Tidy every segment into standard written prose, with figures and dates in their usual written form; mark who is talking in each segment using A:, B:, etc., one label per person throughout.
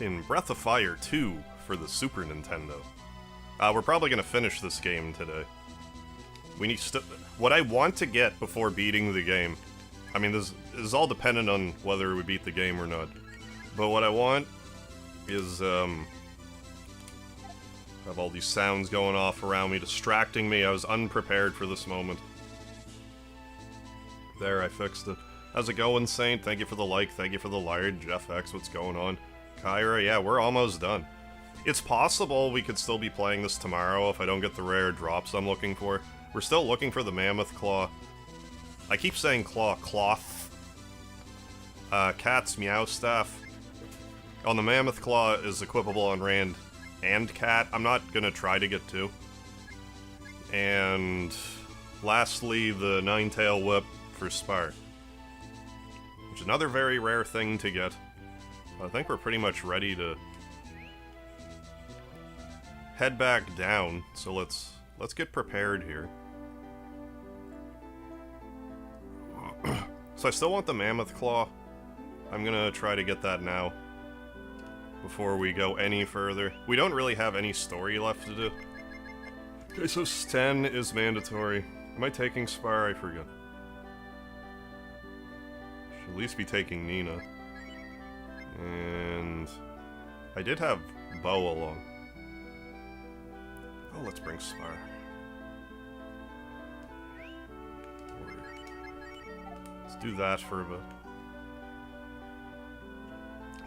A: in Breath of Fire 2 for the Super Nintendo. We're probably going to finish this game today. We need what I want to get before beating the game, I mean, this is all dependent on whether we beat the game or not, but what I want is, have all these sounds going off around me, distracting me. I was unprepared for this moment. There, I fixed it. How's it going, Saint? Thank you for the like, thank you for the large. Jeff X, what's going on? Kyra, yeah, we're almost done. It's possible we could still be playing this tomorrow if I don't get the rare drops I'm looking for. We're still looking for the Mammoth Claw. I keep saying cloth. Cat's Meow Staff. On the Mammoth Claw is equipable on Rand and Cat. I'm not gonna try to get two. And lastly, the Nine-Tail Whip for Spar. Which is another very rare thing to get. I think we're pretty much ready to head back down, so let's get prepared here. So I still want the Mammoth Claw. I'm gonna try to get that now before we go any further. We don't really have any story left to do. Okay, so 10 is mandatory. Am I taking Spar? I forget. Should at least be taking Nina. And I did have Bo along. Oh, let's bring Spar. Let's do that for a bit.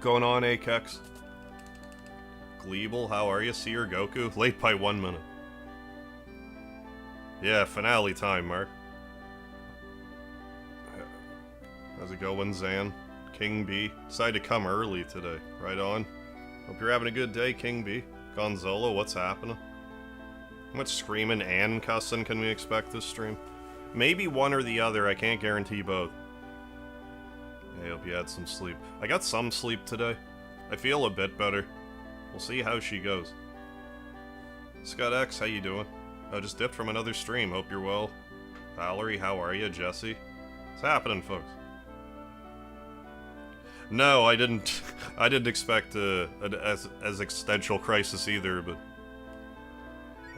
A: Going on, Akex? Gleeble, how are you? Seer Goku? Late by 1 minute. Yeah, finale time, Mark. How's it going, Zan? King B. Decided to come early today. Right on. Hope you're having a good day, King B. Gonzalo, what's happening? How much screaming and cussing can we expect this stream? Maybe one or the other, I can't guarantee both. I hope you had some sleep. I got some sleep today. I feel a bit better. We'll see how she goes. Scott X, how you doing? I just dipped from another stream. Hope you're well. Valerie, how are you? Jesse? What's happening, folks? No, I didn't. I didn't expect an existential crisis either, but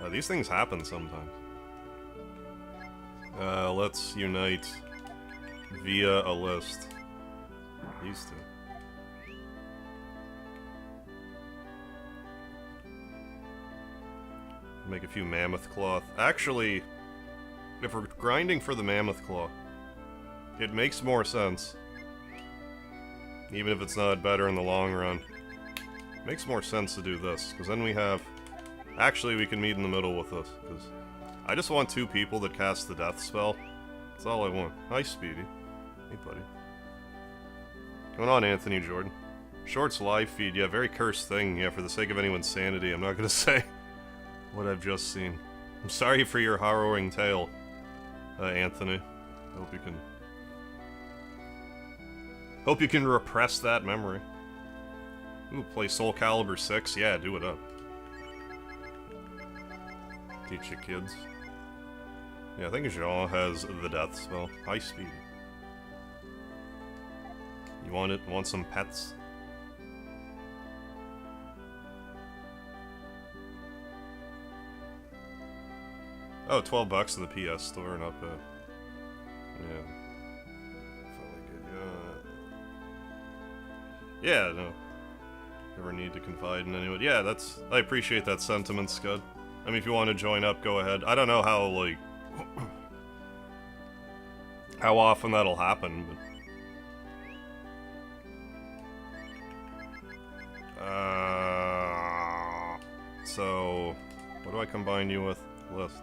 A: these things happen sometimes. Let's unite via a list. These two. Make a few Mammoth Cloth. Actually, if we're grinding for the Mammoth Claw, it makes more sense. Even if it's not better in the long run. It makes more sense to do this, because then we have... Actually, we can meet in the middle with this, because I just want two people that cast the death spell. That's all I want. Hi, Speedy. Hey, buddy. Going on, Anthony Jordan? Shorts live feed, yeah, very cursed thing. Yeah, for the sake of anyone's sanity, I'm not gonna say what I've just seen. I'm sorry for your harrowing tale, Anthony. Hope you can repress that memory. Ooh, play Soul Calibur 6? Yeah, do it up. Teach your kids. Yeah, I think Jean has the death spell. Hi, Speedy. You want it? Want some pets? Oh, $12 in the PS store, not bad. Yeah. Yeah, no. Never need to confide in anyone. Yeah, I appreciate that sentiment, Scud. I mean, if you want to join up, go ahead. I don't know how, like... how often that'll happen, but... So... what do I combine you with? List.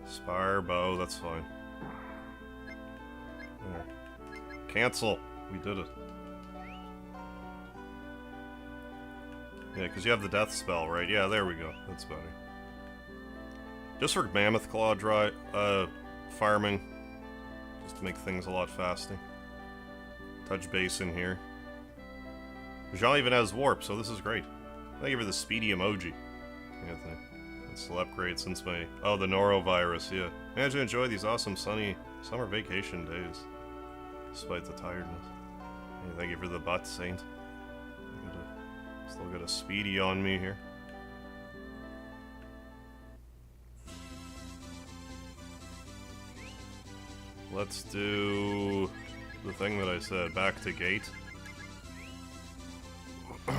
A: Spire, bow, that's fine. There. Cancel! We did it. Yeah, because you have the death spell, right? Yeah, there we go. That's better. Just for Mammoth Claw farming. Just to make things a lot faster. Touch base in here. Jean even has warp, so this is great. Thank you for the Speedy emoji. Anthony. That's the upgrade since my... Oh, the norovirus, yeah. Managed to enjoy these awesome sunny summer vacation days. Despite the tiredness. Hey, thank you for the butt, Saint. Still got a Speedy on me here. Let's do the thing that I said, back to gate.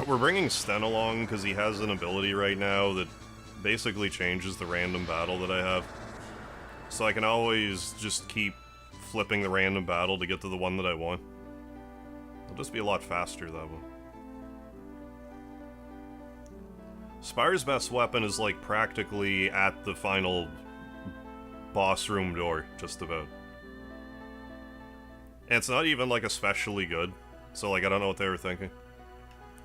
A: We're bringing Sten along because he has an ability right now that basically changes the random battle that I have. So I can always just keep flipping the random battle to get to the one that I want. It'll just be a lot faster that way. Spire's best weapon is like practically at the final boss room door, just about. And it's not even like especially good, so like I don't know what they were thinking.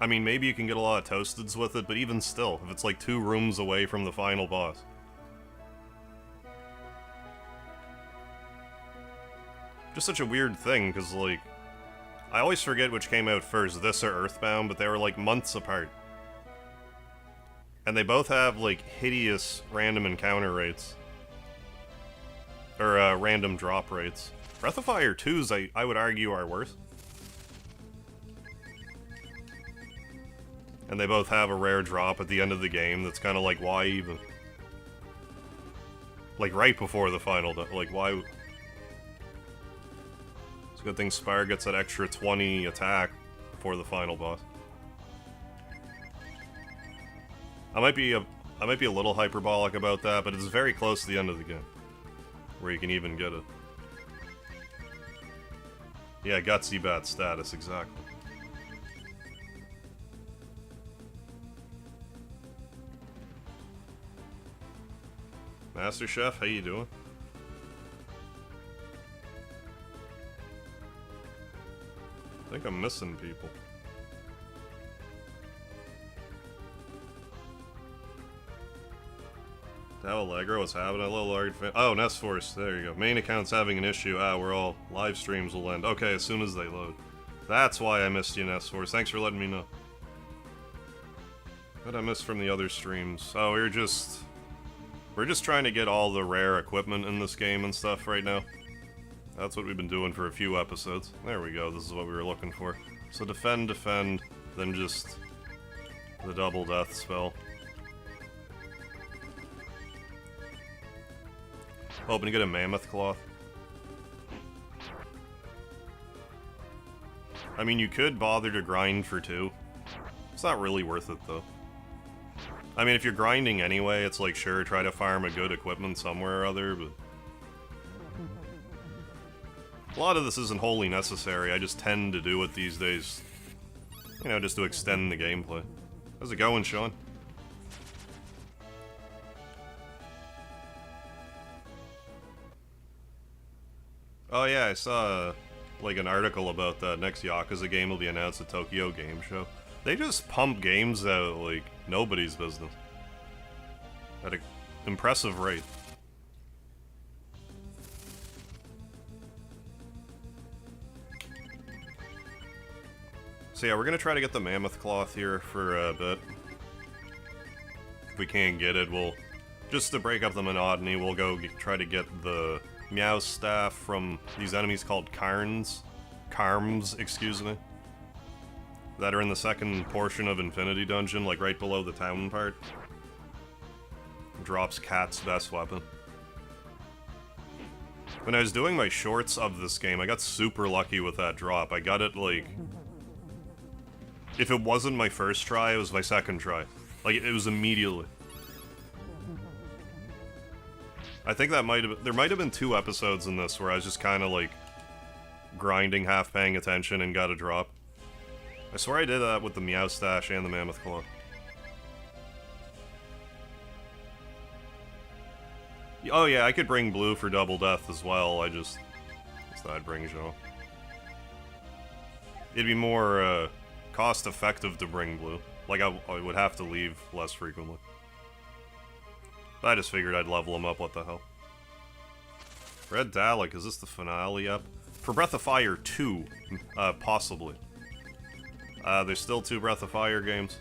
A: I mean, maybe you can get a lot of toasteds with it, but even still, if it's like 2 rooms away from the final boss. Just such a weird thing, because like, I always forget which came out first, this or Earthbound, but they were like months apart. And they both have like hideous random encounter rates. Or random drop rates. Breath of Fire 2's, I would argue, are worse. And they both have a rare drop at the end of the game that's kind of like, why even? Like, right before the final, like, why? It's a good thing Spire gets that extra 20 attack before the final boss. I might be a little hyperbolic about that, but it's very close to the end of the game. Where you can even get it. Yeah, Gutsy Bat status, exactly. Master Chef, how you doing? I think I'm missing people. How Allegro is having a little hard fan. Oh, Nest Force, there you go. Main account's having an issue. Ah, we're all live streams will end. Okay, as soon as they load. That's why I missed you, Nest Force. Thanks for letting me know. What I missed from the other streams? Oh, we're just trying to get all the rare equipment in this game and stuff right now. That's what we've been doing for a few episodes. There we go, this is what we were looking for. So defend, then just the double death spell. Hoping to get a mammoth cloth. I mean, you could bother to grind for 2. It's not really worth it, though. I mean, if you're grinding anyway, it's like, sure, try to farm a good equipment somewhere or other, but... A lot of this isn't wholly necessary, I just tend to do it these days. You know, just to extend the gameplay. How's it going, Sean? Oh yeah, I saw, like, an article about that next Yakuza game will be announced at Tokyo Game Show. They just pump games out like nobody's business. At an impressive rate. So yeah, we're gonna try to get the mammoth cloth here for a bit. If we can't get it, we'll... Just to break up the monotony, we'll go try to get the Meow staff from these enemies called Carms, excuse me. That are in the second portion of Infinity Dungeon, like right below the town part. Drops Cat's best weapon. When I was doing my shorts of this game, I got super lucky with that drop. I got it, like... If it wasn't my first try, it was my second try. Like, it was immediately. I think that there might have been 2 episodes in this where I was just kind of like grinding, half paying attention, and got a drop. I swear I did that with the Meow Stash and the Mammoth Claw. Oh yeah, I could bring Blue for double death as well, I just thought I'd bring Jean. It'd be more cost effective to bring Blue. Like, I would have to leave less frequently. I just figured I'd level him up, what the hell. Red Dalek, is this the finale up? For Breath of Fire 2, possibly. There's still 2 Breath of Fire games.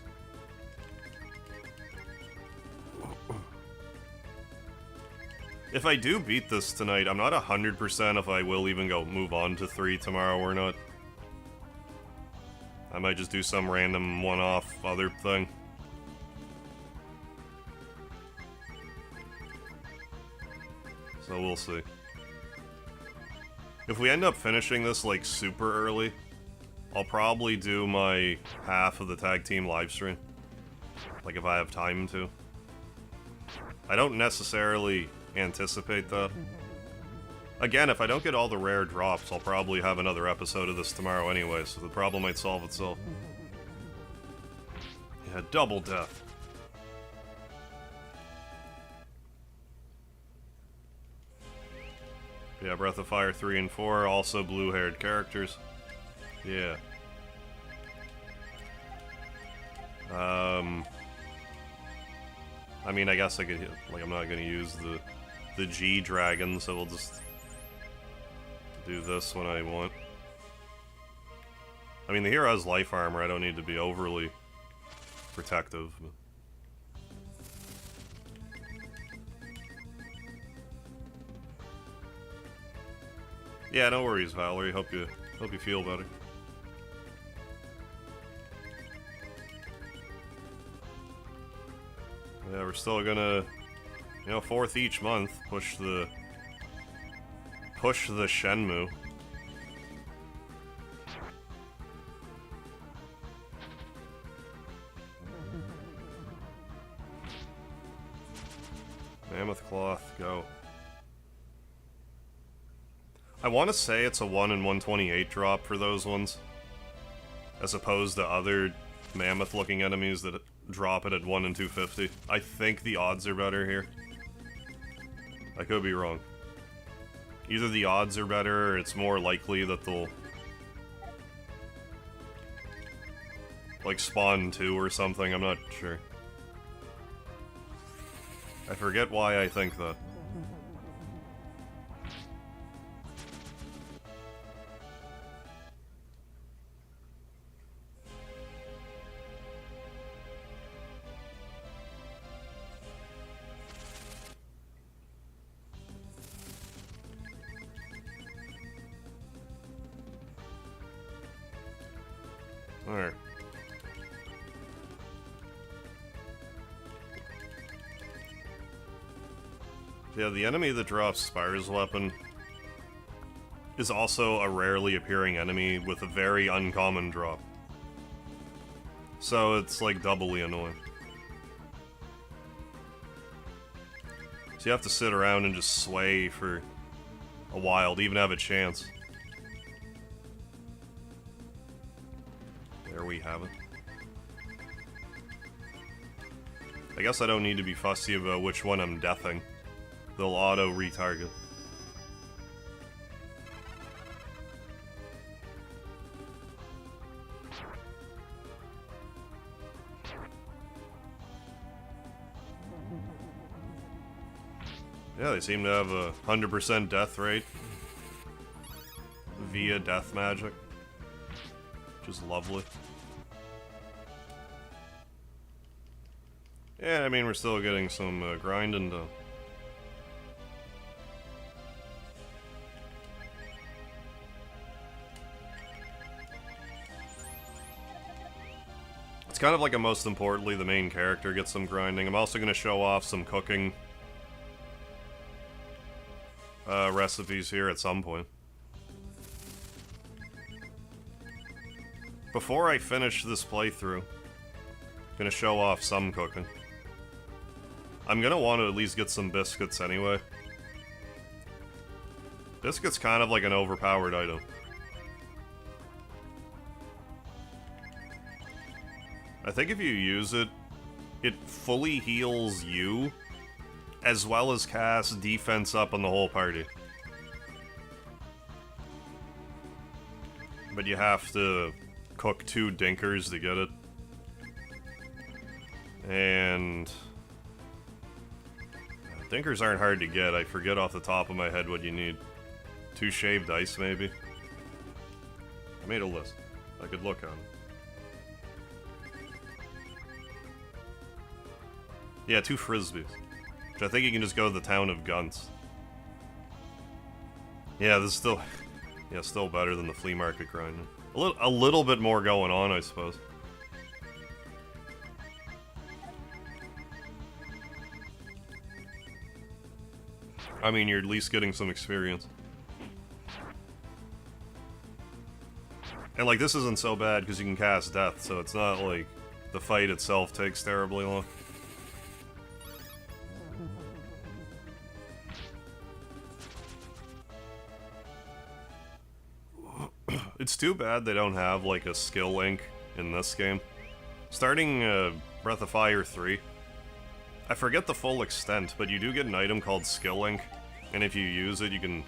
A: If I do beat this tonight, I'm not 100% if I will even go move on to 3 tomorrow or not. I might just do some random one-off other thing. So we'll see. If we end up finishing this, like, super early, I'll probably do my half of the tag team livestream. Like, if I have time to. I don't necessarily anticipate that. Again, if I don't get all the rare drops, I'll probably have another episode of this tomorrow anyway, so the problem might solve itself. Yeah, double death. Yeah, Breath of Fire 3 and 4, also blue-haired characters. Yeah. I mean, I guess I could, like, I'm not gonna use the G dragon, so we'll just do this when I want. I mean, the hero has life armor, I don't need to be overly protective. But... yeah, no worries, Valerie. Hope you feel better. Yeah, we're still gonna, you know, 4th each month, push the Shenmue. Mammoth Cloth, go. I want to say it's a 1 in 128 drop for those ones, as opposed to other mammoth-looking enemies that drop it at 1 in 250. I think the odds are better here. I could be wrong. Either the odds are better, or it's more likely that they'll, like, spawn 2 or something, I'm not sure. I forget why I think that. Alright. Yeah, the enemy that drops Spire's weapon is also a rarely appearing enemy with a very uncommon drop. So it's like doubly annoying. So you have to sit around and just sway for a while to even have a chance. There we have it. I guess I don't need to be fussy about which one I'm deathing. They'll auto-retarget. Yeah, they seem to have a 100% death rate via death magic, which is lovely. Yeah, I mean, we're still getting some grinding done. It's kind of like a most importantly, the main character gets some grinding. I'm also going to show off some cooking recipes here at some point. Before I finish this playthrough, I'm going to show off some cooking. I'm going to want to at least get some biscuits anyway. Biscuits kind of like an overpowered item. I think if you use it, it fully heals you, as well as casts defense up on the whole party. But you have to cook 2 dinkers to get it. And... dinkers aren't hard to get, I forget off the top of my head what you need. 2 shaved ice, maybe? I made a list. I could look on it. Yeah, 2 frisbees. Which I think you can just go to the town of Guns. Yeah, this is still... Yeah, still better than the flea market grinding. A little bit more going on, I suppose. I mean, you're at least getting some experience. And, like, this isn't so bad because you can cast Death, so it's not like the fight itself takes terribly long. It's too bad they don't have, like, a skill link in this game. Starting Breath of Fire 3, I forget the full extent, but you do get an item called Skill Link, and if you use it, you can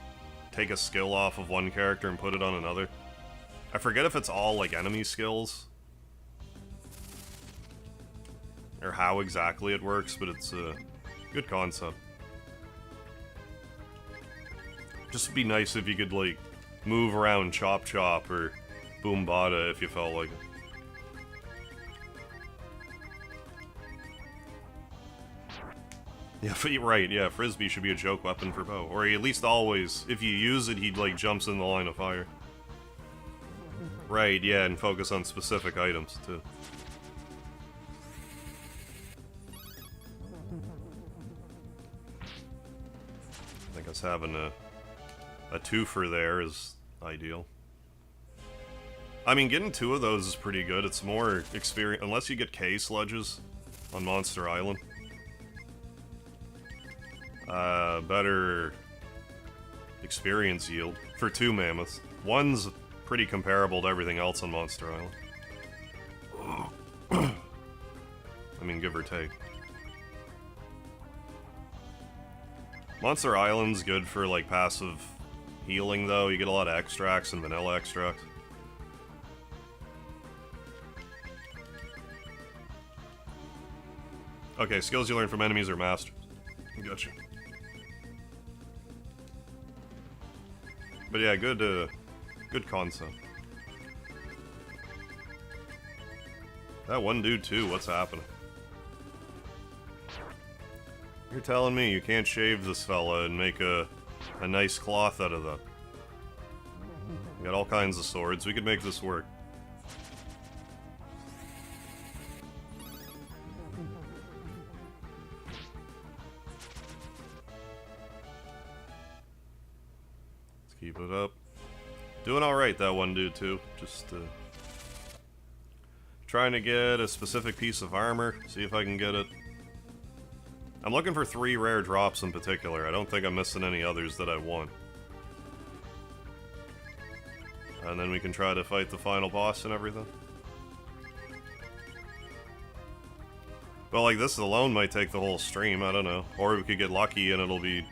A: take a skill off of one character and put it on another. I forget if it's all, like, enemy skills, or how exactly it works, but it's a good concept. Just would be nice if you could, like, move around Chop Chop or Boom Bada if you felt like it. Yeah, but you're right, yeah, Frisbee should be a joke weapon for Bo. Or at least always, if you use it, he, like, jumps in the line of fire. Right, yeah, and focus on specific items, too. I guess having a twofer there is ideal. I mean, getting 2 of those is pretty good. It's more experience, unless you get K sludges on Monster Island. Better experience yield for 2 mammoths. One's pretty comparable to everything else on Monster Island. I mean, give or take. Monster Island's good for, like, passive healing, though. You get a lot of extracts and vanilla extracts. Okay, skills you learn from enemies or masters. Gotcha. But yeah, good concept. That one dude, too, what's happening? You're telling me you can't shave this fella and make a nice cloth out of that. We got all kinds of swords, we could make this work. Let's keep it up. Doing alright, that one dude, too. Just, trying to get a specific piece of armor, see if I can get it. I'm looking for 3 rare drops in particular. I don't think I'm missing any others that I want. And then we can try to fight the final boss and everything. Well, like, this alone might take the whole stream, I don't know. Or we could get lucky and it'll be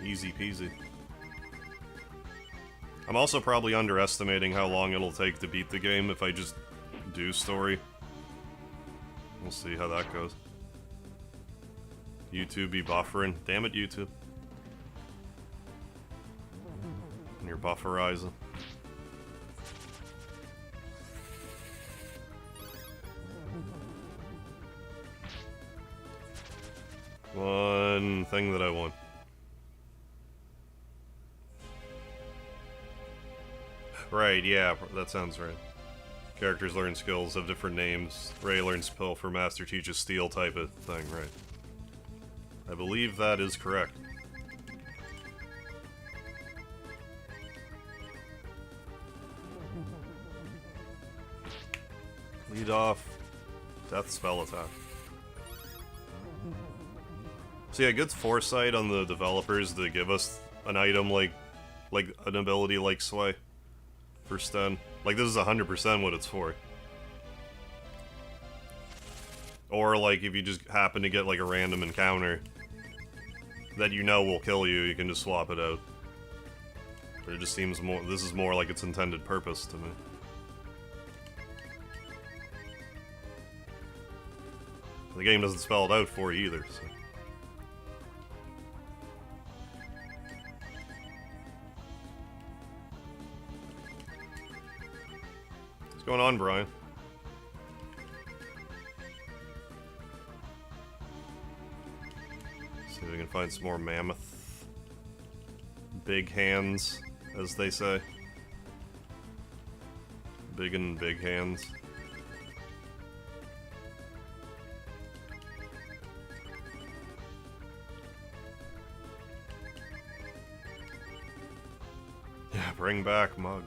A: easy peasy. I'm also probably underestimating how long it'll take to beat the game if I just do story. We'll see how that goes. YouTube be buffering. Damn it, YouTube. And you're bufferizing. One thing that I want. Right, yeah, that sounds right. Characters learn skills, have different names. Ray learns Pilfer, Master teaches Steel type of thing, right. I believe that is correct. Lead off. Death spell attack. So yeah, good foresight on the developers to give us an item like an ability like Sway for stun. Like, this is 100% what it's for. Or, like, if you just happen to get, like, a random encounter that you know will kill you, you can just swap it out. But it just seems more, this is more like its intended purpose to me. The game doesn't spell it out for you either, so. What's going on, Brian? See if we can find some more mammoth. Big hands, as they say. Big and big hands. Yeah, bring back Mug.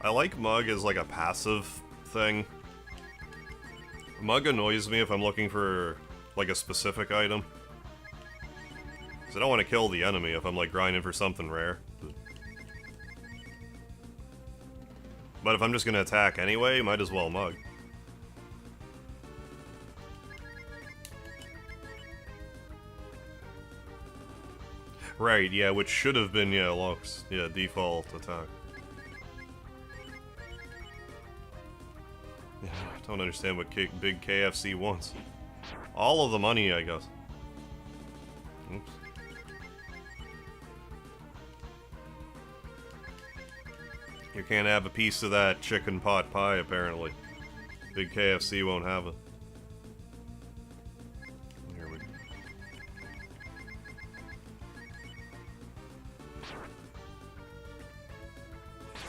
A: I like Mug as like a passive thing. Mug annoys me if I'm looking for like a specific item. Because I don't want to kill the enemy if I'm like grinding for something rare. But if I'm just gonna attack anyway, might as well Mug. Right, yeah, which should have been, yeah, Lux. Yeah, default attack. Yeah, I don't understand what big KFC wants. All of the money, I guess. Oops. You can't have a piece of that chicken pot pie, apparently. Big KFC won't have it. Here we go.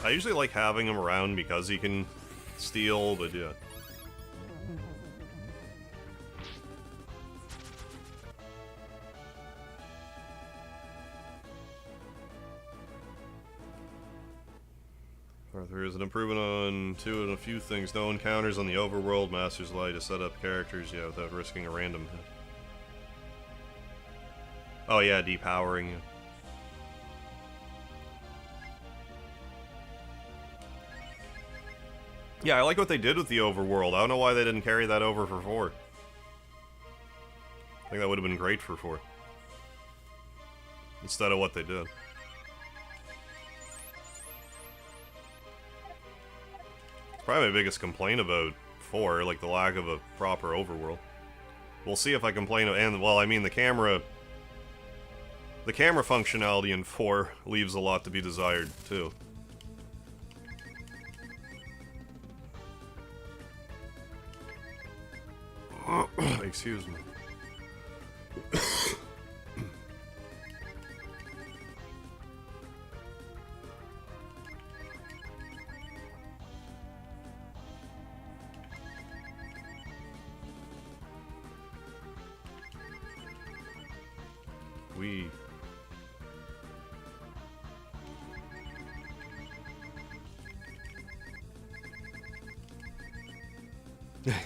A: I usually like having him around because he can steal, but yeah. There is an improvement on two and a few things. No encounters on the overworld. Master's Light to set up characters, yeah, without risking a random hit. Oh yeah, depowering. Yeah, I like what they did with the overworld. I don't know why they didn't carry that over for 4. I think that would have been great for 4. Instead of what they did. Probably my biggest complaint about 4, like the lack of a proper overworld. We'll see if I complain, and, well, I mean, the camera functionality in 4 leaves a lot to be desired, too. Excuse me.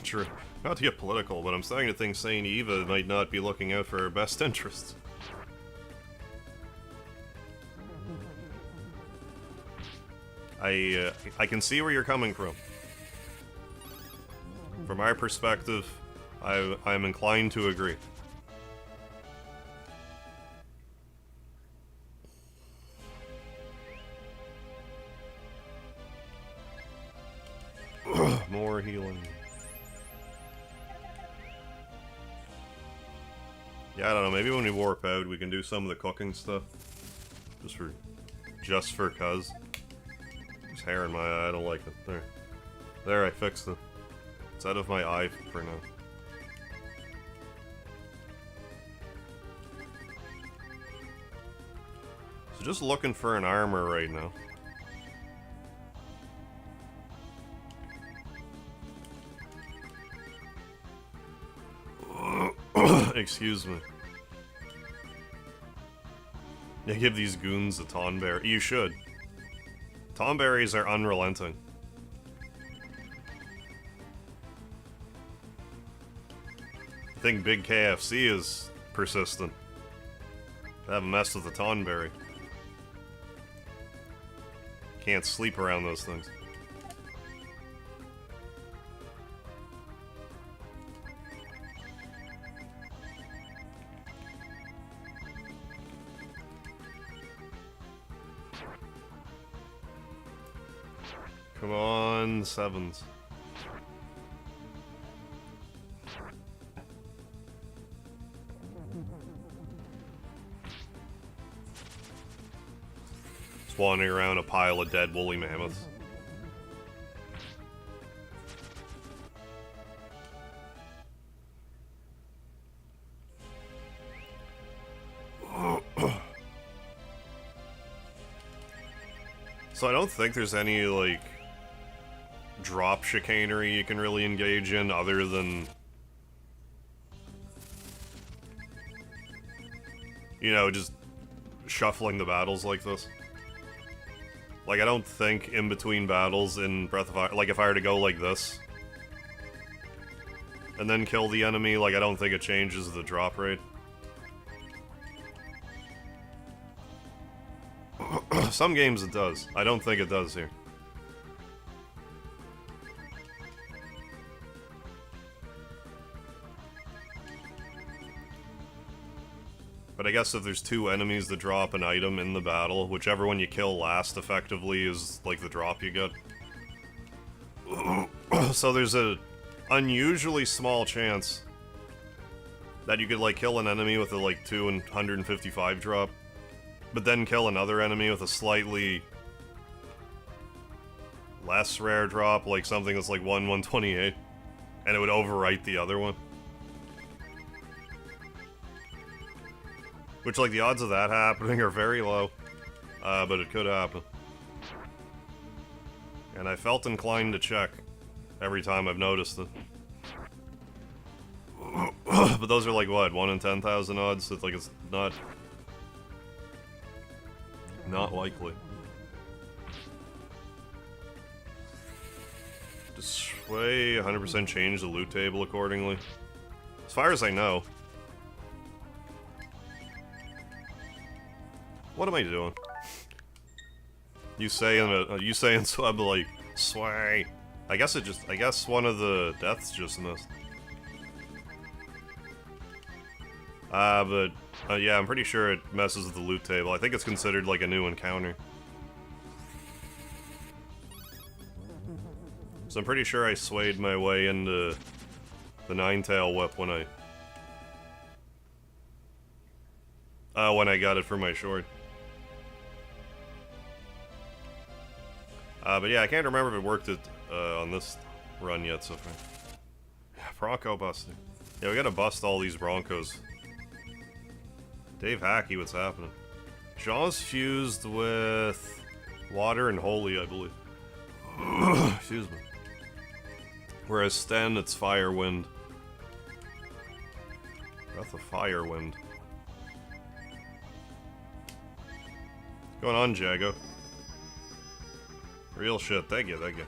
A: True. Not to get political, but I'm starting to think Saint Eva might not be looking out for our best interests. I can see where you're coming from. From our perspective, I'm inclined to agree. More healing. Yeah, I don't know, maybe when we warp out we can do some of the cooking stuff. Just for cuz. There's hair in my eye, I don't like it. There. There, I fixed it. It's out of my eye for now. So just looking for an armor right now. Excuse me. Yeah, give these goons a Tonberry. You should. Tonberries are unrelenting. I think Big KFC is persistent. I haven't messed with the Tonberry. Can't sleep around those things. Come on, 7s. Just wandering around a pile of dead woolly mammoths. So I don't think there's any, like, drop chicanery you can really engage in other than, you know, just shuffling the battles like this. Like, I don't think in between battles in Breath of Fire, like, if I were to go like this, and then kill the enemy, like, I don't think it changes the drop rate. Some games it does. I don't think it does here. But I guess if there's two enemies that drop an item in the battle, whichever one you kill last effectively is like the drop you get. So there's a unusually small chance that you could like kill an enemy with a like 255 drop, but then kill another enemy with a slightly less rare drop, like something that's like 128, and it would overwrite the other one. Which, like, the odds of that happening are very low, but it could happen. And I felt inclined to check every time I've noticed it. But those are like, what, 1 in 10,000 odds? So it's like, it's not likely. Display 100% change the loot table accordingly. As far as I know. What am I doing? You saying so I'm like, sway. I guess one of the deaths just missed. Yeah, I'm pretty sure it messes with the loot table. I think it's considered like a new encounter. So I'm pretty sure I swayed my way into the Nine-Tail Whip when I got it for my short. But yeah, I can't remember if it worked on this run yet so far. Yeah, Bronco busting. Yeah, we gotta bust all these Broncos. Dave Hackey, what's happening? Jaw's fused with water and holy, I believe. Excuse me. Whereas Sten, it's fire wind. Breath of fire wind. What's going on, Jago? Real shit, thank you, thank you.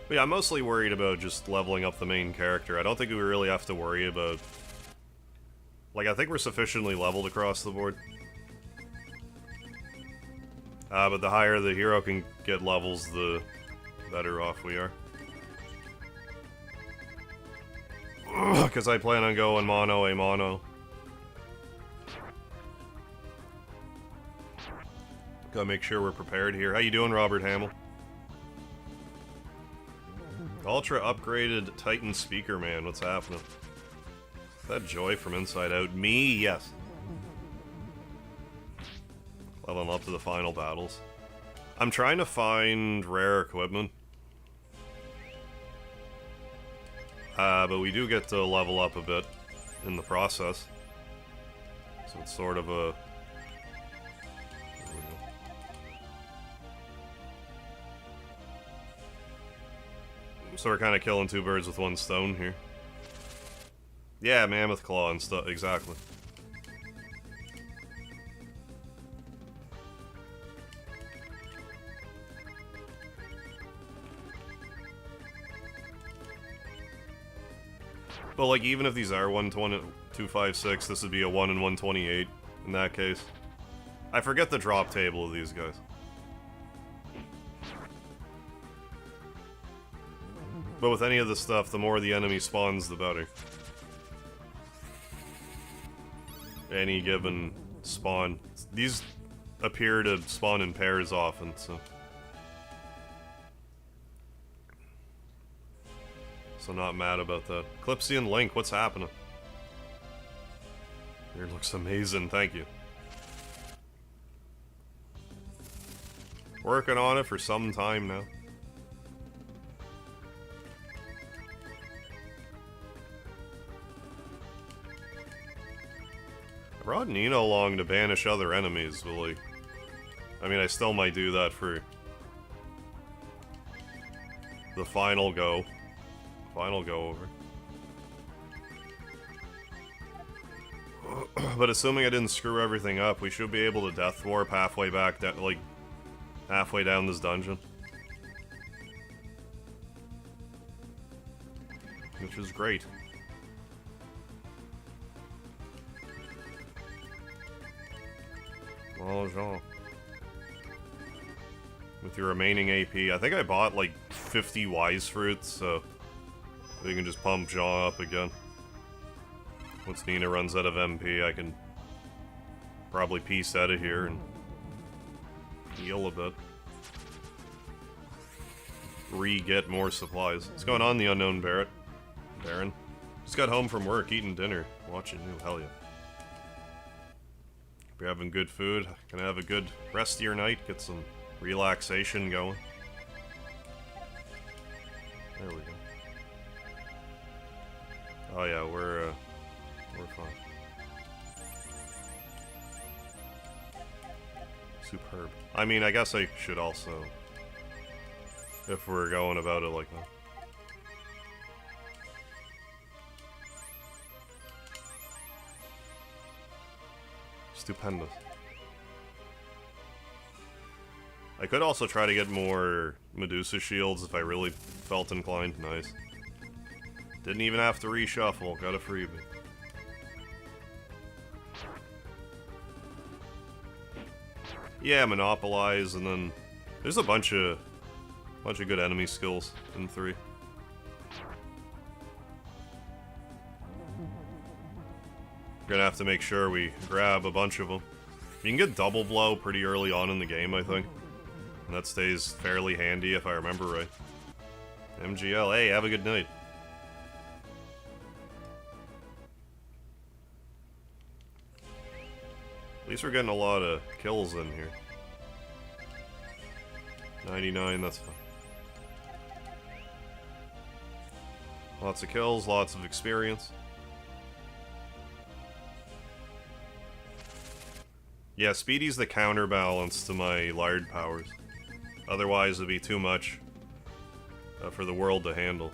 A: But yeah, I'm mostly worried about just leveling up the main character. I don't think we really have to worry about... Like, I think we're sufficiently leveled across the board. But the higher the hero can get levels, the better off we are. Because I plan on going mono a mono. Gotta make sure we're prepared here. How you doing, Robert Hamill? Ultra upgraded Titan speaker man, what's happening? Is that Joy from Inside Out? Me? Yes. Leveling up to the final battles. I'm trying to find rare equipment. But we do get to level up a bit in the process. So it's sort of a... So we're kind of killing two birds with one stone here. Yeah, Mammoth Claw and stuff, exactly. But like, even if these are 256, this would be a 1 in 128 in that case. I forget the drop table of these guys. But with any of this stuff, the more the enemy spawns, the better. Any given spawn. These appear to spawn in pairs often, so... So not mad about that. Clipsy Link, what's happening? It looks amazing, thank you. Working on it for some time now. I brought Nino along to banish other enemies, but like... I mean, I still might do that for... the final go. Final go over. But assuming I didn't screw everything up, we should be able to death warp halfway back down, like, halfway down this dungeon. Which is great. Oh, Jean. With your remaining AP, I think I bought like 50 wise fruits, so we can just pump Jean up again. Once Nina runs out of MP, I can probably piece out of here and heal a bit. Re-get more supplies. What's going on, the unknown Baron? Just got home from work, eating dinner, watching you. Hell yeah. If you're having good food, gonna have a good rest of your night, get some relaxation going. There we go. Oh yeah, we're fine. Superb. I mean, I guess I should also, if we're going about it like that. Stupendous. I could also try to get more Medusa shields if I really felt inclined. Nice. Didn't even have to reshuffle. Got a freebie. Yeah, monopolize, and then there's a bunch of good enemy skills in 3. Gonna have to make sure we grab a bunch of them. You can get double blow pretty early on in the game, I think. And that stays fairly handy if I remember right. MGL, hey, have a good night. At least we're getting a lot of kills in here. 99, that's fine. Lots of kills, lots of experience. Yeah, Speedy's the counterbalance to my lard powers. Otherwise, it'd be too much for the world to handle.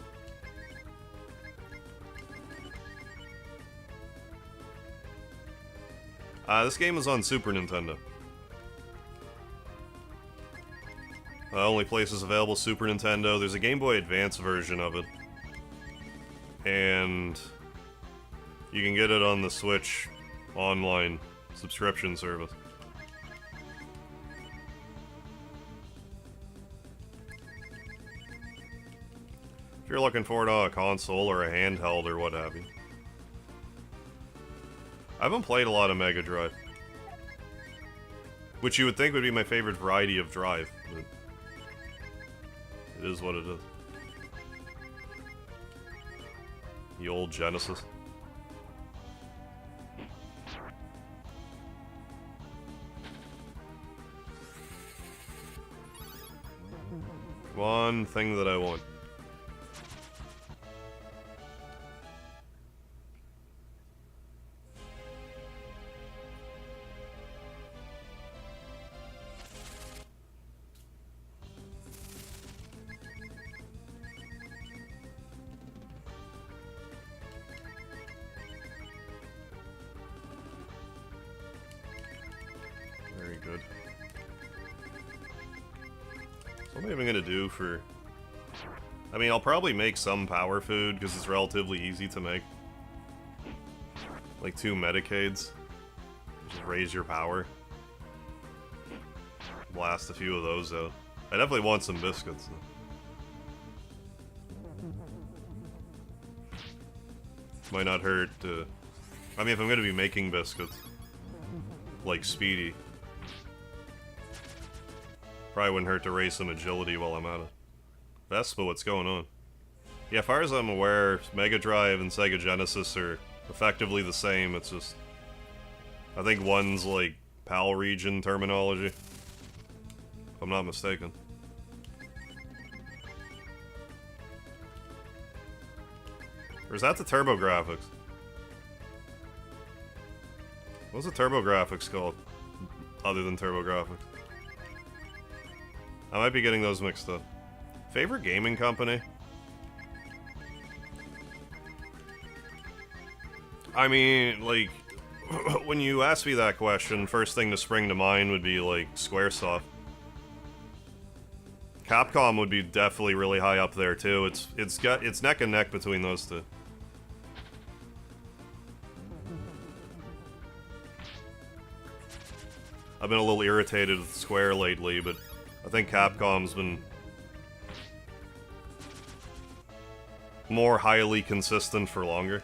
A: This game is on Super Nintendo. Only places available, Super Nintendo. There's a Game Boy Advance version of it. And you can get it on the Switch online subscription service. If you're looking for it on a console or a handheld or what have you. I haven't played a lot of Mega Drive. Which you would think would be my favorite variety of drive, but it is what it is. The old Genesis. One thing that I want. Very good. What am I even gonna do for... I mean, I'll probably make some power food, because it's relatively easy to make. Like 2 Medicades. Just raise your power. Blast a few of those out. I definitely want some biscuits, though. Might not hurt to... I mean, if I'm gonna be making biscuits, like Speedy, probably wouldn't hurt to raise some agility while I'm at it. Vespa, what's going on? Yeah, as far as I'm aware, Mega Drive and Sega Genesis are effectively the same. It's just... I think one's like PAL region terminology. I'm not mistaken. Or is that the TurboGrafx? What's the TurboGrafx called? Other than TurboGrafx. I might be getting those mixed up. Favorite gaming company? I mean, like, when you ask me that question, first thing to spring to mind would be, like, Squaresoft. Capcom would be definitely really high up there, too. It's neck and neck between those two. I've been a little irritated with Square lately, but I think Capcom's been more highly consistent for longer.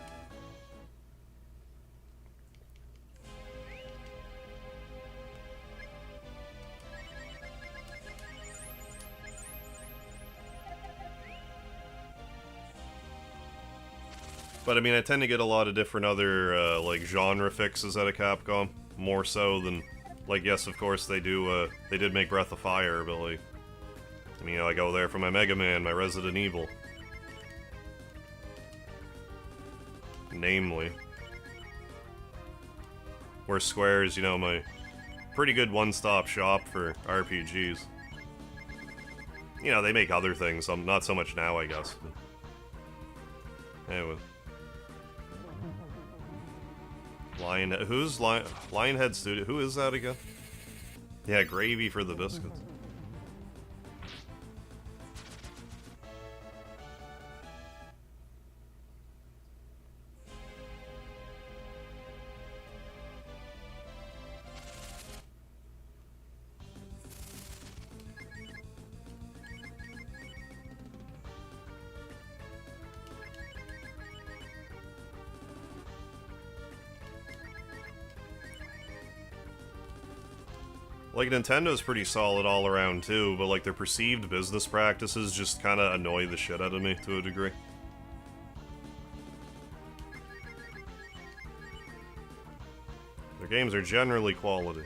A: But I mean, I tend to get a lot of different other, like, genre fixes out of Capcom. More so than, like, yes, of course, they did make Breath of Fire, but, like, I mean, you know, I go there for my Mega Man, my Resident Evil. Namely. Where Square's, you know, my pretty good one-stop shop for RPGs. You know, they make other things, not so much now, I guess. But anyway. Lionhead Studio? Who is that again? Yeah, gravy for the biscuits. Like, Nintendo's pretty solid all around, too, but, like, their perceived business practices just kind of annoy the shit out of me, to a degree. Their games are generally quality.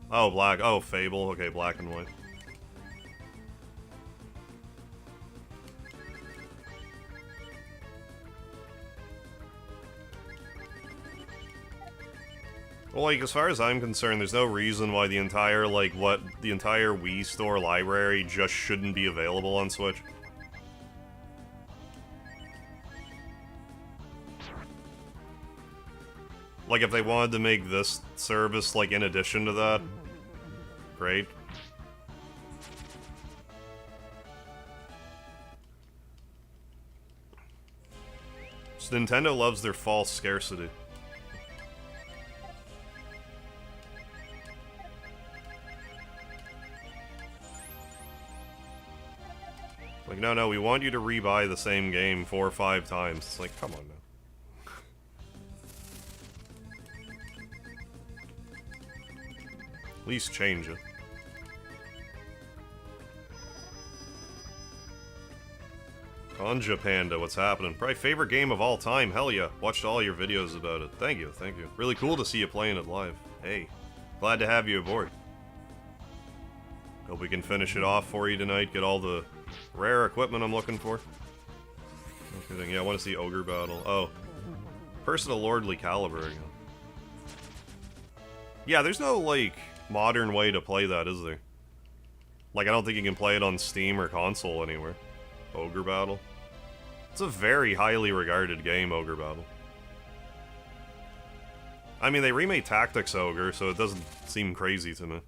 A: Oh, black. Oh, Fable. Okay, black and white. Well, like, as far as I'm concerned, there's no reason why the entire, like, the entire Wii Store library just shouldn't be available on Switch. Like, if they wanted to make this service, like, in addition to that, great. Just Nintendo loves their false scarcity. Like, no, we want you to rebuy the same game 4 or 5 times. It's like, come on now. At least change it. Ganja Panda, what's happening? Probably favorite game of all time, hell yeah. Watched all your videos about it. Thank you, thank you. Really cool to see you playing it live. Hey, glad to have you aboard. Hope we can finish it off for you tonight, get all the rare equipment I'm looking for. No kidding, yeah, I want to see Ogre Battle. Oh. Personal Lordly Caliber again. Yeah, there's no, like, modern way to play that, is there? Like, I don't think you can play it on Steam or console anywhere. Ogre Battle. It's a very highly regarded game, Ogre Battle. I mean, they remade Tactics Ogre, so it doesn't seem crazy to me.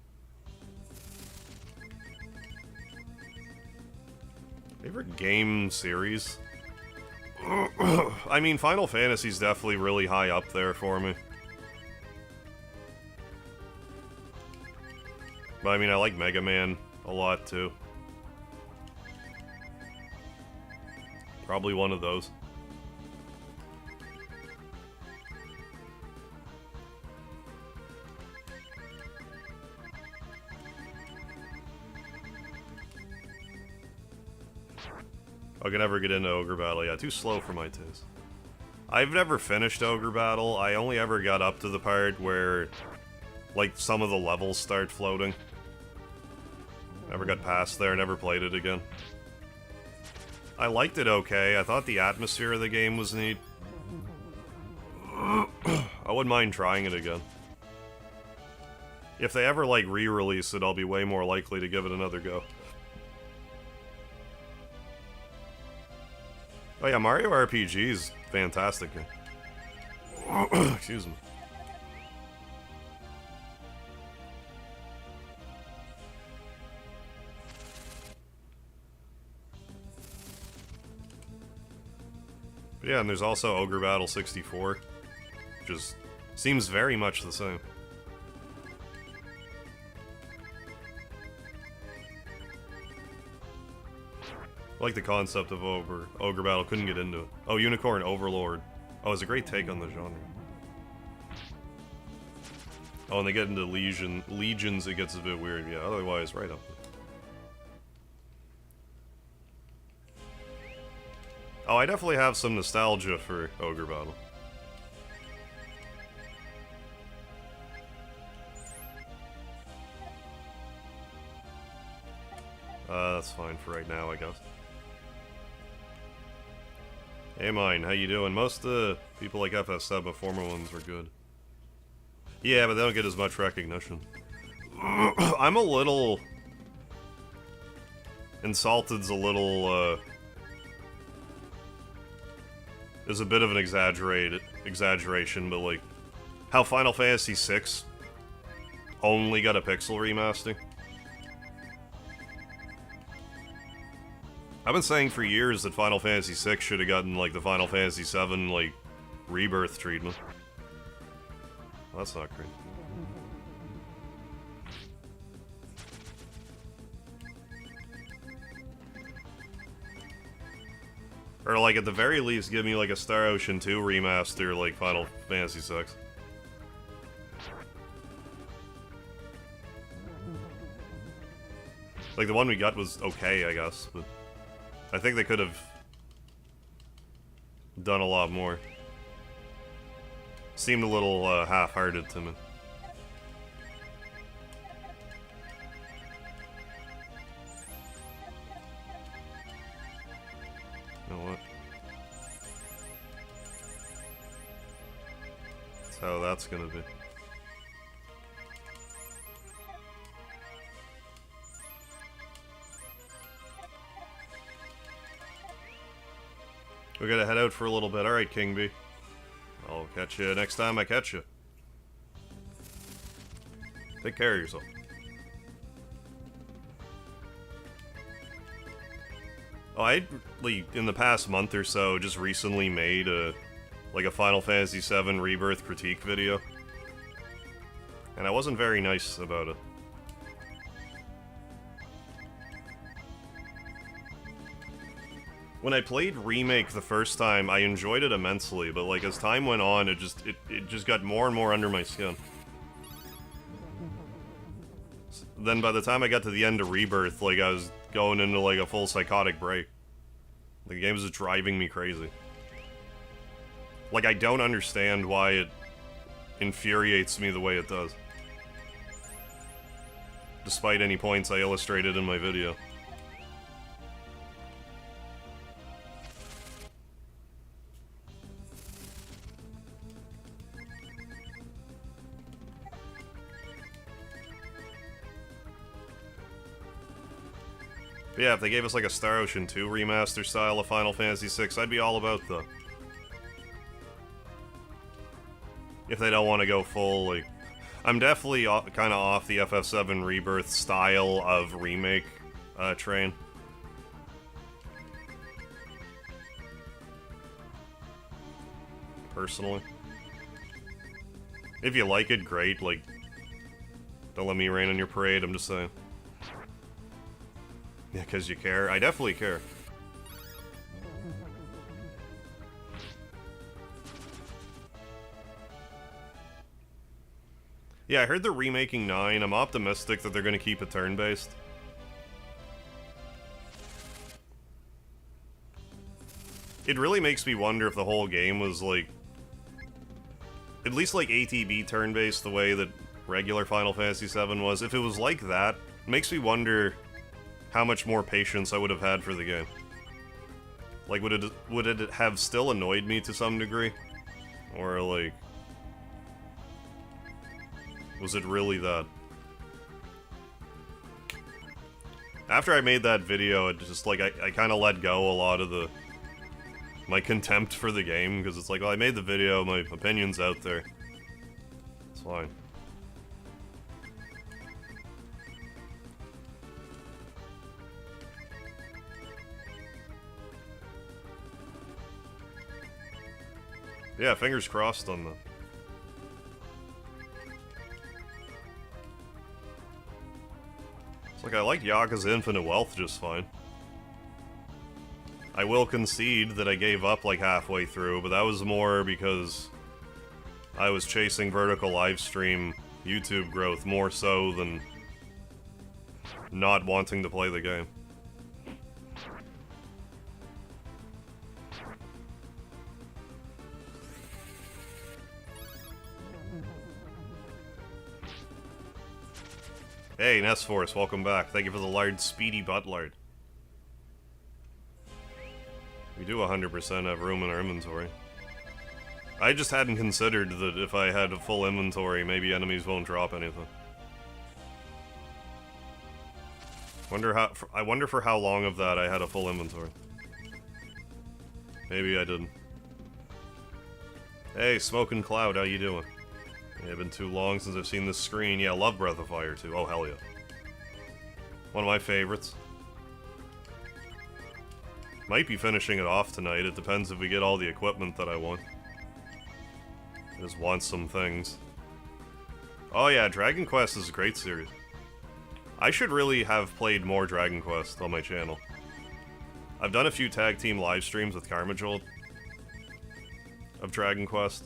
A: Favorite game series? I mean, Final Fantasy's definitely really high up there for me. But I mean, I like Mega Man a lot too. Probably one of those. I can never get into Ogre Battle. Yeah, too slow for my taste. I've never finished Ogre Battle. I only ever got up to the part where, like, some of the levels start floating. Never got past there, never played it again. I liked it okay. I thought the atmosphere of the game was neat. I wouldn't mind trying it again. If they ever, like, re-release it, I'll be way more likely to give it another go. Oh yeah, Mario RPG is fantastic. Excuse me. But yeah, and there's also Ogre Battle 64, which is, seems very much the same. I like the concept of Ogre Battle, couldn't get into it. Oh, Unicorn Overlord. Oh, it's a great take on the genre. Oh, and they get into legions, it gets a bit weird. Yeah, otherwise, right up there. Oh, I definitely have some nostalgia for Ogre Battle. That's fine for right now, I guess. Hey mine, how you doing? Most of the people like FS7, but former ones were good. Yeah, but they don't get as much recognition. I'm a little... Insulted's a little, There's a bit of an exaggeration, but like... How Final Fantasy VI only got a pixel remaster. I've been saying for years that Final Fantasy VI should have gotten, like, the Final Fantasy VII, like, rebirth treatment. Well, that's not great. Or, like, at the very least, give me, like, a Star Ocean 2 remaster, like Final Fantasy VI. Like, the one we got was okay, I guess, but... I think they could have done a lot more. Seemed a little half-hearted to me. You know what? That's how that's gonna be. We gotta head out for a little bit. Alright, King B. I'll catch you next time I catch you. Take care of yourself. Oh, I, like, in the past month or so, just recently made a Final Fantasy VII Rebirth critique video. And I wasn't very nice about it. When I played Remake the first time, I enjoyed it immensely, but like as time went on, it just got more and more under my skin. Then by the time I got to the end of Rebirth, like I was going into like a full psychotic break. The game was just driving me crazy. Like I don't understand why it infuriates me the way it does. Despite any points I illustrated in my video. But yeah, if they gave us like a Star Ocean 2 remaster style of Final Fantasy VI, I'd be all about that. If they don't want to go full, like... I'm definitely kind of off the FF7 Rebirth style of remake train. Personally. If you like it, great, like... Don't let me rain on your parade, I'm just saying. Yeah, because you care. I definitely care. Yeah, I heard they're remaking 9. I'm optimistic that they're going to keep it turn-based. it really makes me wonder if the whole game was, like, at least, like, ATB turn-based the way that regular Final Fantasy VII was. If it was like that, it makes me wonder how much more patience I would have had for the game. Like, would it have still annoyed me to some degree? Or, like, was it really that? After I made that video, it just, like, I kind of let go a lot of my contempt for the game, because it's like, well, I made the video, my opinion's out there. It's fine. Yeah, fingers crossed on that. It's like, I like Yakuza Infinite Wealth just fine. I will concede that I gave up like halfway through, but that was more because I was chasing vertical livestream YouTube growth more so than not wanting to play the game. Hey, Nest Force, welcome back. Thank you for the large Speedy Butlard. We do 100% have room in our inventory. I just hadn't considered that if I had a full inventory, maybe enemies won't drop anything. I wonder for how long of that I had a full inventory. Maybe I didn't. Hey, Smoking Cloud, how you doing? It's been too long since I've seen this screen. Yeah, I love Breath of Fire too. Oh, hell yeah. One of my favorites. Might be finishing it off tonight. It depends if we get all the equipment that I want. I just want some things. Oh yeah, Dragon Quest is a great series. I should really have played more Dragon Quest on my channel. I've done a few tag team live streams with Karmajold of Dragon Quest.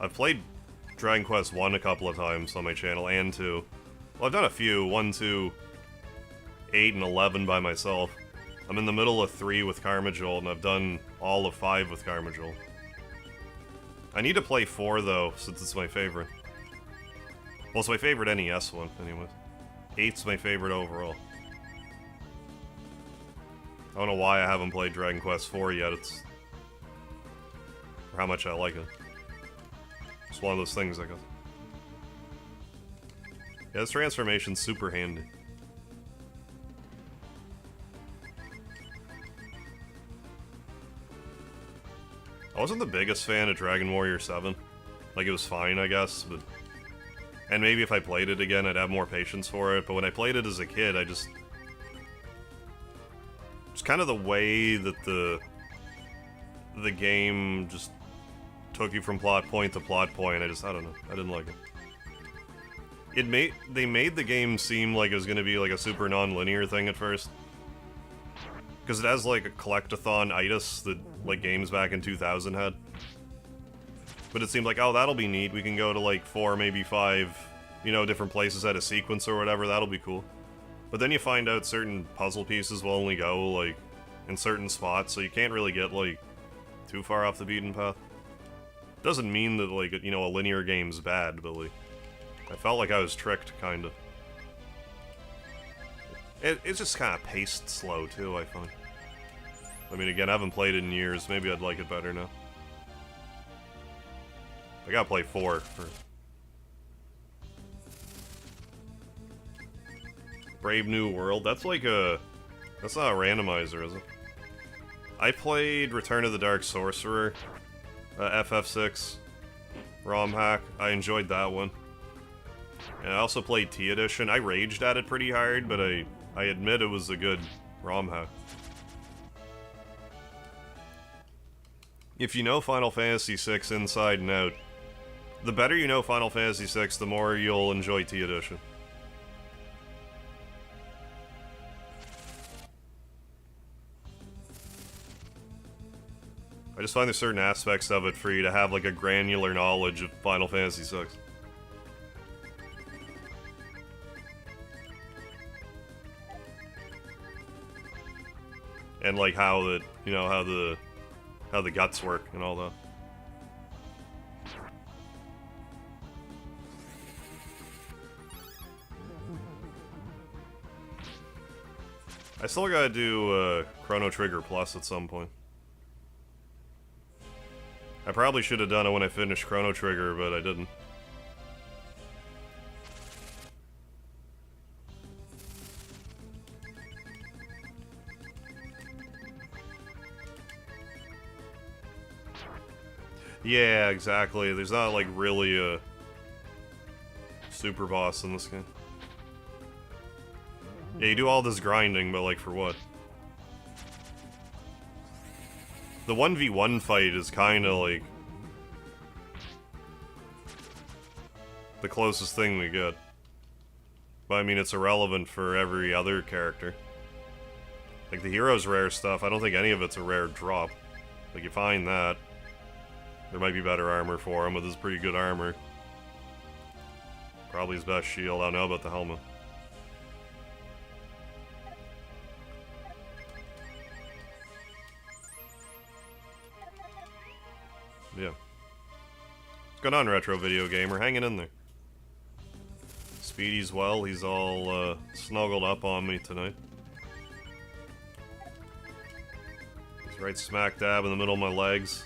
A: I've played Dragon Quest 1 a couple of times on my channel, and 2. Well, I've done a few. 1, 2, 8, and 11 by myself. I'm in the middle of 3 with Karmajold, and I've done all of 5 with Karmajold. I need to play 4, though, since it's my favorite. Well, it's my favorite NES one, anyways. 8's my favorite overall. I don't know why I haven't played Dragon Quest 4 yet, it's... for how much I like it. It's one of those things, I guess. Yeah, this transformation's super handy. I wasn't the biggest fan of Dragon Warrior 7. Like, it was fine, I guess, but... and maybe if I played it again, I'd have more patience for it, but when I played it as a kid, I just... it's kind of the way that the game just took you from plot point to plot point. I don't know. I didn't like it. They made the game seem like it was going to be like a super non-linear thing at first. Because it has like a collectathon itis that like games back in 2000 had. But it seemed like, oh, that'll be neat. We can go to like 4, maybe 5, you know, different places at a sequence or whatever. That'll be cool. But then you find out certain puzzle pieces will only go like in certain spots, so you can't really get like too far off the beaten path. Doesn't mean that, like, you know, a linear game's bad, but, like, I felt like I was tricked, kind of. It's just kind of paced slow, too, I find. I mean, again, I haven't played it in years. Maybe I'd like it better now. I gotta play 4 first. Brave New World? That's like a... that's not a randomizer, is it? I played Return of the Dark Sorcerer. FF6 ROM hack. I enjoyed that one. And I also played T Edition. I raged at it pretty hard, but I admit it was a good ROM hack. If you know Final Fantasy VI inside and out, the better you know Final Fantasy VI, the more you'll enjoy T Edition. I just find there's certain aspects of it for you to have like a granular knowledge of Final Fantasy VI. And like how the, you know, how how the guts work and all that. I still gotta do Chrono Trigger Plus at some point. I probably should have done it when I finished Chrono Trigger, but I didn't. Yeah, exactly. There's not, like, really a super boss in this game. Yeah, you do all this grinding, but, like, for what? The 1v1 fight is kinda, like, the closest thing we get. But, I mean, it's irrelevant for every other character. Like, the hero's rare stuff, I don't think any of it's a rare drop. Like, you find that. There might be better armor for him, but this is pretty good armor. Probably his best shield. I don't know about the helmet. Yeah. What's going on, Retro Video Gamer? Hanging in there. Speedy's well. He's all snuggled up on me tonight. He's right smack dab in the middle of my legs.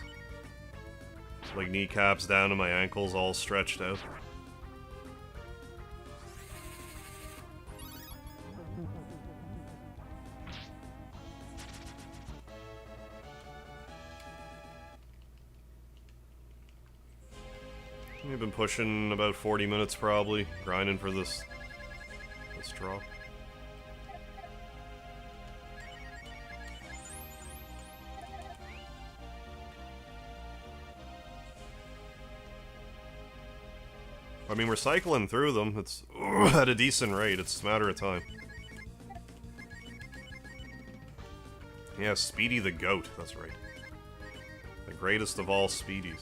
A: Like kneecaps down to my ankles, all stretched out. We've been pushing about 40 minutes probably, grinding for this drop. I mean, we're cycling through them. It's at a decent rate. It's a matter of time. Yeah, Speedy the Goat. That's right. The greatest of all Speedies.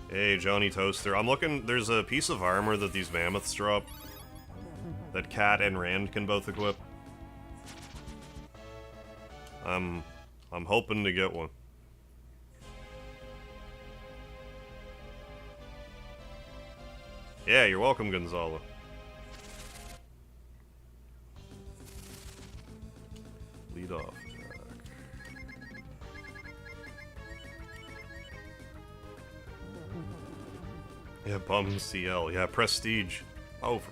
A: Hey, Johnny Toaster. I'm looking... There's a piece of armor that these mammoths drop. That Cat and Rand can both equip. I'm hoping to get one. Yeah, you're welcome, Gonzalo. Lead off. Yeah, bum CL. Yeah, Prestige. Oh, for...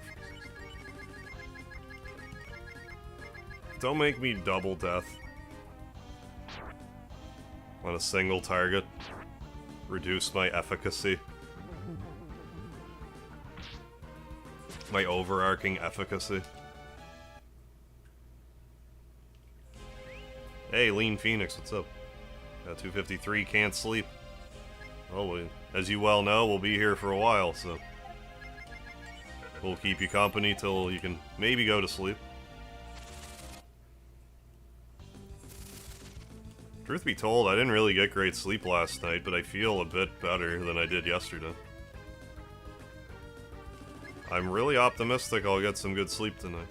A: Don't make me double death. On a single target. Reduce my efficacy. My overarching efficacy. Hey, Lean Phoenix, what's up? Got 253, can't sleep. Well, as you well know, we'll be here for a while, so... We'll keep you company till you can maybe go to sleep. Truth be told, I didn't really get great sleep last night, but I feel a bit better than I did yesterday. I'm really optimistic I'll get some good sleep tonight.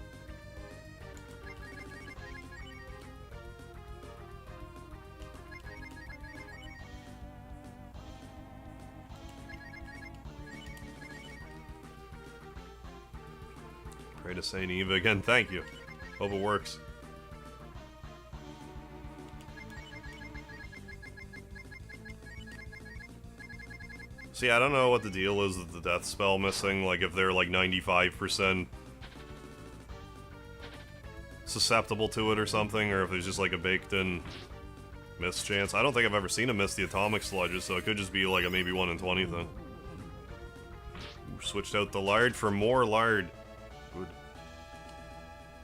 A: Pray to Saint Eva again, thank you. Hope it works. See, I don't know what the deal is with the death spell missing, like if they're like 95% susceptible to it or something, or if there's just like a baked-in miss chance. I don't think I've ever seen him miss the atomic sludges, so it could just be like a maybe 1 in 20 thing. Ooh, switched out the lard for more lard. Good.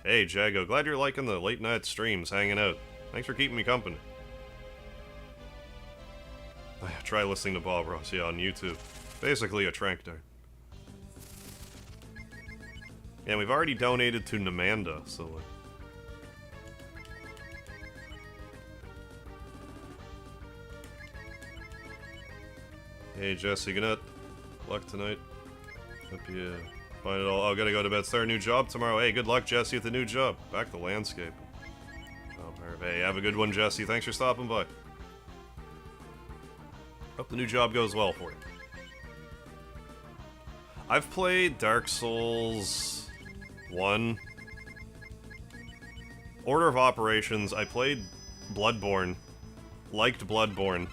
A: Hey, Jago, glad you're liking the late night streams, hanging out. Thanks for keeping me company. Try listening to Bob Ross, yeah, on YouTube. Basically a trank dart. Yeah, we've already donated to Namanda, so... Hey, Jesse, good night. Luck tonight. Hope you find it all... Oh, gotta go to bed, start a new job tomorrow. Hey, good luck, Jesse, at the new job. Back to landscape. Job Hey, have a good one, Jesse. Thanks for stopping by. Hope the new job goes well for you. I've played Dark Souls 1. Order of Operations, I played Bloodborne. Liked Bloodborne.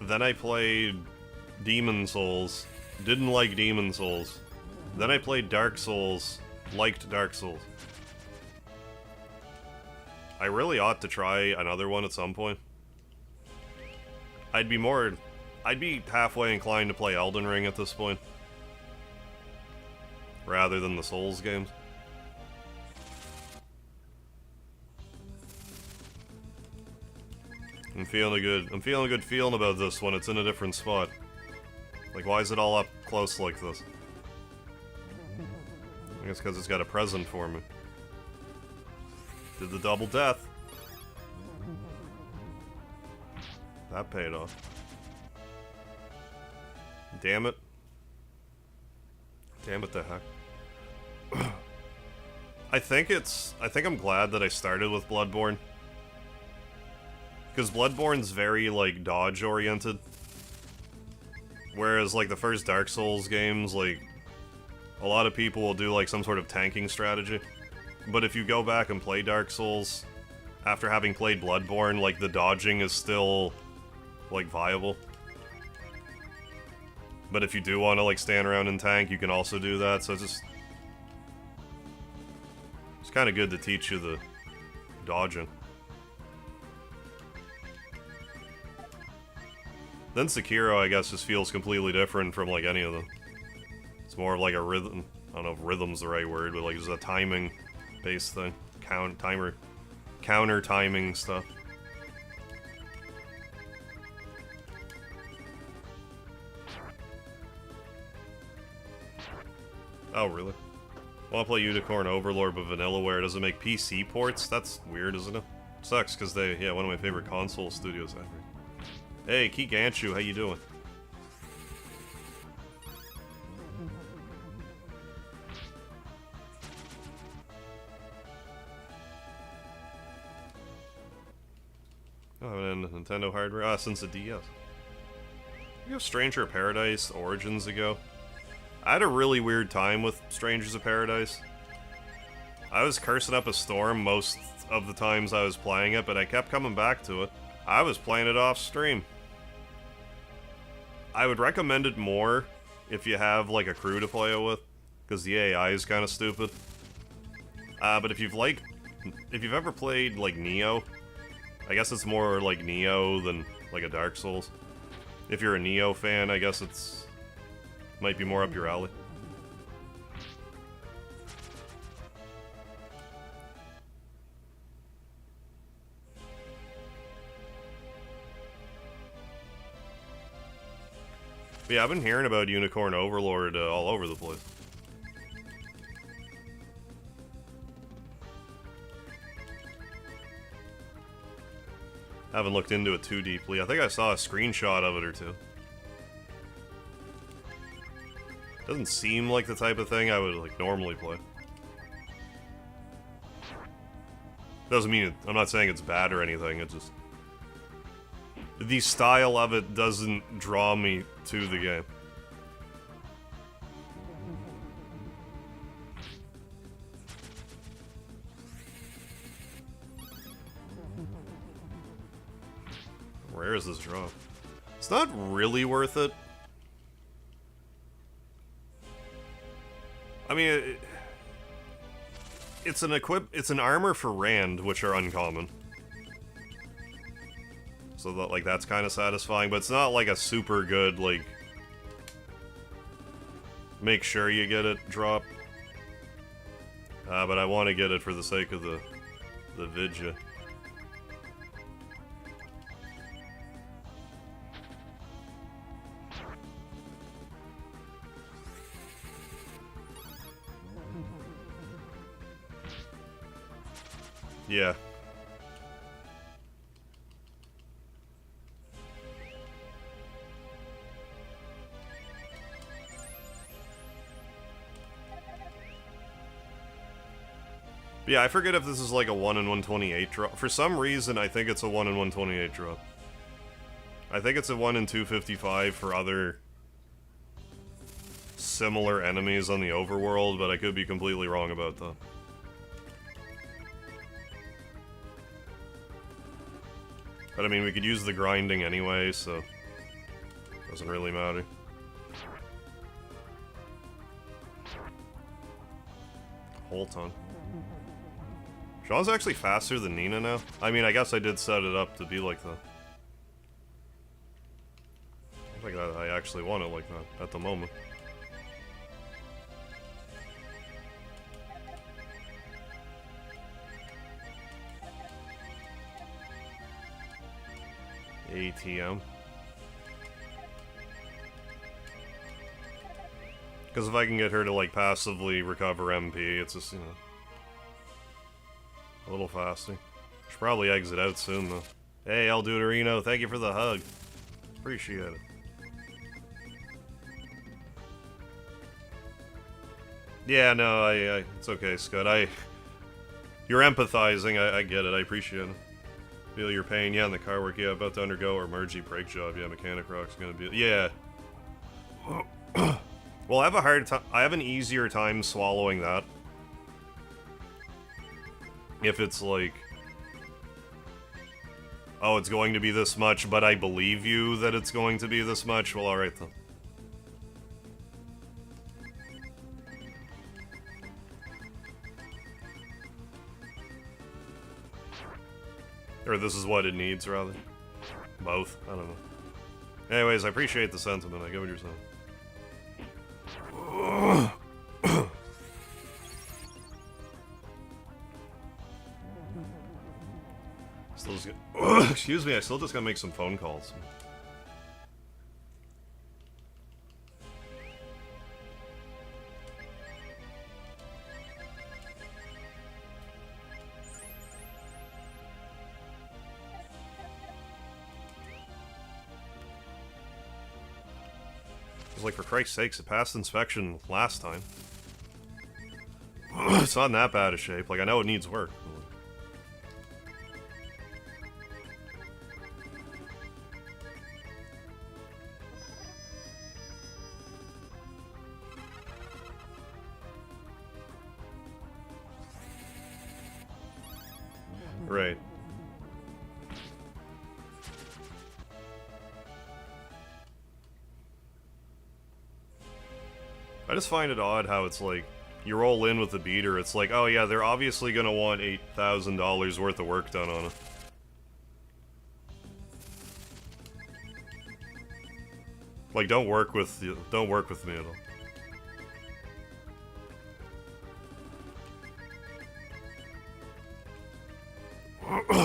A: Then I played Demon Souls. Didn't like Demon Souls. Then I played Dark Souls. Liked Dark Souls. I really ought to try another one at some point. I'd be halfway inclined to play Elden Ring at this point. Rather than the Souls games. I'm feeling a good feeling about this one. It's in a different spot. Like, why is it all up close like this? I guess because it's got a present for me. Did the double death. That paid off. Damn it. Damn it the heck. I think I'm glad that I started with Bloodborne. Because Bloodborne's very, like, dodge-oriented. Whereas, like, the first Dark Souls games, like, a lot of people will do, like, some sort of tanking strategy. But if you go back and play Dark Souls, after having played Bloodborne, like, the dodging is still, like, viable. But if you do want to, like, stand around and tank, you can also do that, so it's kind of good to teach you the dodging. Then Sekiro, I guess, just feels completely different from, like, any of them. It's more of, like, a rhythm. I don't know if rhythm's the right word, but, like, just a timing-based thing. Counter timing stuff. Oh, really? I want to play Unicorn Overlord, but Vanillaware doesn't make PC ports? That's weird, isn't it? Sucks, because yeah, one of my favorite console studios ever. Hey, Kiganshu, how you doing? Oh, and Nintendo hardware? Since the DS. You have Stranger of Paradise Origins ago. I had a really weird time with Strangers of Paradise. I was cursing up a storm most of the times I was playing it, but I kept coming back to it. I was playing it off stream. I would recommend it more if you have, like, a crew to play it with, because the AI is kind of stupid. But if you've ever played, like, Neo, I guess it's more like Neo than, like, a Dark Souls. If you're a Neo fan, I guess might be more up your alley. But yeah, I've been hearing about Unicorn Overlord all over the place. I haven't looked into it too deeply. I think I saw a screenshot of it or two. Doesn't seem like the type of thing I would, like, normally play. Doesn't mean I'm not saying it's bad or anything, it just... the style of it doesn't draw me to the game. Where is this drop? It's not really worth it. I mean, it's an armor for Rand, which are uncommon. So that, like, that's kind of satisfying, but it's not like a super good, like, make sure you get it drop. But I want to get it for the sake of the vidya. Yeah. But yeah, I forget if this is like a 1 in 128 drop. For some reason, I think it's a 1 in 128 drop. I think it's a 1 in 255 for other similar enemies on the overworld, but I could be completely wrong about that. But I mean, we could use the grinding anyway, so doesn't really matter. Whole ton. Sean's actually faster than Nina now. I mean, I guess I did set it up to be like that. I think I actually want it like that at the moment. ATM. Because if I can get her to, like, passively recover MP, it's just, you know, a little faster. Should probably exit out soon, though. Hey, El Duderino, thank you for the hug. Appreciate it. Yeah, no, it's okay, Scott. You're empathizing, I get it, I appreciate it. Feel your pain, yeah, in the car work, yeah, about to undergo our emergency brake job, yeah, Mechanic Rock's gonna be, yeah. Well, I have an easier time swallowing that. If it's like, oh, it's going to be this much, but I believe you that it's going to be this much, well, alright then. Or this is what it needs, rather. Both. I don't know. Anyways, I appreciate the sentiment. I get what you're saying. Still just excuse me, I still just gotta make some phone calls. Like, for Christ's sakes, it passed inspection last time. It's not in that bad a shape. Like, I know it needs work. Right. I just find it odd how it's like, you roll in with the beater, it's like, oh yeah, they're obviously gonna want $8,000 worth of work done on it. Like, don't work with me at all.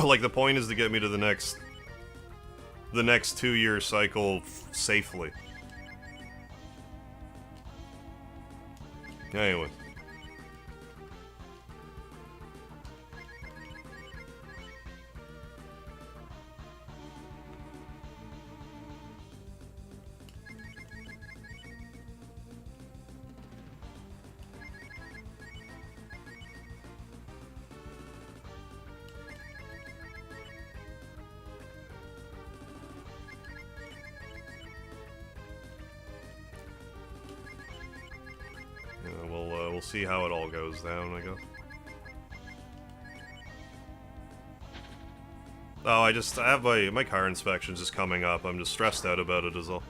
A: Like, the point is to get me to the next 2-year cycle safely. Anyway. We'll see how it all goes down, I guess. Oh, I have my car inspection's just coming up. I'm just stressed out about it, is all.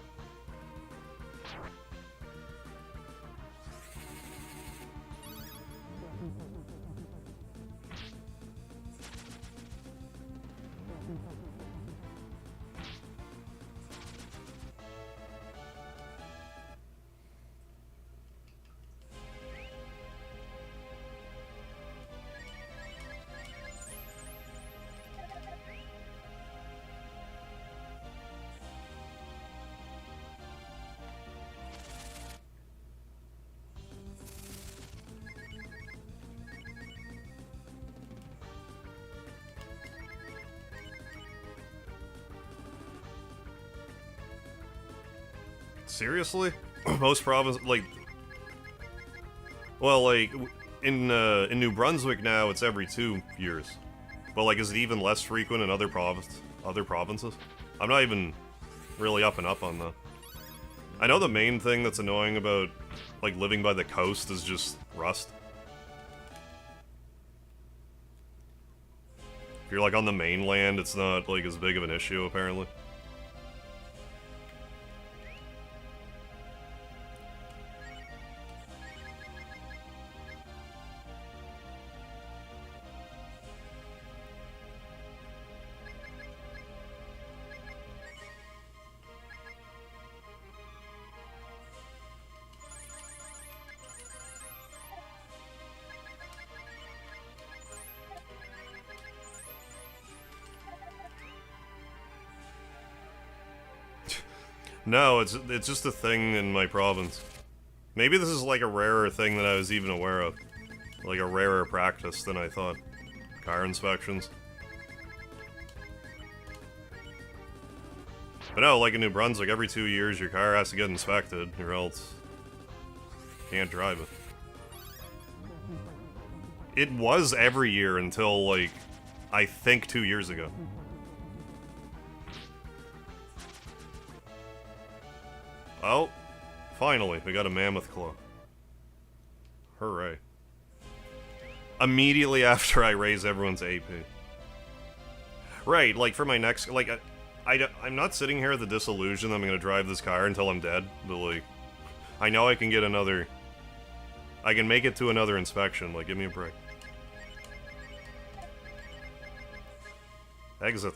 A: Seriously? Most provinces, like... Well, like... in New Brunswick now, it's every 2 years. But, like, is it even less frequent in other provinces? I'm not even really up on that. I know the main thing that's annoying about, like, living by the coast is just rust. If you're, like, on the mainland, it's not, like, as big of an issue, apparently. No, it's just a thing in my province. Maybe this is like a rarer thing than I was even aware of. Like a rarer practice than I thought. Car inspections. But no, like in New Brunswick, every 2 years your car has to get inspected, or else you can't drive it. It was every year until, like, I think 2 years ago. Oh, finally, we got a mammoth claw. Hooray. Immediately after I raise everyone's AP. Right, like for my next, like, I'm not sitting here with the disillusion that I'm gonna drive this car until I'm dead, but like, I know I can get another, I can make it to another inspection, like, give me a break. Exit.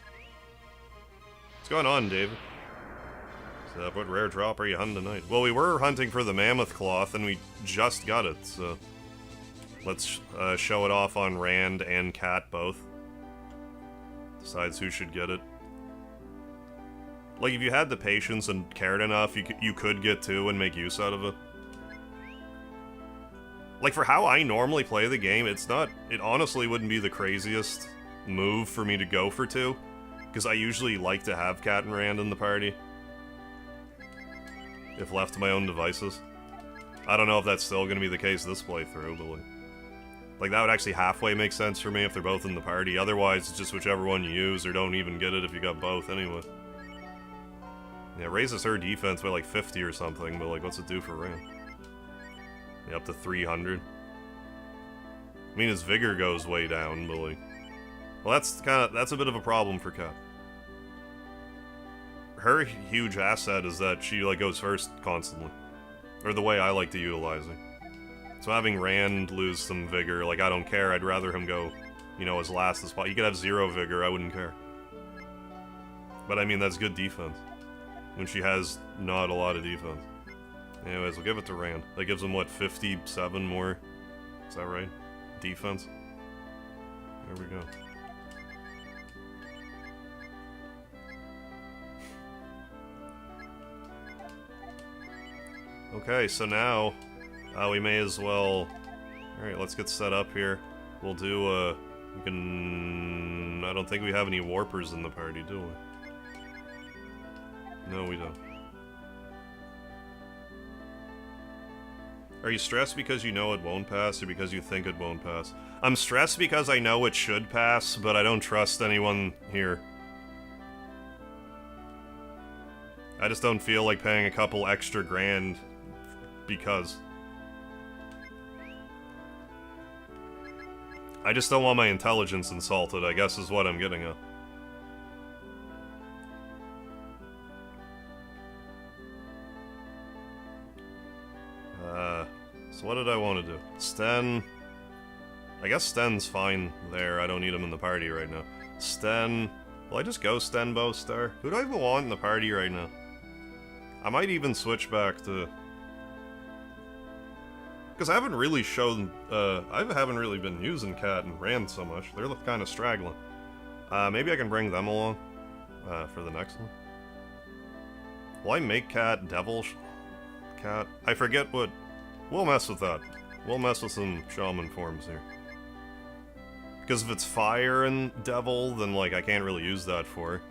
A: What's going on, David? What rare drop are you hunting tonight? Well, we were hunting for the mammoth cloth, and we just got it, so... Let's show it off on Rand and Cat both. Decides who should get it. Like, if you had the patience and cared enough, you could get 2 and make use out of it. Like, for how I normally play the game, it's not... It honestly wouldn't be the craziest move for me to go for 2. Because I usually like to have Cat and Rand in the party. If left to my own devices. I don't know if that's still going to be the case this playthrough, but like that would actually halfway make sense for me if they're both in the party. Otherwise, it's just whichever one you use, or don't even get it if you got both anyway. Yeah, raises her defense by like 50 or something, but like, what's it do for Rand? Yeah, up to 300. I mean, his vigor goes way down, but like... Well, that's a bit of a problem for Cat. Her huge asset is that she, like, goes first constantly. Or the way I like to utilize her. So having Rand lose some vigor, like, I don't care. I'd rather him go, you know, as last as possible. He could have 0 vigor, I wouldn't care. But, I mean, that's good defense. When she has not a lot of defense. Anyways, we'll give it to Rand. That gives him, what, 57 more? Is that right? Defense? There we go. Okay, so now, we may as well... Alright, let's get set up here. We'll do, we can... I don't think we have any warpers in the party, do we? No, we don't. Are you stressed because you know it won't pass, or because you think it won't pass? I'm stressed because I know it should pass, but I don't trust anyone here. I just don't feel like paying a couple extra grand because. I just don't want my intelligence insulted, I guess is what I'm getting at. So what did I want to do? Sten... I guess Sten's fine there, I don't need him in the party right now. Sten... Will I just go Sten Bowstar? Who do I even want in the party right now? I might even switch back to... Because I haven't really shown... I haven't really been using Cat and Rand so much. They're kind of straggling. Maybe I can bring them along for the next one. Will I make Cat Devil Cat? I forget what... We'll mess with that. We'll mess with some shaman forms here. Because if it's fire and devil, then like I can't really use that for her.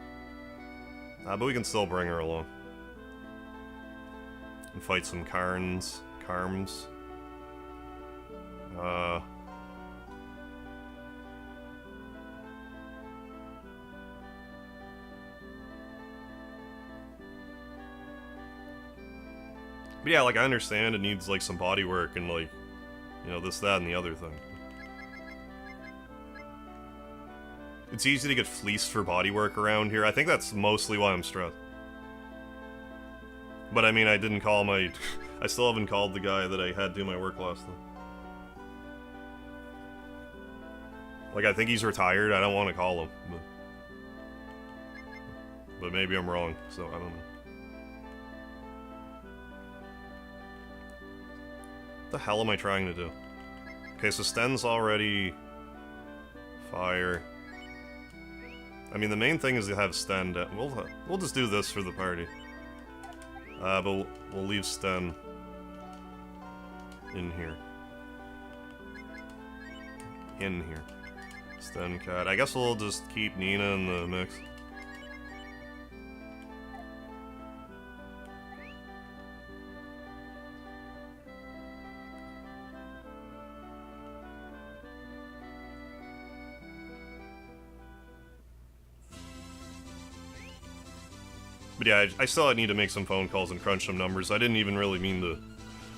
A: But we can still bring her along. And fight some Carms. But yeah, like, I understand it needs, like, some body work and, like, you know, this, that, and the other thing. It's easy to get fleeced for body work around here. I think that's mostly why I'm stressed. But I mean, I didn't call my... I still haven't called the guy that I had do my work last time. Like, I think he's retired. I don't want to call him. But maybe I'm wrong, so I don't know. What the hell am I trying to do? Okay, so Sten's already... Fire. I mean, the main thing is to have Sten... We'll just do this for the party. But we'll leave Sten... in here. In here. Sten cat. I guess we'll just keep Nina in the mix. But yeah, I still need to make some phone calls and crunch some numbers. I didn't even really mean to...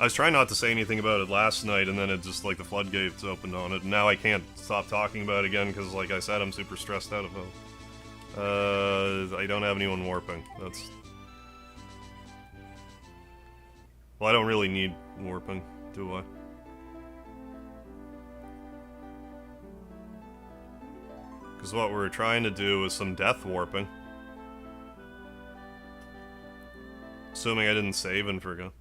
A: I was trying not to say anything about it last night, and then it just, like, the floodgates opened on it. And now I can't stop talking about it again, because, like I said, I'm super stressed out about it. I don't have anyone warping. That's... Well, I don't really need warping, do I? Because what we're trying to do is some death warping. Assuming I didn't save and forgot.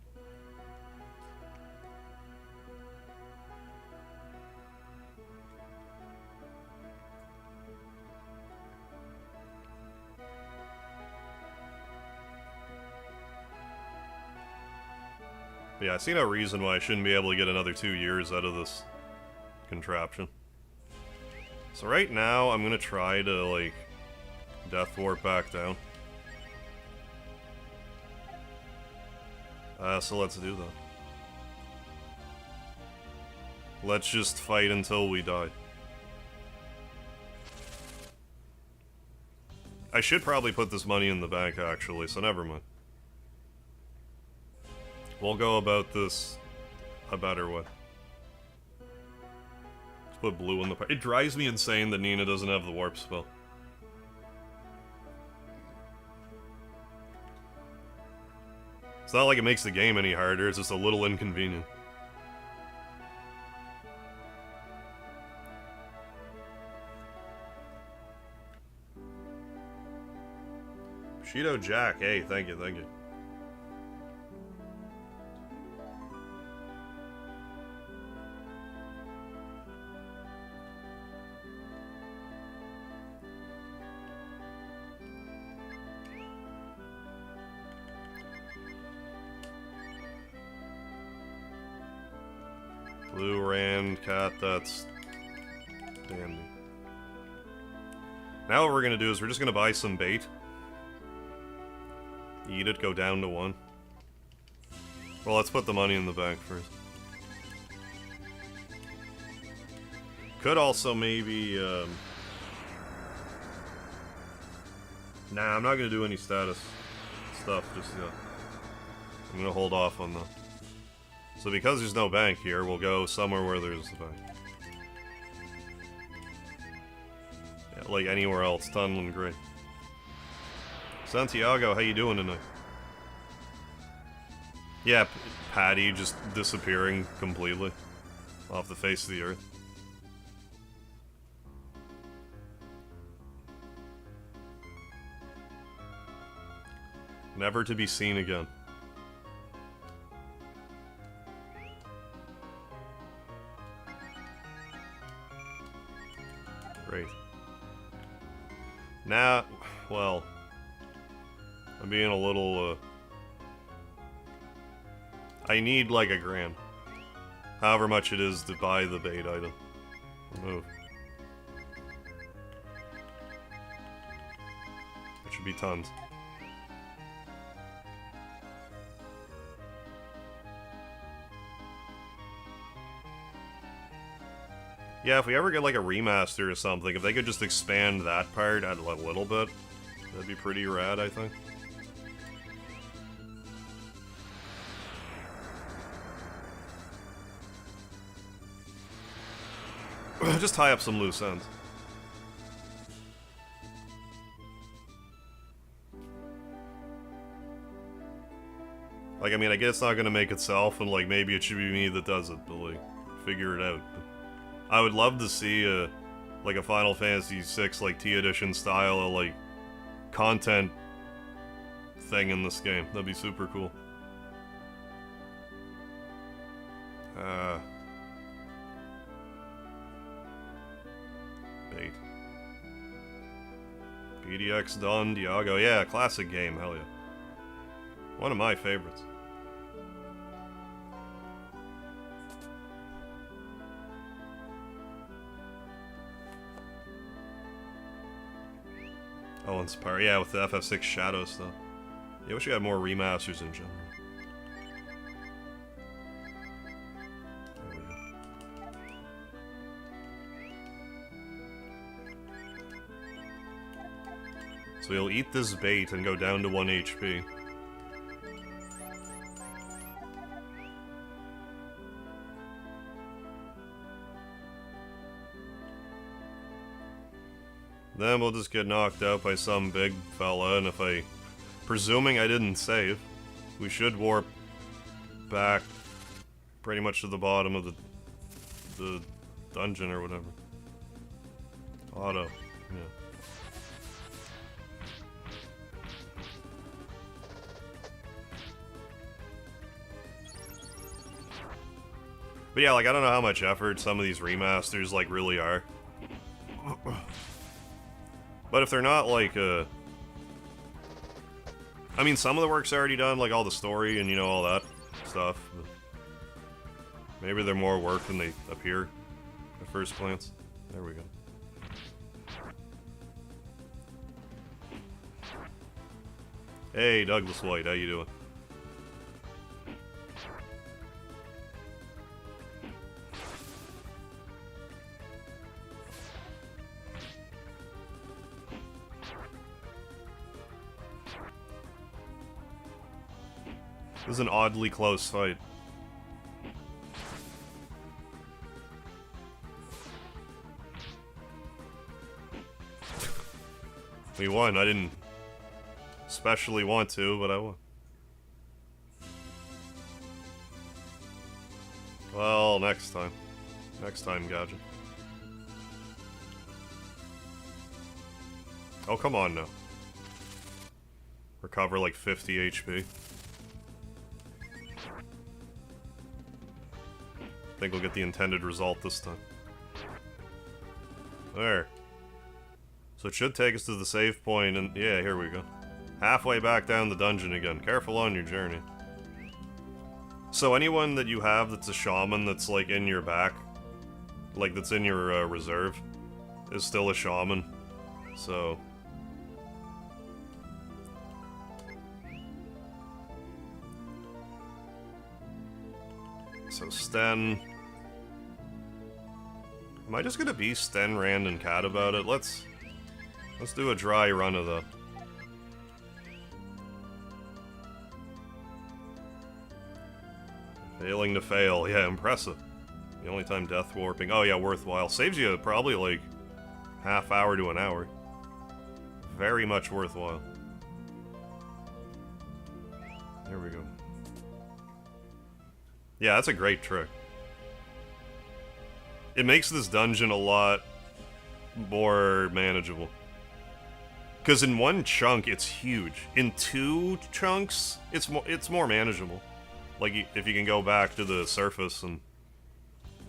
A: But yeah, I see no reason why I shouldn't be able to get another 2 years out of this contraption. So right now, I'm gonna try to, like, death warp back down. So let's do that. Let's just fight until we die. I should probably put this money in the bank, actually, so never mind. We'll go about this a better way. Let's put blue in the... It drives me insane that Nina doesn't have the warp spell. It's not like it makes the game any harder, it's just a little inconvenient. Bushido Jack, hey, thank you, thank you. Blue Rand Cat, that's dandy. Now what we're gonna do is we're just gonna buy some bait. Eat it, go down to 1. Well, let's put the money in the bank first. Could also maybe, Nah, I'm not gonna do any status stuff just yet. I'm gonna hold off on that. So because there's no bank here, we'll go somewhere where there's a bank. Yeah, like anywhere else, Tunneling great. Santiago, how you doing tonight? Yeah, Patty just disappearing completely off the face of the earth. Never to be seen again. Great. Nah, well, I'm being a little, I need like $1 grand. However much it is to buy the bait item. Move. It should be tons. Yeah, if we ever get like a remaster or something, if they could just expand that part a little bit, that'd be pretty rad, I think. Just tie up some loose ends. Like, I mean, I guess it's not gonna make itself, and like, maybe it should be me that does it, but like, figure it out. I would love to see like a Final Fantasy VI, like, T Edition style of, like, content thing in this game. That'd be super cool. Bait. PDX Don Diago. Yeah, classic game, hell yeah. One of my favorites. Oh, Inspire. Yeah, with the FF6 Shadow stuff. Yeah, I wish we had more remasters in general. So he'll eat this bait and go down to 1 HP. Then we'll just get knocked out by some big fella, and if presuming I didn't save, we should warp back pretty much to the bottom of the dungeon or whatever. Auto, yeah. But yeah, like, I don't know how much effort some of these remasters, like, really are. But if they're not, like, I mean, some of the work's already done, like all the story and, you know, all that stuff. But maybe they're more work than they appear at first glance. There we go. Hey, Douglas White, how you doing? This is an oddly close fight. We won. I didn't especially want to, but I won. Well, next time. Next time, Gadget. Oh, come on now. Recover like 50 HP. I think we'll get the intended result this time. There. So it should take us to the save point, and yeah, here we go. Halfway back down the dungeon again. Careful on your journey. So anyone that you have that's a shaman that's like in your back, like that's in your reserve, is still a shaman. So... So Sten... Am I just gonna be Sten, Rand, and Cat about it? Let's do a dry run of the... Failing to fail. Yeah, impressive. The only time death warping. Oh yeah, worthwhile. Saves you probably like half hour to an hour. Very much worthwhile. There we go. Yeah, that's a great trick. It makes this dungeon a lot more manageable. Because in one chunk, it's huge. In two chunks, it's more manageable. Like, if you can go back to the surface and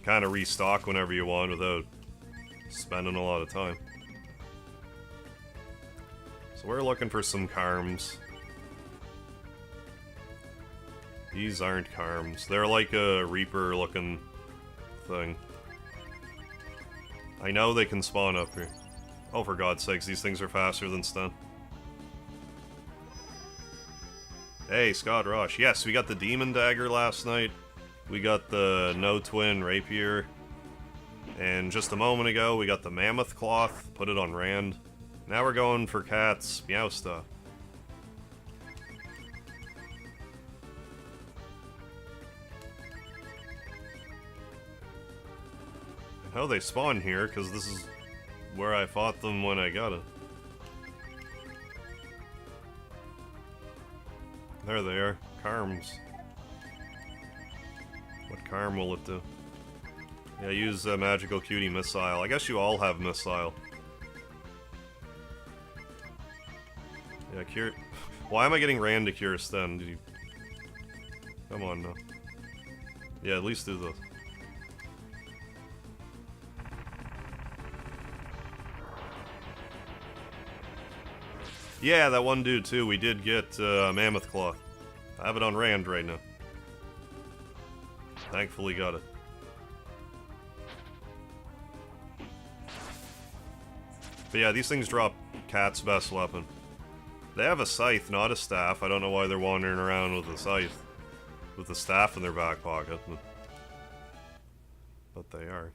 A: kind of restock whenever you want without spending a lot of time. So we're looking for some Karms. These aren't Karms. They're like a Reaper-looking thing. I know they can spawn up here. Oh, for God's sakes, these things are faster than stun. Hey, Scott Rosh. Yes, we got the Demon Dagger last night. We got the No Twin Rapier. And just a moment ago, we got the mammoth cloth, put it on Rand. Now we're going for Cat's Meowsta. And how they spawn here, because this is where I fought them when I got it. There they are. Carms. What Carm will it do? Yeah, use Magical Cutie Missile. I guess you all have Missile. Yeah, Cure... Why am I getting Rand to Cure Stun? Did you... Come on now. Yeah, at least do this. Yeah, that one dude too. We did get Mammoth Cloth. I have it on Rand right now. Thankfully got it. But yeah, these things drop Cat's best weapon. They have a scythe, not a staff. I don't know why they're wandering around with a scythe. With the staff in their back pocket. But they are.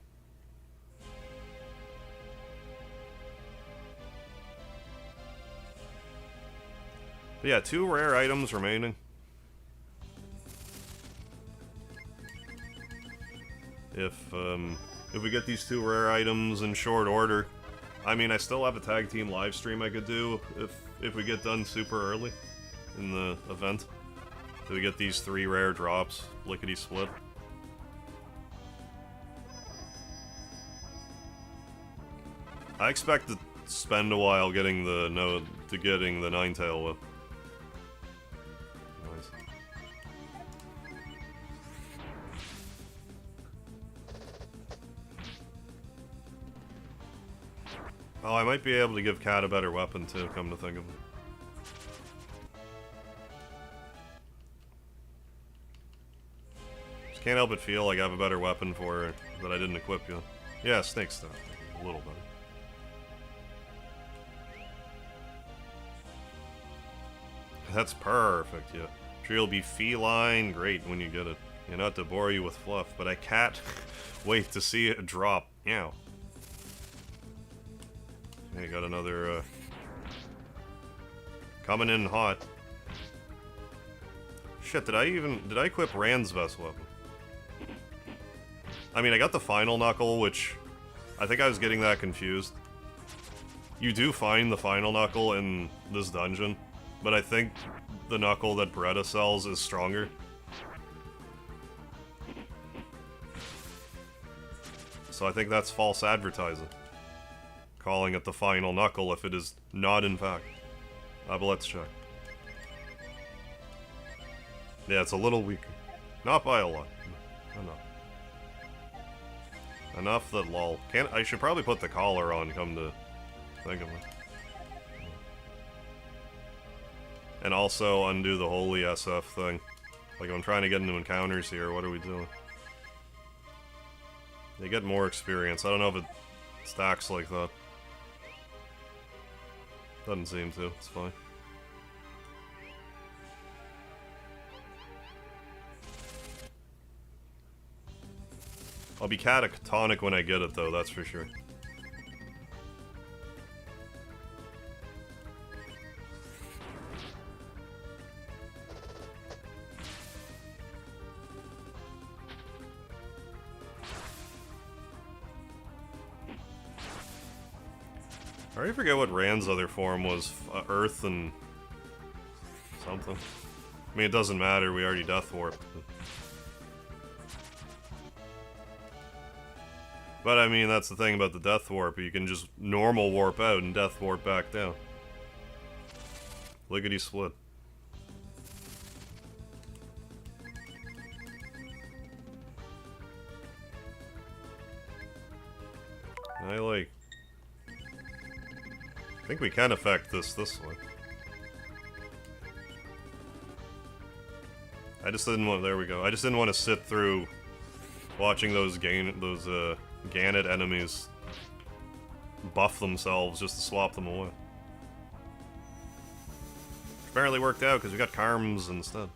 A: But yeah, 2 rare items remaining. If we get these 2 rare items in short order, I mean, I still have a tag team live stream I could do if we get done super early in the event. So we get these 3 rare drops, lickety split. I expect to spend a while getting the Ninetail whip. Nice. Oh, I might be able to give Cat a better weapon too, come to think of it. Just can't help but feel like I have a better weapon for her that I didn't equip yet. Yeah, Snake Stuff. A little better. That's perfect, yeah. Sure, you'll be feline, great when you get it. And not to bore you with fluff, but I can't wait to see it drop. Meow. Okay, got another, coming in hot. Shit, did I equip Rand's best weapon? I mean, I got the Final Knuckle, which I think I was getting that confused. You do find the Final Knuckle in this dungeon, but I think the Knuckle that Beretta sells is stronger. So I think that's false advertising. Calling it the Final Knuckle if it is not in fact. But let's check. Yeah, it's a little weaker. Not by a lot. Enough. Enough that lol. I should probably put the collar on, come to think of it. And also undo the holy SF thing. Like, I'm trying to get into encounters here, what are we doing? They get more experience. I don't know if it stacks like that. Doesn't seem to, it's fine. I'll be catatonic when I get it though, that's for sure. I already forget what Rand's other form was. Earth and something. I mean, it doesn't matter, we already Death Warped. But I mean, that's the thing about the Death Warp, you can just normal warp out and Death Warp back down. Lickety split. I think we can affect this way. I just didn't want, there we go. I just didn't want to sit through watching those Gannett enemies buff themselves just to swap them away. Apparently worked out because we got Carms instead.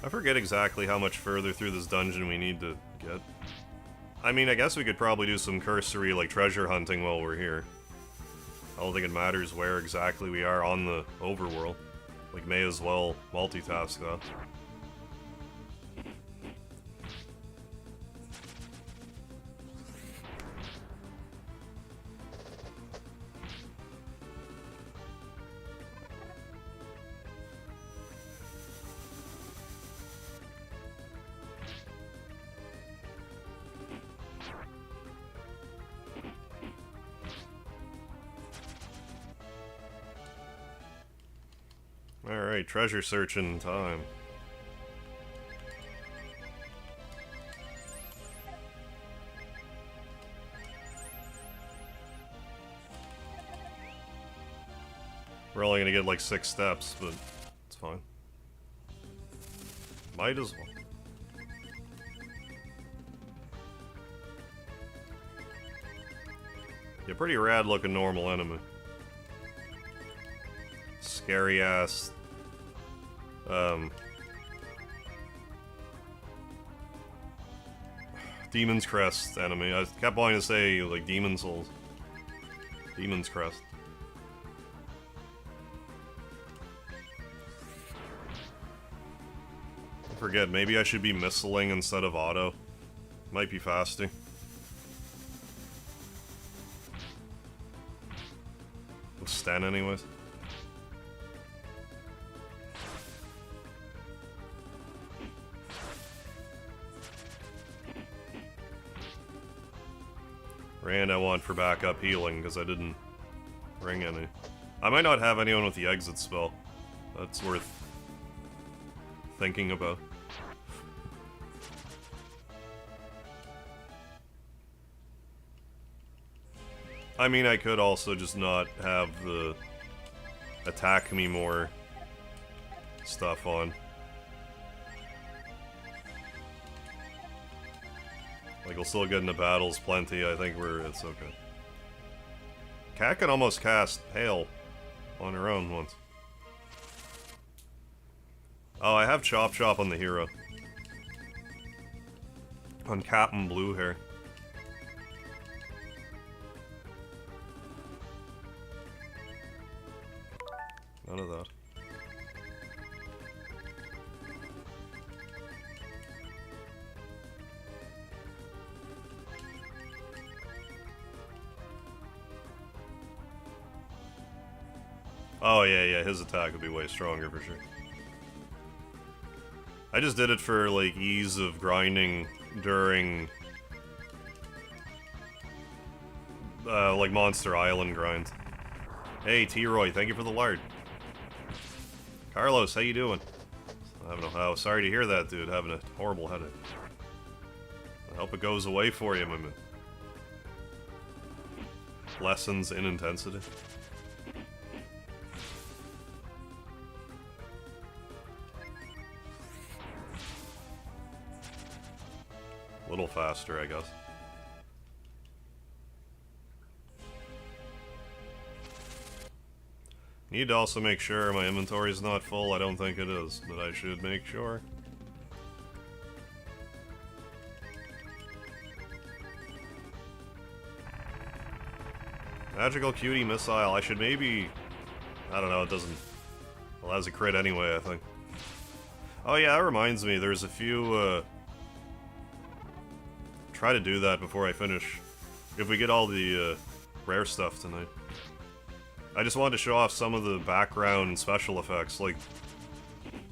A: I forget exactly how much further through this dungeon we need to get. I mean, I guess we could probably do some cursory, like, treasure hunting while we're here. I don't think it matters where exactly we are on the overworld. Like, may as well multitask, though. Alright, treasure searching time. We're only gonna get like 6 steps, but it's fine. Might as well. Yeah, pretty rad looking normal enemy. Scary ass. Demon's Crest enemy. I kept wanting to say, like, Demon Souls. Demon's Crest. I forget, maybe I should be missiling instead of auto. Might be faster. With Sten, anyways. And I want for backup healing, because I didn't bring any. I might not have anyone with the exit spell. That's worth thinking about. I mean, I could also just not have the attack me more stuff on. Like, we'll still get into battles plenty, I think it's okay. Cat can almost cast Hail on her own once. Oh, I have Chop Chop on the hero. On Captain Blue Hair. None of that. Oh, yeah, his attack would be way stronger for sure. I just did it for, like, ease of grinding during, like, Monster Island grind. Hey, T-Roy, thank you for the lard. Carlos, how you doing? I don't know how. Sorry to hear that, dude. Having a horrible headache. I hope it goes away for you, my man. Lessons in intensity. A little faster, I guess. Need to also make sure my inventory is not full. I don't think it is, but I should make sure. Magical Cutie Missile. I should maybe... I don't know, it doesn't... Well, that was a crit anyway, I think. Oh yeah, that reminds me, there's a few, try to do that before I finish. If we get all the, rare stuff tonight. I just wanted to show off some of the background special effects, like...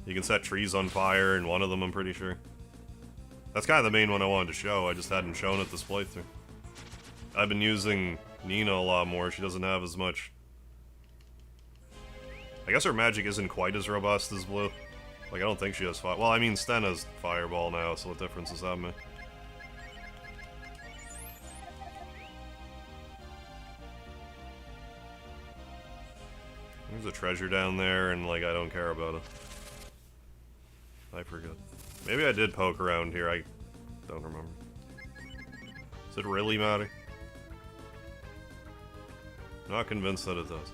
A: You can set trees on fire in one of them, I'm pretty sure. That's kind of the main one I wanted to show, I just hadn't shown it this playthrough. I've been using Nina a lot more, she doesn't have as much... I guess her magic isn't quite as robust as Blue. Like, I don't think she has fire. Well, I mean, Sten has Fireball now, so what difference does that make? There's a treasure down there, and, like, I don't care about it. I forget. Maybe I did poke around here, I don't remember. Does it really matter? Not convinced that it does.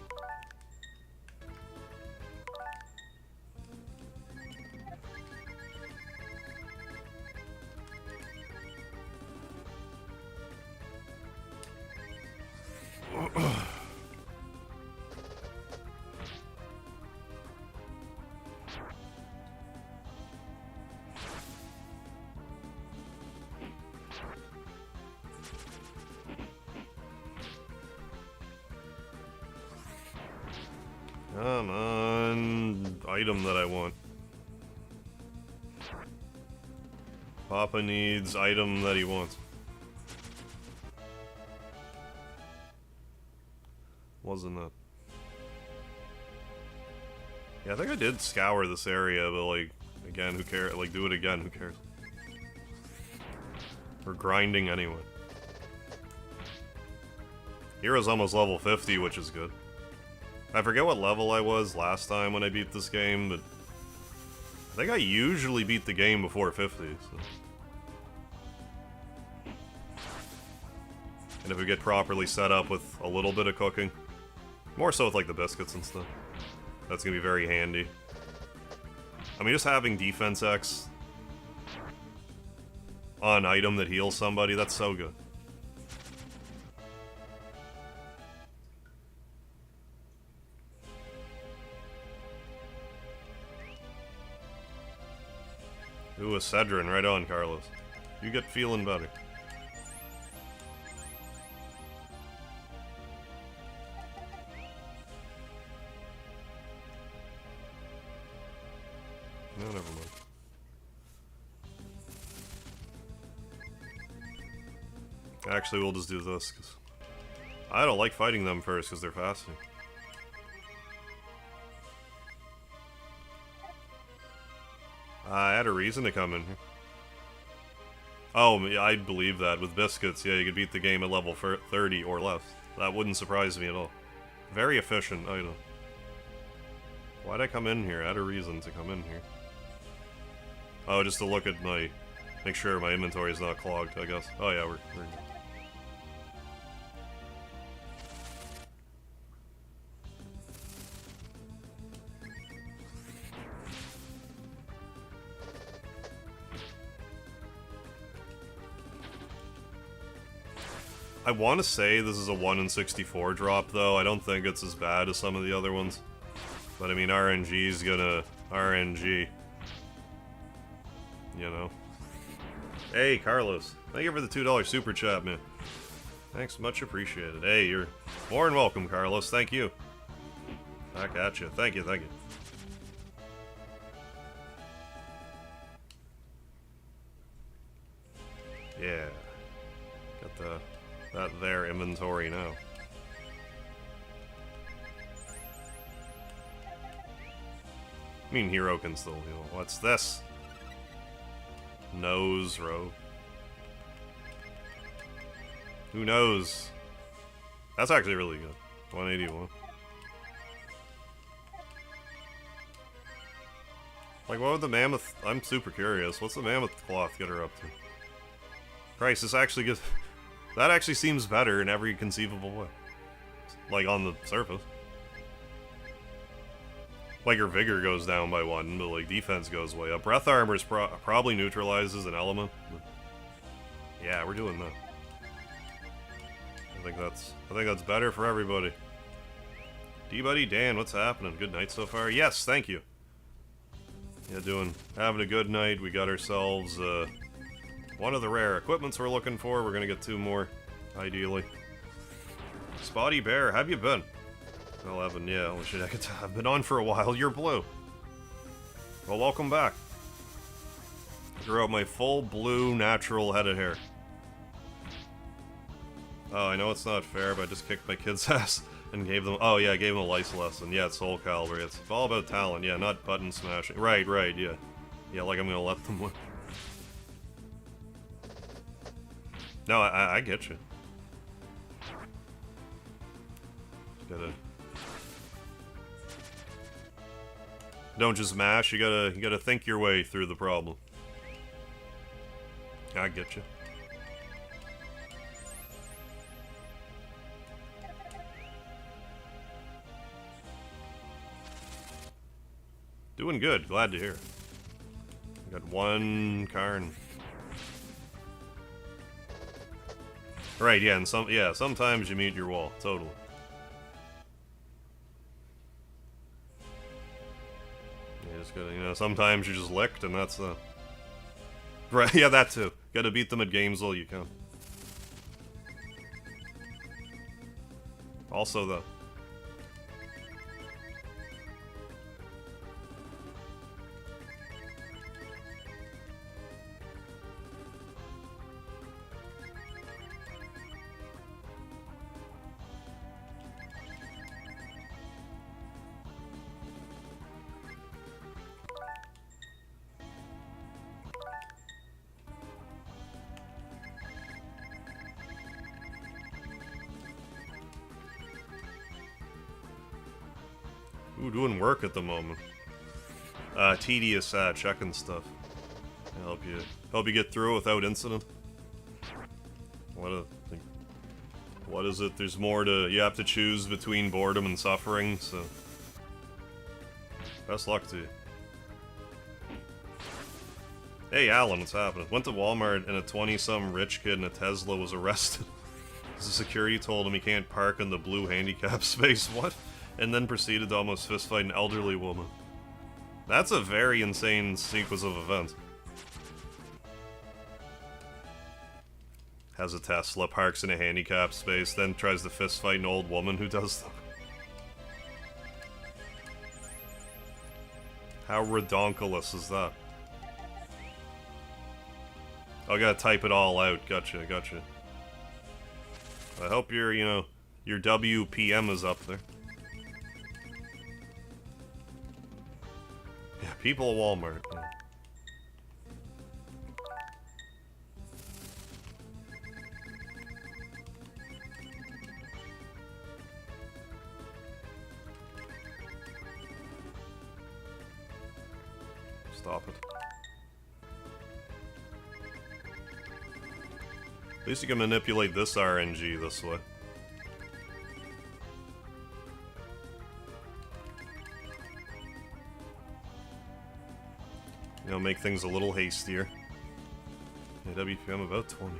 A: Come on. Item that I want. Papa needs item that he wants. Wasn't it? Yeah, I think I did scour this area, but like, again, who cares? Like, do it again, who cares? We're grinding anyway. Hero's almost level 50, which is good. I forget what level I was last time when I beat this game, but I think I usually beat the game before 50, so. And if we get properly set up with a little bit of cooking, more so with like the biscuits and stuff, that's gonna be very handy. I mean, just having defense X on item that heals somebody, that's so good. Ooh, a Cedrin, right on, Carlos. You get feeling better. No, never mind. Actually, we'll just do this, because I don't like fighting them first, because they're faster. I had a reason to come in here. Oh, I believe that. With biscuits, yeah, you could beat the game at level 30 or less. That wouldn't surprise me at all. Very efficient item. Why'd I come in here? I had a reason to come in here. Oh, just to look at my... Make sure my inventory is not clogged, I guess. Oh yeah, we're good. I want to say this is a 1 in 64 drop, though. I don't think it's as bad as some of the other ones. But I mean, RNG's gonna... RNG. You know. Hey, Carlos. Thank you for the $2 super chat, man. Thanks, much appreciated. Hey, you're more than welcome, Carlos. Thank you. Back at you. Thank you, thank you. Yeah. Got that there inventory now. I mean, hero can still heal. What's this? Nose row. Who knows? That's actually really good. 181. Like, what would the mammoth... I'm super curious. What's the mammoth cloth get her up to? Christ, this actually gets... That actually seems better in every conceivable way. Like, on the surface. Like, her vigor goes down by 1, but, like, defense goes way up. Breath armor probably neutralizes an element. But yeah, we're doing that. I think that's better for everybody. D-Buddy Dan, what's happening? Good night so far? Yes, thank you. Yeah, having a good night. We got ourselves, one of the rare equipments we're looking for. We're gonna get 2 more, ideally. Spotty Bear, have you been? 11, yeah, holy shit, I've been on for a while. You're blue. Well, welcome back. Grew out my full blue natural head of hair. Oh, I know it's not fair, but I just kicked my kid's ass and gave them... Oh, yeah, I gave them a lice lesson. Yeah, it's Soul Calibur. It's all about talent. Yeah, not button smashing. Right, yeah. Yeah, like I'm gonna let them win. No, I get you. Don't just mash, you gotta think your way through the problem. I get you. Doing good, glad to hear. Got 1 Karn. Right, yeah, and sometimes you meet your wall, totally. Just gotta, sometimes you're just licked, and that's the... Right, yeah, that too. Gotta beat them at games while you can. Also, though... Ooh, doing work at the moment. Tedious, checking stuff. Help you get through without incident. What is it? There's more to... You have to choose between boredom and suffering, so... Best luck to you. Hey, Alan, what's happening? Went to Walmart and a 20-some rich kid in a Tesla was arrested. The security told him he can't park in the blue handicap space. What? And then proceeded to almost fistfight an elderly woman. That's a very insane sequence of events. Has a Tesla, parks in a handicap space, then tries to fistfight an old woman who does them. How redonkulous is that? I gotta type it all out. Gotcha, gotcha. I hope your, you know, your WPM is up there. Yeah, people at Walmart. Yeah. Stop it. At least you can manipulate this RNG this way. You know, make things a little hastier. Yeah, WPM about 20.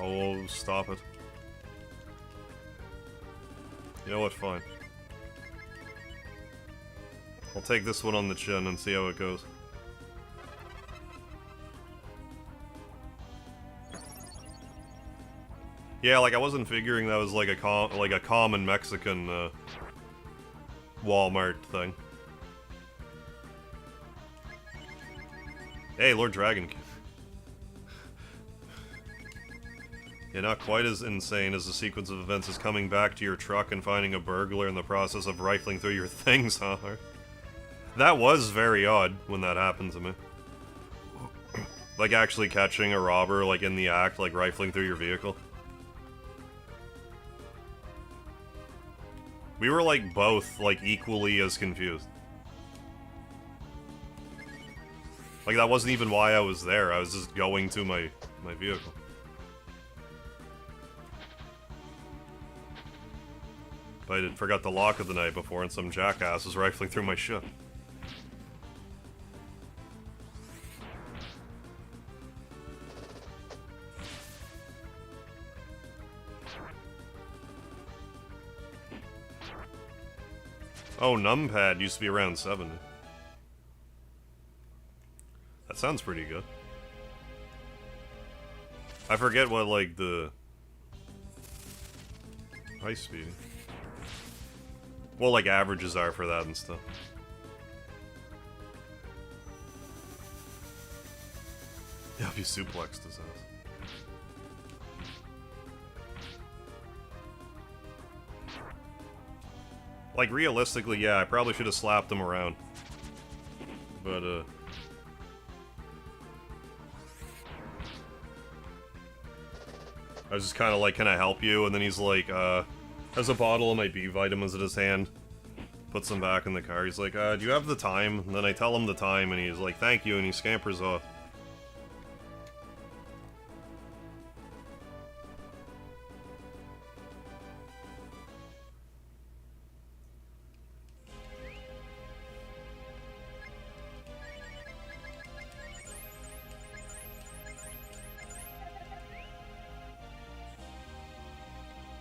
A: Oh, stop it. You know what, fine. I'll take this one on the chin and see how it goes. Yeah, like I wasn't figuring that was like a common Mexican Walmart thing. Hey, Lord Dragon Kid. Yeah, not quite as insane as the sequence of events as coming back to your truck and finding a burglar in the process of rifling through your things, huh? That was very odd when that happened to me. Like actually catching a robber, like in the act, like rifling through your vehicle. We were like both, like equally as confused. Like that wasn't even why I was there, I was just going to my vehicle. But I forgot the lock of the night before and some jackass was rifling through my shit. Oh, numpad used to be around 70. That sounds pretty good. I forget what, like, the... Hi, Speedy. Well, like, averages are for that and stuff. Yeah, if you suplexed his ass. Like, realistically, yeah, I probably should have slapped him around. But, I was just kind of like, can I help you? And then he's like, has a bottle of my B vitamins in his hand. Puts them back in the car. He's like, do you have the time? And then I tell him the time, and he's like, thank you, and he scampers off.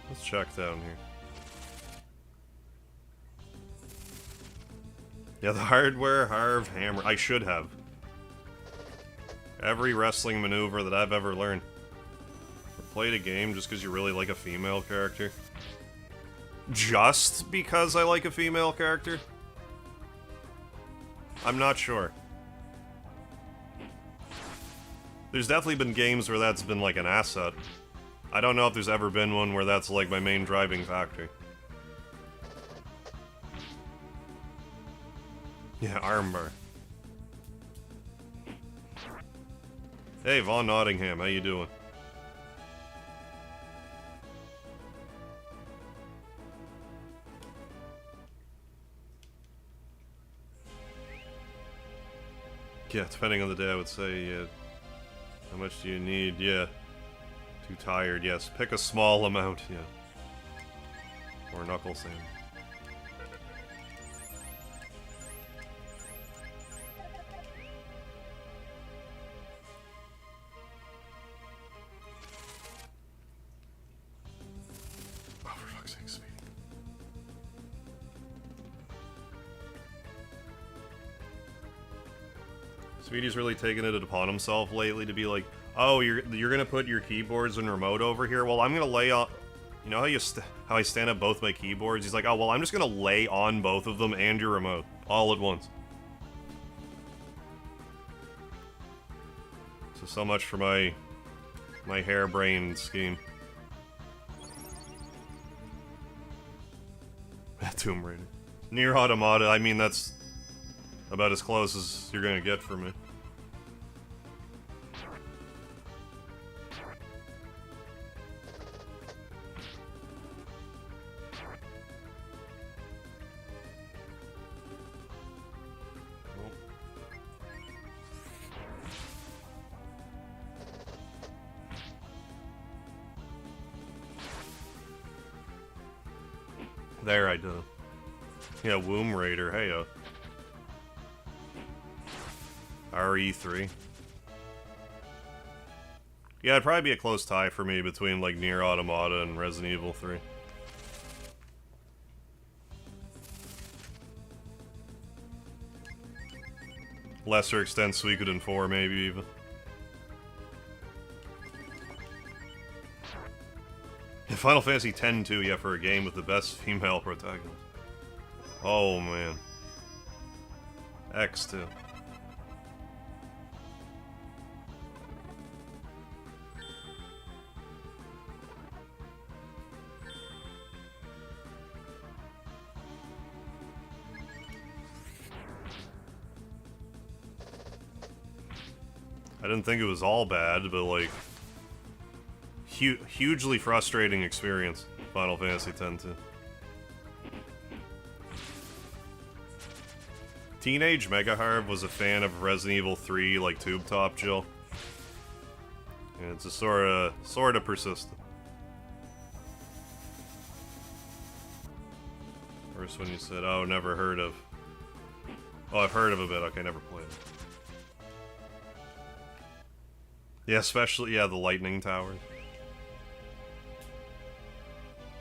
A: Let's check down here. Yeah, the hardware, Harv, hammer. I should have. Every wrestling maneuver that I've ever learned. Or played a game just because you really like a female character. Just because I like a female character? I'm not sure. There's definitely been games where that's been like an asset. I don't know if there's ever been one where that's like my main driving factor. Yeah, armbar. Hey, Von Nottingham, how you doing? Yeah, depending on the day, I would say, yeah. How much do you need? Yeah. Too tired, yes. Pick a small amount, yeah. Or knuckle sand. Oh, for fuck's sake, Speedy. Speedy's really taken it upon himself lately to be like, oh, you're gonna put your keyboards and remote over here? Well, I'm gonna lay on... You know how I stand up both my keyboards? He's like, oh, well, I'm just gonna lay on both of them and your remote. All at once. So much for my harebrained scheme. Tomb Raider. Nier Automata, I mean, that's about as close as you're gonna get for me. There, I do. Yeah, Womb Raider, hey, RE3. Yeah, it'd probably be a close tie for me between, like, Nier Automata and Resident Evil 3. Lesser extent Suikoden 4, maybe, even. Final Fantasy X too, yeah, for a game with the best female protagonist. Oh, man. X too. I didn't think it was all bad, but, like... hugely frustrating experience, Final Fantasy X too. Teenage MegaHarv was a fan of Resident Evil 3, like, Tube Top Jill. And it's a sorta persistent. First one you said, oh, never heard of. Oh, I've heard of a bit, okay, never played it. Yeah, especially, yeah, the lightning towers.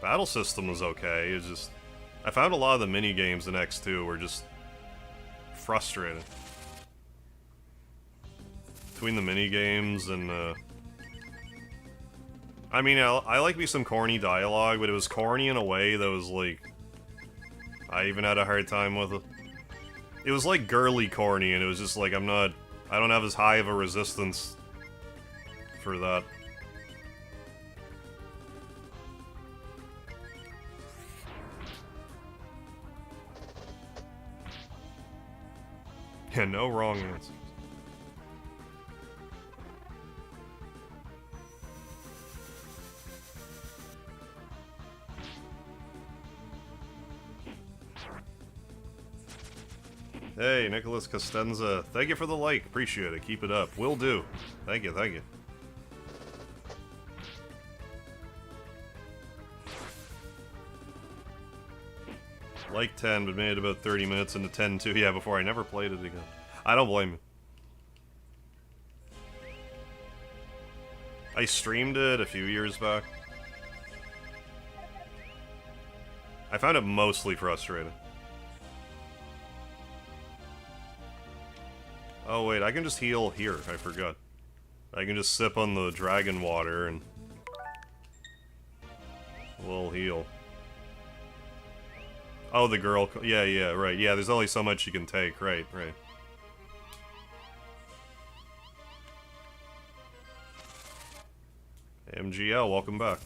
A: Battle system was okay, it's just... I found a lot of the mini-games in X2 were just... frustrating. Between the mini-games and, I mean, I like me some corny dialogue, but it was corny in a way that was, like... I even had a hard time with it. It was, like, girly corny, and it was just like, I don't have as high of a resistance for that. Yeah, no wrong answers. Hey, Nicholas Costenza, thank you for the like. Appreciate it. Keep it up. Will do. Thank you, thank you. Like 10, but made it about 30 minutes into 10 too. Yeah, before I never played it again. I don't blame you. I streamed it a few years back. I found it mostly frustrating. Oh wait, I can just heal here, I forgot. I can just sip on the dragon water and... we'll heal. Oh, the girl... yeah, right. Yeah, there's only so much you can take. Right. MGL, welcome back.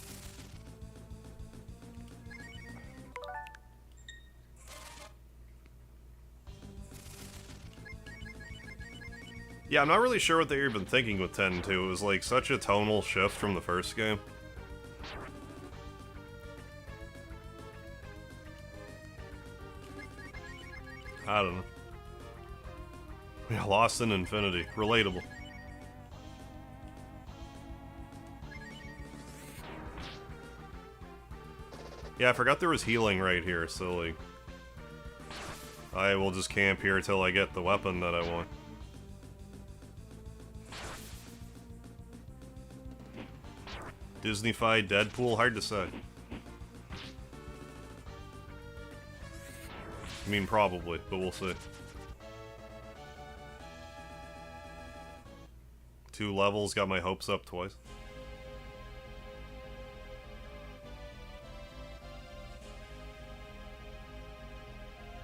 A: Yeah, I'm not really sure what they were even thinking with 10-2. It was like such a tonal shift from the first game. I don't know. Yeah, Lost in Infinity. Relatable. Yeah, I forgot there was healing right here, so like... I will just camp here till I get the weapon that I want. Disney-fied Deadpool? Hard to say. I mean, probably, but we'll see. 2 levels, got my hopes up twice.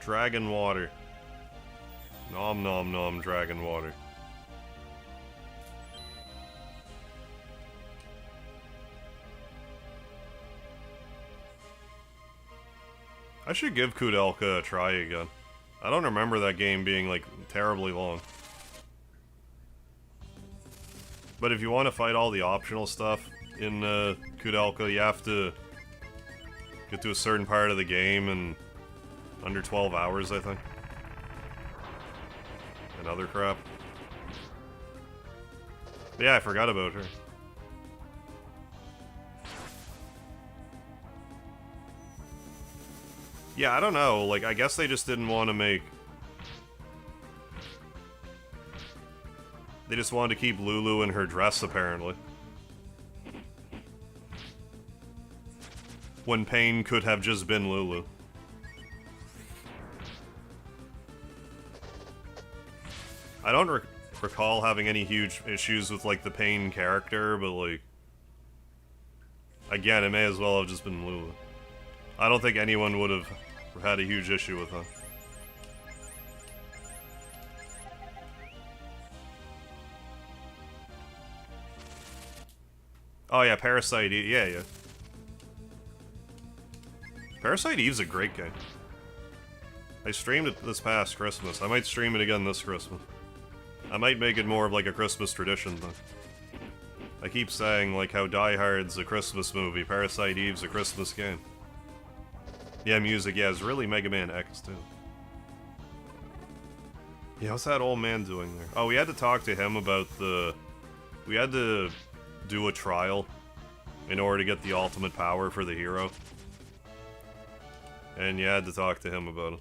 A: Dragon water. Nom nom nom, dragon water. I should give Kudelka a try again. I don't remember that game being, like, terribly long. But if you want to fight all the optional stuff in Kudelka, you have to get to a certain part of the game in under 12 hours, I think. And other crap. But yeah, I forgot about her. Yeah, I don't know. Like, I guess they just didn't want to make... They just wanted to keep Lulu in her dress, apparently. When Pain could have just been Lulu. I don't recall having any huge issues with, like, the Pain character, but, like... Again, it may as well have just been Lulu. I don't think anyone would have had a huge issue with her. Oh yeah, Parasite Eve, yeah. Parasite Eve's a great game. I streamed it this past Christmas. I might stream it again this Christmas. I might make it more of like a Christmas tradition, though. I keep saying, like, how Die Hard's a Christmas movie, Parasite Eve's a Christmas game. Yeah, music, yeah, it's really Mega Man X, too. Yeah, what's that old man doing there? Oh, we had to talk to him about the... We had to do a trial in order to get the ultimate power for the hero. And you had to talk to him about it.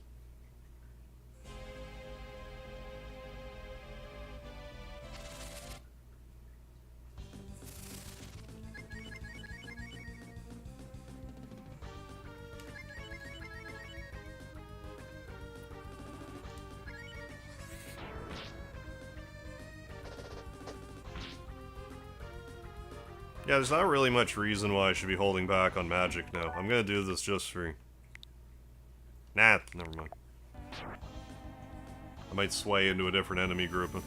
A: Yeah, there's not really much reason why I should be holding back on magic now. I'm gonna do this just for... Nah, never mind. I might sway into a different enemy grouping.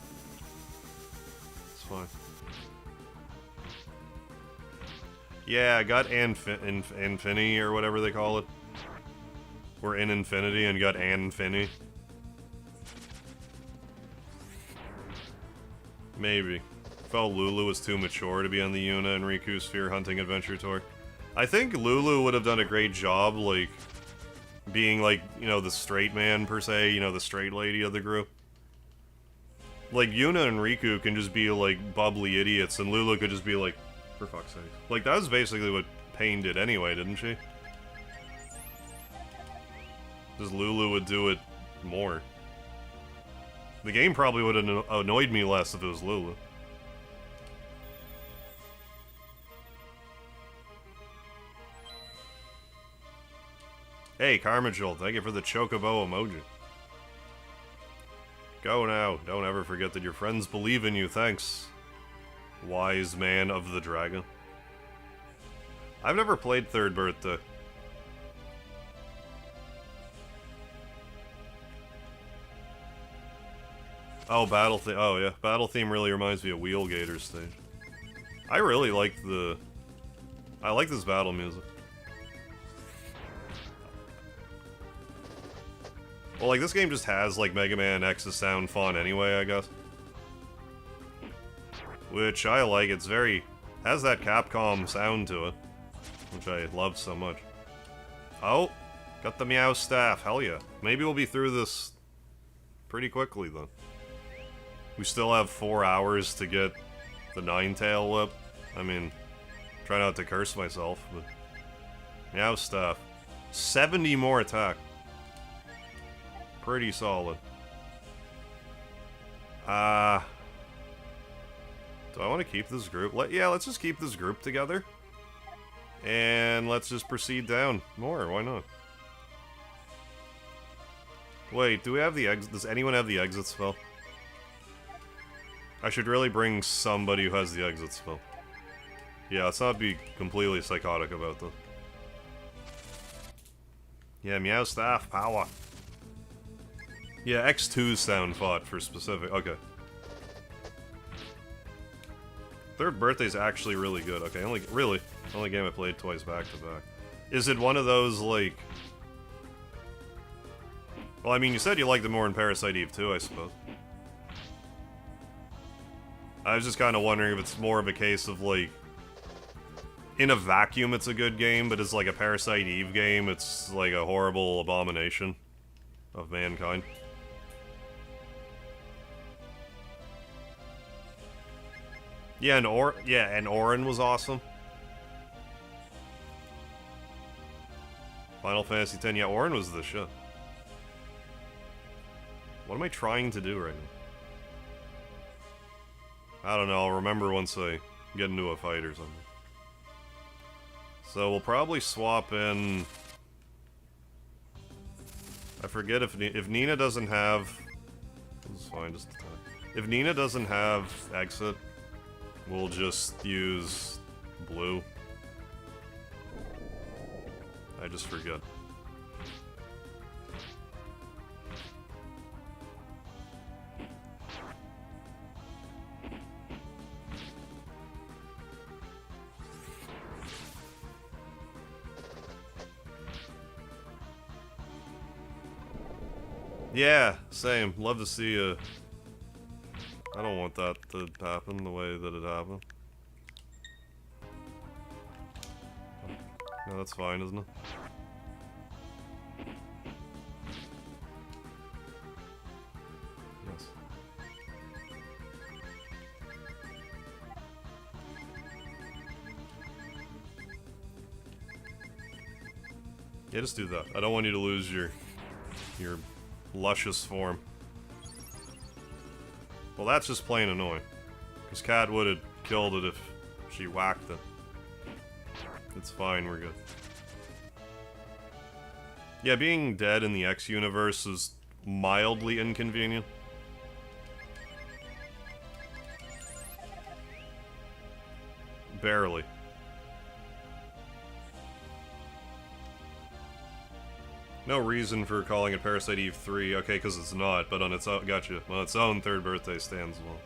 A: It's fine. Yeah, I got Infinity, or whatever they call it. We're in Infinity and got Anfinity. Maybe. Felt Lulu was too mature to be on the Yuna and Riku Sphere Hunting Adventure Tour. I think Lulu would have done a great job, like, being, like, you know, the straight man, per se, you know, the straight lady of the group. Like, Yuna and Riku can just be, like, bubbly idiots, and Lulu could just be, like, for fuck's sake. Like, that was basically what Pain did anyway, didn't she? Just Lulu would do it more. The game probably would have annoyed me less if it was Lulu. Hey, Carmagil, thank you for the Chocobo emoji. Go now. Don't ever forget that your friends believe in you. Thanks, wise man of the dragon. I've never played Third Birthday. Oh, Battle Theme. Oh, yeah. Battle Theme really reminds me of Wheelgator's stage. I really like the... I like this battle music. Well, like, this game just has, like, Mega Man X's sound fun anyway, I guess. which I like. It's very... has that Capcom sound to it, which I love so much. Oh, got the Meow Staff. Hell yeah. Maybe we'll be through this pretty quickly, then. We still have 4 hours to get the Ninetail Whip. I mean, try not to curse myself, but... Meow Staff. 70 more attack. Pretty solid. Do I want to keep this group? Yeah, let's just keep this group together. And let's just proceed down more, why not? Wait, do we have the exit? Does anyone have the exit spell? I should really bring somebody who has the exit spell. Yeah, let's not be completely psychotic about this. Yeah, Meow Staff, power. Yeah, X2's sound fought for specific. Okay. Third Birthday's actually really good. Okay, only game I played twice back to back. Is it one of those, like... Well, I mean, you said you liked it more in Parasite Eve 2, I suppose. I was just kind of wondering if it's more of a case of, like... In a vacuum, it's a good game, but as, like, a Parasite Eve game, it's, like, a horrible abomination of mankind. Yeah, and Orin was awesome. Final Fantasy X, yeah, Orin was the shit. What am I trying to do right now? I don't know, I'll remember once I get into a fight or something. So we'll probably swap in... I forget if Nina doesn't have... This is fine, just... If Nina doesn't have exit, we'll just use blue. I just forget. Yeah, same. Love to see a... I don't want that to happen the way that it happened. No, that's fine, isn't it? Yes. Yeah, just do that. I don't want you to lose your luscious form. Well, that's just plain annoying. Because Cat would have killed it if she whacked it. It's fine, we're good. Yeah, being dead in the X universe is mildly inconvenient. Barely. No reason for calling it Parasite Eve 3. Okay, because it's not, but on its own... Gotcha. On its own, third birthday stands well.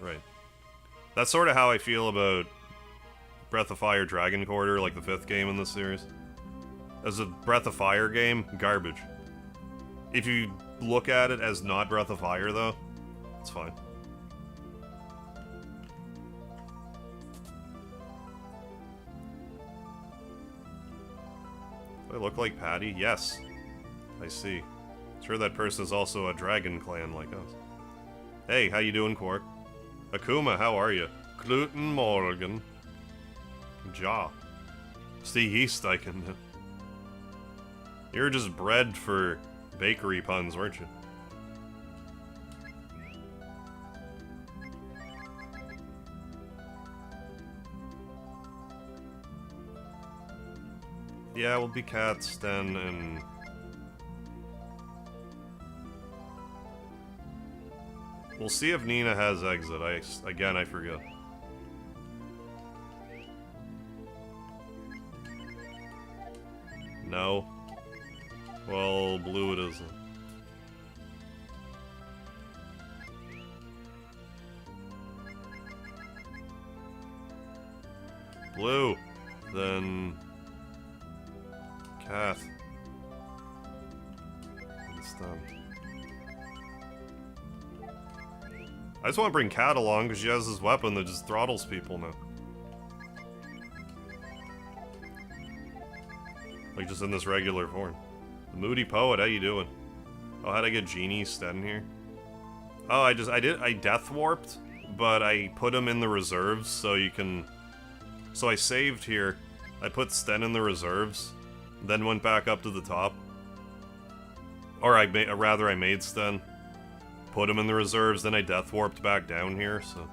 A: Right. That's sort of how I feel about Breath of Fire Dragon Quarter, like the 5th game in this series. As a Breath of Fire game, garbage. If you look at it as not Breath of Fire, though, it's fine. Do I look like Patty? Yes. I see. Sure that person is also a dragon clan like us. Hey, how you doing, Quark? Akuma, how are you? Gluten Morgan. Ja. Steve East, I can... You were just bred for bakery puns, weren't you? Yeah, we'll be Cat, Sten, and... We'll see if Nina has exit. Again, I forget. No. Well, blue it isn't. Blue. Then... Kath. It's done. I just want to bring Kat along because she has this weapon that just throttles people now. Like just in this regular form. The Moody Poet, how you doing? Oh, how'd I get Genie Sten here? Oh, I death warped, but I put him in the reserves so you can... So I saved here, I put Sten in the reserves, then went back up to the top. Or I made Sten, put him in the reserves, then I death warped back down here, so...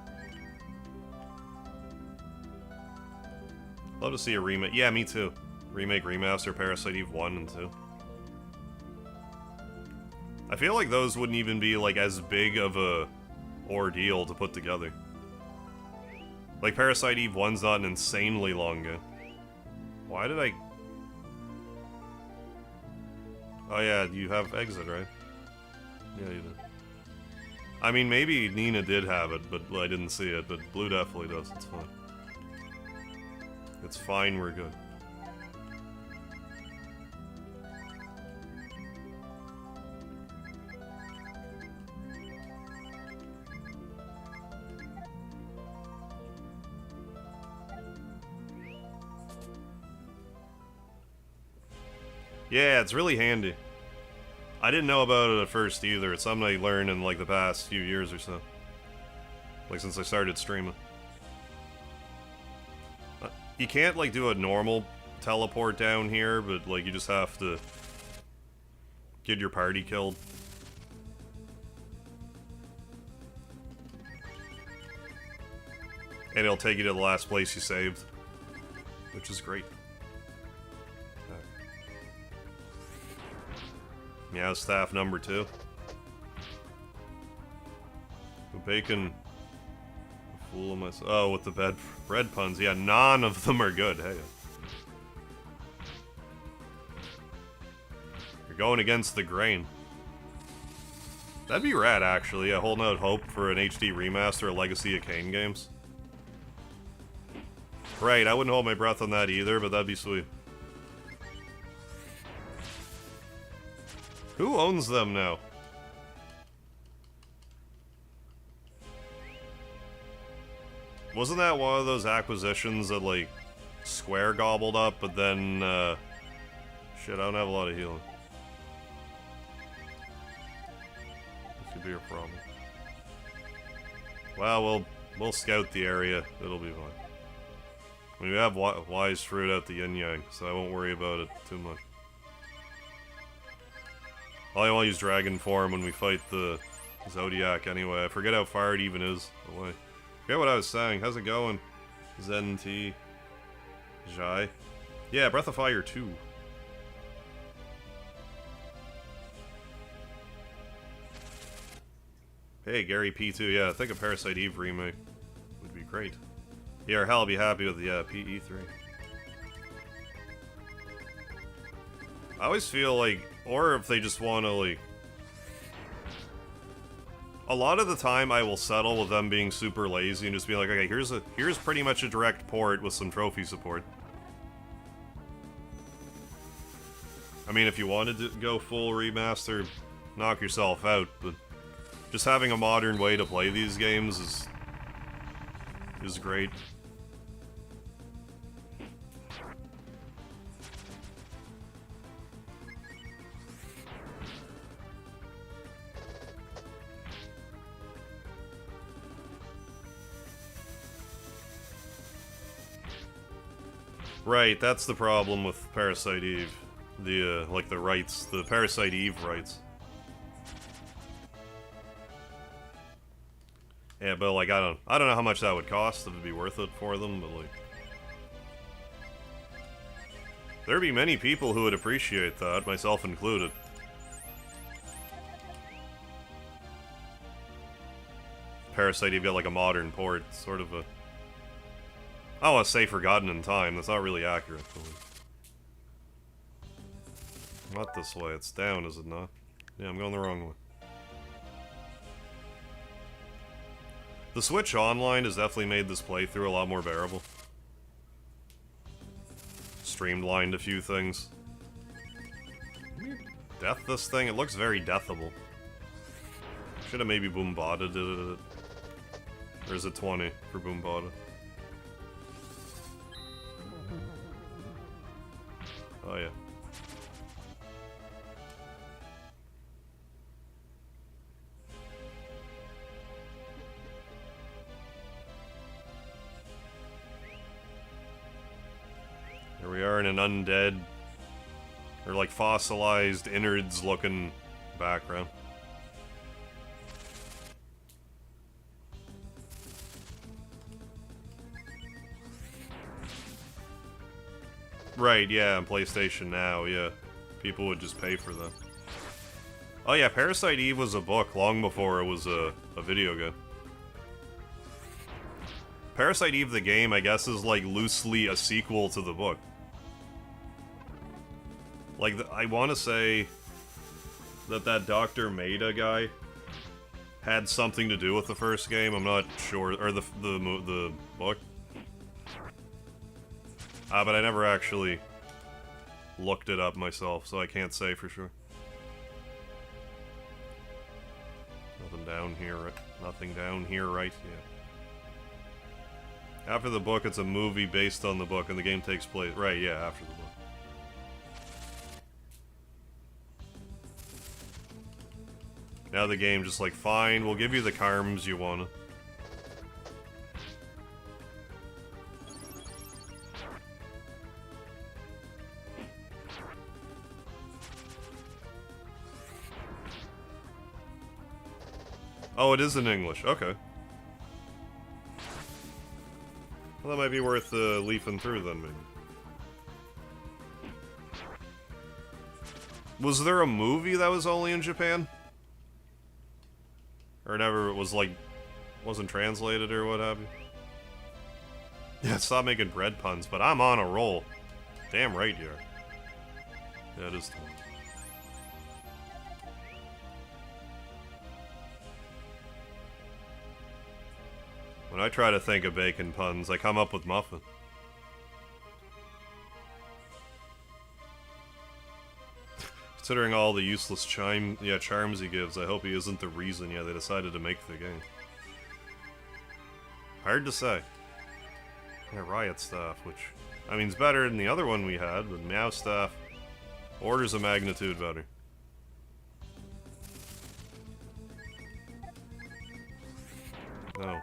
A: Love to see a remake. Yeah, me too. Remake, remaster, Parasite Eve 1 and 2. I feel like those wouldn't even be, like, as big of a ordeal to put together. Like, Parasite Eve 1's not an insanely long game. Why did I... Oh yeah, you have Exit, right? Yeah, you did. I mean, maybe Nina did have it, but I didn't see it, but Blue definitely does. It's fine. It's fine, we're good. Yeah, it's really handy. I didn't know about it at first either. It's something I learned in like the past few years or so. Like since I started streaming. You can't like do a normal teleport down here, but like you just have to get your party killed. And it'll take you to the last place you saved. Which is great. Yeah, staff number 2. Bacon. Fool of myself. Oh, with the bread puns. Yeah, none of them are good. Hey. You're going against the grain. That'd be rad, actually. Yeah, holding out hope for an HD remaster of Legacy of Kain games. Right, I wouldn't hold my breath on that either, but that'd be sweet. Who owns them now? Wasn't that one of those acquisitions that, like, Square gobbled up, but then, shit, I don't have a lot of healing. This could be a problem. Well, we'll scout the area. It'll be fine. I mean, we have Wise Fruit out the yin-yang, so I won't worry about it too much. I'll only use Dragon form when we fight the Zodiac anyway. I forget how far it even is away. Forget what I was saying. How's it going? Zen T. Jai. Yeah, Breath of Fire 2. Hey, Gary P2. Yeah, I think a Parasite Eve remake would be great. Yeah, or hell, I'll be happy with the PE3. I always feel like, or if they just want to, like... A lot of the time I will settle with them being super lazy and just be like, okay, here's pretty much a direct port with some trophy support. I mean, if you wanted to go full remaster, knock yourself out, but just having a modern way to play these games is great. Right, that's the problem with Parasite Eve. The, like the rights, the Parasite Eve rights. Yeah, but like, I don't know how much that would cost, if it'd be worth it for them, but like... There'd be many people who would appreciate that, myself included. Parasite Eve got like a modern port, sort of a... I don't want to say forgotten in time, that's not really accurate. Not this way, it's down, is it not? Yeah, I'm going the wrong way. The Switch Online has definitely made this playthrough a lot more bearable. Streamlined a few things. Death this thing? It looks very deathable. Should have maybe boom-botted it. Or is it 20 for Boombada? Oh yeah. Here we are in an undead, or like fossilized innards looking background. Right, yeah, on PlayStation Now, yeah. People would just pay for that. Oh yeah, Parasite Eve was a book long before it was a video game. Parasite Eve the game, I guess, is like loosely a sequel to the book. Like, I want to say that Dr. Maida guy had something to do with the first game. I'm not sure, or the book. But I never actually looked it up myself, so I can't say for sure. Nothing down here, right? Nothing down here, right? Yeah. After the book, it's a movie based on the book, and the game takes place... Right, yeah, after the book. Now the game just like, fine, we'll give you the charms you want. Oh, it is in English. Okay. Well, that might be worth leafing through then, maybe. Was there a movie that was only in Japan? Or never, it was like, wasn't translated or what have you? Yeah, stop making bread puns, but I'm on a roll. Damn right you are. Yeah, it is tough. When I try to think of bacon puns, I come up with muffin. Considering all the useless charms he gives, I hope he isn't the reason, they decided to make the game. Hard to say. Yeah, Riot Staff, which, I mean, it's better than the other one we had, but Meow Staff, orders of magnitude better. No.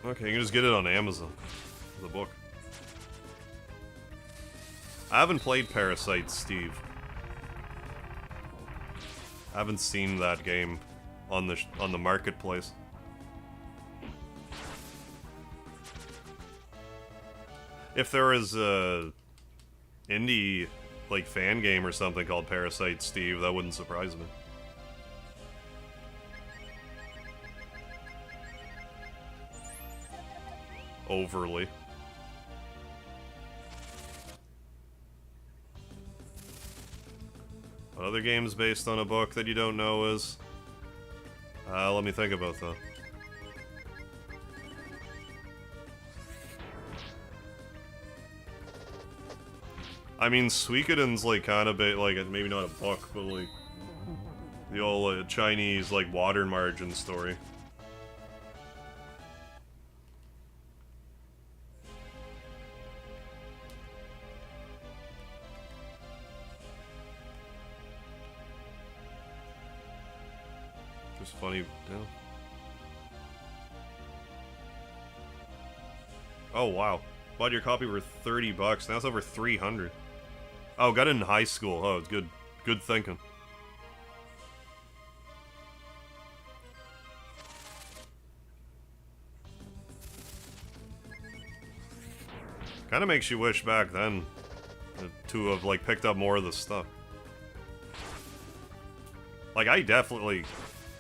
A: Okay, you can just get it on Amazon. The book. I haven't played Parasite, Steve. I haven't seen that game on the marketplace. If there was a indie like fan game or something called Parasite, Steve, that wouldn't surprise me. Overly. What other games based on a book that you don't know is? Let me think about that. I mean, Suikoden's like kind of like maybe not a book, but like the old Chinese like water margin story. Funny, no. Oh wow, bought your copy for $30. Now it's over 300. Oh, got it in high school. Oh, it's good thinking. Kind of makes you wish back then to have like picked up more of the stuff. Like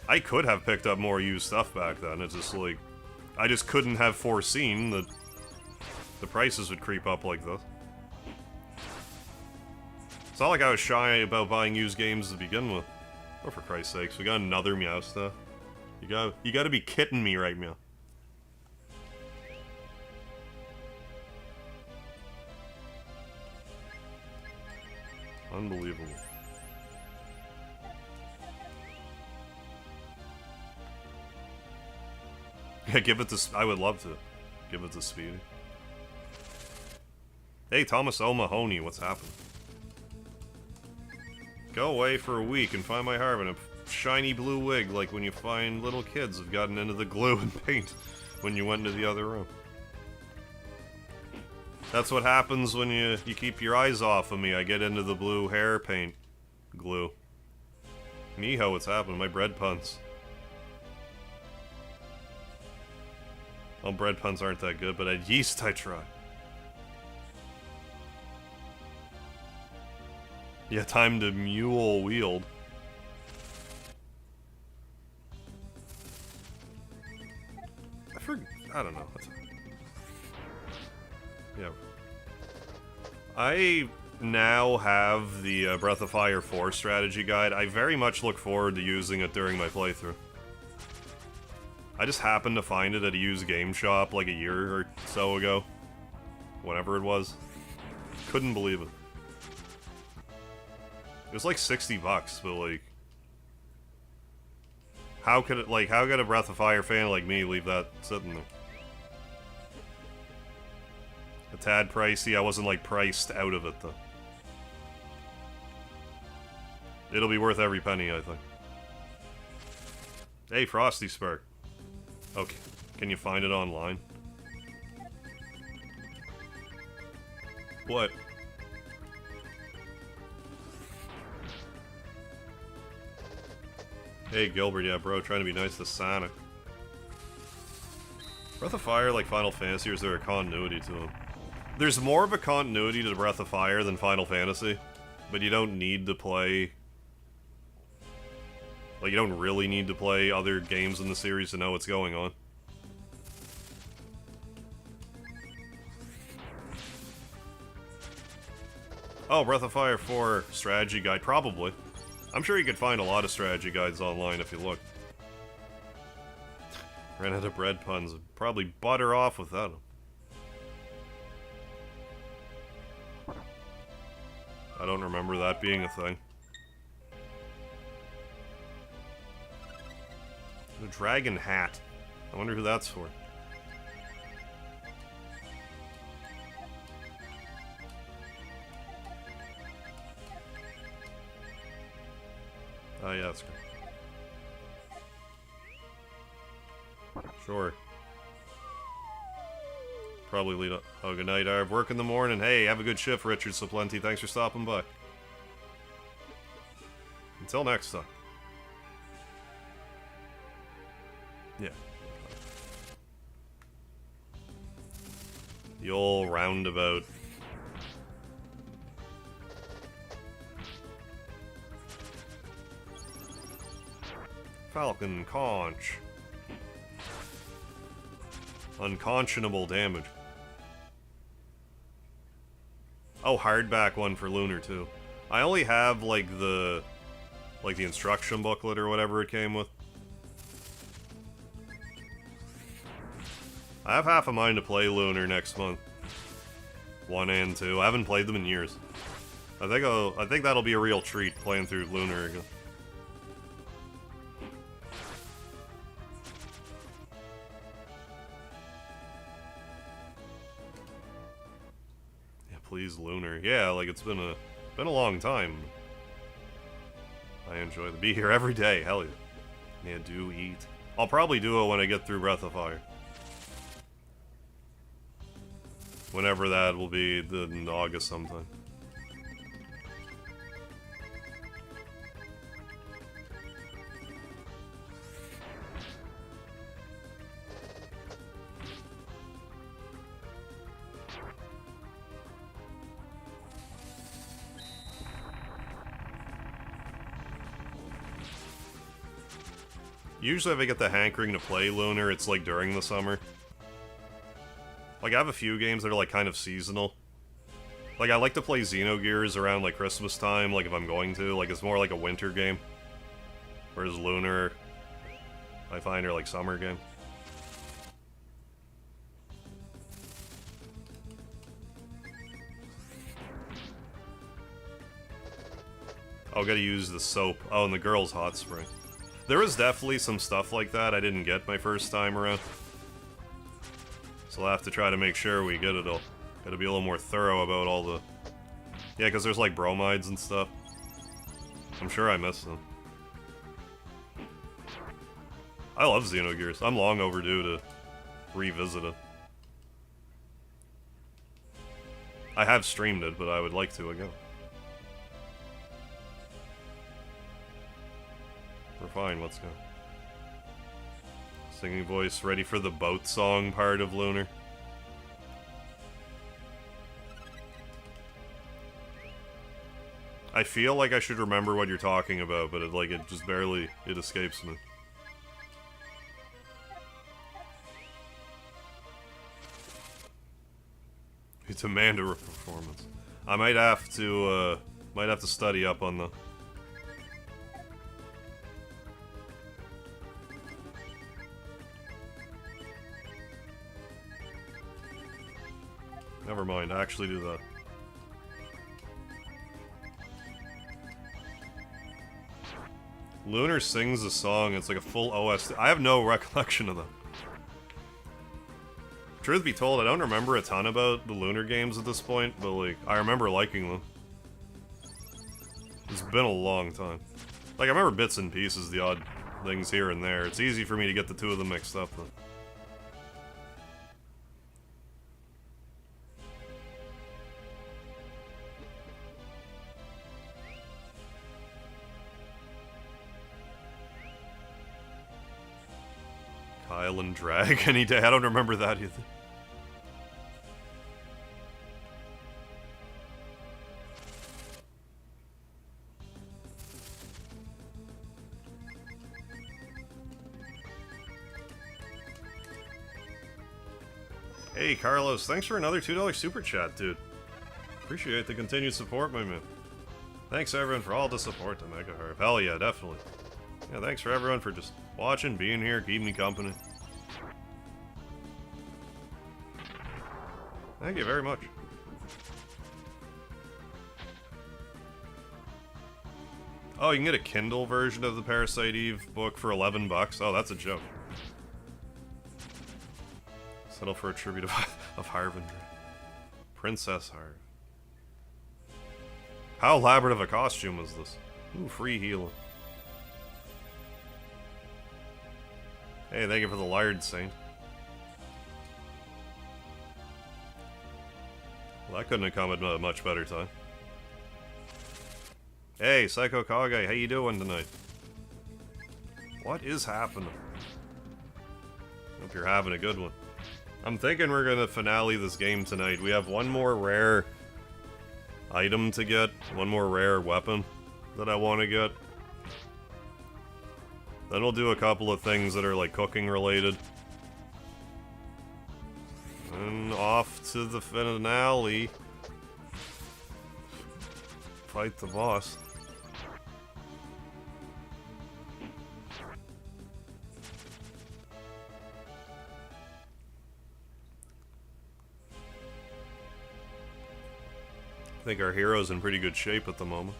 A: I could have picked up more used stuff back then. It's just like, I just couldn't have foreseen that the prices would creep up like this. It's not like I was shy about buying used games to begin with. Oh, for Christ's sakes, we got another Meow stuff. You gotta be kidding me right now. Unbelievable. Yeah, give it to... I would love to. Give it to Speedy. Hey, Thomas O'Mahony, what's happening? Go away for a week and find my Harv in a shiny blue wig like when you find little kids have gotten into the glue and paint when you went into the other room. That's what happens when you keep your eyes off of me. I get into the blue hair paint glue. Miho, what's happening? My bread puns. Well, bread puns aren't that good, but at yeast I try. Yeah, time to mule wield. I don't know. Yeah. I now have the Breath of Fire 4 strategy guide. I very much look forward to using it during my playthrough. I just happened to find it at a used game shop like a year or so ago. Whenever it was. Couldn't believe it. It was like 60 bucks, but like... How could a Breath of Fire fan like me leave that sitting there? A tad pricey. I wasn't like priced out of it though. It'll be worth every penny, I think. Hey, Frosty Spark. Okay, can you find it online? What? Hey Gilbert, yeah bro, trying to be nice to Sonic. Breath of Fire like Final Fantasy, or is there a continuity to them? There's more of a continuity to Breath of Fire than Final Fantasy, but you don't need to play... Like, you don't really need to play other games in the series to know what's going on. Oh, Breath of Fire 4 strategy guide, probably. I'm sure you could find a lot of strategy guides online if you look. Ran out of bread puns. Probably butter off without them. I don't remember that being a thing. The dragon hat. I wonder who that's for. Oh yeah, that's good. Sure. Probably lead up. Oh, good night, Arv. Work in the morning. Hey, have a good shift, Richard Saplenty. Thanks for stopping by. Until next time. Yeah. The old roundabout. Falcon Conch. Unconscionable damage. Oh, hardback one for Lunar too. I only have like the instruction booklet or whatever it came with. I have half a mind to play Lunar next month. 1 and 2. I haven't played them in years. I think that'll be a real treat playing through Lunar again. Please, Lunar. Yeah, like it's been a long time. I enjoy the be here every day. Hell yeah. Yeah, do eat. I'll probably do it when I get through Breath of Fire. Whenever that will be, in August sometime. Usually if I get the hankering to play Lunar, it's like during the summer. Like I have a few games that are like kind of seasonal. Like I like to play Xenogears around like Christmas time, like if I'm going to. Like it's more like a winter game. Whereas Lunar, I find are like summer games. Oh, gotta use the soap. Oh, and the girl's hot spring. There was definitely some stuff like that I didn't get my first time around. So I'll have to try to make sure we get it all. Gotta be a little more thorough about all the... Yeah, because there's like bromides and stuff. I'm sure I missed them. I love Xenogears. I'm long overdue to revisit it. I have streamed it, but I would like to again. We're fine, let's go. Singing voice ready for the boat song part of Lunar. I feel like I should remember what you're talking about, but it just barely, it escapes me. It's a Amanda performance. I might have to study up on the... Never mind, I actually do that. Lunar sings a song, it's like a full OST. I have no recollection of that. Truth be told, I don't remember a ton about the Lunar games at this point, but like, I remember liking them. It's been a long time. Like, I remember bits and pieces, the odd things here and there. It's easy for me to get the two of them mixed up, though. Kyle and Drag any day. I don't remember that either. Hey Carlos, thanks for another $2 super chat, dude. Appreciate the continued support, my man. Thanks everyone for all the support to MegaHarv. Hell yeah, definitely. Yeah, thanks for everyone for just watching, being here, keeping me company. Thank you very much. Oh, you can get a Kindle version of the Parasite Eve book for $11. Oh, that's a joke. Settle for a tribute of Harvendra. Princess Harv. How elaborate of a costume was this? Ooh, free healing. Hey, thank you for the Lard Saint. Well, that couldn't have come at a much better time. Hey, Psycho Kage, how you doing tonight? What is happening? Hope you're having a good one. I'm thinking we're gonna finale this game tonight. We have one more rare item to get, one more rare weapon that I want to get. Then we'll do a couple of things that are like cooking related. And off to the finale. Fight the boss. I think our hero's in pretty good shape at the moment.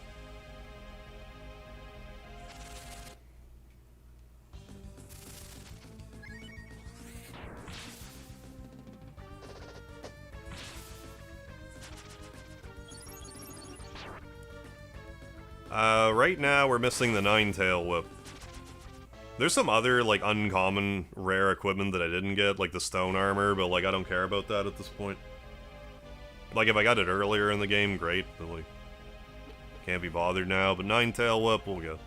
A: Right now we're missing the Nine-Tail Whip. There's some other, like, uncommon, rare equipment that I didn't get, like the stone armor, but, like, I don't care about that at this point. Like, if I got it earlier in the game, great, but, like, can't be bothered now, but Nine-Tail Whip, we'll go.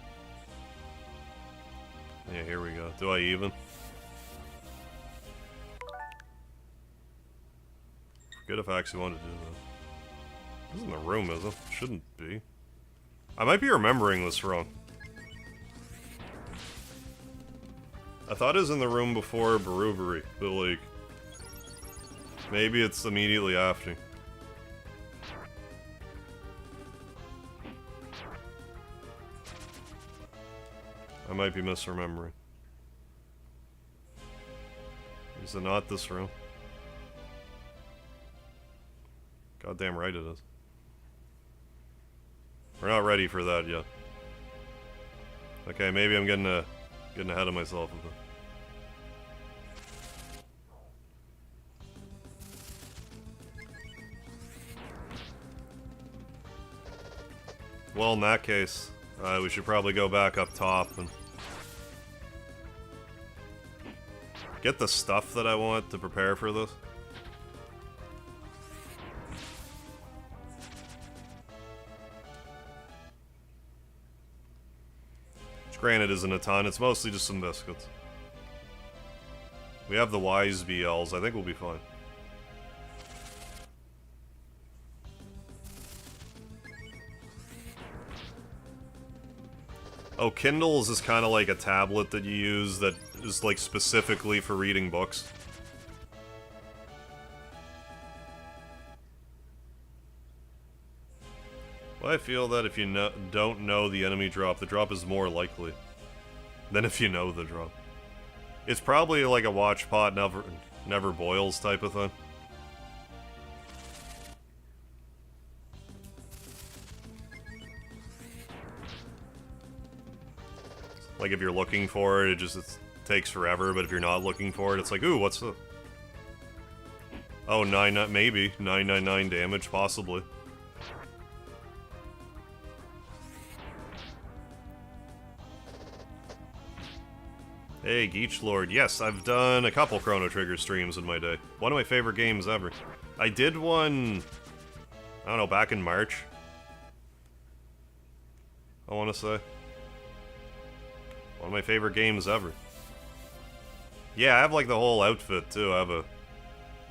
A: Yeah, here we go. Do I even? Forget if I actually wanted to do that. This isn't the room, is it? Shouldn't be. I might be remembering this wrong. I thought it was in the room before Baruvery, but, like, maybe it's immediately after. I might be misremembering. Is it not this room? Goddamn right it is. We're not ready for that yet. Okay, maybe I'm getting ahead of myself a bit. Well, in that case, we should probably go back up top and get the stuff that I want to prepare for this. Which, granted, isn't a ton. It's mostly just some biscuits. We have the wise BLs. I think we'll be fine. Oh, Kindles is kind of like a tablet that you use that is like specifically for reading books. Well, I feel that if you don't know the enemy drop, the drop is more likely than if you know the drop. It's probably like a watch pot never boils type of thing. Like, if you're looking for it, it takes forever, but if you're not looking for it, it's like, ooh, what's the... Oh, maybe. 999 damage, possibly. Hey, Geech Lord. Yes, I've done a couple Chrono Trigger streams in my day. One of my favorite games ever. I did one... I don't know, back in March. I want to say. One of my favorite games ever. Yeah, I have like the whole outfit too. I have a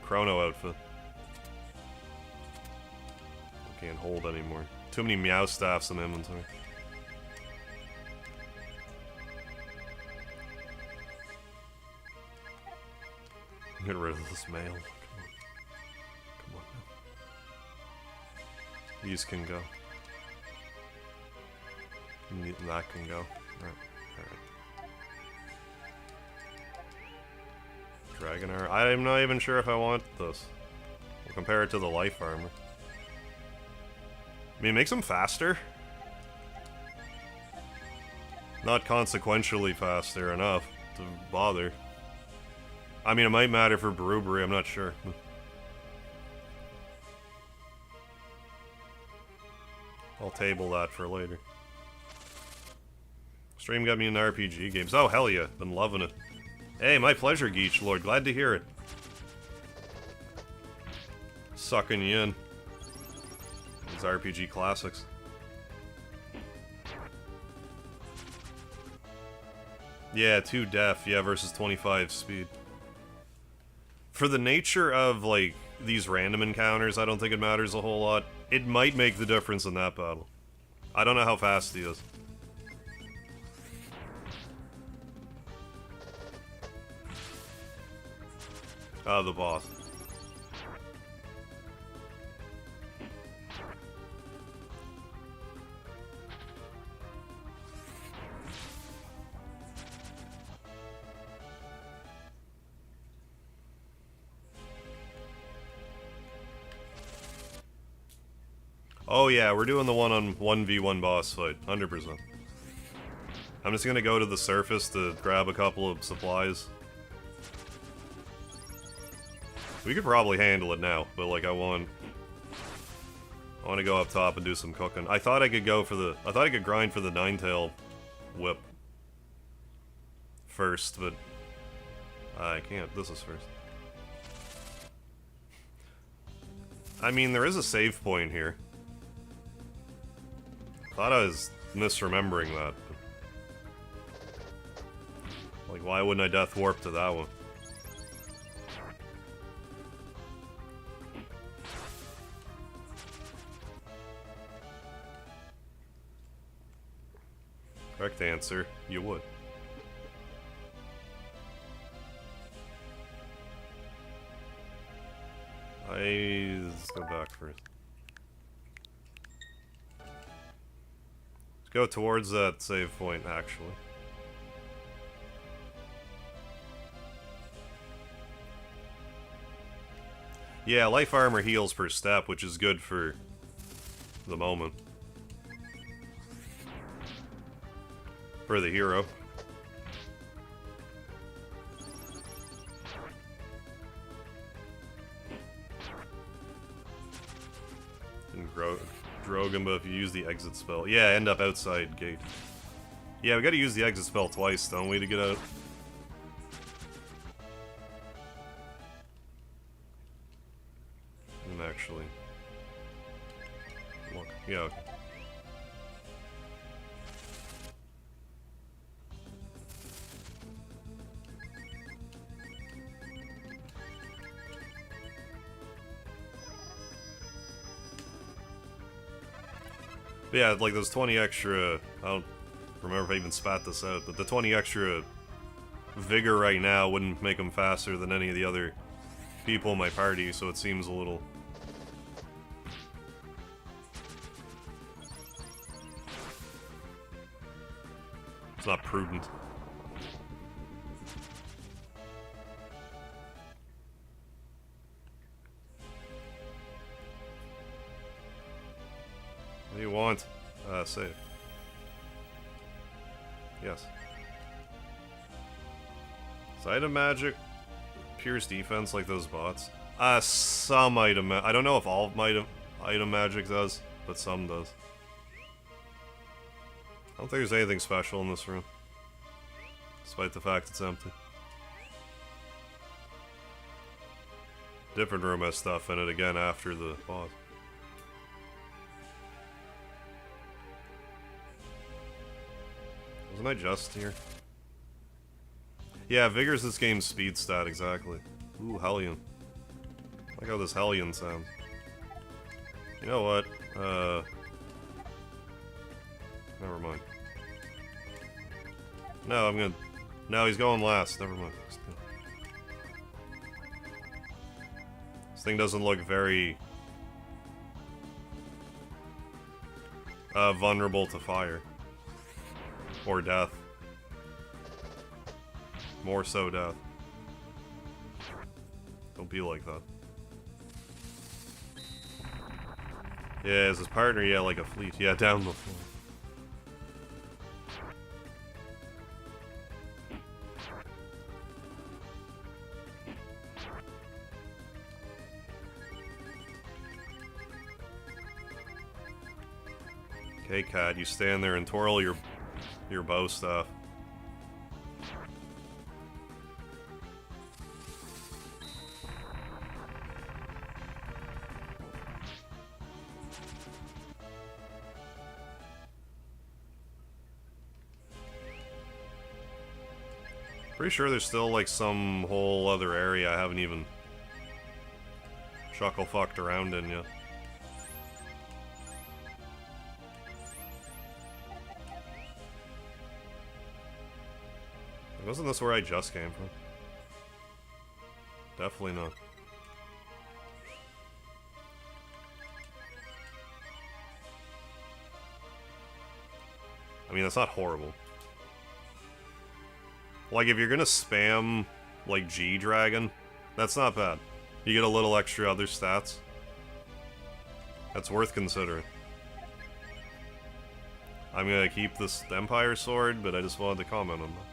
A: Chrono outfit. I can't hold anymore. Too many Meow Staffs in my inventory. Get rid of this mail. Come on now. These can go. That can go. Alright. Dragon armor. I'm not even sure if I want this. We'll compare it to the life armor. I mean, it makes them faster. Not consequentially faster enough to bother. I mean, it might matter for Beruberi, I'm not sure. I'll table that for later. Stream got me into RPG games. Oh, hell yeah. Been loving it. Hey, my pleasure, Geech Lord. Glad to hear it. Sucking you in. These RPG classics. Yeah, 2 def. Yeah, versus 25 speed. For the nature of, like, these random encounters, I don't think it matters a whole lot. It might make the difference in that battle. I don't know how fast he is. The boss. Oh yeah, we're doing the one on 1v1 boss fight, 100%. I'm just gonna go to the surface to grab a couple of supplies. We could probably handle it now, but like I want to go up top and do some cooking. I thought I could grind for the Ninetail whip first, but I can't. This is first. I mean, there is a save point here. Thought I was misremembering that. But like, why wouldn't I death warp to that one? Correct answer, you would. Let's go back first. Let's go towards that save point, actually. Yeah, life armor heals per step, which is good for the moment. For the hero. And Drogan, but if you use the exit spell... Yeah, end up outside gate. Yeah, we gotta use the exit spell twice, don't we, to get out? And actually... Look, yeah, okay. But yeah, like those 20 extra... I don't remember if I even spat this out, but the 20 extra vigor right now wouldn't make them faster than any of the other people in my party, so it seems a little... It's not prudent. What do you want? Save. Yes. Is item magic pierce defense like those bots? Some item... I don't know if all item magic does, but some does. I don't think there's anything special in this room. Despite the fact it's empty. Different room has stuff in it again after the boss. Wasn't I just here? Yeah, Vigor's this game's speed stat, exactly. Ooh, Hellion. I like how this Hellion sounds. You know what? Never mind. No, I'm gonna... No, he's going last. Never mind. This thing doesn't look very... vulnerable to fire. Or death. More so death. Don't be like that. Yeah, is his partner? Yeah, like a fleet. Yeah, down the floor. Okay, Cat, you stand there and twirl your bow stuff. Pretty sure there's still like some whole other area I haven't even chuckle-fucked around in yet. Wasn't this where I just came from? Definitely not. I mean, that's not horrible. Like, if you're gonna spam, like, G-Dragon, that's not bad. You get a little extra other stats. That's worth considering. I'm gonna keep this Empire Sword, but I just wanted to comment on that.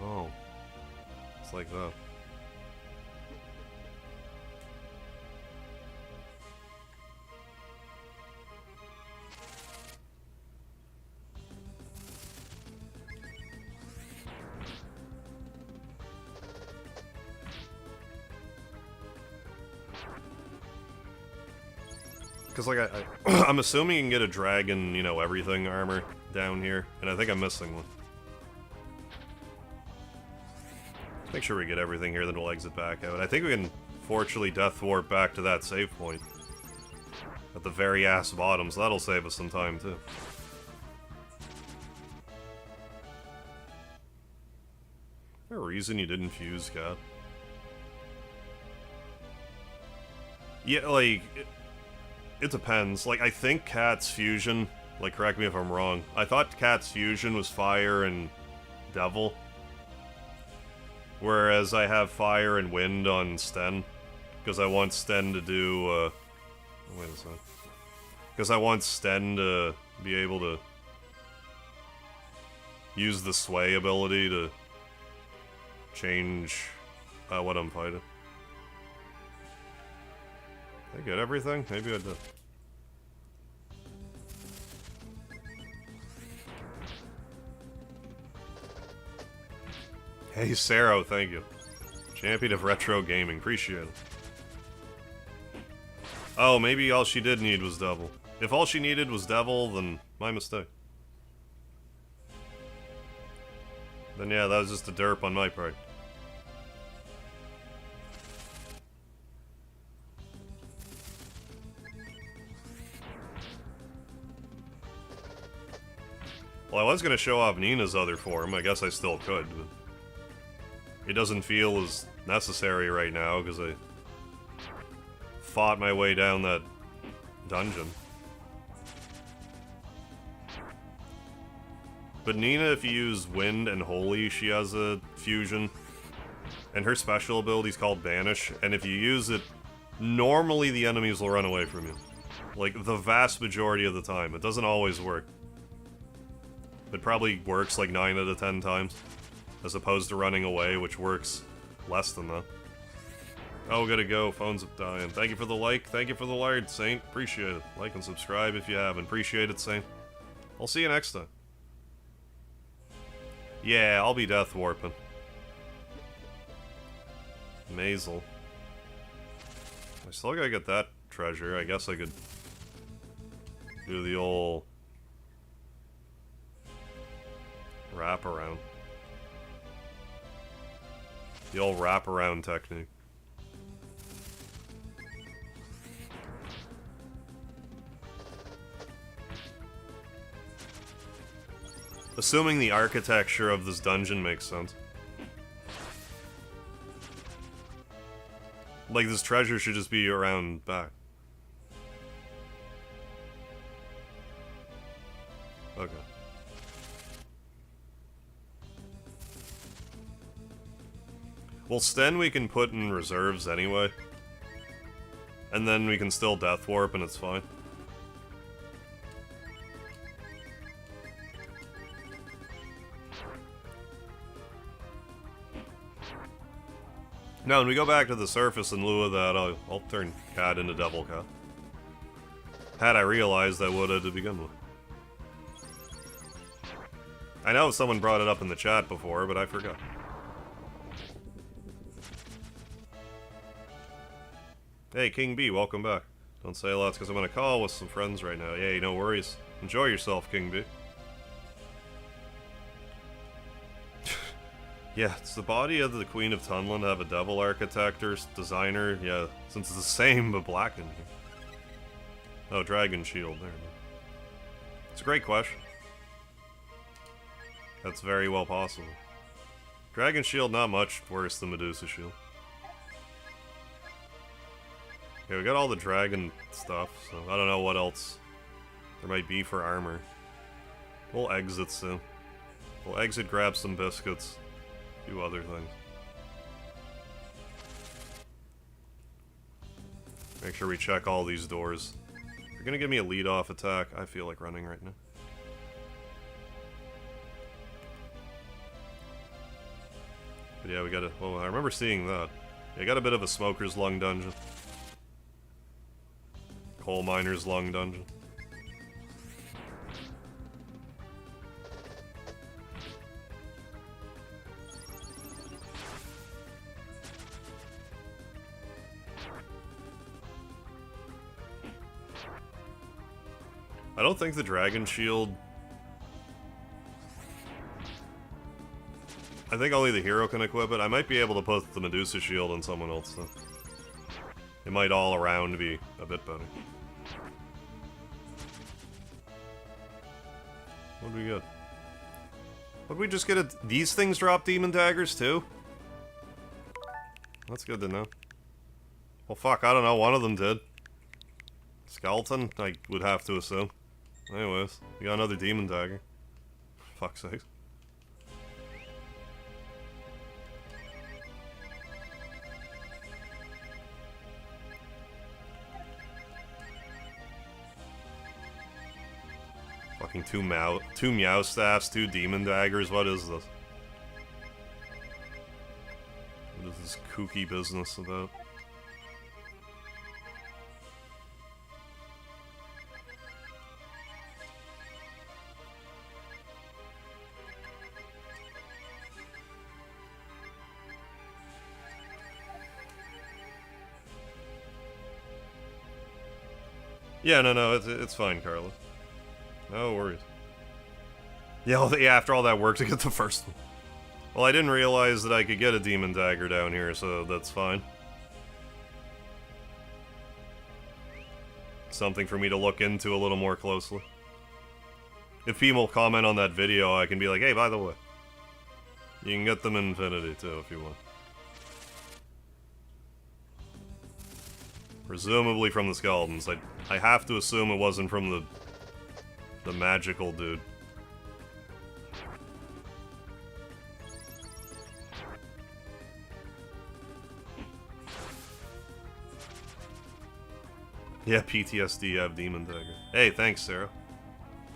A: Oh. It's like that. Because, like, I'm assuming you can get a dragon, you know, everything armor down here, and I think I'm missing one. Make sure we get everything here, then we'll exit back out. I think we can, fortunately, death warp back to that save point. At the very ass bottom, so that'll save us some time, too. Is there a reason you didn't fuse, Cat? Yeah, like... It depends. Like, I think Cat's fusion... Like, correct me if I'm wrong. I thought Cat's fusion was fire and devil. Whereas I have fire and wind on Sten. Because I want Sten to do, wait a second. Because I want Sten to be able to use the sway ability to change what I'm fighting. Did I get everything? Maybe I did. Hey, Saro, thank you. Champion of retro gaming, appreciate it. Oh, maybe all she did need was Devil. If all she needed was Devil, then my mistake. Then yeah, that was just a derp on my part. Well, I was gonna show off Nina's other form. I guess I still could, but it doesn't feel as necessary right now because I fought my way down that dungeon. But Nina, if you use Wind and Holy, she has a fusion. And her special ability is called Banish, and if you use it, normally the enemies will run away from you. Like, the vast majority of the time. It doesn't always work. It probably works like 9 out of 10 times, as opposed to running away, which works less than that. Oh, gotta go. Phone's dying. Thank you for the like. Thank you for the lard, Saint. Appreciate it. Like and subscribe if you haven't. Appreciate it, Saint. I'll see you next time. Yeah, I'll be death warping. Mazel. I still gotta get that treasure. I guess I could do the old wraparound. The old wraparound technique. Assuming the architecture of this dungeon makes sense. Like, this treasure should just be around back. Okay. Well, Sten we can put in reserves anyway. And then we can still death warp and it's fine. No, when we go back to the surface in lieu of that, I'll turn Cat into Devil Cat. Had I realized I would have to begin with. I know someone brought it up in the chat before, but I forgot. Hey, King B, welcome back. Don't say a lot because I'm on a call with some friends right now. Yay, no worries. Enjoy yourself, King B. Yeah, it's the body of the Queen of Tunland have a devil architect or designer. Yeah, since it's the same but blackened. Oh, Dragon Shield. There. It's a great question. That's very well possible. Dragon Shield not much worse than Medusa Shield. Okay, we got all the dragon stuff, so I don't know what else there might be for armor. We'll exit soon. We'll exit, grab some biscuits. Do other things. Make sure we check all these doors. If you're gonna give me a lead-off attack, I feel like running right now. But yeah, we gotta... Well, I remember seeing that. Yeah, got a bit of a smoker's lung dungeon. Coal miner's lung dungeon. I don't think the Dragon Shield... I think only the hero can equip it. I might be able to put the Medusa Shield on someone else, though. It might all around be a bit better. What do we get? What did we just get? These things drop demon daggers, too? That's good to know. Well, fuck, I don't know. One of them did. Skeleton, I would have to assume. Anyways, we got another demon dagger. Fuck's sake. Fucking two meow staffs, 2 demon daggers, what is this? What is this kooky business about? Yeah, no, it's fine, Carla. No worries. Yeah, after all that work to get the first one. Well, I didn't realize that I could get a demon dagger down here, so that's fine. Something for me to look into a little more closely. If people comment on that video, I can be like, hey, by the way, you can get them in Infinity, too, if you want. Presumably from the skeletons. I have to assume it wasn't from the magical dude. Yeah, PTSD, I have Demon Dagger. Hey, thanks, Sarah.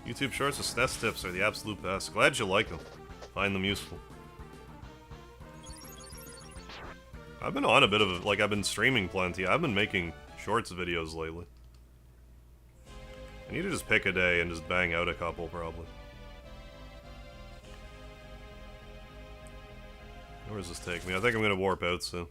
A: YouTube Shorts with SNES tips are the absolute best. Glad you like them. Find them useful. I've been on a bit of a, like, I've been streaming plenty. I've been making Shorts videos lately. I need to just pick a day and just bang out a couple, probably. Where does this take me? I think I'm gonna warp out soon.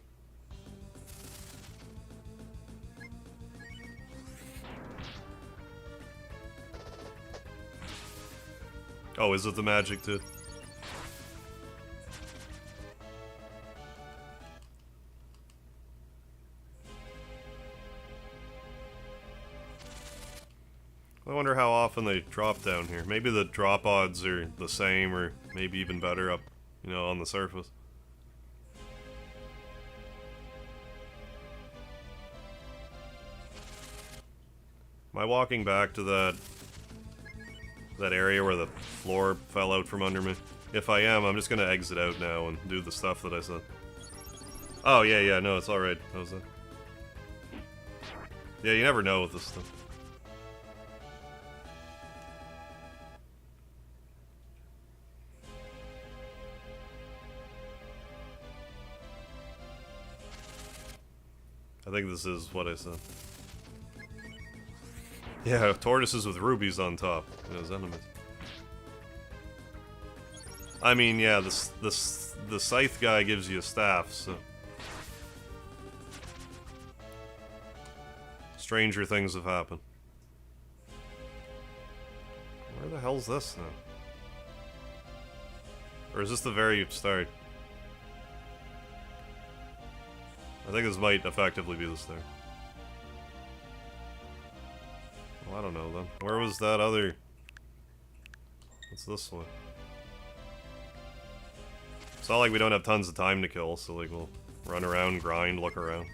A: Oh, is it the magic too? I wonder how often they drop down here. Maybe the drop odds are the same, or maybe even better up, you know, on the surface. Am I walking back to that area where the floor fell out from under me? If I am, I'm just gonna exit out now and do the stuff that I said. Oh, yeah, no, it's alright. That was it. Yeah, you never know with this stuff. I think this is what I said. Yeah, tortoises with rubies on top as enemies. I mean, yeah, the scythe guy gives you a staff, so... Stranger things have happened. Where the hell's this now? Or is this the very start? I think this might effectively be the start. Well, I don't know then. Where was that other... What's this one? It's not like we don't have tons of time to kill, so like we'll run around, grind, look around.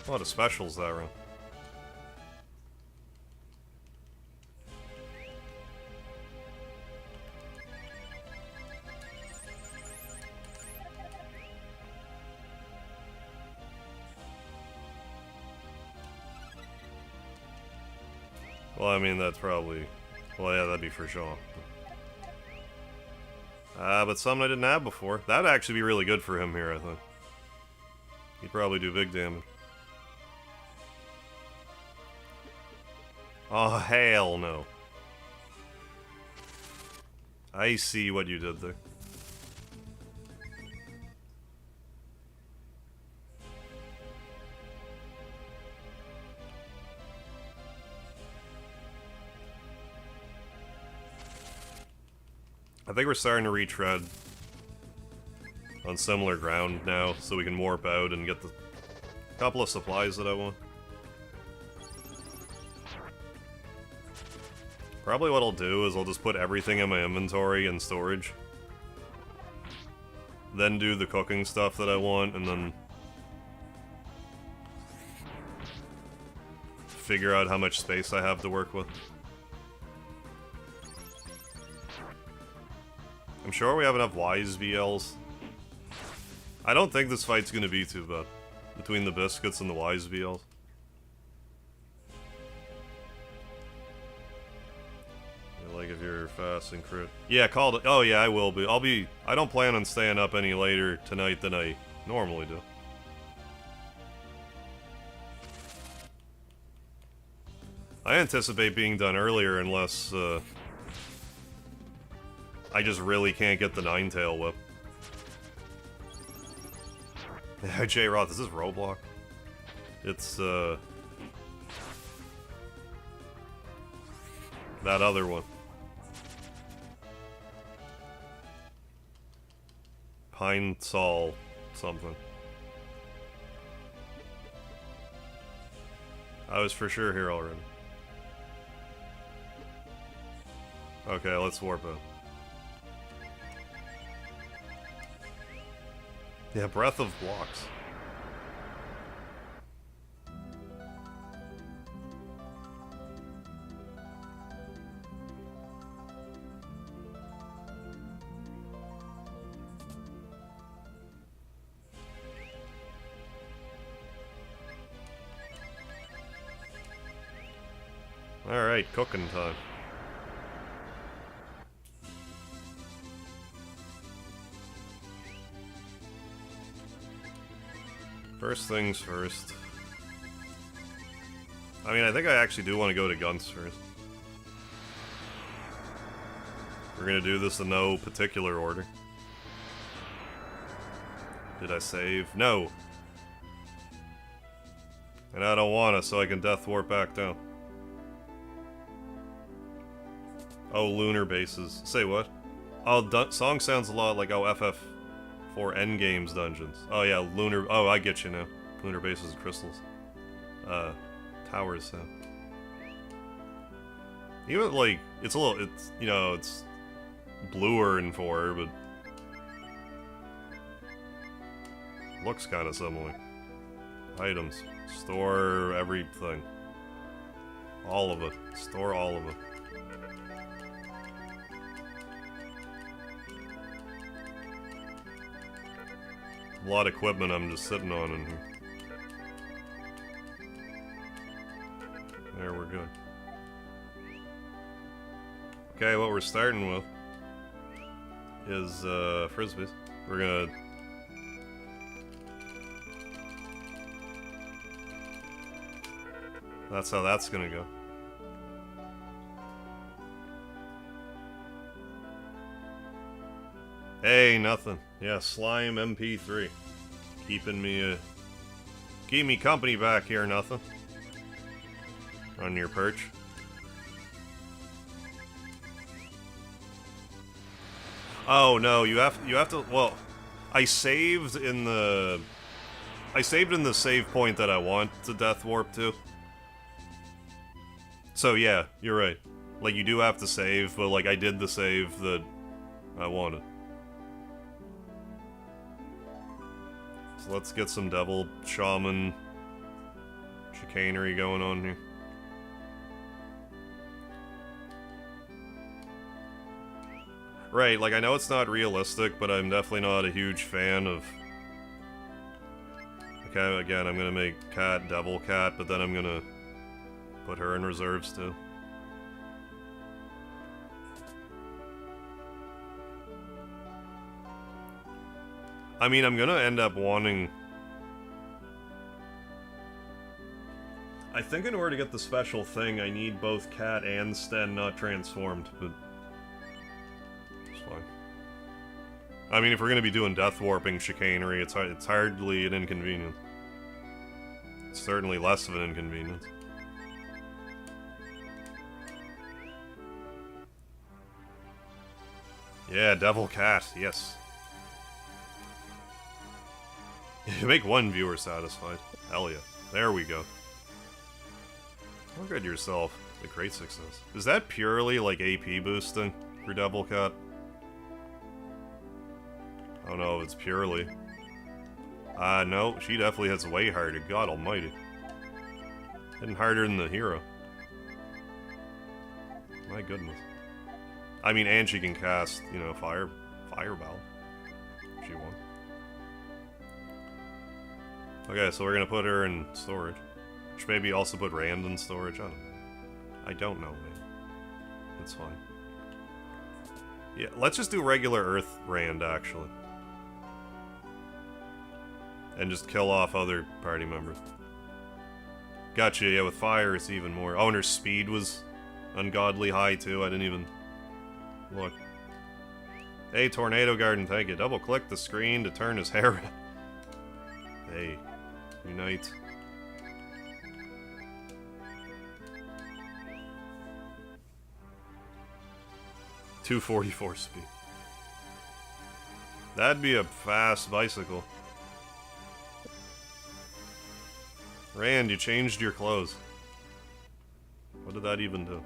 A: A lot of specials that round. Well, I mean, that's probably... Well, yeah, that'd be for sure. But something I didn't have before. That'd actually be really good for him here, I think. He'd probably do big damage. Oh, hell no. I see what you did there. I think we're starting to retread on similar ground now, so we can warp out and get the couple of supplies that I want. Probably what I'll do is I'll just put everything in my inventory in storage. Then do the cooking stuff that I want, and then figure out how much space I have to work with. I'm sure we have enough wise VLs. I don't think this fight's gonna be too bad. Between the biscuits and the wise VLs. Like, if you're fast and crit. Yeah, called it. Oh yeah, I will be. I don't plan on staying up any later tonight than I normally do. I anticipate being done earlier unless, I just really can't get the Ninetail Whip. J-Roth, is this Roblox? It's, that other one. Pine Sol something. I was for sure here already. Okay, let's warp it. Yeah, Breath of Blocks. Alright, cooking time. First things first. I mean, I think I actually do want to go to guns first. We're gonna do this in no particular order. Did I save? No! And I don't wanna, so I can death warp back down. Oh, lunar bases. Say what? Oh, song sounds a lot like FF4 Endgame's dungeons. Oh yeah, lunar. Oh, I get you now. Lunar bases and crystals. Towers. Even like it's a little. It's it's bluer in 4, but looks kind of similar. Items. Store everything. All of it. Store all of it. A lot of equipment I'm just sitting on in here. There, we're good. Okay, what we're starting with is frisbees. We're gonna that's how that's gonna go. Hey, nothing. Yeah, Slime MP3. Keeping me, keep me company back here, nothing. On your perch. Oh, no, you have to, well, I saved in the save point that I want to death warp to. So yeah, you're right. Like, you do have to save, but like, I did the save that I wanted. So let's get some Devil Shaman chicanery going on here. Right, like I know it's not realistic, but I'm definitely not a huge fan of... Okay, again, I'm gonna make Cat Devil Cat, but then I'm gonna put her in reserves too. I mean, I'm gonna end up wanting... I think in order to get the special thing, I need both Cat and Sten not transformed, but... it's fine. I mean, if we're gonna be doing death warping chicanery, it's hardly an inconvenience. It's certainly less of an inconvenience. Yeah, Devil Cat, yes. You make one viewer satisfied. Hell yeah. There we go. Look at yourself. The great success. Is that purely, like, AP boosting for Devil Cat? I don't know if it's purely. No, she definitely hits way harder. God almighty. Hitting harder than the hero. My goodness. I mean, and she can cast, you know, Fireball. She won. Okay, so we're gonna put her in storage. Which maybe also put Rand in storage. I don't know, man. It's fine. Yeah, let's just do regular Earth Rand, actually. And just kill off other party members. Gotcha, yeah, with fire it's even more. Oh, and her speed was ungodly high, too. I didn't even look. Hey, Tornado Garden, thank you. Double-click the screen to turn his hair. Hey, unite. .244 speed. That'd be a fast bicycle. Rand, you changed your clothes. What did that even do?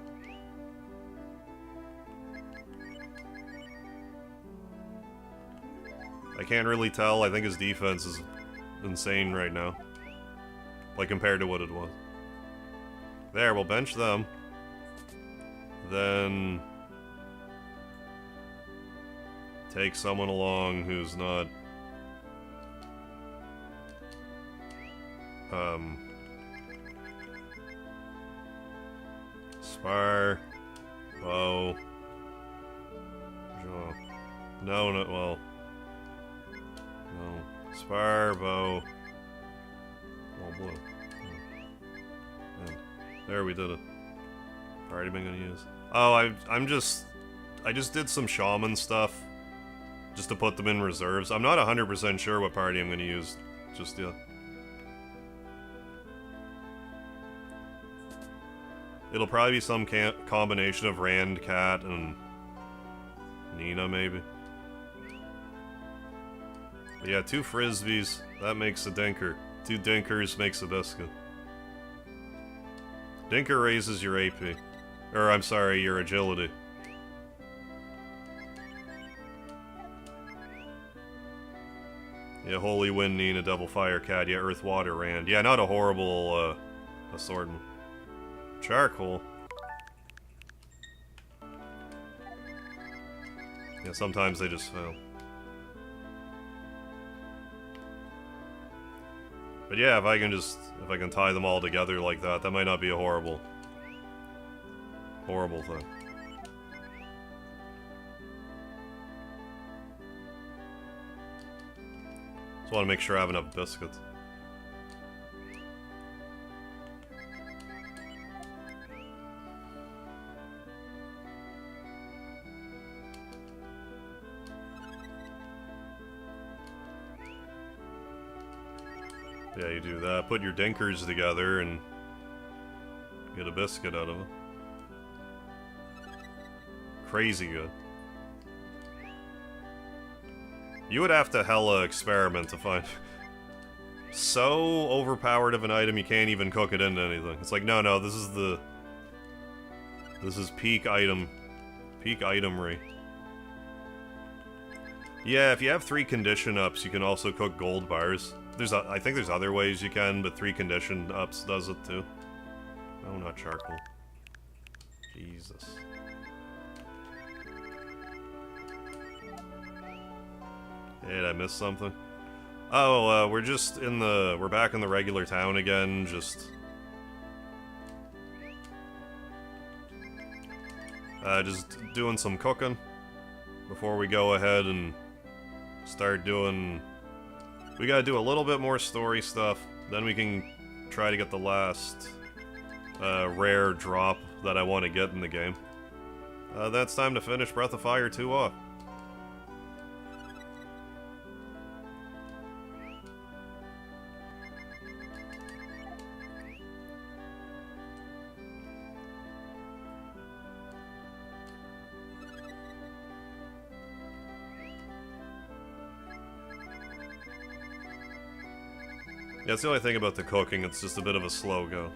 A: I can't really tell. I think his defense is insane right now. Like, compared to what it was. There, we'll bench them. Then... take someone along who's not... Spar... bow... No, well... No. Spar, bow... Well, blue. Yeah. There, we did it. Already been gonna use. Oh, I just did some shaman stuff. Just to put them in reserves. I'm not 100% sure what party I'm gonna use just yet. It'll probably be some combination of Rand, Cat, and Nina, maybe. But yeah, 2 frisbees, that makes a dinker. 2 dinkers makes a biscuit. Dinker raises your AP. Or, I'm sorry, your agility. Yeah, Holy Wind, Nina, Double Fire, Cat, yeah, Earth, Water, Rand. Yeah, not a horrible, assortment. Charcoal. Yeah, sometimes they just fail. But yeah, if I can tie them all together like that, that might not be a horrible thing. Just want to make sure I have enough biscuits. Yeah, you do that. Put your dinkers together and get a biscuit out of it. Crazy good. You would have to hella experiment to find so overpowered of an item you can't even cook it into anything. It's like, no, this is peak itemry. Yeah, if you have 3 condition ups, you can also cook gold bars. I think there's other ways you can, but 3 condition ups does it too. Oh, not charcoal. Jesus. Hey, did I miss something? Oh, we're back in the regular town again, just doing some cooking before we go ahead and start doing... We gotta do a little bit more story stuff, then we can try to get the last rare drop that I want to get in the game. That's time to finish Breath of Fire 2 off. Yeah, that's the only thing about the cooking, it's just a bit of a slow go.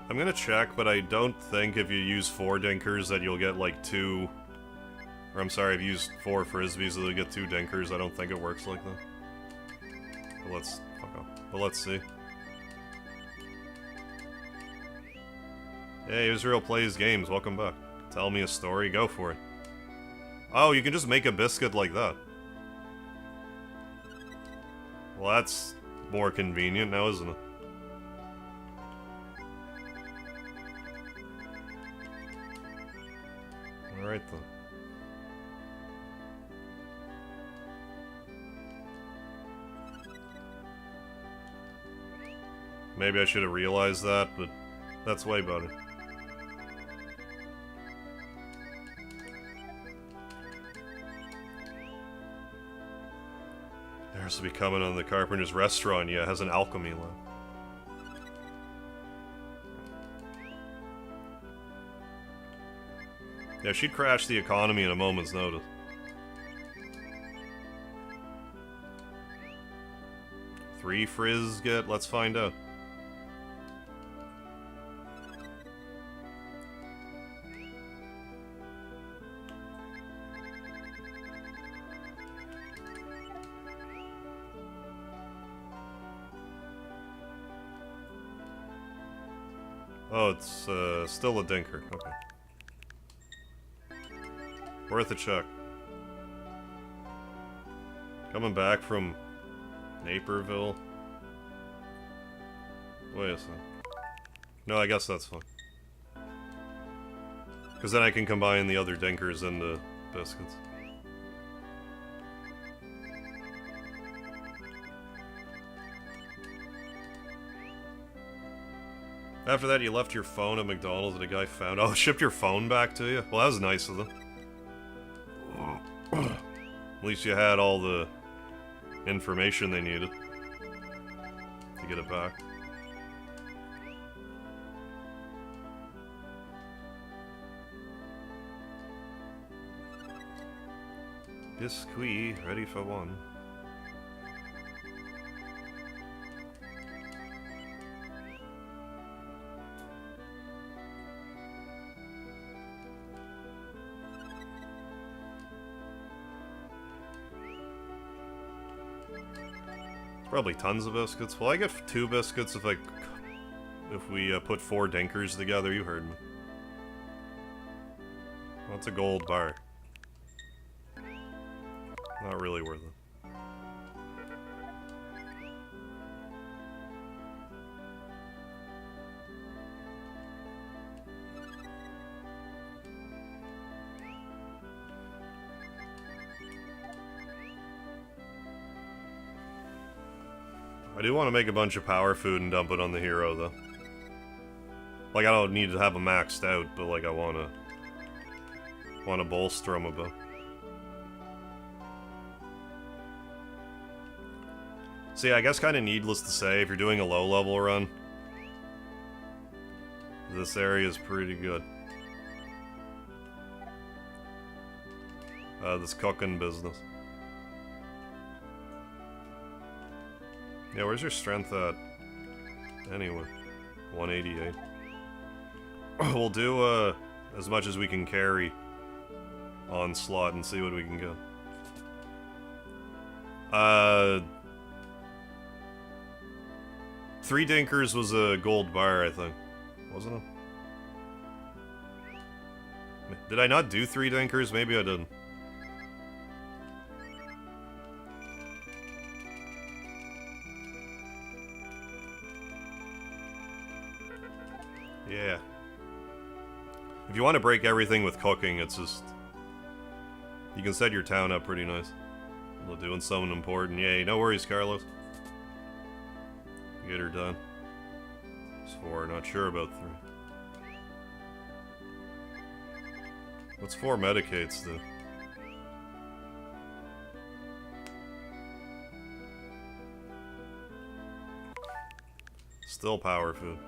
A: I'm gonna check, but I don't think if you use 4 dinkers that you'll get like 2... Or I'm sorry, if you use 4 frisbees that you'll get 2 dinkers. I don't think it works like that. But let's see. Hey, Israel Plays Games, welcome back. Tell me a story, go for it. Oh, you can just make a biscuit like that. Well, that's more convenient now, isn't it? Alright then. Maybe I should have realized that, but that's way better. There's to be coming on the Carpenter's Restaurant. Yeah, it has an alchemy lab. Yeah, she'd crash the economy at a moment's notice. Three frizz get? Let's find out. Oh, it's still a dinker. Okay. Worth a check. Coming back from Naperville. Wait a second. No, I guess that's fine. Because then I can combine the other dinkers into biscuits. After that, you left your phone at McDonald's and a guy found... Oh, shipped your phone back to you? Well, that was nice of them. At least you had all the information they needed to get it back. Biscuit, ready for one. Probably tons of biscuits. Well, I get 2 biscuits if we put 4 dinkers together. You heard me. Well, that's a gold bar. Not really worth it. I do want to make a bunch of power food and dump it on the hero, though. Like, I don't need to have them maxed out, but, like, I want to bolster them a bit. See, I guess kind of needless to say, if you're doing a low-level run, this area is pretty good. This cooking business. Yeah, where's your strength at? Anyway, 188. We'll do as much as we can carry on slot and see what we can get. 3 dinkers was a gold bar, I think. Wasn't it? Did I not do 3 dinkers? Maybe I didn't. Yeah. If you want to break everything with cooking, it's just... You can set your town up pretty nice. We're doing something important. Yay, no worries, Carlos. Get her done. It's 4, not sure about 3. What's 4 medicates do? Still power food.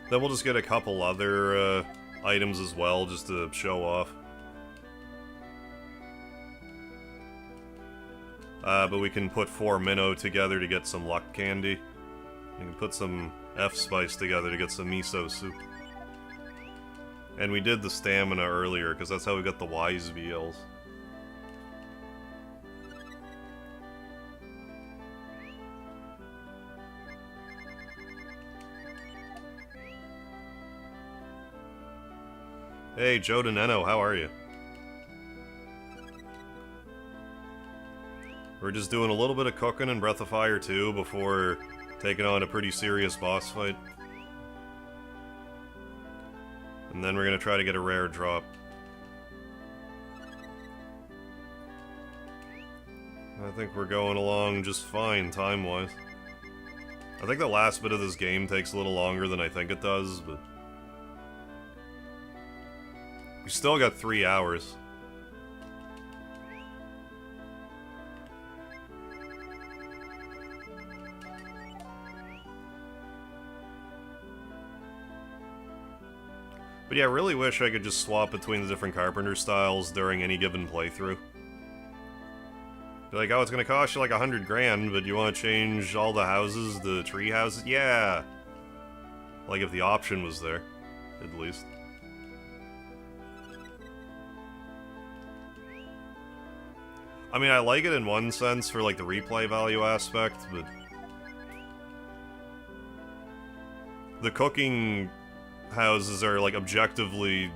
A: Then we'll just get a couple other items as well, just to show off. But we can put 4 minnow together to get some luck candy. We can put some F-spice together to get some miso soup. And we did the stamina earlier, because that's how we got the wise VLs. Hey, Joe DeNeno, how are you? We're just doing a little bit of cooking in Breath of Fire 2 before taking on a pretty serious boss fight. And then we're gonna try to get a rare drop. I think we're going along just fine, time-wise. I think the last bit of this game takes a little longer than I think it does, but... we still got 3 hours. But yeah, I really wish I could just swap between the different Carpenter styles during any given playthrough. Be like, oh, it's gonna cost you like 100 grand, but you want to change all the houses, the tree houses? Yeah! Like if the option was there, at least. I mean, I like it in one sense for like the replay value aspect, but... the cooking houses are like objectively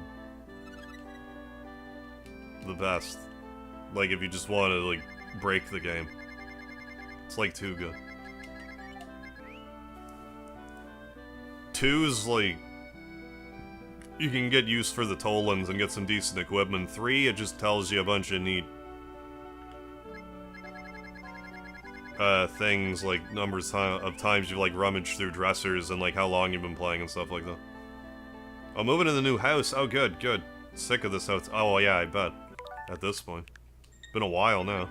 A: the best. Like if you just want to like break the game. It's like too good. 2's like you can get use for the Tolans and get some decent equipment. 3, it just tells you a bunch of neat things like numbers of times you've like rummaged through dressers and like how long you've been playing and stuff like that. Oh, moving to the new house. Oh, good, good. Sick of this house. Oh, yeah, I bet. At this point. Been a while now.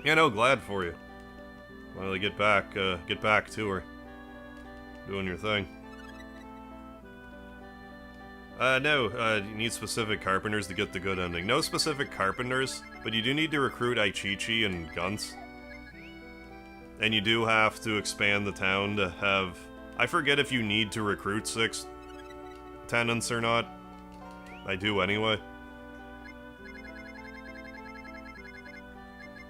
A: Yeah, no, glad for you. Finally get back to her. Doing your thing. No, you need specific carpenters to get the good ending. No specific carpenters, but you do need to recruit Aichichi and Guns. And you do have to expand the town to have... I forget if you need to recruit 6 tenants or not. I do anyway.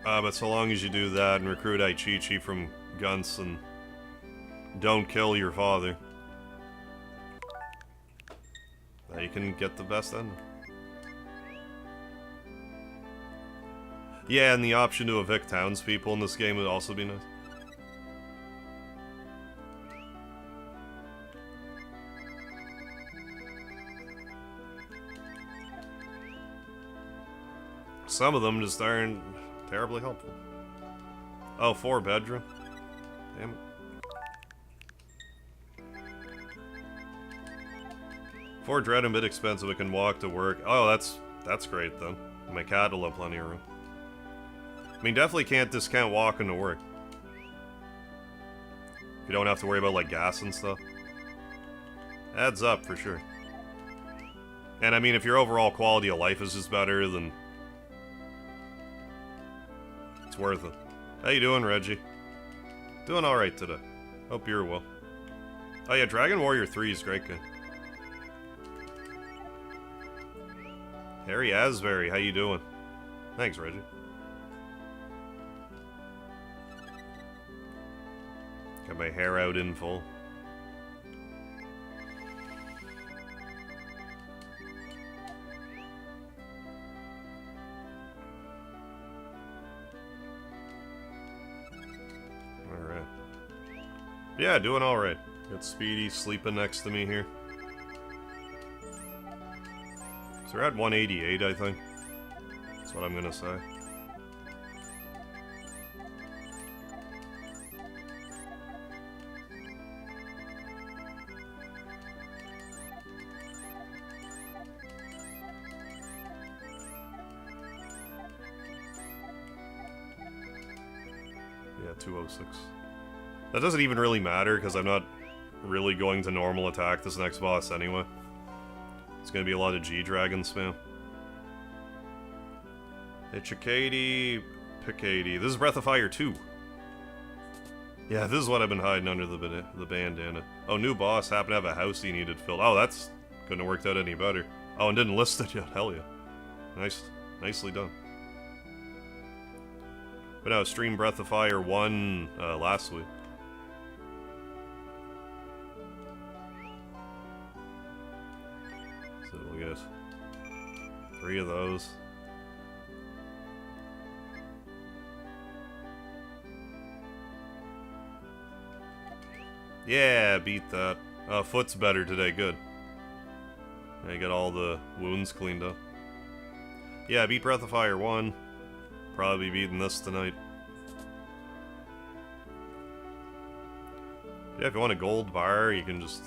A: But so long as you do that and recruit Aichichi from Guns and don't kill your father, you can get the best ending. Yeah, and the option to evict townspeople in this game would also be nice. Some of them just aren't terribly helpful. Oh, 4-bedroom. Damn it. For dread and a bit expensive, it can walk to work. Oh, that's great then. My cat will have plenty of room. I mean, definitely can't discount walking to work. You don't have to worry about like gas and stuff. Adds up for sure. And I mean, if your overall quality of life is just better, then it's worth it. How you doing, Reggie? Doing alright today. Hope you're well. Oh yeah, Dragon Warrior 3 is great game. Harry Asbury, how you doing? Thanks, Reggie. Got my hair out in full. Alright. Yeah, doing alright. Got Speedy sleeping next to me here. So we're at 188, I think. That's what I'm gonna say. Yeah, 206. That doesn't even really matter, because I'm not really going to normal attack this next boss anyway. It's gonna be a lot of G-Dragon spam. Hey, Chicady, Picady. This is Breath of Fire 2. Yeah, this is what I've been hiding under the bandana. Oh, new boss happened to have a house he needed filled. Oh, that's couldn't have worked out any better. Oh, and didn't list it yet. Hell yeah. Nice, nicely done. But no, streamed Breath of Fire 1 last week. 3 of those. Yeah, beat that. Foot's better today, good. I got all the wounds cleaned up. Yeah, beat Breath of Fire 1. Probably beating this tonight. Yeah, if you want a gold bar, you can just...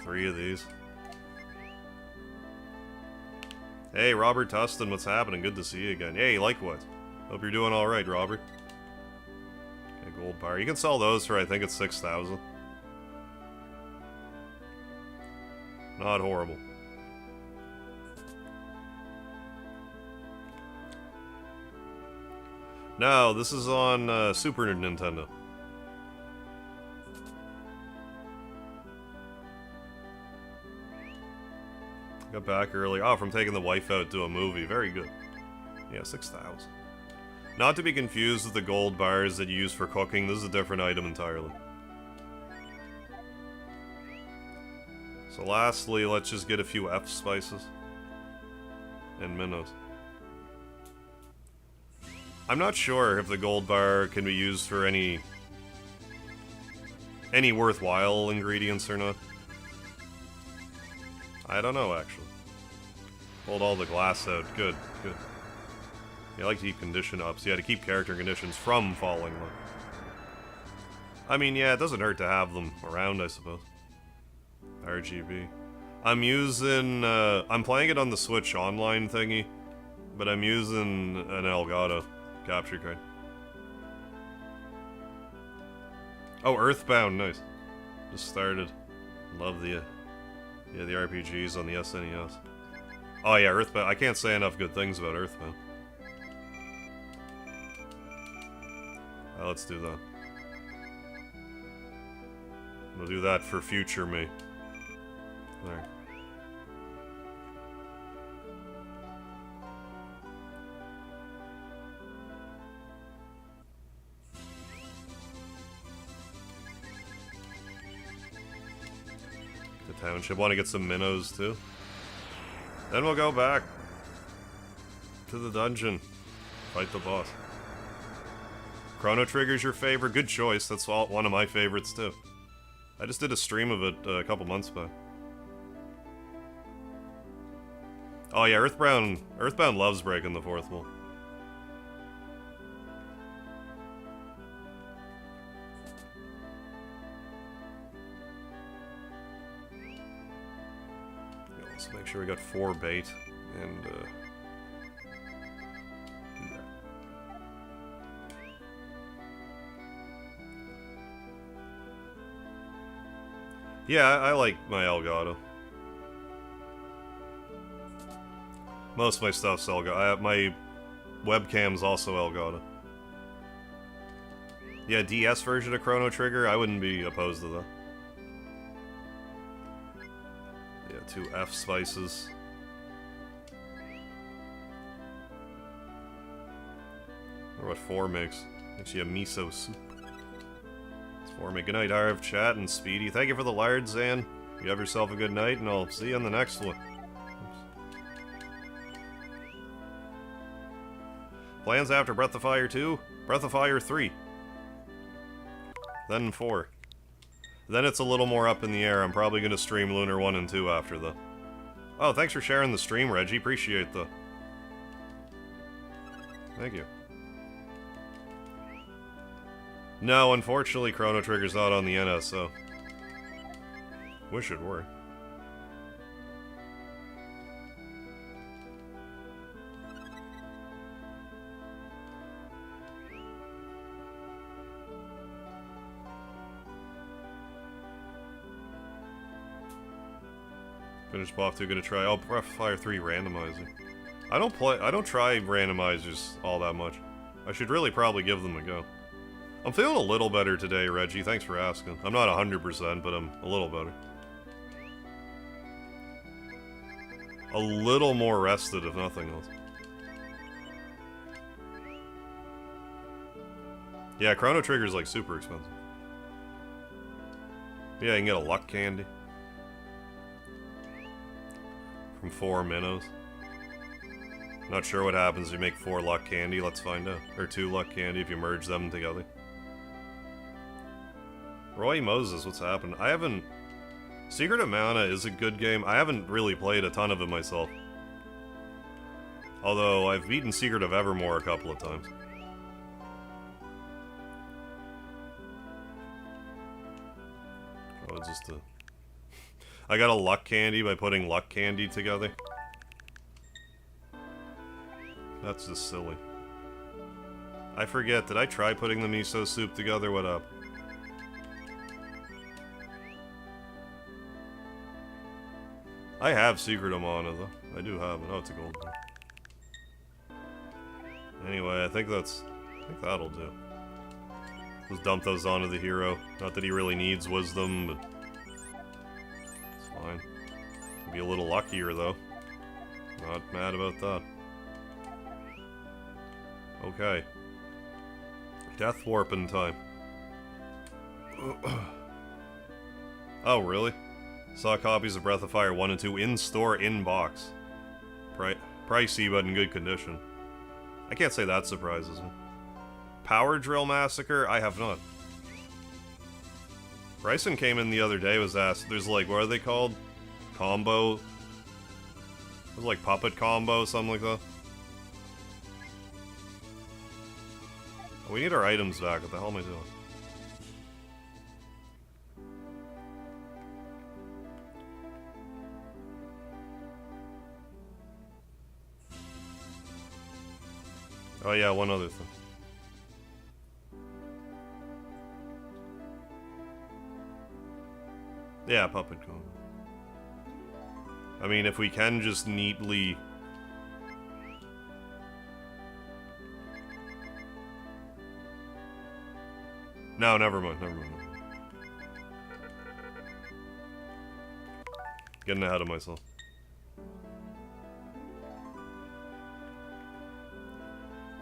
A: 3 of these. Hey, Robert Tustin, what's happening? Good to see you again. Hey, likewise. Hope you're doing alright, Robert. Okay, gold bar. You can sell those for, I think it's 6,000. Not horrible. No, this is on Super Nintendo. Got back early. Oh, from taking the wife out to a movie. Very good. Yeah, 6,000. Not to be confused with the gold bars that you use for cooking. This is a different item entirely. So lastly, let's just get a few F spices. And minnows. I'm not sure if the gold bar can be used for any worthwhile ingredients or not. I don't know, actually. Pulled all the glass out. Good, good. Yeah, I like to keep condition up, so yeah, to keep character conditions from falling. I mean, yeah, it doesn't hurt to have them around, I suppose. RGB. I'm using, I'm playing it on the Switch Online thingy, but I'm using an Elgato capture card. Oh, Earthbound, nice. Just started. Love the, yeah, the RPGs on the SNES. Oh yeah, Earthbound. I can't say enough good things about Earthbound. Let's do that. We'll do that for future me. There. The township. Want to get some minnows too? Then we'll go back to the dungeon. Fight the boss. Chrono Trigger's your favorite? Good choice. That's one of my favorites too. I just did a stream of it a couple months back. Oh yeah, Earthbound loves breaking the fourth wall. Yeah, let's make sure we got 4 bait and do that. Yeah, I like my Elgato. Most of my stuff's Elgato. My webcam's also Elgato. Yeah, DS version of Chrono Trigger, I wouldn't be opposed to that. Yeah, 2 F spices. Or what 4 makes. Actually, a miso soup. It's 4 make. Good night, Harv, chat, and Speedy. Thank you for the lard, Zan. You have yourself a good night, and I'll see you on the next one. Plans after Breath of Fire 2? Breath of Fire 3. Then 4. Then it's a little more up in the air. I'm probably going to stream Lunar 1 and 2 after the... Oh, thanks for sharing the stream, Reggie. Appreciate the... Thank you. No, unfortunately, Chrono Trigger's not on the NSO. Wish it were. Finish Boff 2, gonna try. Oh, Breath of Fire 3 randomizer. I don't try randomizers all that much. I should really probably give them a go. I'm feeling a little better today, Reggie. Thanks for asking. I'm not 100%, but I'm a little better. A little more rested, if nothing else. Yeah, Chrono Trigger's like super expensive. Yeah, you can get a luck candy. from 4 minnows. Not sure what happens if you make 4 luck candy, let's find out. Or 2 luck candy if you merge them together. Roy Moses, what's happened? I haven't... Secret of Mana is a good game. I haven't really played a ton of it myself. Although, I've beaten Secret of Evermore a couple of times. Oh, it's just a... I got a luck candy by putting luck candy together. That's just silly. I forget, did I try putting the miso soup together? What up? I have Secret of Mana, though. I do have it. Oh, it's a gold one. Anyway, I think that'll do. Just dump those onto the hero. Not that he really needs wisdom, but... It's fine. Be a little luckier, though. Not mad about that. Okay. Death warping time. Oh, really? Saw copies of Breath of Fire 1 and 2 in-store, in-box. Pricey, but in good condition. I can't say that surprises me. Power Drill Massacre? I have not. Bryson came in the other day, was asked, there's like, what are they called? Combo? It was like Puppet Combo, something like that. We need our items back, what the hell am I doing? Oh yeah, one other thing. Yeah, Puppet Combo. I mean, if we can just neatly... No, never mind. Getting ahead of myself.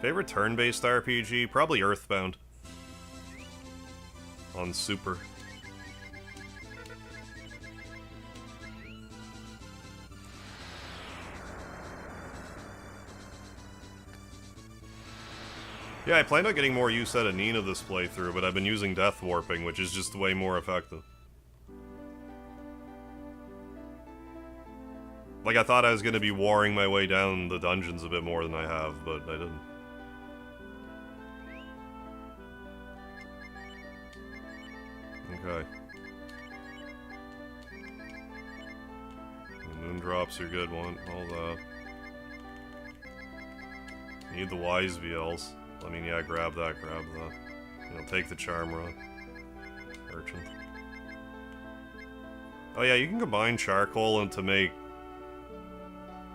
A: Favorite turn-based RPG? Probably Earthbound. On Super. Yeah, I planned on getting more use out of Nina this playthrough, but I've been using Death Warping, which is just way more effective. Like, I thought I was gonna be warring my way down the dungeons a bit more than I have, but I didn't. Okay. The moon drops are good, want all that. Need the wise VLs. I mean, yeah, grab that. You know, take the charm rod. Urchin. Oh yeah, you can combine charcoal into make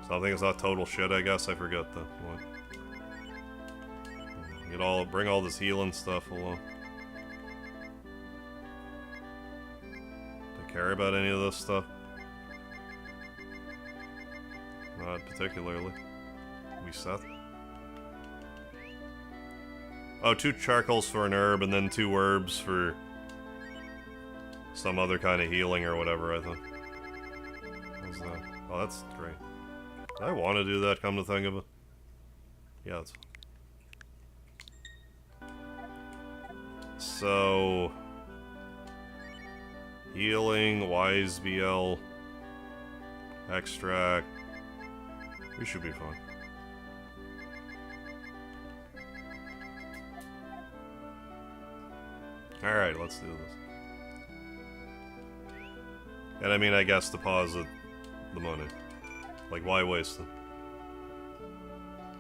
A: something that's not total shit, I guess. I forget that. What? Bring all this healing stuff along. Do I care about any of this stuff? Not particularly. We set. Oh, 2 charcoals for an herb, and then 2 herbs for some other kind of healing or whatever, I think. What's that? Oh, that's great. I want to do that, come to think of it. Yeah, that's... So... Healing, Wise BL... Extract... We should be fine. Alright, let's do this. And I mean, I guess deposit the money. Like, why waste them?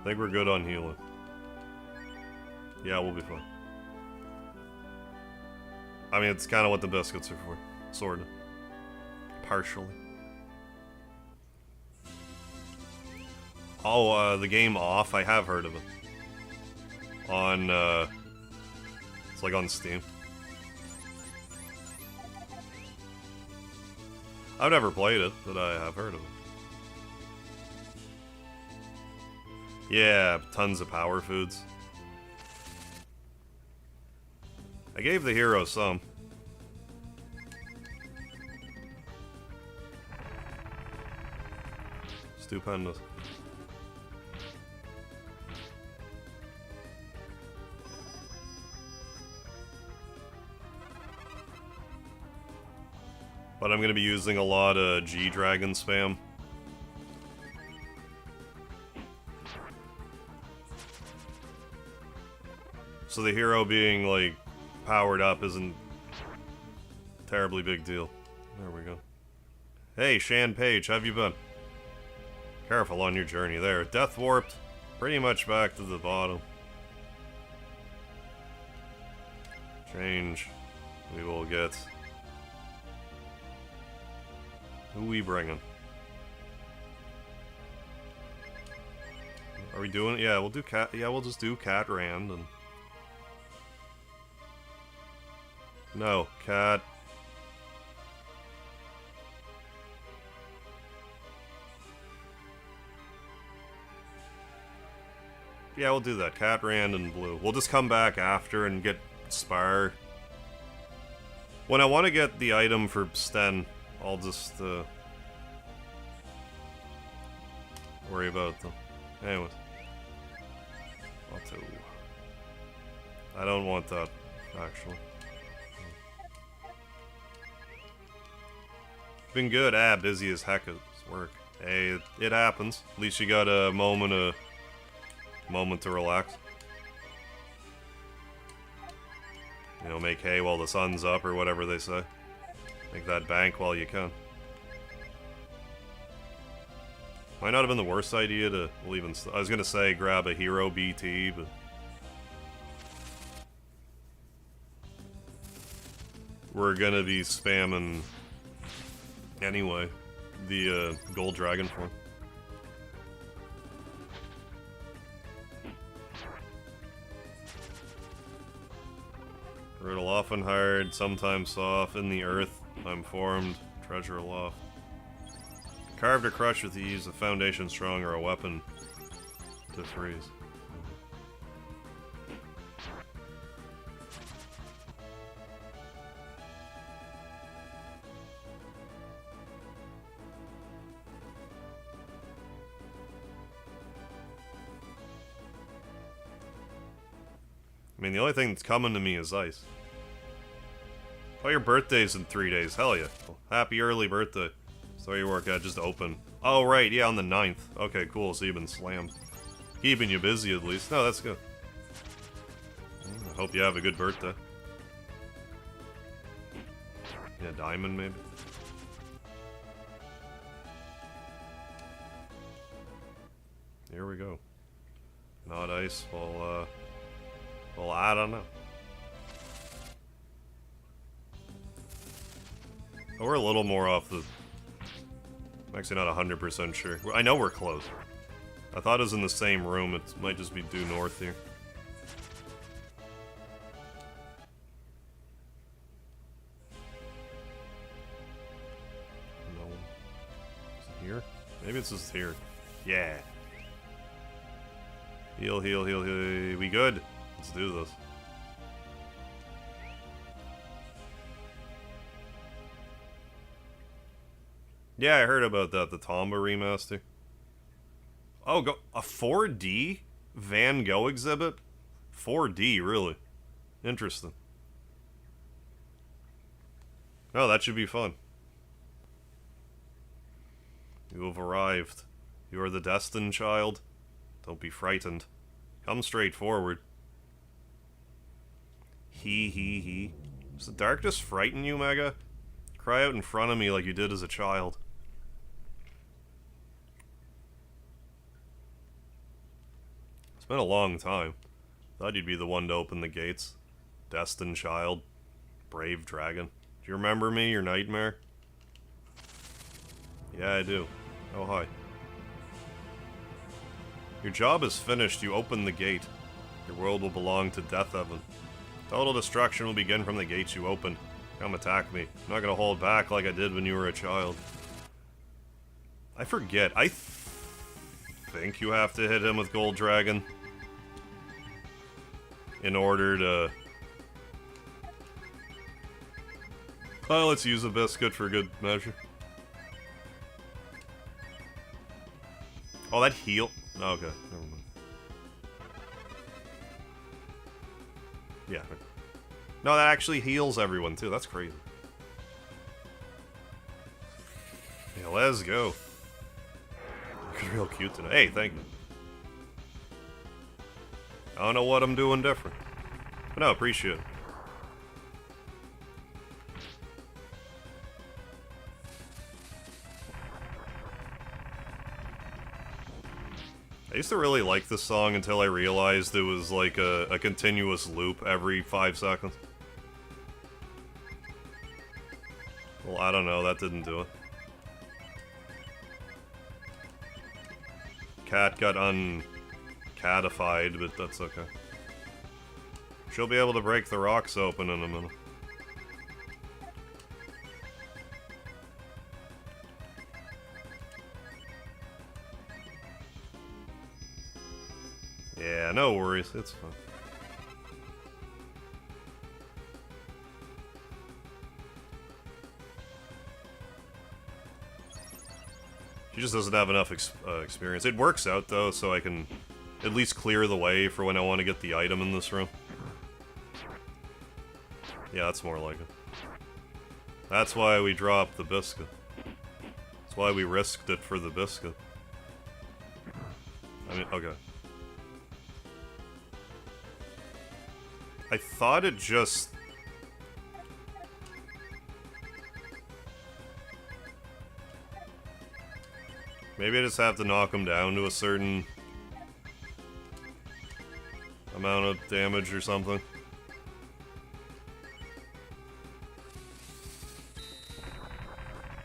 A: I think we're good on healing. Yeah, we'll be fine. I mean, it's kind of what the biscuits are for. Sort of. Partially. Oh, the game Off, I have heard of it. On, it's like on Steam. I've never played it, but I have heard of it. Yeah, tons of power foods. I gave the hero some. Stupendous. But I'm gonna be using a lot of G-Dragon spam. So the hero being, like, powered up isn't a terribly big deal. There we go. Hey, Shan Page, how have you been? Careful on your journey there. Death warped. Pretty much back to the bottom. Change. We will get... Who we bringing? Are we doing it? Yeah, we'll do Cat. Yeah, we'll just do Cat Rand and... No, Cat... Yeah, we'll do that. Cat Rand and Blue. We'll just come back after and get Spar. When I want to get the item for Sten, I'll just, worry about them. Anyways. Auto. I don't want that, actually. Been good. Busy as heck at work. Hey, it happens. At least you got a moment to relax. You know, make hay while the sun's up, or whatever they say. Make that bank while you can. Might not have been the worst idea to, well, even, I was gonna say grab a hero BT, but... We're gonna be spamming, anyway, the gold dragon form. Riddle often hard, sometimes soft, in the earth, I'm formed, treasure aloft. Carved or crushed with ease, a foundation strong or a weapon to freeze. I mean, the only thing that's coming to me is ice. Oh, your birthday's in 3 days. Hell yeah. Well, happy early birthday. So your workout just open. Oh, right. Yeah, on the 9th. Okay, cool. So you've been slammed. Keeping you busy, at least. No, that's good. I hope you have a good birthday. Yeah, diamond, maybe? Here we go. Not ice. Well, I don't know. Oh, we're a little more off the... I'm actually not 100% sure. I know we're close. I thought it was in the same room. It might just be due north here. No. Is it here? Maybe it's just here. Yeah. Heal, heal, heal, heal. We good? Let's do this. Yeah, I heard about that, the Tomba remaster. Oh, go a 4D Van Gogh exhibit? 4D, really? Interesting. Oh, that should be fun. You have arrived. You are the destined child. Don't be frightened. Come straight forward. He. Does the darkness frighten you, Mega? Cry out in front of me like you did as a child. It's been a long time. Thought you'd be the one to open the gates. Destined child. Brave dragon. Do you remember me, your nightmare? Yeah, I do. Oh, hi. Your job is finished. You open the gate. Your world will belong to Death Heaven. Total destruction will begin from the gates you opened. Come attack me. I'm not gonna hold back like I did when you were a child. I forget. I think you have to hit him with Gold Dragon in order to... Oh, let's use a biscuit for good measure. Oh, that heal... Okay, never mind. Yeah. No, that actually heals everyone, too. That's crazy. Yeah, let's go. Looking real cute today. Hey, thank you. I don't know what I'm doing different. But no, appreciate it. I used to really like this song until I realized it was like a continuous loop every 5 seconds. Well, I don't know, that didn't do it. Cat got uncatified, but that's okay. She'll be able to break the rocks open in a minute. Yeah, no worries, it's fine. She just doesn't have enough experience. It works out, though, so I can at least clear the way for when I want to get the item in this room. Yeah, that's more like it. That's why we dropped the biscuit. That's why we risked it for the biscuit. I mean, okay. I thought it just... Maybe I just have to knock him down to a certain amount of damage or something.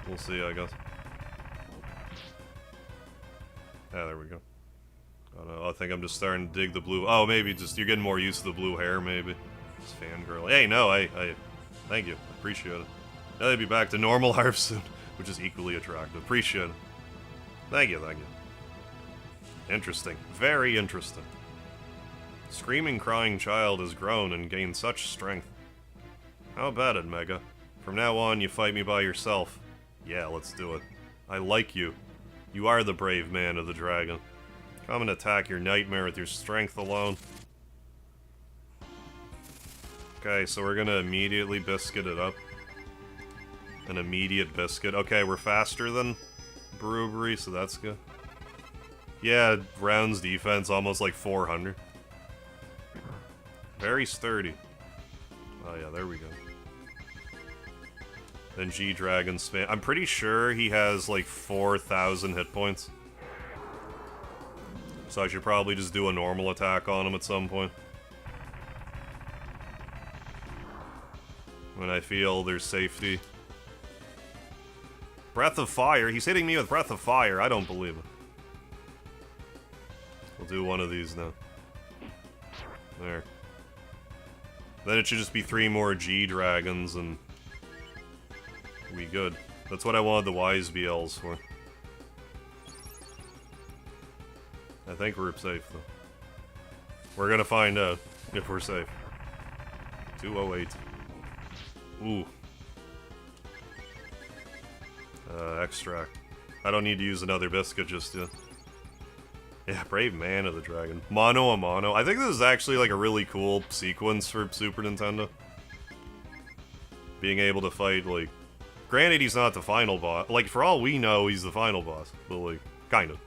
A: We'll see, I guess. Ah, there we go. I don't know, I think I'm just starting to dig the blue... Oh, maybe just you're getting more used to the blue hair, maybe. Just fangirl. Hey, no, I thank you. Appreciate it. Now they'd be back to normal Harv soon, which is equally attractive. Appreciate it. Thank you, thank you. Interesting. Very interesting. Screaming, crying child has grown and gained such strength. How about it, Mega? From now on, you fight me by yourself. Yeah, let's do it. I like you. You are the brave man of the dragon. Come and attack your nightmare with your strength alone. Okay, so we're gonna immediately biscuit it up. An immediate biscuit. Okay, we're faster than Brewery, so that's good. Yeah, rounds defense almost like 400. Very sturdy. Oh yeah, there we go. Then G-Dragon spam. I'm pretty sure he has like 4,000 hit points. So I should probably just do a normal attack on him at some point. When I feel there's safety. Breath of Fire? He's hitting me with Breath of Fire. I don't believe it. We'll do one of these now. There. Then it should just be 3 more G-Dragons and... we good. That's what I wanted the Wise BLs for. I think we're safe, though. We're gonna find out if we're safe. 208. Ooh. Extract. I don't need to use another biscuit just yet. Yeah, Brave Man of the Dragon. Mono a mono. I think this is actually like a really cool sequence for Super Nintendo. Being able to fight, like... Granted, he's not the final boss. Like, for all we know, he's the final boss. But, like, kind of.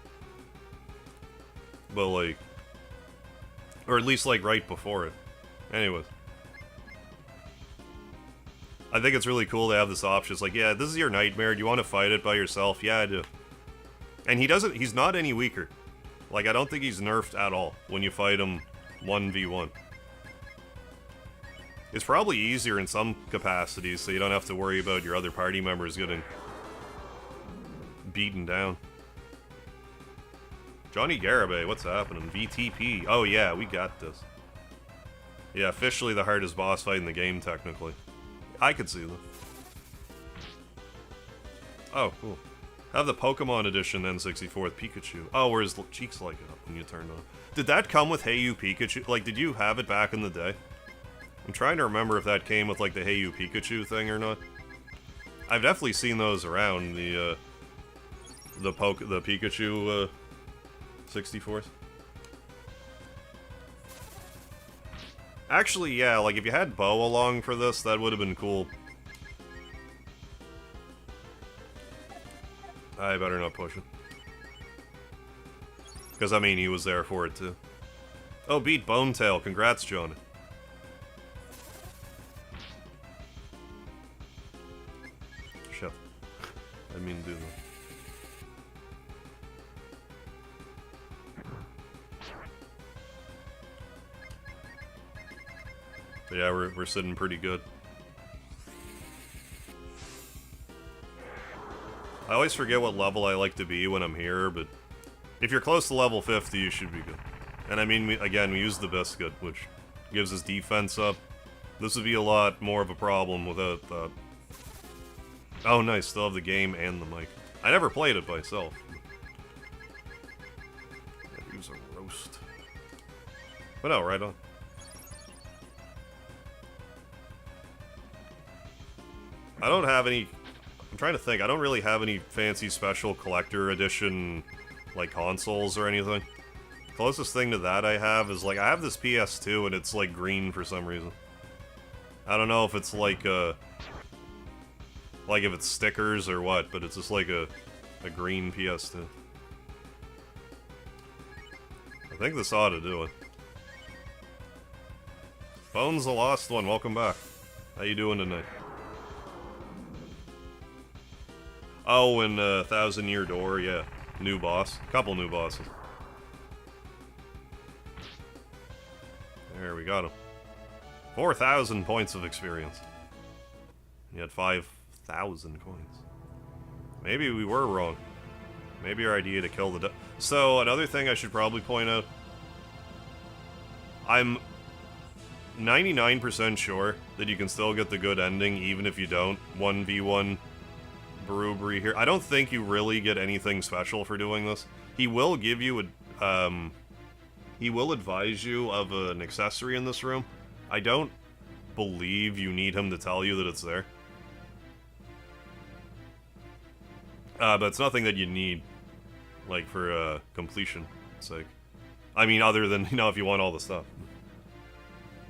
A: But, like... Or at least, like, right before it. Anyways. I think it's really cool to have this option. It's like, yeah, this is your nightmare. Do you want to fight it by yourself? Yeah, I do. And he's not any weaker. Like, I don't think he's nerfed at all when you fight him 1v1. It's probably easier in some capacities, so you don't have to worry about your other party members getting beaten down. Johnny Garibay, what's happening? VTP. Oh yeah, we got this. Yeah, officially the hardest boss fight in the game, technically. I could see that. Oh, cool. Have the Pokemon Edition N64 with Pikachu. Oh, where his cheeks light up when you turn on. Did that come with Hey You Pikachu? Like, did you have it back in the day? I'm trying to remember if that came with, like, the Hey You Pikachu thing or not. I've definitely seen those around, the Pikachu, 64th. Actually, yeah, like if you had Bo along for this, that would have been cool. I better not push it. Because, I mean, he was there for it, too. Oh, beat Bonetail. Congrats, Jonah. Shit. I didn't mean to do that. But yeah, we're sitting pretty good. I always forget what level I like to be when I'm here, but if you're close to level 50, you should be good. And I mean, we use the Biscuit, which gives his defense up. This would be a lot more of a problem without that. Oh, nice. Still have the game and the mic. I never played it myself. He was a roast. But no, right on. I don't have any... I'm trying to think. I don't really have any fancy special collector edition, like, consoles or anything. Closest thing to that I have is, like, I have this PS2 and it's, like, green for some reason. I don't know if it's, like, like, if it's stickers or what, but it's just, like, a green PS2. I think this ought to do it. Bones the Lost One, welcome back. How you doing tonight? Oh, and 1,000 Year Door, yeah. New boss. Couple new bosses. There, we got him. 4,000 points of experience. You had 5,000 coins. Maybe we were wrong. Maybe our idea to kill the... So, another thing I should probably point out. I'm 99% sure that you can still get the good ending even if you don't 1v1 Brewery here. I don't think you really get anything special for doing this. He will give you a... he will advise you of an accessory in this room. I don't believe you need him to tell you that it's there. But it's nothing that you need, like, for completion sake. I mean, other than, you know, if you want all the stuff.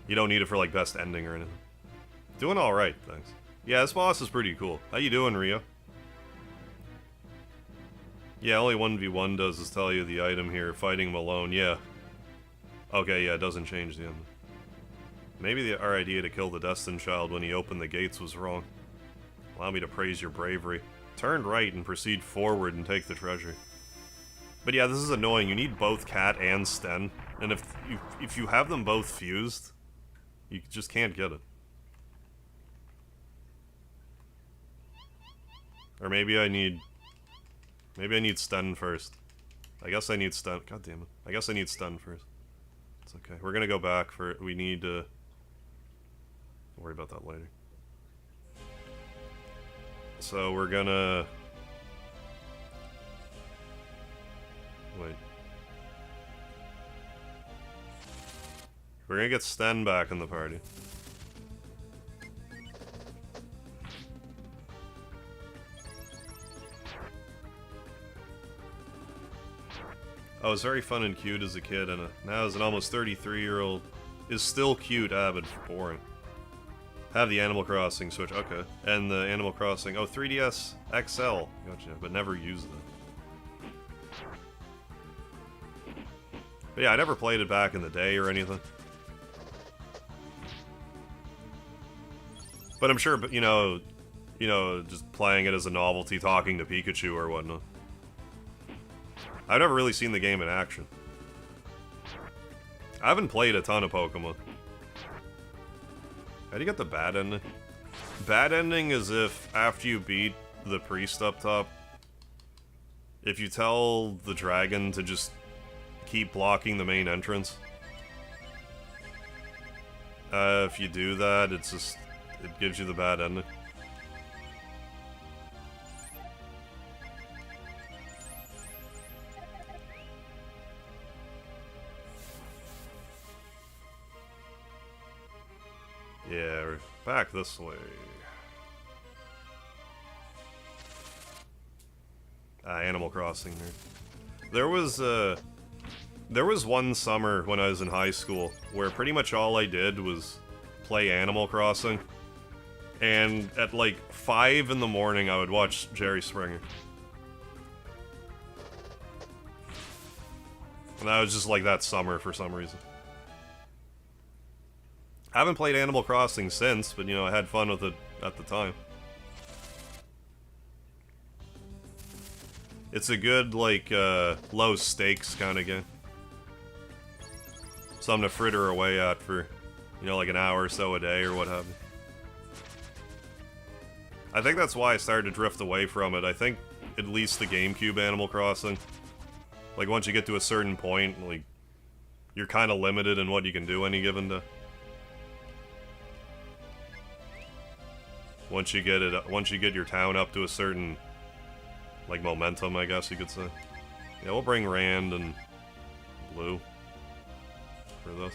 A: You don't need it for, like, best ending or anything. Doing alright, thanks. Yeah, this boss is pretty cool. How you doing, Rio? Yeah, only 1v1 does is tell you the item here. Fighting him alone, yeah. Okay, yeah, it doesn't change the end. Maybe our idea to kill the Destined Child when he opened the gates was wrong. Allow me to praise your bravery. Turn right and proceed forward and take the treasure. But yeah, this is annoying. You need both Cat and Sten. And if you have them both fused, you just can't get it. Or maybe I need Sten first. I guess I need Sten. God damn it. I guess I need Sten first. It's okay. We're gonna go back for... We need to... Don't worry about that later. So we're gonna... Wait. We're gonna get Sten back in the party. I was very fun and cute as a kid, and now as an almost 33-year-old, is still cute, but boring. Have the Animal Crossing Switch, okay. And the Animal Crossing, oh, 3DS XL, gotcha, but never used it. But yeah, I never played it back in the day or anything. But I'm sure, you know, just playing it as a novelty, talking to Pikachu or whatnot. I've never really seen the game in action. I haven't played a ton of Pokemon. How do you get the bad ending? Bad ending is if, after you beat the priest up top, if you tell the dragon to just keep blocking the main entrance. If you do that, it gives you the bad ending. Yeah, we're back this way. Animal Crossing nerd. There was There was one summer when I was in high school where pretty much all I did was play Animal Crossing. And at like 5 in the morning, I would watch Jerry Springer. And that was just like that summer for some reason. I haven't played Animal Crossing since, but you know, I had fun with it at the time. It's a good, like, low stakes kind of game. Something to fritter away at for, you know, like an hour or so a day or what have you. I think that's why I started to drift away from it. I think at least the GameCube Animal Crossing, like once you get to a certain point, like you're kind of limited in what you can do any given day. Once you get your town up to a certain like momentum, I guess you could say. Yeah, we'll bring Rand and Blue for this.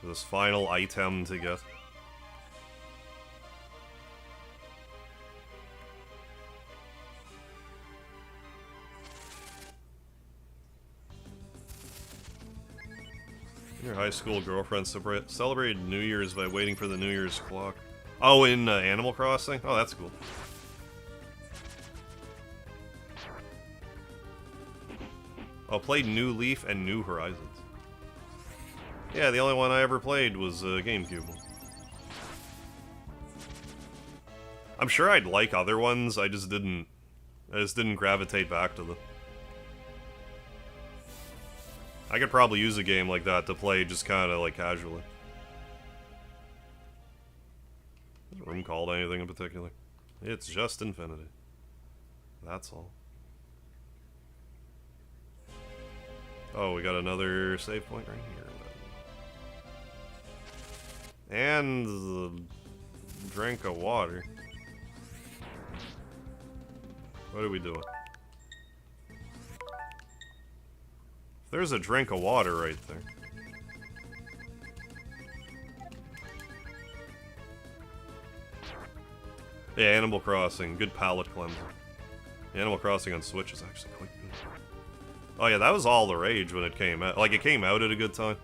A: This final item to get. Your high school girlfriend celebrated New Year's by waiting for the New Year's clock. Oh, in Animal Crossing? Oh, that's cool. Oh, played New Leaf and New Horizons. Yeah, the only one I ever played was GameCube. I'm sure I'd like other ones, I just didn't gravitate back to them. I could probably use a game like that to play just kind of like casually. Is the room called anything in particular? It's just Infinity. That's all. Oh, we got another save point right here. And the drink of water. What are we doing? There's a drink of water right there. Yeah, Animal Crossing. Good palate cleanser. Animal Crossing on Switch is actually quite good. Oh yeah, that was all the rage when it came out. Like, it came out at a good time.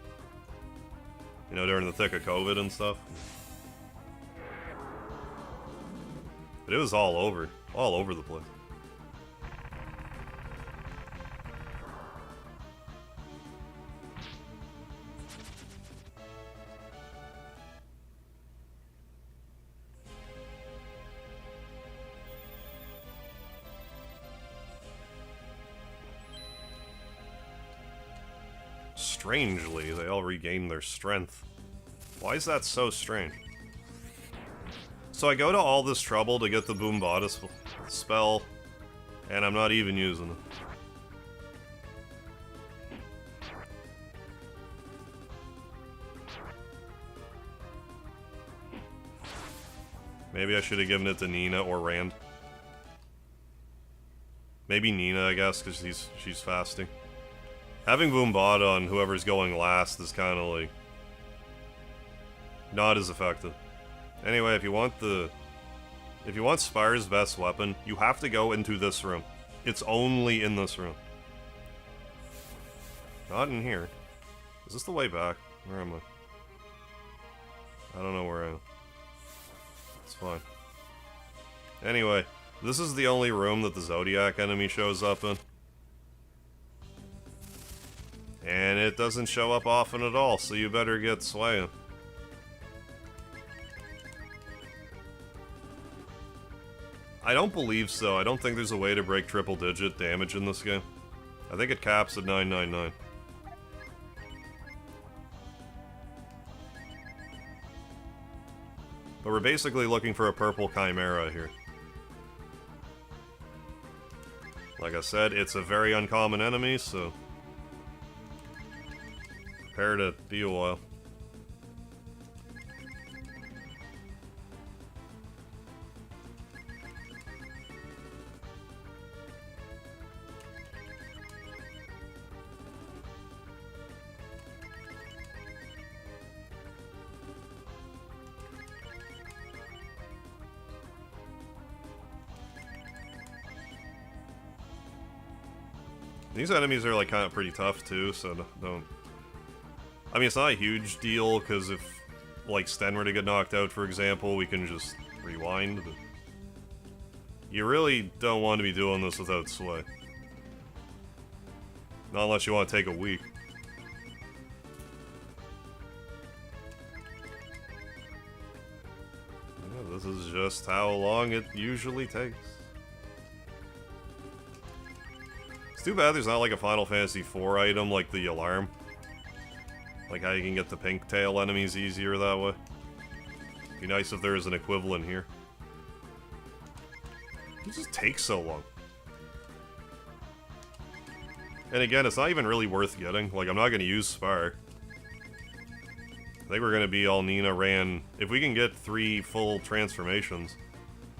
A: You know, during the thick of COVID and stuff. But it was all over the place. Strangely, they all regain their strength. Why is that so strange? So I go to all this trouble to get the Boombada spell, and I'm not even using it. Maybe I should have given it to Nina or Rand. Maybe Nina, I guess, because she's fasting. Having Boombada on whoever's going last is kind of like not as effective. Anyway, if you want Spire's best weapon, you have to go into this room. It's only in this room. Not in here. Is this the way back? Where am I? I don't know where I am. It's fine. Anyway, this is the only room that the Zodiac enemy shows up in. And it doesn't show up often at all, so you better get swaying. I don't believe so. I don't think there's a way to break triple-digit damage in this game. I think it caps at 999. But we're basically looking for a purple Chimera here. Like I said, it's a very uncommon enemy, so prepare to be a while. These enemies are like kind of pretty tough too, so don't... I mean, it's not a huge deal, because if, like, Sten were to get knocked out, for example, we can just rewind, but... You really don't want to be doing this without Sway. Not unless you want to take a week. Yeah, this is just how long it usually takes. It's too bad there's not like a Final Fantasy IV item like the alarm. Like how you can get the pink tail enemies easier that way. Be nice if there was an equivalent here. It just takes so long. And again, it's not even really worth getting. Like, I'm not going to use Spire. I think we're going to be all Nina Ran. If we can get 3 full transformations,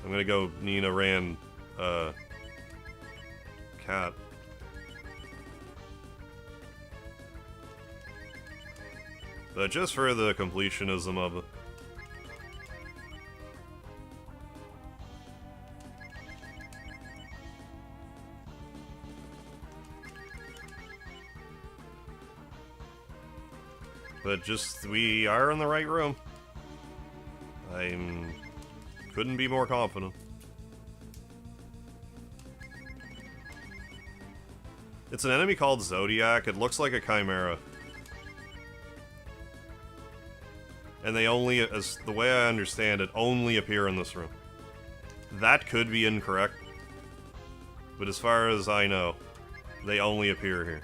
A: I'm going to go Nina Ran, Cat. But just for the completionism of it. But just, we are in the right room. Couldn't be more confident. It's an enemy called Zodiac. It looks like a chimera. And they only, as the way I understand it, only appear in this room. That could be incorrect. But as far as I know, they only appear here.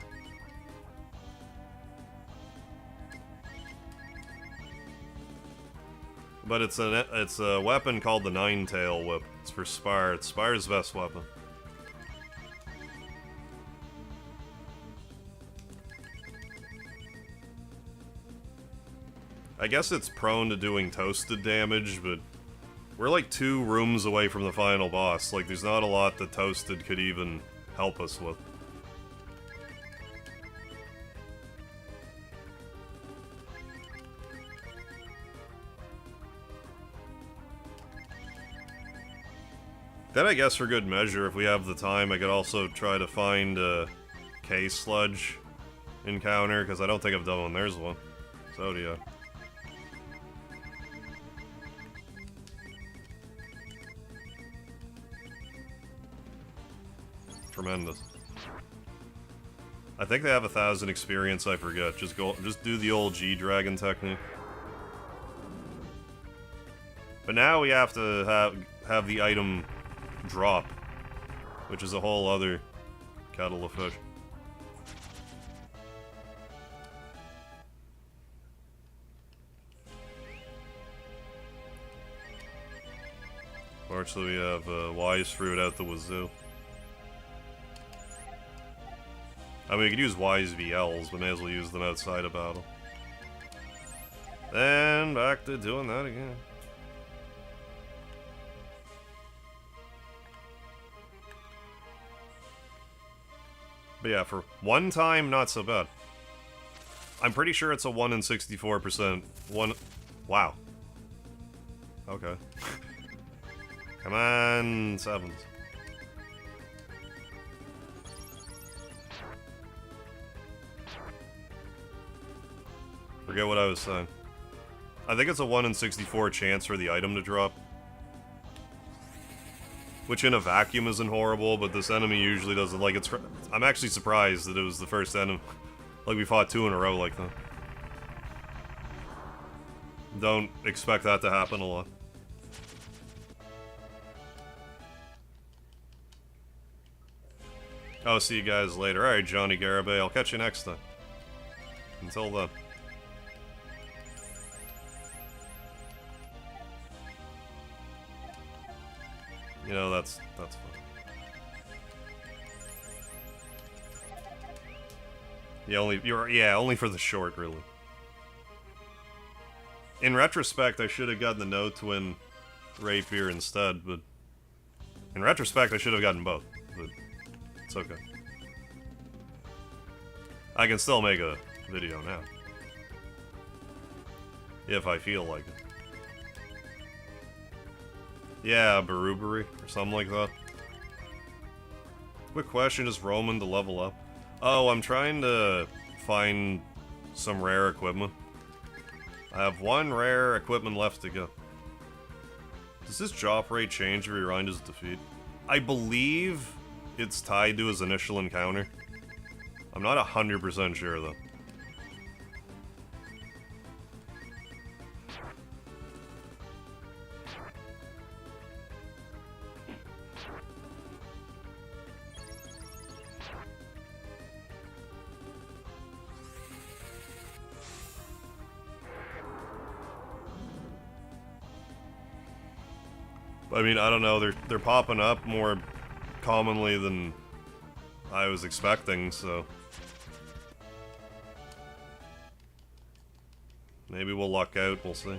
A: But it's a weapon called the Nine-Tail Whip. It's for Spire. It's Spire's best weapon. I guess it's prone to doing toasted damage, but we're like 2 rooms away from the final boss. Like, there's not a lot that toasted could even help us with. Then I guess for good measure, if we have the time, I could also try to find a K-Sludge encounter, because I don't think I've done one. There's one. Zodiac. Tremendous. I think they have 1,000 experience, I forget. Just do the old G-Dragon technique. But now we have to have the item drop, which is a whole other kettle of fish. Fortunately, we have Wise Fruit out the wazoo. I mean, we could use Wise VLs, but may as well use them outside of battle. Then back to doing that again. But yeah, for one time, not so bad. I'm pretty sure it's a 1 in 64%. Wow. Okay. Come on, 7s. Forget what I was saying. I think it's a 1 in 64 chance for the item to drop. Which in a vacuum isn't horrible, but this enemy usually doesn't. Like, I'm actually surprised that it was the first enemy. Like, we fought 2 in a row like that. Don't expect that to happen a lot. I'll see you guys later. Alright, Johnny Garibay, I'll catch you next time. Until then. You know, that's fine. Yeah, only for the short, really. In retrospect, I should have gotten the No Twin Rapier instead, but in retrospect, I should have gotten both, but it's okay. I can still make a video now. If I feel like it. Yeah, Barubari, or something like that. Quick question, is Roman to level up? Oh, I'm trying to find some rare equipment. I have one rare equipment left to go. Does this drop rate change if he rewind his defeat? I believe it's tied to his initial encounter. I'm not 100% sure though. I mean, I don't know, they're popping up more commonly than I was expecting, so... maybe we'll luck out, we'll see.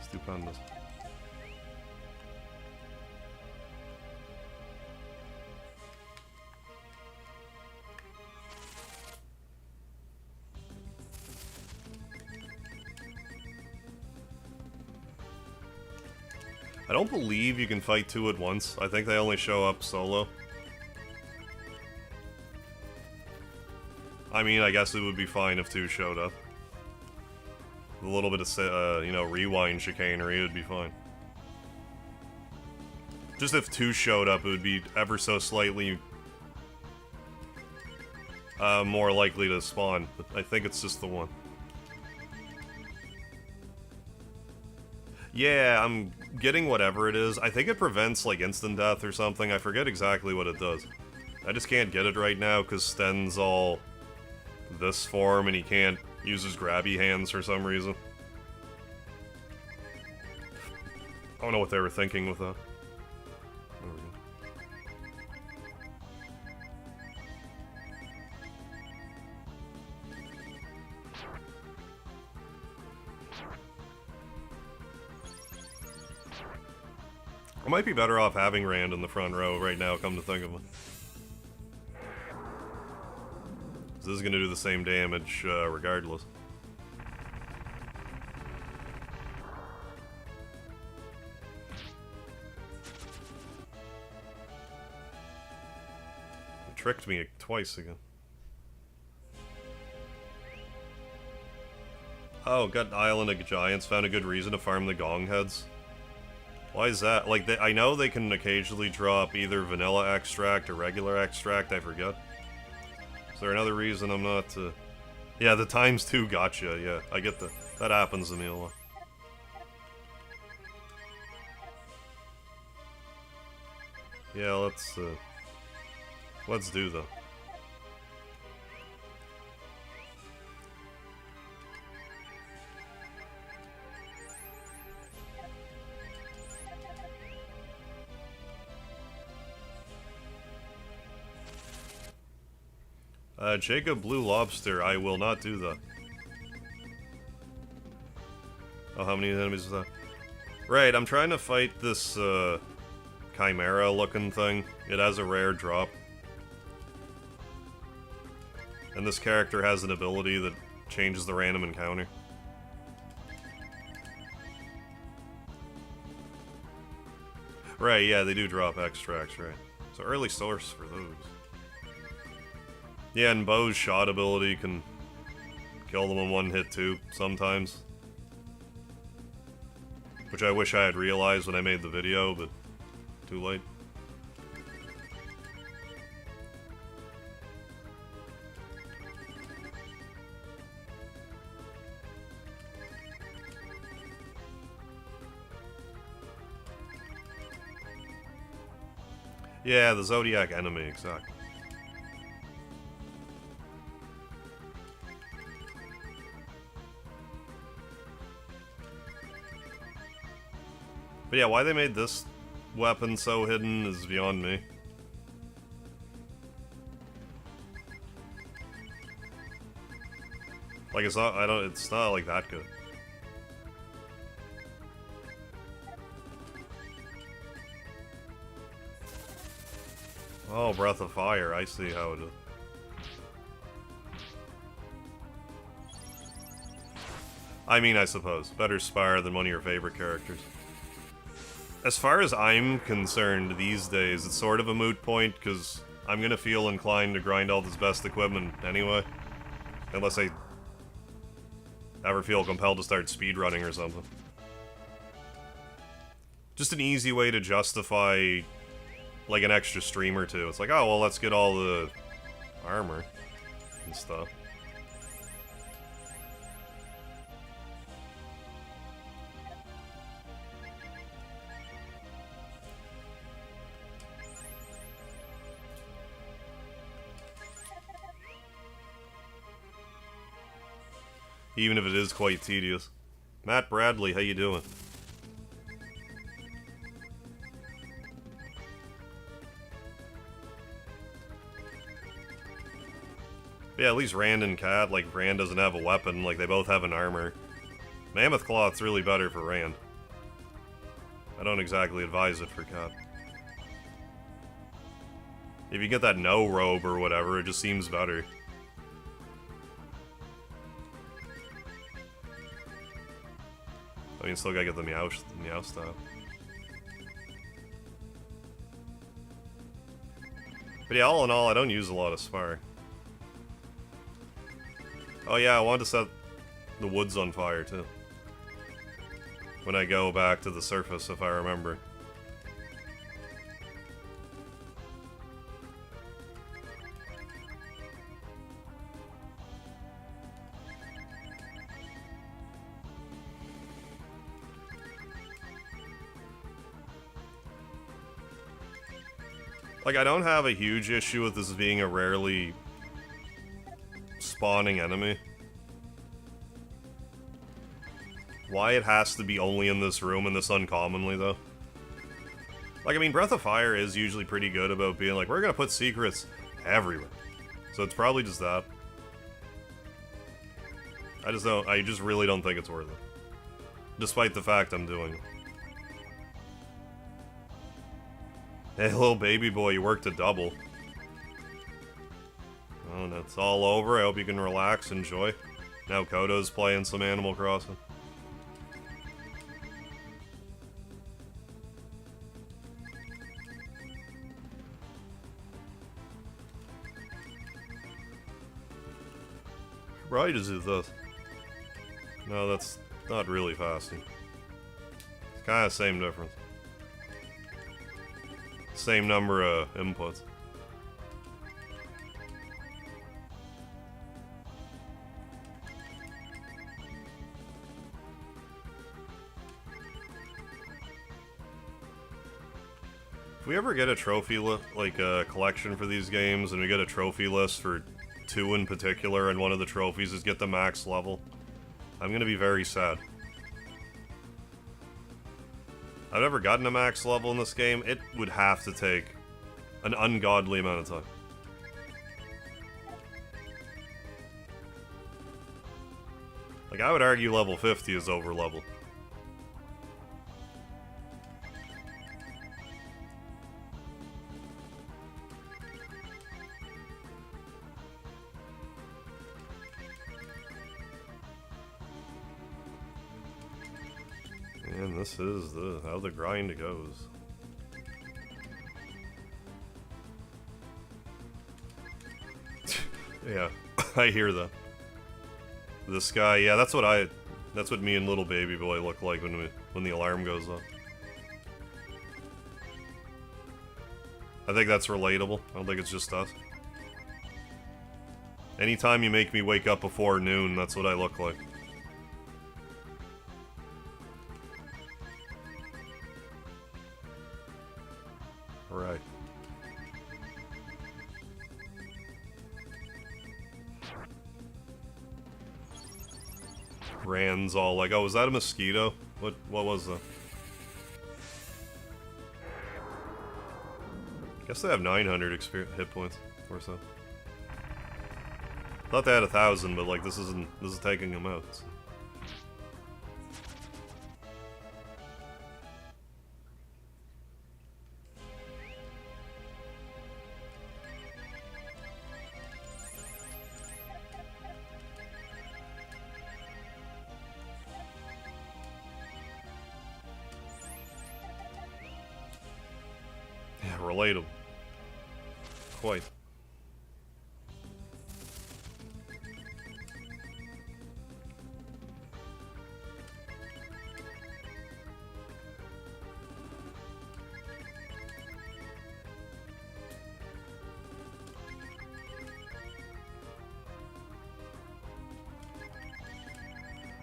A: Stupendous. I don't believe you can fight two at once. I think they only show up solo. I mean, I guess it would be fine if two showed up. A little bit of, you know, rewind chicanery would be fine. Just if two showed up, it would be ever so slightly more likely to spawn. But I think it's just the one. Yeah, I'm getting whatever it is. I think it prevents, like, instant death or something. I forget exactly what it does. I just can't get it right now, because Sten's all this form, and he can't use his grabby hands for some reason. I don't know what they were thinking with that. There we go. I might be better off having Rand in the front row right now, come to think of it. This is going to do the same damage, regardless. It tricked me twice again. Oh, got Island of Giants, found a good reason to farm the Gong Heads. Why is that? Like, I know they can occasionally drop either vanilla extract or regular extract, I forget. Is there another reason I'm not, Yeah, the ×2 gotcha, yeah, I get that. That happens to me a lot. Yeah, let's do that. Jacob Blue Lobster, I will not do that. Oh, how many enemies is that? Right, I'm trying to fight this, Chimera-looking thing. It has a rare drop. And this character has an ability that changes the random encounter. Right, yeah, they do drop extracts, right. So early source for those. Yeah, and Bo's shot ability can kill them in one hit too, sometimes. Which I wish I had realized when I made the video, but too late. Yeah, the Zodiac enemy, exactly. But yeah, why they made this weapon so hidden is beyond me. Like, it's not, it's not like that good. Oh, Breath of Fire, I see how it is. I mean, I suppose. Better Spire than one of your favorite characters. As far as I'm concerned these days, it's sort of a moot point, because I'm gonna feel inclined to grind all this best equipment anyway. Unless I ever feel compelled to start speedrunning or something. Just an easy way to justify, like, an extra stream or two. It's like, oh, well, let's get all the armor and stuff. Even if it is quite tedious. Matt Bradley, how you doing? Yeah, at least Rand and Cat, like, Rand doesn't have a weapon, like, they both have an armor. Mammoth Cloth's really better for Rand. I don't exactly advise it for Cat. If you get that no robe or whatever, it just seems better. I mean, still gotta get the meow stuff. But yeah, all in all, I don't use a lot of Spire. Oh yeah, I wanted to set the woods on fire, too. When I go back to the surface, if I remember. Like, I don't have a huge issue with this being a rarely spawning enemy. Why it has to be only in this room and this uncommonly, though? Like, I mean, Breath of Fire is usually pretty good about being like, we're gonna put secrets everywhere. So it's probably just that. I just really don't think it's worth it. Despite the fact I'm doing it. Hey, little baby boy, you worked a double. Oh, and it's all over. I hope you can relax, enjoy. Now Kodo's playing some Animal Crossing. Right, is it this? No, that's not really fasting. It's kind of same difference. Same number of inputs. If we ever get a trophy like a collection for these games, and we get a trophy list for 2 in particular, and one of the trophies is get the max level, I'm gonna be very sad. I've never gotten a max level in this game. It would have to take an ungodly amount of time. Like, I would argue level 50 is over level. And this is how the grind goes. Yeah, I hear that. This guy, yeah, that's what me and little baby boy look like when the alarm goes off. I think that's relatable. I don't think it's just us. Anytime you make me wake up before noon, that's what I look like. Right. Rand's all like, oh, was that a mosquito? What was that? Guess they have 900 hit points or so. Thought they had 1,000, but like this is taking them out. So. relatable. Quite.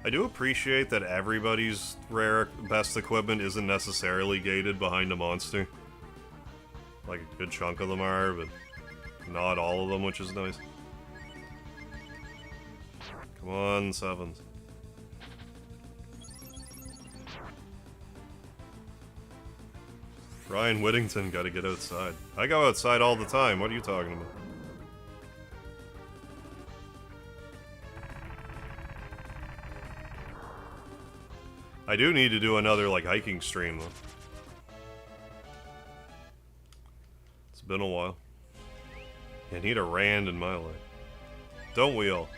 A: I do appreciate that everybody's rare best equipment isn't necessarily gated behind a monster. Like, a good chunk of them are, but not all of them, which is nice. Come on, sevens. Ryan Whittington gotta get outside. I go outside all the time, what are you talking about? I do need to do another, like, hiking stream, though. It's been a while. I need a Rand in my life. Don't we all?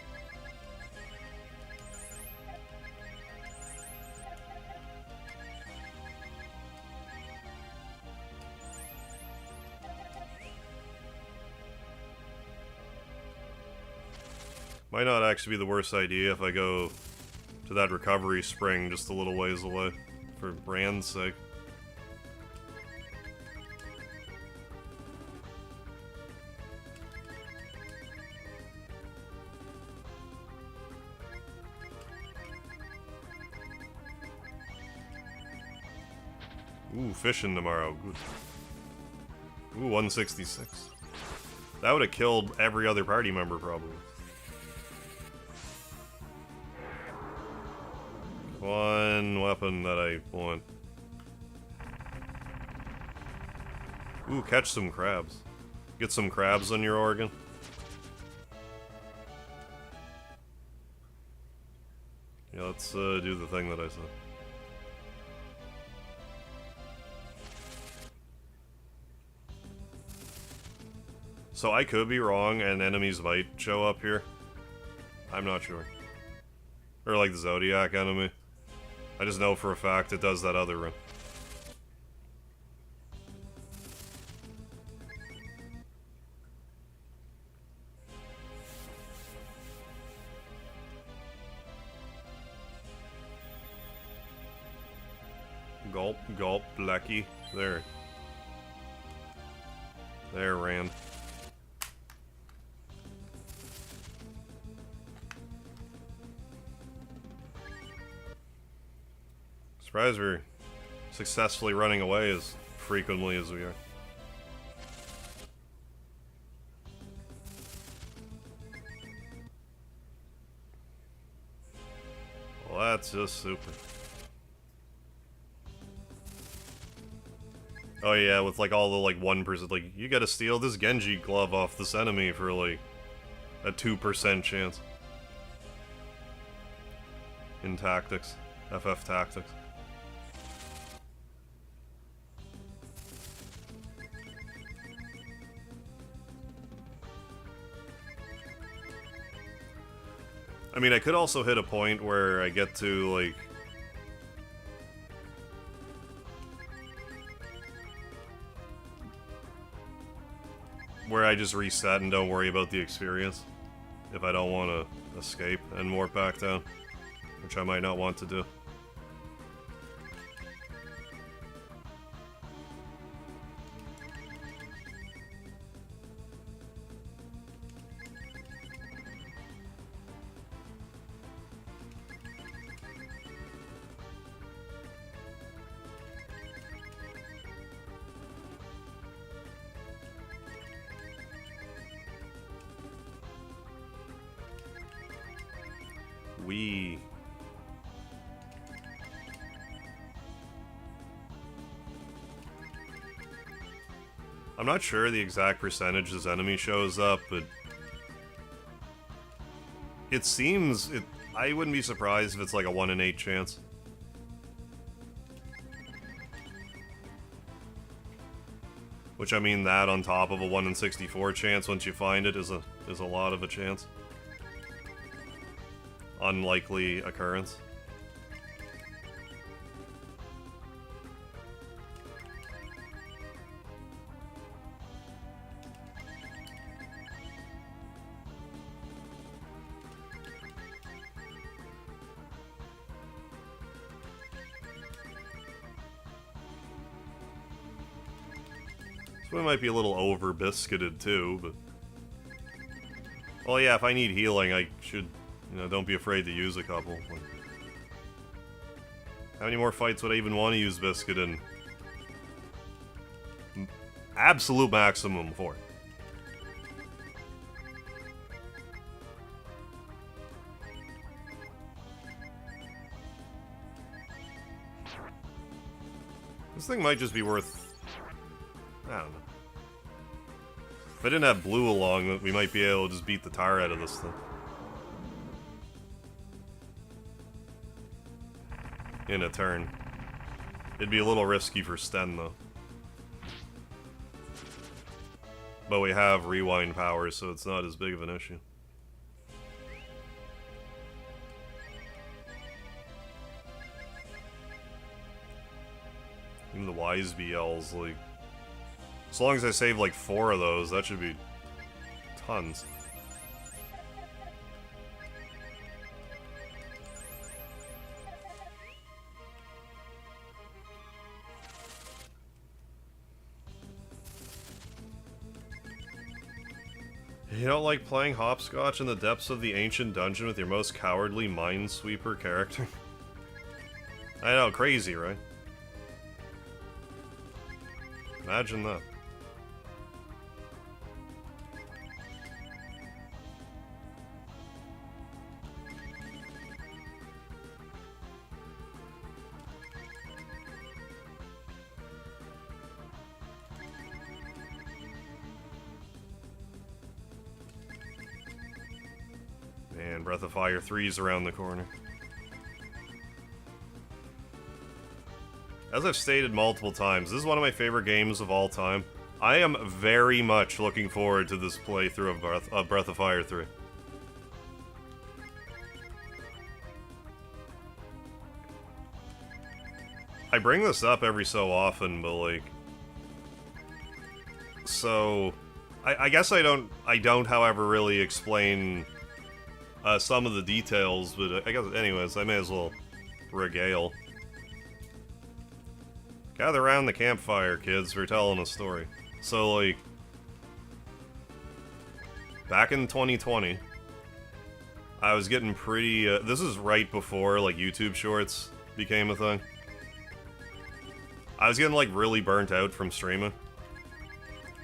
A: Might not actually be the worst idea if I go to that recovery spring just a little ways away, for Rand's sake. Ooh, fishing tomorrow. Good. Ooh, 166. That would have killed every other party member, probably. One weapon that I want. Ooh, catch some crabs. Get some crabs on your organ. Yeah, let's do the thing that I said. So I could be wrong and enemies might show up here. I'm not sure. Or like the Zodiac enemy. I just know for a fact it does that other run. Gulp, gulp, Blackie. There. There, Rand. Surprised we're successfully running away as frequently as we are. Well, that's just super. Oh yeah, with like all the like 1%, like you gotta steal this Genji glove off this enemy for like a 2% chance. In tactics. FF tactics. I mean, I could also hit a point where I get to, like... where I just reset and don't worry about the experience. If I don't want to escape and warp back down. Which I might not want to do. I'm not sure the exact percentage this enemy shows up, but it seems I wouldn't be surprised if it's like a 1 in 8 chance. Which, I mean, that on top of a 1 in 64 chance once you find it is a lot of a chance. Unlikely occurrence. So it might be a little over-biscuited too, but... Well, yeah, if I need healing, I should, you know, don't be afraid to use a couple. Like, how many more fights would I even want to use Biscuit in? Absolute maximum 4. This thing might just be worth... I don't know. If I didn't have blue along, we might be able to just beat the tar out of this thing. In a turn. It'd be a little risky for Sten, though. But we have rewind power, so it's not as big of an issue. Even the Wise BLs, like... As long as I save like 4 of those, that should be tons. You don't like playing hopscotch in the depths of the ancient dungeon with your most cowardly minesweeper character? I know, crazy, right? Imagine that. Man, Breath of Fire 3's around the corner. As I've stated multiple times, this is one of my favorite games of all time. I am very much looking forward to this playthrough of Breath of Fire 3. I bring this up every so often, but like... So... I guess I don't, however, really explain some of the details, but I guess, anyways, I may as well regale. Gather around the campfire, kids, we're telling a story. So, like, back in 2020, I was getting pretty, this is right before, like, YouTube Shorts became a thing. I was getting, like, really burnt out from streaming.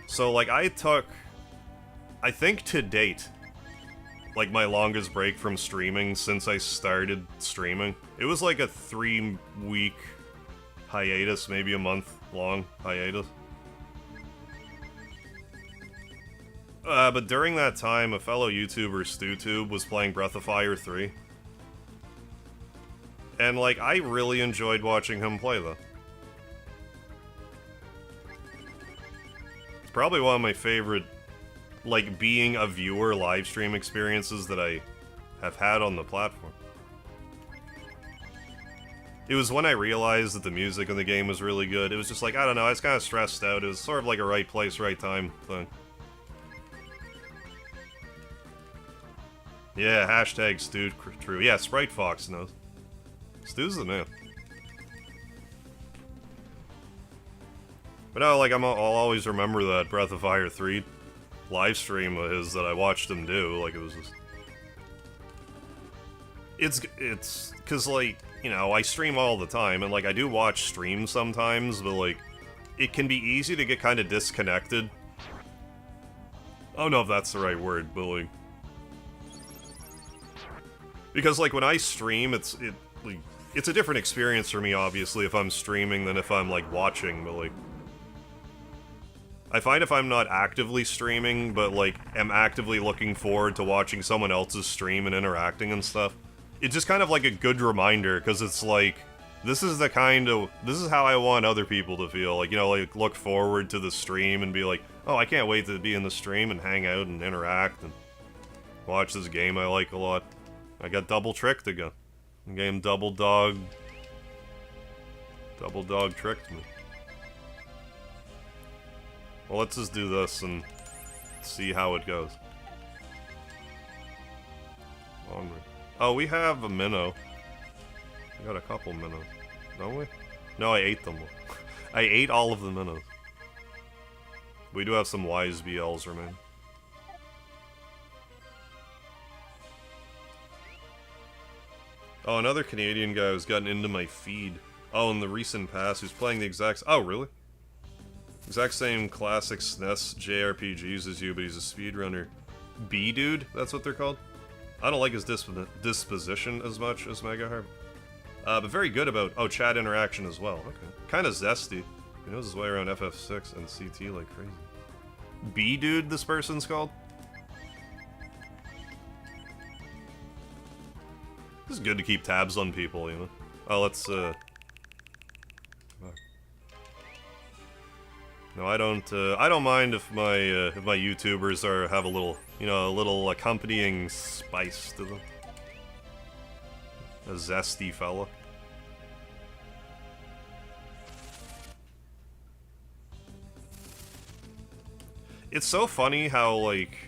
A: So, like, I took, I think to date, like, my longest break from streaming since I started streaming. It was, like, a 3-week hiatus, maybe a month-long hiatus. But during that time, a fellow YouTuber, StuTube, was playing Breath of Fire 3. And, like, I really enjoyed watching him play, though. It's probably one of my favorite, like, being a viewer live stream experiences that I have had on the platform. It was when I realized that the music in the game was really good. It was just like, I don't know, I was kind of stressed out. It was sort of like a right place, right time thing. Yeah, hashtag Stu true. Yeah, Sprite Fox knows. Stu's the man. But no, like, I'll always remember that Breath of Fire 3 live stream of his that I watched him do. Like, it was just... It's... Cause, like, you know, I stream all the time, and, like, I do watch streams sometimes, but, like, it can be easy to get kind of disconnected. I don't know if that's the right word, but, like... Because, like, when I stream, it's a different experience for me, obviously, if I'm streaming than if I'm, like, watching, but, like... I find if I'm not actively streaming, but, like, am actively looking forward to watching someone else's stream and interacting and stuff, it's just kind of like a good reminder, because it's like, this is how I want other people to feel, like, you know, like, look forward to the stream and be like, oh, I can't wait to be in the stream and hang out and interact and watch this game I like a lot. I got double tricked again. The game double dog tricked me. Well, let's just do this and see how it goes. Onward. Oh, we have a minnow. We got a couple minnows, don't we? No, I ate them. I ate all of the minnows. We do have some wise BLs remaining. Oh, another Canadian guy who's gotten into my feed. Oh, in the recent past, who's playing the exact... Oh, really? Exact same classic SNES JRPGs as you, but he's a speedrunner. B-Dude? That's what they're called? I don't like his disposition as much as MegaHarv. But very good about... Oh, chat interaction as well. Okay. Kind of zesty. He knows his way around FF6 and CT like crazy. B-Dude, this person's called? This is good to keep tabs on people, you know? Oh, let's, No, I don't mind if my YouTubers have a little, you know, a little accompanying spice to them. A zesty fella. It's so funny how, like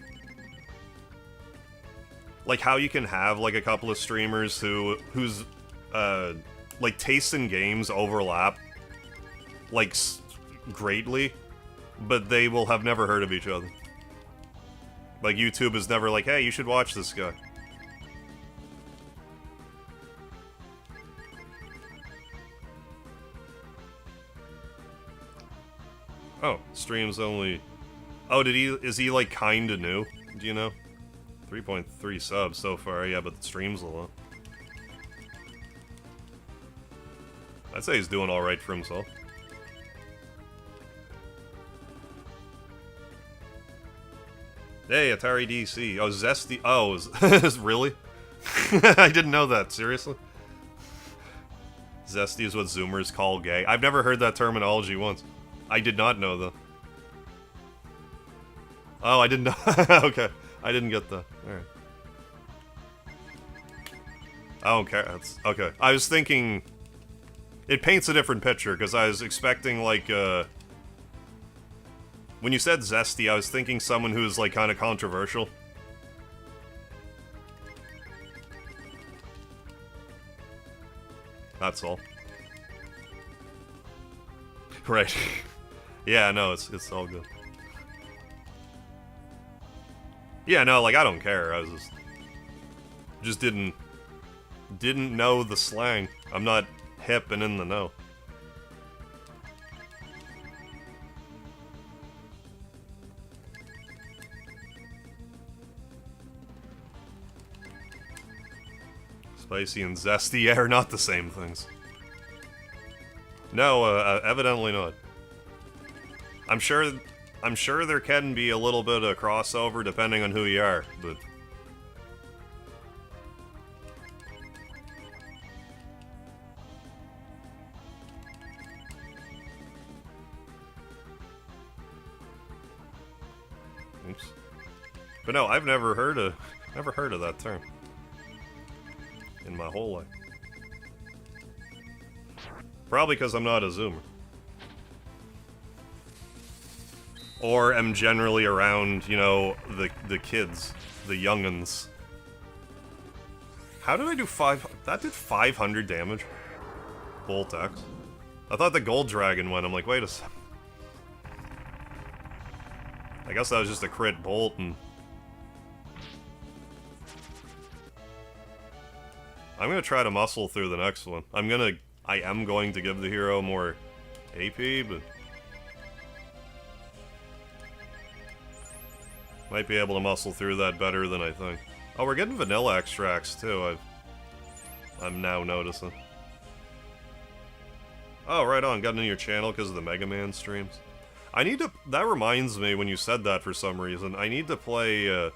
A: how you can have, like, a couple of streamers whose, like, tastes in games overlap, like, greatly, but they will have never heard of each other. Like, YouTube is never like, hey, you should watch this guy. Oh, streams only... Oh, is he, like, kinda new? Do you know? 3.3 subs so far, yeah, but the stream's a lot. I'd say he's doing alright for himself. Hey, Atari DC. Oh, Zesty. Oh, really? I didn't know that. Seriously? Zesty is what Zoomers call gay. I've never heard that terminology once. I did not know that. Oh, I didn't know. Okay. I didn't get that. Alright. I don't care. That's okay. I was thinking... It paints a different picture, because I was expecting, like, when you said zesty, I was thinking someone who's, like, kind of controversial. That's all. Right. Yeah, no, it's all good. Yeah, no, like, I don't care. I was just didn't know the slang. I'm not hip and in the know. Spicy and zesty are not the same things. No, evidently not. I'm sure there can be a little bit of crossover depending on who you are, but... Oops. But no, I've never heard of that term. In my whole life. Probably because I'm not a Zoomer. Or am generally around, you know, the kids. The young'uns. How did I do that did 500 damage? Bolt X. I thought the gold dragon went. I'm like, wait a sec. I guess that was just a crit bolt and... I'm gonna try to muscle through the next one. I am going to give the hero more AP, but... Might be able to muscle through that better than I think. Oh, we're getting vanilla extracts, too, I'm now noticing. Oh, right on, got into your channel because of the Mega Man streams. I need to... That reminds me, when you said that for some reason, I need to play, well,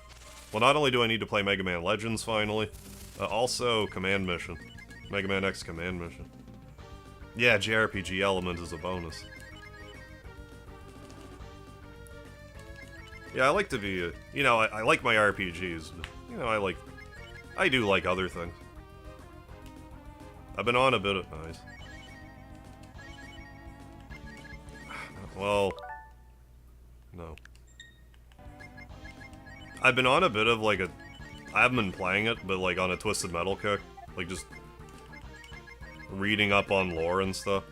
A: not only do I need to play Mega Man Legends, finally, also Command Mission. Mega Man X Command Mission. Yeah, JRPG element is a bonus. Yeah, I like to be, you know, I like my RPGs, but, you know, I do like other things. I've been on a bit of... Nice. Well... No. I've been on a bit of, like, I haven't been playing it, but, like, on a Twisted Metal kick. Like, just... reading up on lore and stuff.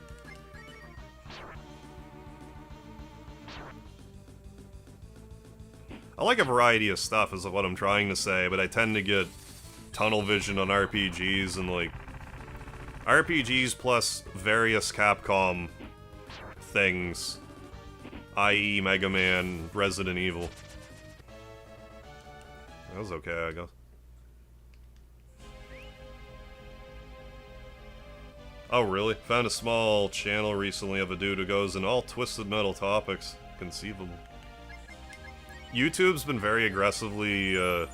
A: I like a variety of stuff is what I'm trying to say, but I tend to get tunnel vision on RPGs and like RPGs plus various Capcom things, i.e. Mega Man, Resident Evil. That was okay, I guess. Oh really? Found a small channel recently of a dude who goes in all twisted metal topics conceivable. YouTube's been very aggressively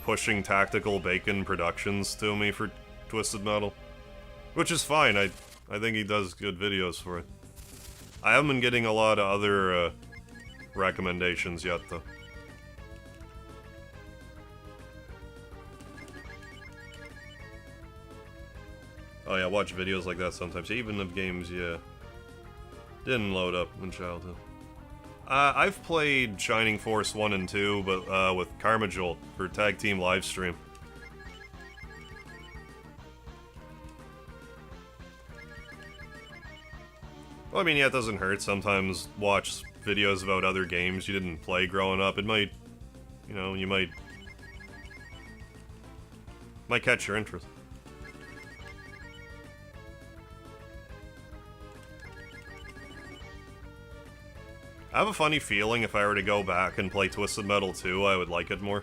A: pushing Tactical Bacon Productions to me for Twisted Metal, which is fine. I think he does good videos for it. I haven't been getting a lot of other recommendations yet, though. Oh yeah, watch videos like that sometimes, even of games, yeah, didn't load up in childhood. I've played Shining Force 1 and 2, but with Karma Jolt for Tag Team Livestream. Well, I mean, yeah, it doesn't hurt sometimes watch videos about other games you didn't play growing up. It might, you know, you might catch your interest. I have a funny feeling if I were to go back and play Twisted Metal 2, I would like it more.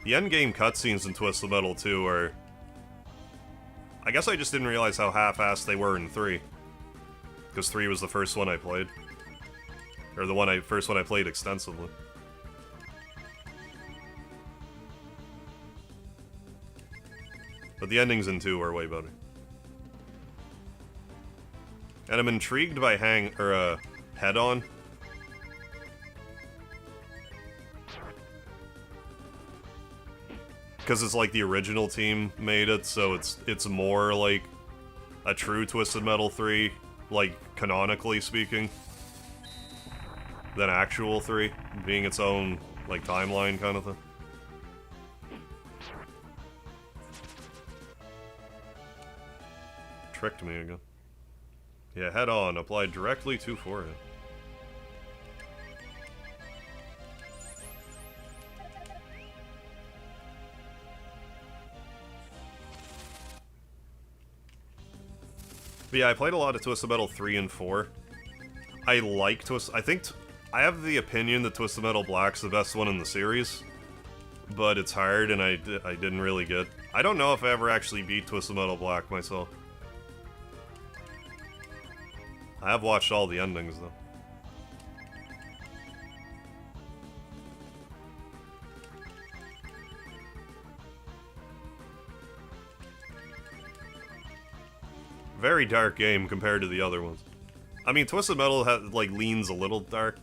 A: The endgame cutscenes in Twisted Metal 2 are... I guess I just didn't realize how half-assed they were in 3. Because 3 was the first one I played. Or the first one I played extensively. But the endings in 2 are way better. And I'm intrigued by Head-On. Because it's like the original team made it, so it's more like a true Twisted Metal 3, like canonically speaking, than actual 3, being its own like timeline kind of thing. Tricked me again. Yeah, Head-On applied directly to forehead. But yeah, I played a lot of Twisted Metal 3 and 4. I like I have the opinion that Twisted Metal Black's the best one in the series, but it's hard and I didn't really get... I don't know if I ever actually beat Twisted Metal Black myself. I have watched all the endings, though. Very dark game compared to the other ones. I mean, Twisted Metal like leans a little dark.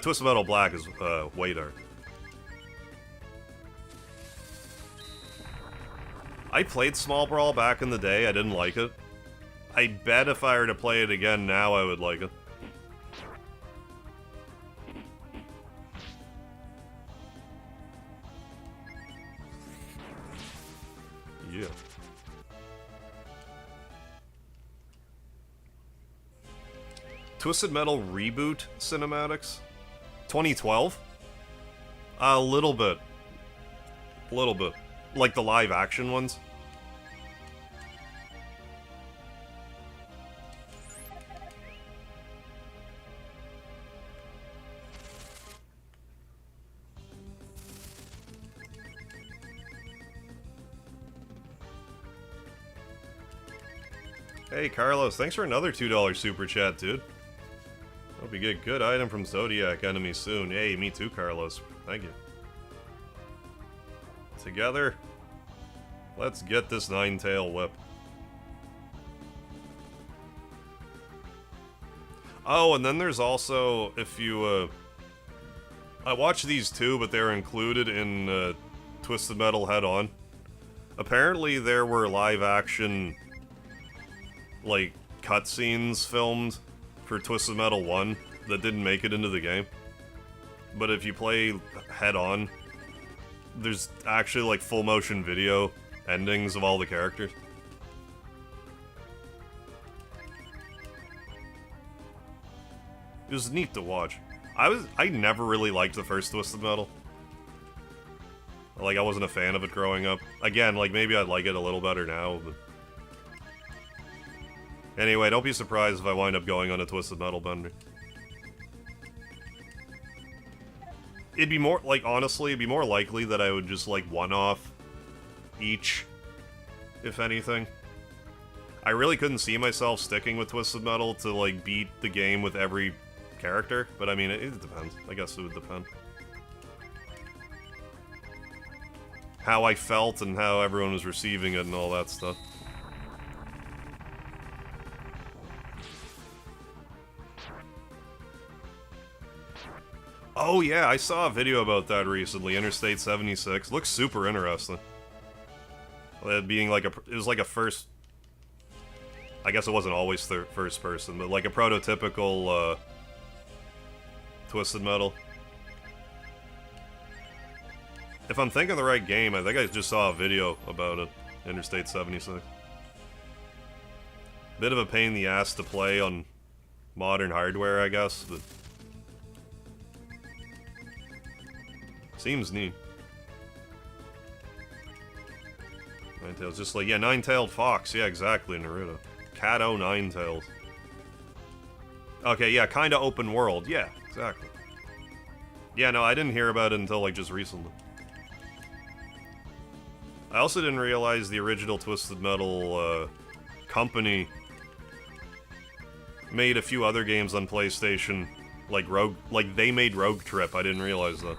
A: Twisted Metal Black is way dark. I played Small Brawl back in the day, I didn't like it. I bet if I were to play it again now, I would like it. Yeah. Twisted Metal Reboot Cinematics? 2012? A little bit. A little bit. Like the live action ones? Hey Carlos, thanks for another $2 super chat, dude. Hope you get good item from Zodiac enemy soon. Hey, me too, Carlos. Thank you. Together, let's get this nine-tail whip. Oh, and then there's also, if you, I watched these too, but they're included in Twisted Metal Head-On. Apparently there were live-action, like, cutscenes filmed for Twisted Metal 1 that didn't make it into the game. But if you play Head-On, there's actually, like, full-motion video endings of all the characters. It was neat to watch. I never really liked the first Twisted Metal. Like, I wasn't a fan of it growing up. Again, like, maybe I'd like it a little better now, but... Anyway, don't be surprised if I wind up going on a Twisted Metal bender. It'd be more, like, honestly, it'd be more likely that I would just, like, one-off each, if anything. I really couldn't see myself sticking with Twisted Metal to, like, beat the game with every character, but I mean, it depends. I guess it would depend. How I felt and how everyone was receiving it and all that stuff. Oh yeah, I saw a video about that recently, Interstate 76. Looks super interesting. It being like it was like a first... I guess it wasn't always first person, but like a prototypical, Twisted Metal. If I'm thinking the right game, I think I just saw a video about it. Interstate 76. Bit of a pain in the ass to play on modern hardware, I guess, but... Seems neat. Ninetales, just like, yeah, Nine-Tailed Fox. Yeah, exactly, Naruto. Kato Ninetales. Okay, yeah, kinda open world. Yeah, exactly. Yeah, no, I didn't hear about it until, like, just recently. I also didn't realize the original Twisted Metal, company made a few other games on PlayStation, like they made Rogue Trip. I didn't realize that.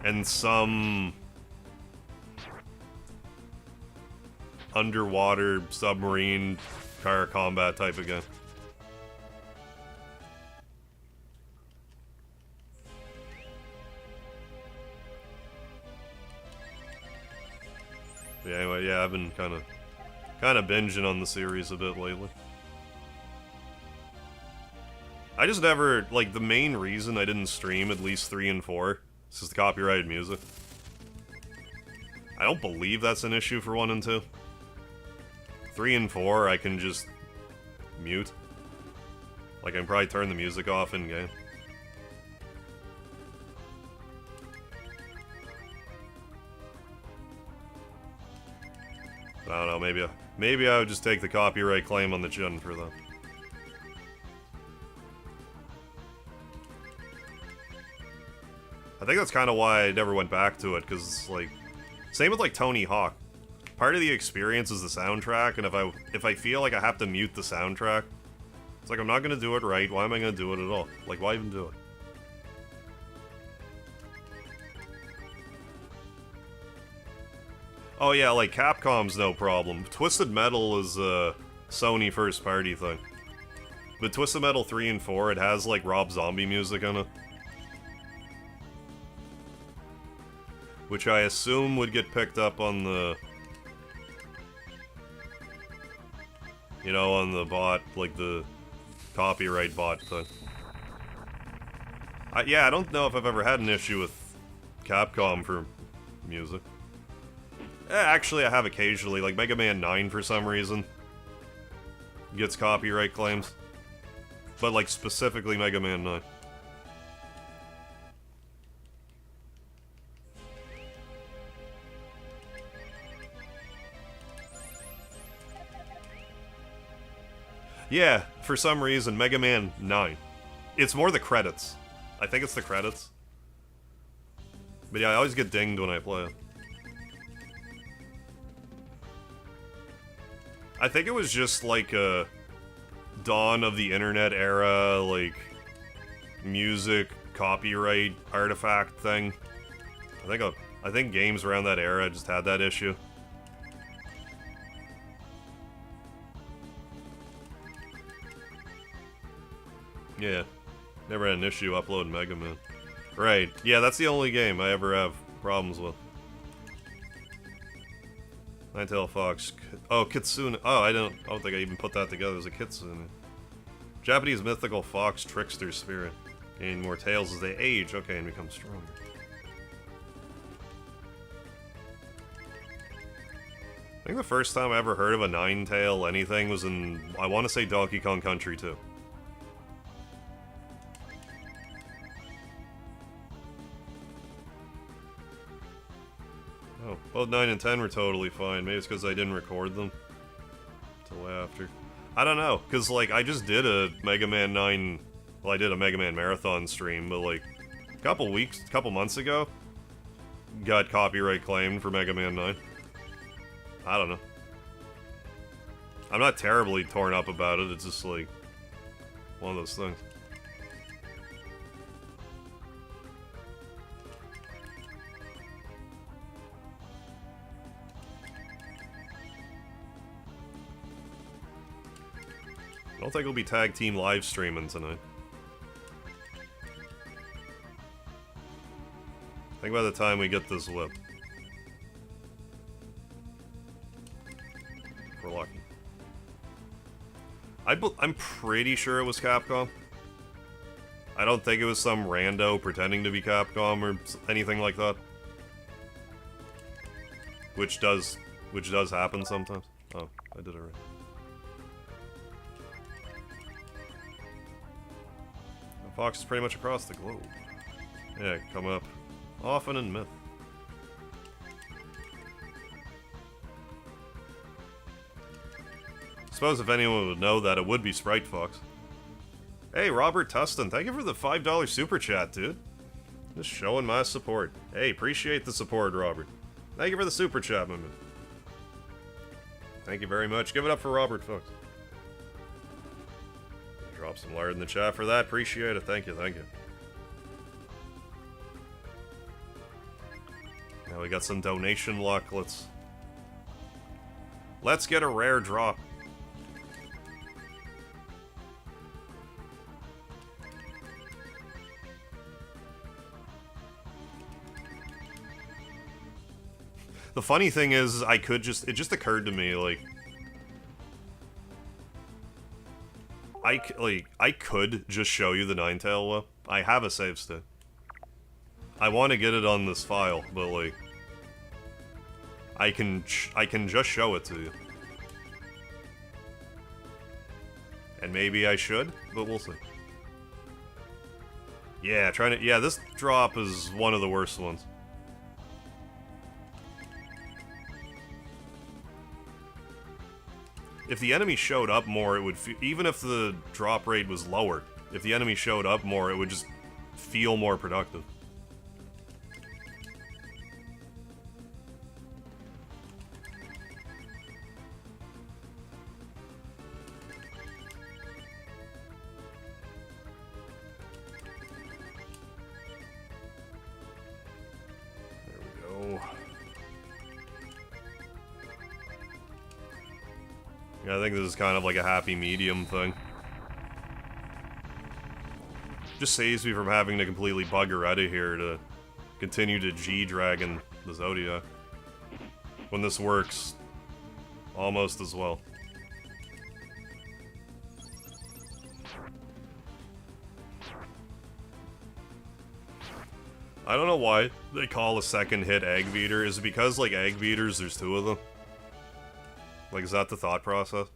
A: And some underwater submarine car combat type of game. Yeah, anyway, yeah, I've been kind of binging on the series a bit lately. I just never, like, the main reason I didn't stream at least 3 and 4 is just the copyrighted music. I don't believe that's an issue for 1 and 2. 3 and 4, I can just mute. Like, I can probably turn the music off in-game. I don't know, maybe I would just take the copyright claim on the chin for that. I think that's kind of why I never went back to it, because, like, same with, like, Tony Hawk. Part of the experience is the soundtrack, and if I feel like I have to mute the soundtrack, it's like, I'm not gonna do it right, why am I gonna do it at all? Like, why even do it? Oh yeah, like, Capcom's no problem. Twisted Metal is a Sony first-party thing. But Twisted Metal 3 and 4, it has, like, Rob Zombie music in it. Which I assume would get picked up on the... You know, on the bot, like the copyright bot thing. Yeah, I don't know if I've ever had an issue with Capcom for music. Actually, I have occasionally, like Mega Man 9 for some reason gets copyright claims. But, like, specifically Mega Man 9. Yeah, for some reason, Mega Man 9. It's more the credits. I think it's the credits. But yeah, I always get dinged when I play it. I think it was just like a dawn of the internet era, like, music copyright artifact thing. I think games around that era just had that issue. Yeah, never had an issue uploading Mega Man. Right, yeah, that's the only game I ever have problems with. Nine-Tailed Fox. Oh, Kitsune. Oh, I don't think I even put that together as a Kitsune. Japanese mythical fox trickster spirit. Gain more tails as they age, okay, and become stronger. I think the first time I ever heard of a nine-tail anything was in, I want to say Donkey Kong Country 2. Both 9 and 10 were totally fine. Maybe it's because I didn't record them till after. I don't know, because, like, I just did a Mega Man 9... Well, I did a Mega Man Marathon stream, but, like, a couple months ago, got copyright claimed for Mega Man 9. I don't know. I'm not terribly torn up about it, it's just, like, one of those things. I don't think we'll be tag team live streaming tonight. I think by the time we get this whip, we're lucky. I'm pretty sure it was Capcom. I don't think it was some rando pretending to be Capcom or anything like that. Which does happen sometimes. Oh, I did it right. Fox is pretty much across the globe. Yeah, come up often in myth. Suppose if anyone would know that, it would be Sprite Fox. Hey, Robert Tustin, thank you for the $5 super chat, dude. Just showing my support. Hey, appreciate the support, Robert. Thank you for the super chat, my man. Thank you very much. Give it up for Robert Fox. Drop some lard in the chat for that. Appreciate it. Thank you, thank you. Now we got some donation luck. Let's get a rare drop. The funny thing is, it just occurred to me, like, I could just show you the Ninetale whip. I have a save state. I want to get it on this file, but, like, I can just show it to you. And maybe I should, but we'll see. Yeah, this drop is one of the worst ones. If the enemy showed up more, it would even if the drop rate was lower, if the enemy showed up more, it would just feel more productive. Yeah, I think this is kind of like a happy medium thing. Just saves me from having to completely bugger out of here to continue to G-Dragon the Zodiac. When this works almost as well. I don't know why they call a second hit Egg Beater. Is it because, like, Egg Beaters, there's two of them? Like, is that the thought process?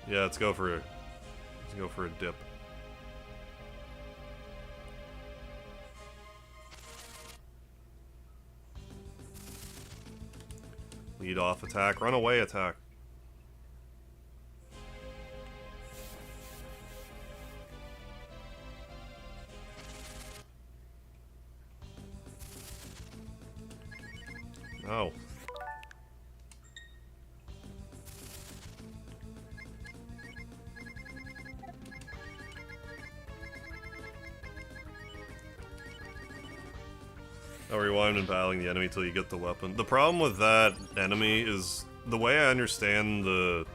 A: Yeah, let's go for a dip. Lead off attack, run away attack. Oh. Oh, rewind and battling the enemy till you get the weapon. The problem with that enemy is, the way I understand the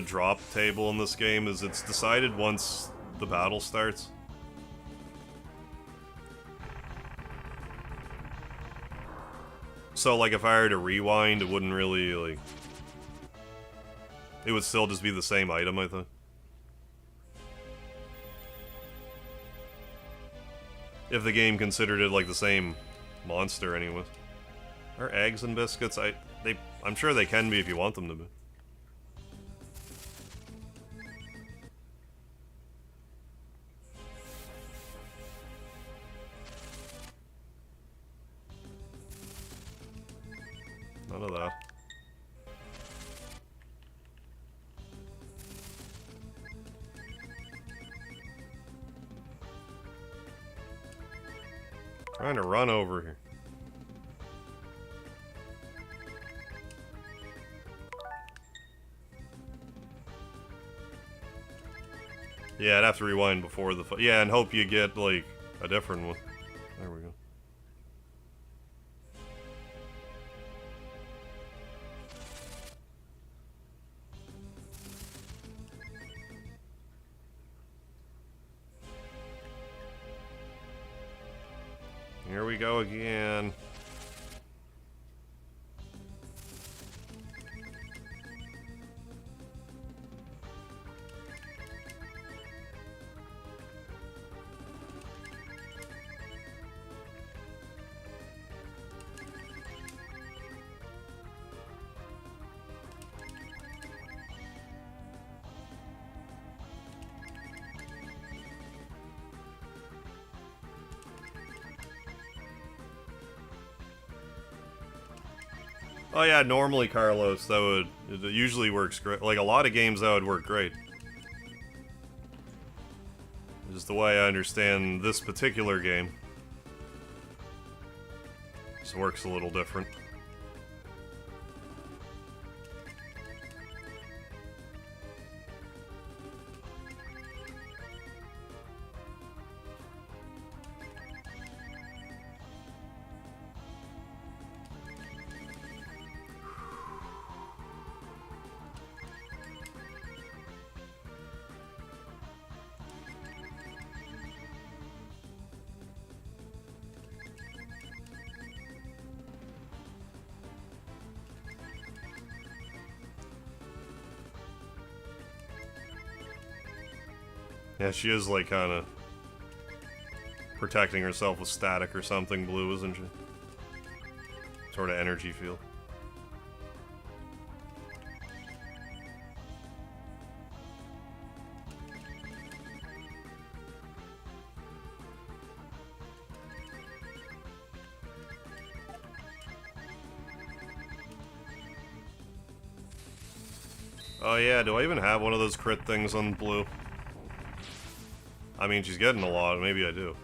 A: drop table in this game is it's decided once the battle starts. So, like, if I were to rewind, it wouldn't really, like... It would still just be the same item, I think. If the game considered it, like, the same monster, anyways. Are eggs and biscuits? I'm sure they can be if you want them to be. None of that. Trying to run over here. Yeah, I'd have to rewind before the... Yeah, and hope you get, like, a different one. There we go. Here we go again. Oh yeah, normally, Carlos, it usually works great. Like, a lot of games, that would work great. Just the way I understand this particular game. Just works a little different. Yeah, she is, like, kind of protecting herself with static or something blue, isn't she? Sort of energy field. Oh yeah, do I even have one of those crit things on blue? I mean, she's getting a lot, maybe I do.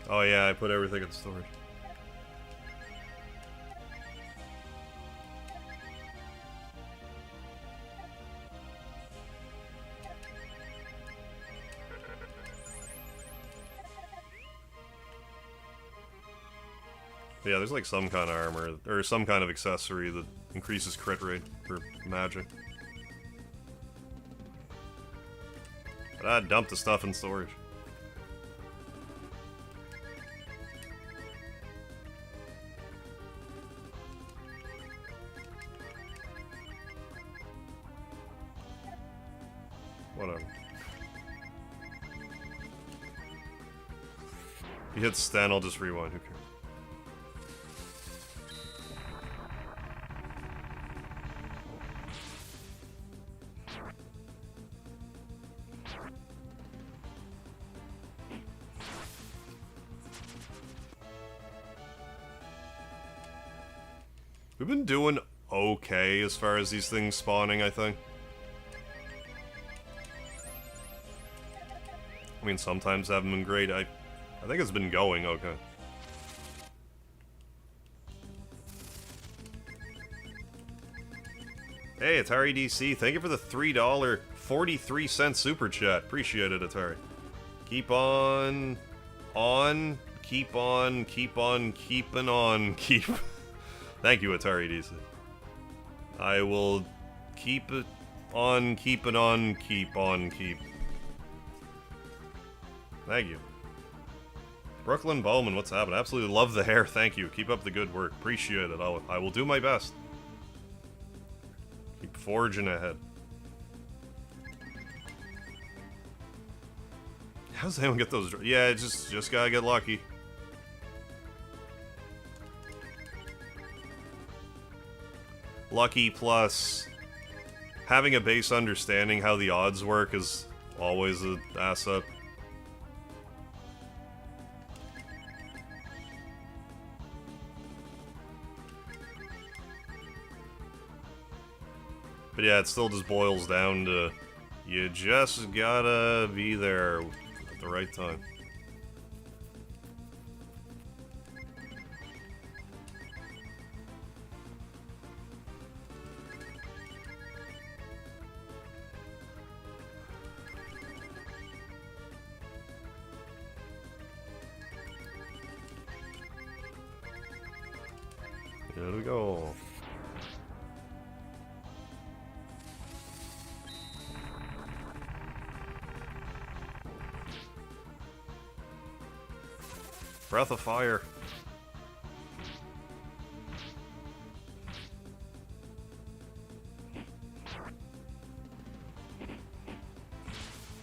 A: Oh yeah, I put everything in storage. Yeah, there's like some kind of armor, or some kind of accessory that increases crit rate for magic. But I'd dump the stuff in storage. Whatever. If he hits Sten, I'll just rewind, who cares? We've been doing okay as far as these things spawning, I think. I mean, sometimes haven't been great. I think it's been going okay. Hey, Atari DC, thank you for the $3.43 super chat. Appreciate it, Atari. Keep on, keep on, keep on, keeping on, keep. Thank you, Atari DC. I will keep it on, keep it on, keep on, keep. Thank you. Brooklyn Bowman, what's happening? Absolutely love the hair, thank you. Keep up the good work. Appreciate it. I will do my best. Keep forging ahead. How does anyone get those? Yeah, just gotta get lucky. Lucky plus having a base understanding how the odds work is always an asset. But yeah, it still just boils down to you just gotta be there at the right time. Here we go. Breath of fire.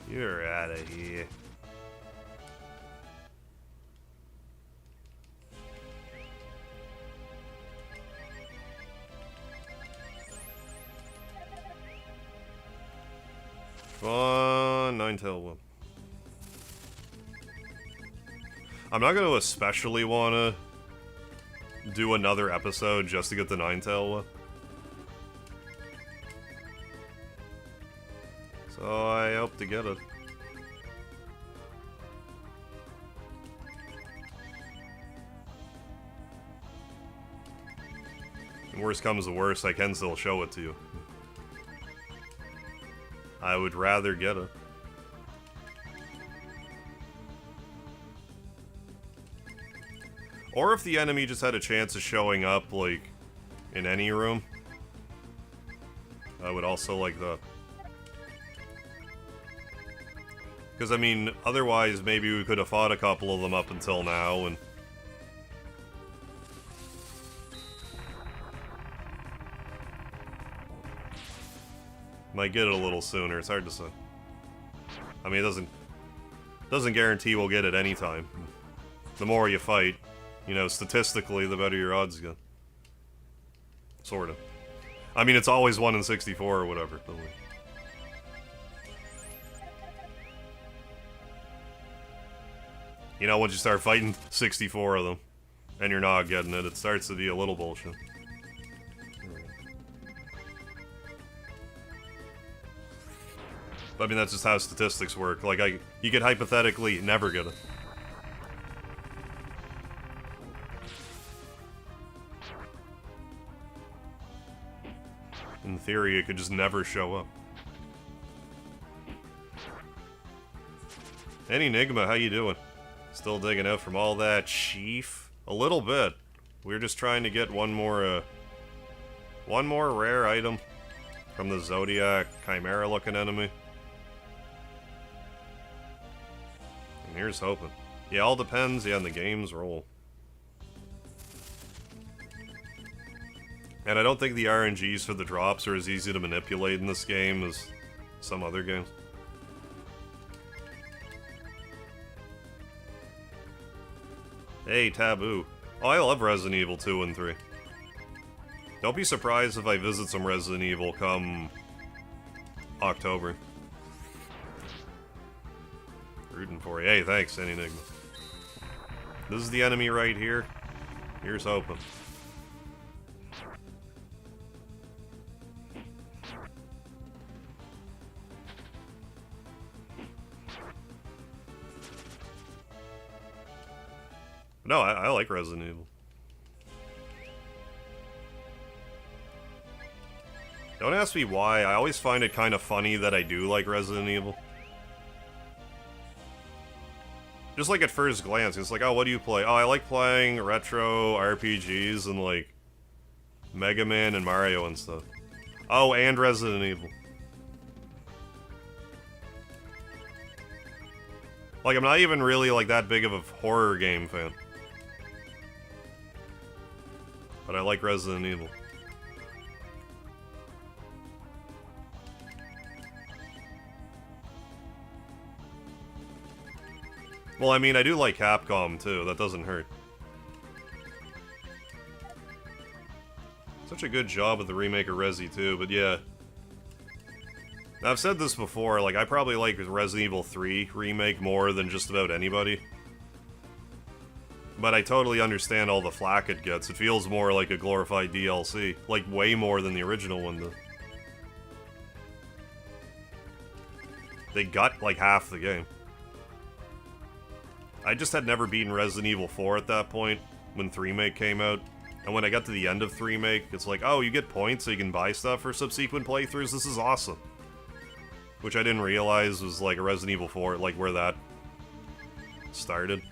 A: You're out of here. Fun, nine-tail one. I'm not going to especially want to do another episode just to get the nine-tail one. So I hope to get it. And worst comes to worst, I can still show it to you. I would rather get it. Or if the enemy just had a chance of showing up, like, in any room. I would also like that. Because, I mean, otherwise maybe we could have fought a couple of them up until now, and... might get it a little sooner, it's hard to say. I mean, it doesn't guarantee we'll get it anytime. The more you fight, you know, statistically, the better your odds get. Sort of. I mean, it's always 1 in 64 or whatever. But like... you know, once you start fighting 64 of them, and you're not getting it, it starts to be a little bullshit. I mean, that's just how statistics work. Like, you could hypothetically never get it. In theory, it could just never show up. Hey, Enigma, how you doing? Still digging out from all that sheaf? A little bit. We're just trying to get one more rare item from the Zodiac Chimera-looking enemy. And here's hoping. Yeah, all depends, on the game's roll. And I don't think the RNGs for the drops are as easy to manipulate in this game as some other games. Hey, Taboo. Oh, I love Resident Evil 2 and 3. Don't be surprised if I visit some Resident Evil come October. Rooting for you. Hey, thanks, Enigma. This is the enemy right here. Here's hoping. No, I like Resident Evil. Don't ask me why. I always find it kind of funny that I do like Resident Evil. Just like at first glance, it's like, oh, what do you play? Oh, I like playing retro RPGs and like Mega Man and Mario and stuff. Oh, and Resident Evil. Like, I'm not even really, like, that big of a horror game fan. But I like Resident Evil. Well, I mean, I do like Capcom, too. That doesn't hurt. Such a good job with the remake of Resi 2, but yeah. I've said this before, like, I probably like Resident Evil 3 remake more than just about anybody. But I totally understand all the flack it gets. It feels more like a glorified DLC. Like, way more than the original one did. They got, like, half the game. I just had never beaten Resident Evil 4 at that point, when 3-make came out. And when I got to the end of 3-make, it's like, oh, you get points so you can buy stuff for subsequent playthroughs? This is awesome. Which I didn't realize was, like, a Resident Evil 4, like, where that started.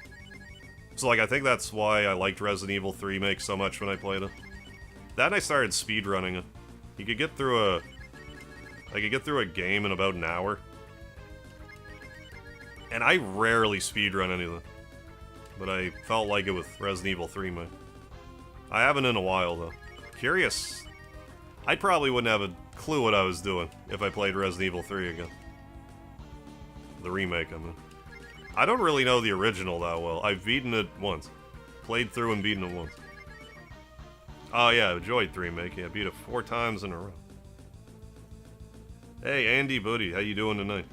A: So, like, I think that's why I liked Resident Evil 3-make so much when I played it. Then I started speedrunning it. You could get through a... I could get through a game in about an hour. And I rarely speedrun anything. But I felt like it with Resident Evil 3-make. I haven't in a while, though. Curious. I probably wouldn't have a clue what I was doing if I played Resident Evil 3 again. The remake, I mean. I don't really know the original that well. I've beaten it once. Played through and beaten it once. Oh yeah, enjoyed 3-make. Yeah, beat it 4 times in a row. Hey, Andy Booty, how you doing tonight?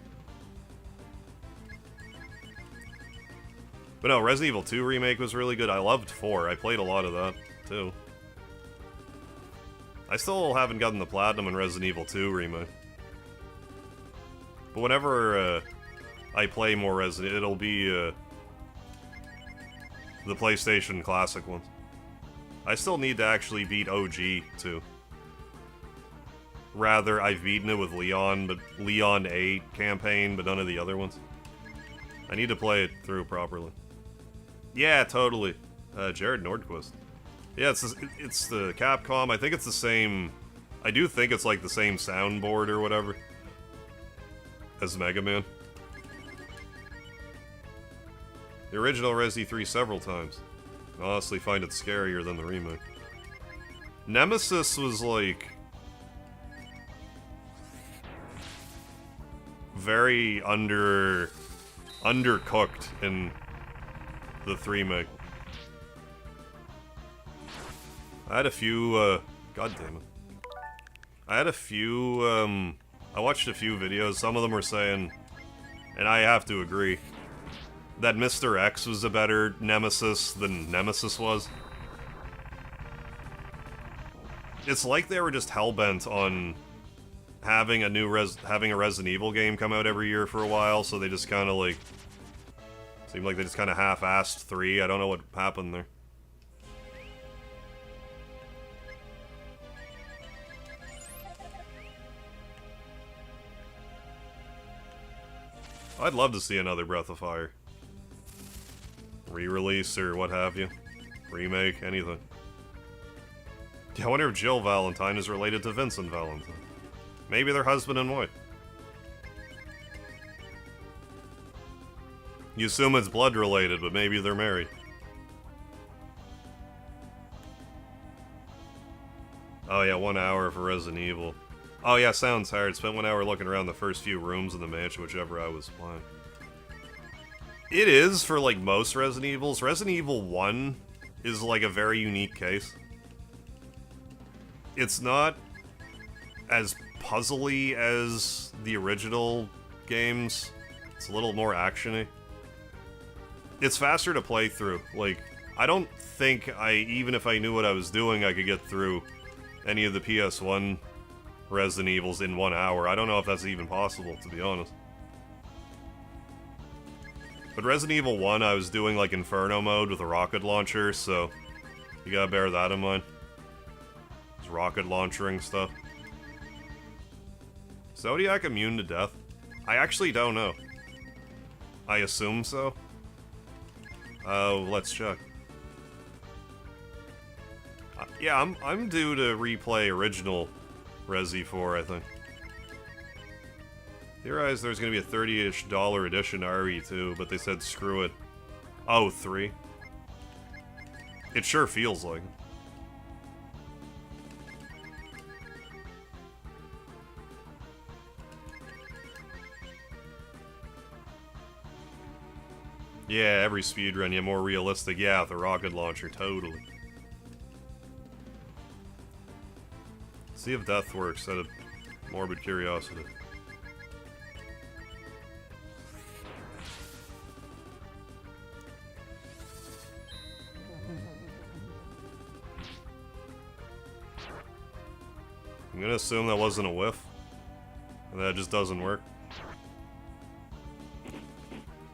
A: But no, Resident Evil 2 remake was really good. I loved 4. I played a lot of that, too. I still haven't gotten the Platinum in Resident Evil 2 remake. But whenever I play more Resident, it'll be the PlayStation Classic ones. I still need to actually beat OG, too. Rather, I've beaten it with Leon, but Leon 8 campaign, but none of the other ones. I need to play it through properly. Yeah, totally. Jared Nordquist. Yeah, it's the Capcom. I think it's the same... I do think it's like the same soundboard or whatever as Mega Man. The original Resi 3 several times. I honestly find it scarier than the remake. Nemesis was like... very undercooked in the 3-make. I had a few, god damn it. I had a few, I watched a few videos, some of them were saying, and I have to agree, that Mr. X was a better Nemesis than Nemesis was. It's like they were just hellbent on having a new having a Resident Evil game come out every year for a while, so they just kind of like... seemed like they just kind of half-assed 3. I don't know what happened there. I'd love to see another Breath of Fire. Re-release or what have you. Remake, anything. Yeah, I wonder if Jill Valentine is related to Vincent Valentine. Maybe they're husband and wife. You assume it's blood related, but maybe they're married. Oh yeah, 1 hour for Resident Evil. Oh yeah, sounds hard. Spent 1 hour looking around the first few rooms in the mansion, whichever I was playing. It is for, like, most Resident Evils. Resident Evil 1 is, like, a very unique case. It's not as puzzly as the original games. It's a little more action-y. It's faster to play through. Like, I don't think even if I knew what I was doing, I could get through any of the PS1 Resident Evils in 1 hour. I don't know if that's even possible, to be honest. But Resident Evil 1, I was doing, like, Inferno mode with a rocket launcher, so you gotta bear that in mind. It's rocket launchering stuff. Zodiac immune to death? I actually don't know. I assume so. Oh, let's check. Yeah, I'm due to replay original Resi 4, I think. Theorized there's gonna be a $30-ish edition RE2, but they said screw it. Oh, 3. It sure feels like it. Yeah, every speedrun, yeah, more realistic. Yeah, with the rocket launcher, totally. See if death works out of morbid curiosity. I'm gonna assume that wasn't a whiff. And that just doesn't work.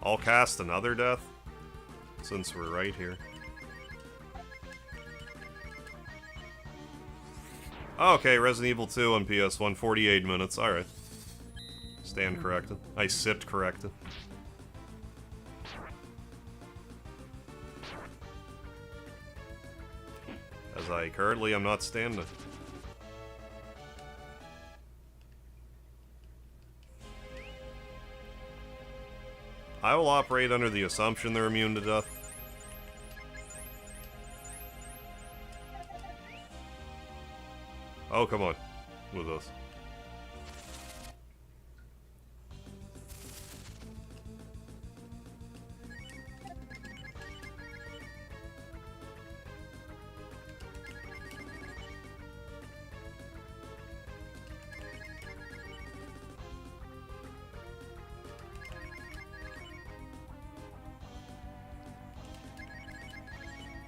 A: I'll cast another death, since we're right here. Okay, Resident Evil 2 on PS1, 48 minutes, alright. Stand corrected. I sit corrected. As I currently am not standing. I will operate under the assumption they're immune to death. Oh, come on. With us.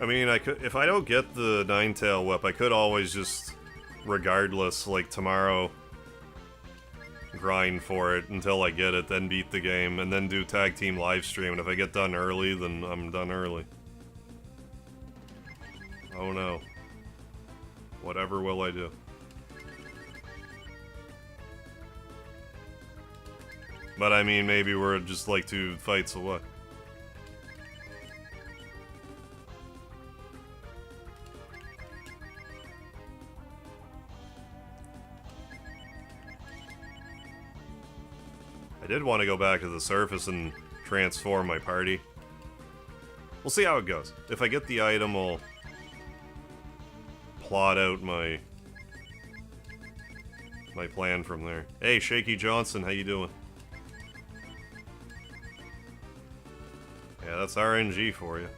A: I mean, I could, if I don't get the Ninetail Whip, I could always just, regardless, like tomorrow, grind for it until I get it, then beat the game, and then do tag team live stream. And if I get done early, then I'm done early. Oh no. Whatever will I do? But I mean, maybe we're just like 2 fights away. I did want to go back to the surface and transform my party. We'll see how it goes. If I get the item, I'll plot out my plan from there. Hey, Shaky Johnson, how you doing? Yeah, that's RNG for you.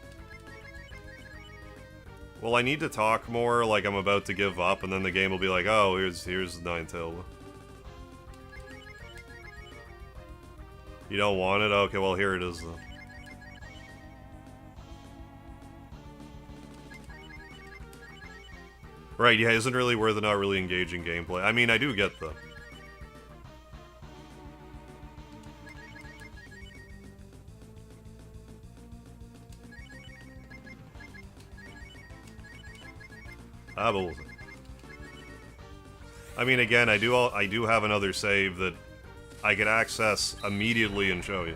A: Well, I need to talk more like I'm about to give up, and then the game will be like, oh, here's the Ninetail. You don't want it? Okay, well, here it is, then. Right, yeah, isn't really where the not really engaging gameplay. I mean, I do get the... Ah, but I mean, again, I do have another save that I could access immediately and show you.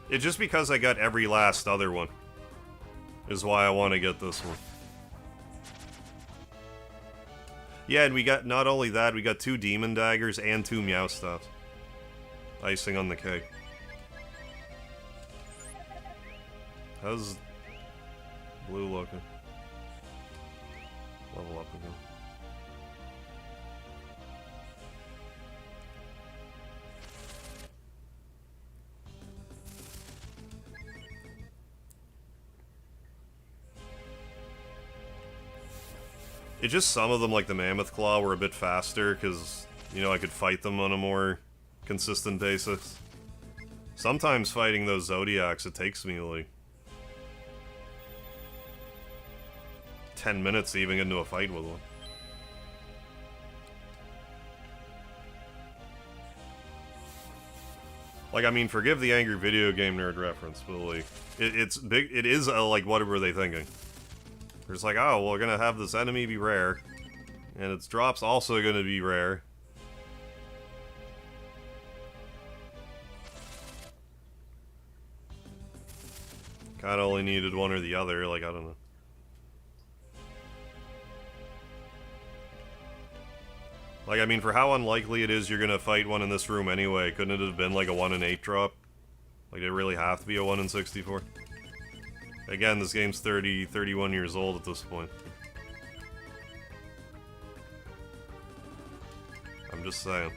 A: It's just because I got every last other one is why I want to get this one. Yeah, and we got, not only that, we got 2 Demon Daggers and 2 Meowstas. Icing on the cake. How's blue looking? Level up again. It's just some of them, like the Mammoth Claw, were a bit faster, because, you know, I could fight them on a more consistent basis. Sometimes fighting those Zodiacs, it takes me, like, 10 minutes to even get into a fight with one. Like, I mean, forgive the angry video game nerd reference, but, like, it's big, it is, like, what were they thinking? It's like, oh, well, we're gonna have this enemy be rare, and its drop's also gonna be rare. Kinda only needed one or the other, like, I don't know. Like, I mean, for how unlikely it is you're gonna fight one in this room anyway, couldn't it have been like a 1 in 8 drop? Like, it really have to be a 1 in 64? Again, this game's 31 years old at this point. I'm just saying.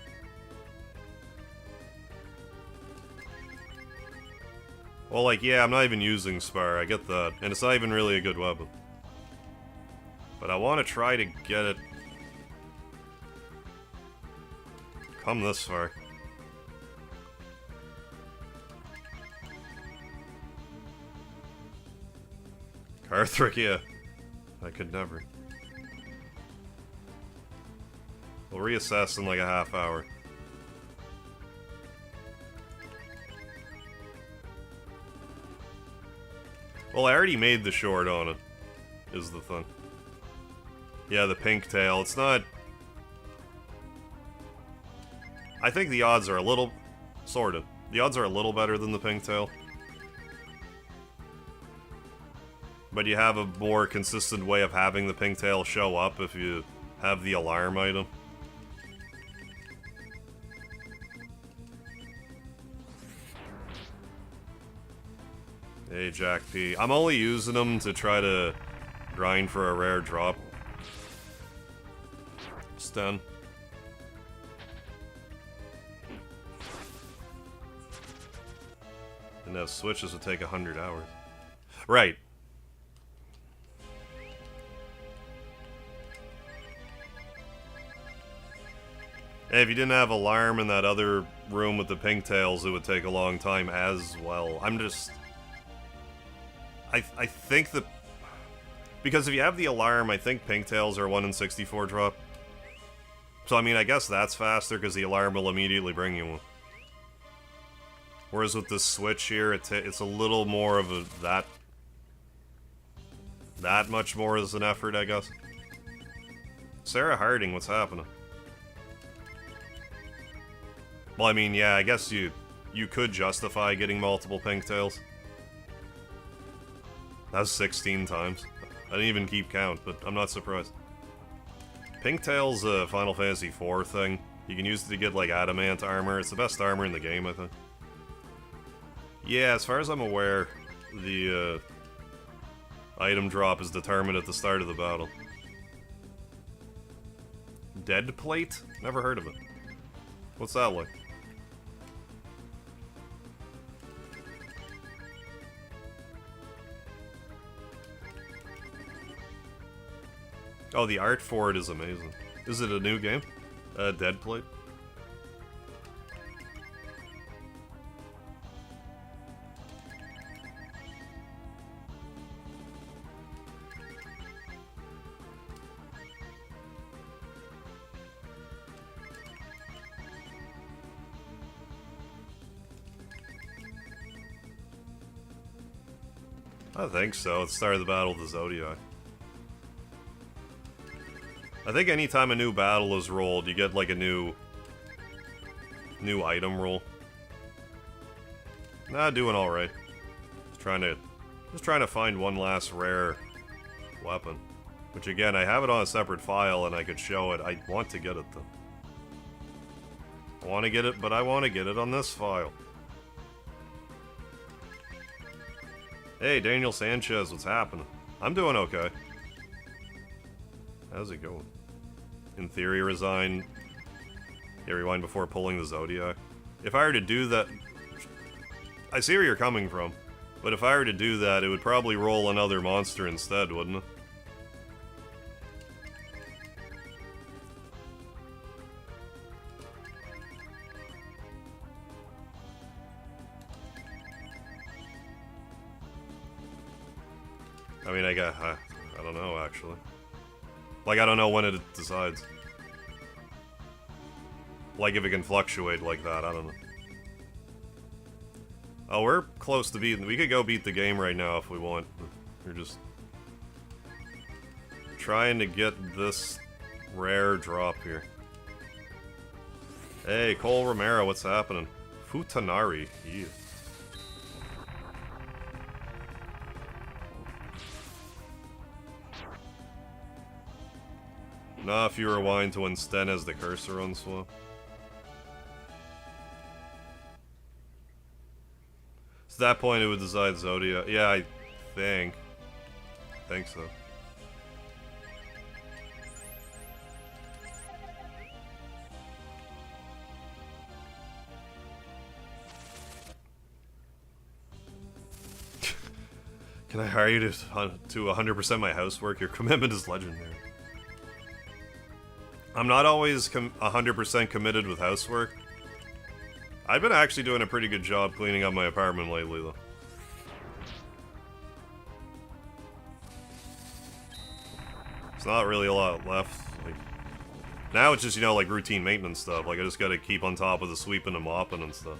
A: Well, like, yeah, I'm not even using Spar, I get that. And it's not even really a good weapon. But I want to try to get it... come this far. Carthrick, yeah. I could never. We'll reassess in like a half hour. Well, I already made the short on it, is the thing. Yeah, the pink tail. It's not... I think the odds are a little... sort of. The odds are a little better than the pink tail. But you have a more consistent way of having the pink tail show up if you have the alarm item. Hey, Jack P. I'm only using them to try to grind for a rare drop. Stun. And those switches would take 100 hours. Right. And if you didn't have alarm in that other room with the pink tails, it would take a long time as well. I'm just... I think the... Because if you have the alarm, I think pink tails are 1 in 64 drop. So, I mean, I guess that's faster, because the alarm will immediately bring you one. Whereas with this switch here, it's a little more of a... That much more is an effort, I guess. Sarah Harding, what's happening? Well, I mean, yeah, I guess you could justify getting multiple pink tails. That was 16 times. I didn't even keep count, but I'm not surprised. Pink tail's a Final Fantasy IV thing. You can use it to get, like, adamant armor. It's the best armor in the game, I think. Yeah, as far as I'm aware, the item drop is determined at the start of the battle. Dead plate? Never heard of it. What's that like? Oh, the art for it is amazing. Is it a new game? Dead plate? I think so. It's the start of the battle of the Zodiac. I think anytime a new battle is rolled, you get like a new item roll. Nah, doing all right. Just trying to find one last rare weapon. Which again, I have it on a separate file and I could show it. I want to get it though. I want to get it, but I want to get it on this file. Hey, Daniel Sanchez, what's happening? I'm doing okay. How's it going? In theory, resign. Yeah, rewind before pulling the Zodiac. If I were to do that... I see where you're coming from. But if I were to do that, it would probably roll another monster instead, wouldn't it? I mean, I don't know, actually. Like, I don't know when it decides. Like, if it can fluctuate like that, I don't know. Oh, we're close to beating... We could go beat the game right now if we want. We're just... trying to get this rare drop here. Hey, Cole Romero, what's happening? Futanari, yeah. Nah, if you rewind to when Sten has the cursor on swap. So at that point it would decide Zodiac. Yeah, I think. I think so. Can I hire you to 100% my housework? Your commitment is legendary. I'm not always 100% committed with housework. I've been actually doing a pretty good job cleaning up my apartment lately, though. It's not really a lot left. Like, now it's just, you know, like routine maintenance stuff. Like, I just gotta keep on top of the sweeping and mopping and stuff.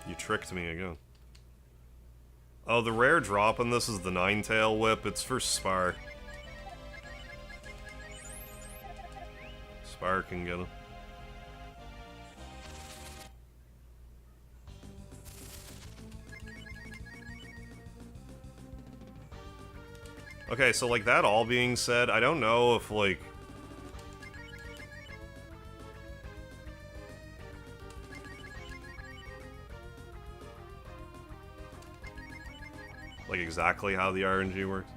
A: You tricked me again. Oh, the rare drop on this is the Ninetail Whip. It's for Spar. Spar can get him. Okay, so like that all being said, I don't know if like... like exactly how the RNG works.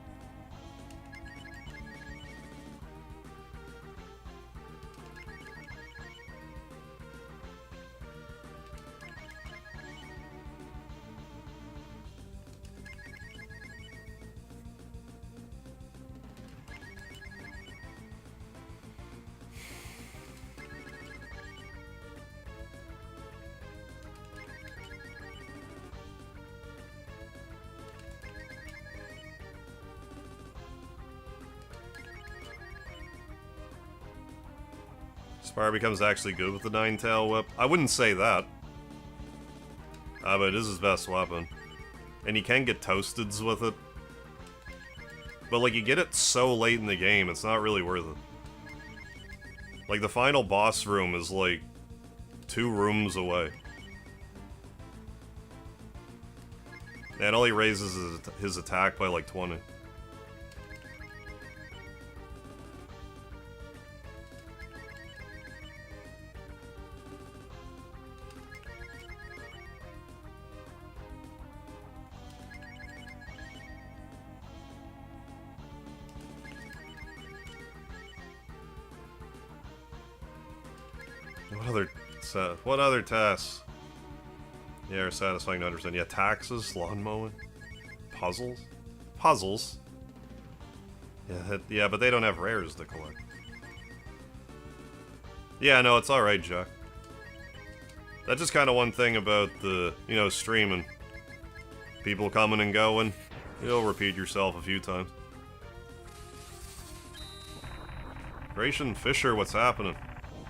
A: Spar becomes actually good with the Ninetail Whip. I wouldn't say that. But it is his best weapon. And you can get toasteds with it. But like, you get it so late in the game, it's not really worth it. Like, the final boss room is like 2 rooms away. And it only raises his attack by like 20. What other tasks? Yeah, are satisfying to 100%. Yeah, taxes, lawn mowing, puzzles? Puzzles? Yeah, but they don't have rares to collect. Yeah, no, it's alright, Jack. That's just kind of one thing about the, you know, streaming. People coming and going. You'll repeat yourself a few times. Gratian Fisher, what's happening?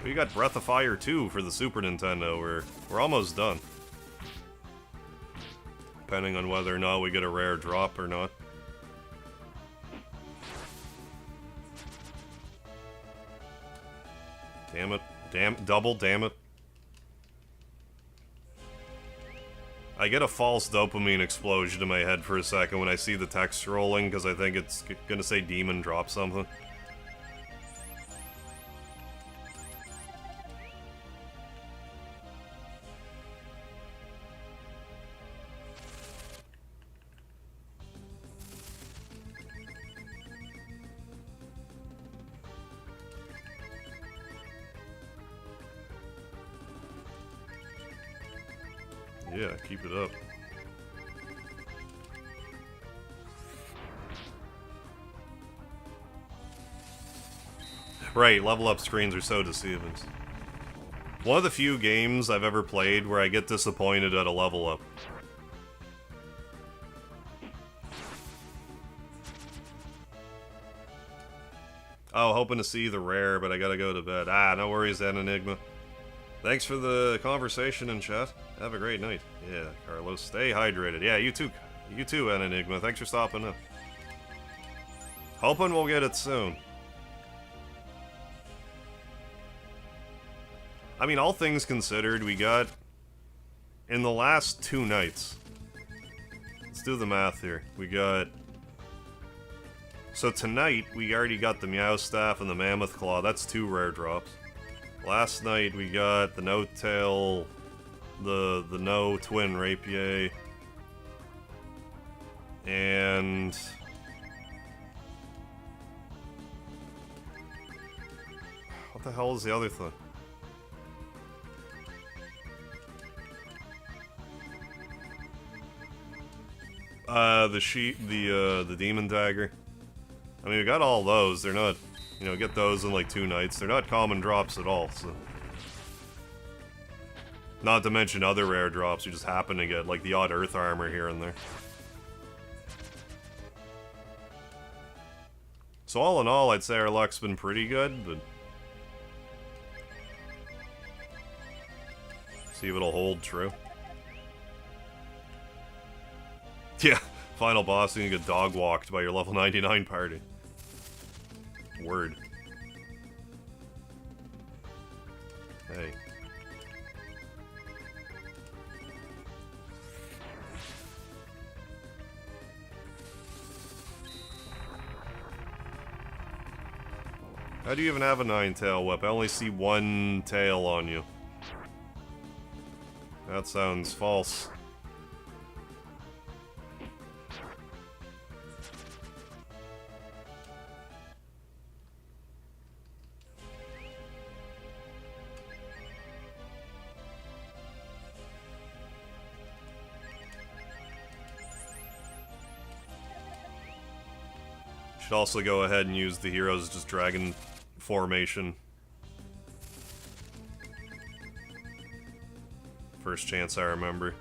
A: We got Breath of Fire 2 for the Super Nintendo. We're almost done. Depending on whether or not we get a rare drop or not. Damn it. Double, damn it. I get a false dopamine explosion in my head for a second when I see the text scrolling, because I think it's gonna say demon drop something. Yeah, keep it up. Right, level up screens are so deceiving. One of the few games I've ever played where I get disappointed at a level up. Oh, hoping to see the rare, but I gotta go to bed. Ah, no worries then, Enigma. Thanks for the conversation in chat. Have a great night. Yeah, Carlos, stay hydrated. Yeah, you too, Enigma. Thanks for stopping in. Hoping we'll get it soon. I mean, all things considered, we got, in the last 2 nights, let's do the math here. We got... So tonight, we already got the Meow Staff and the Mammoth Claw. That's 2 rare drops. Last night, we got the No Tail, the No Twin Rapier, and... What the hell is the other thing? The Demon Dagger. I mean, we got all those. They're not, you know, get those in like 2 nights. They're not common drops at all, so. Not to mention other rare drops you just happen to get, like the odd Earth Armor here and there. So all in all, I'd say our luck's been pretty good, but... See if it'll hold true. Yeah, final boss, and you get dog walked by your level 99 party. Word. Hey. How do you even have a 9-tail whip? I only see 1 tail on you. That sounds false. Should also go ahead and use the heroes just dragon formation. First chance I remember.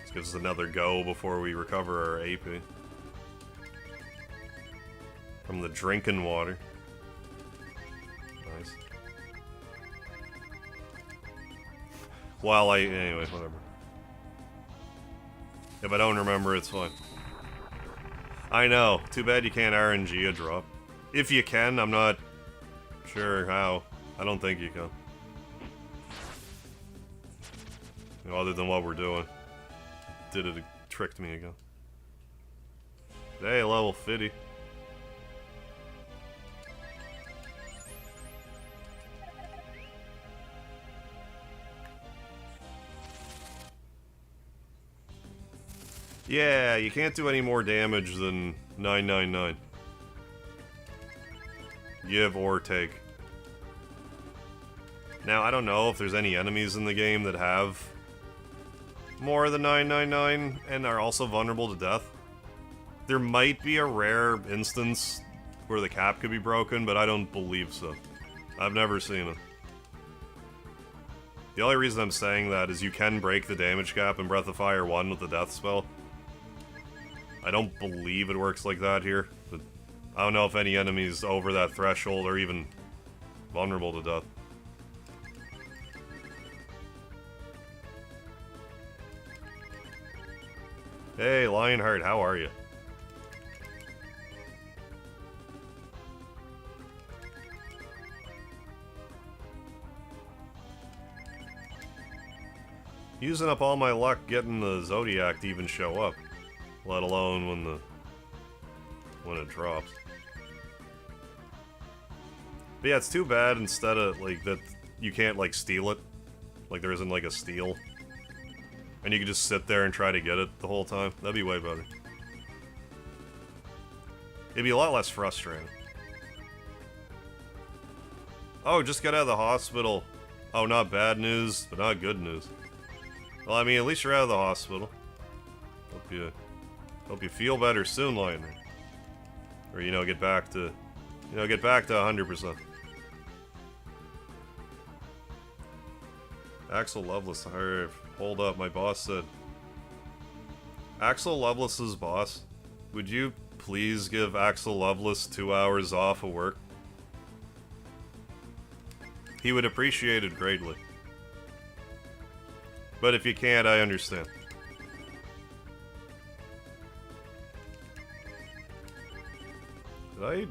A: This gives us another go before we recover our AP. From the drinking water. Nice. Anyway, whatever. If I don't remember, it's fine. I know. Too bad you can't RNG a drop. If you can, I'm not sure how. I don't think you can. You know, other than what we're doing. It tricked me again. Hey, level 50. Yeah, you can't do any more damage than 999. Give or take. Now, I don't know if there's any enemies in the game that have more than 999 and are also vulnerable to death. There might be a rare instance where the cap could be broken, but I don't believe so. I've never seen it. The only reason I'm saying that is you can break the damage cap in Breath of Fire 1 with the death spell. I don't believe it works like that here, but I don't know if any enemies over that threshold are even vulnerable to death. Hey, Lionheart, how are you? Using up all my luck getting the Zodiac to even show up. Let alone when it drops. But yeah, it's too bad instead of, like, that you can't, like, steal it. Like, there isn't, like, a steal. And you can just sit there and try to get it the whole time. That'd be way better. It'd be a lot less frustrating. Oh, just got out of the hospital. Oh, not bad news, but not good news. Well, I mean, at least you're out of the hospital. Hope you feel better soon, Lionheart. Or, you know, get back to 100%. Axel Lovelace, hold up, my boss said. Axel Lovelace's boss, would you please give Axel Lovelace 2 hours off of work? He would appreciate it greatly. But if you can't, I understand. Did I?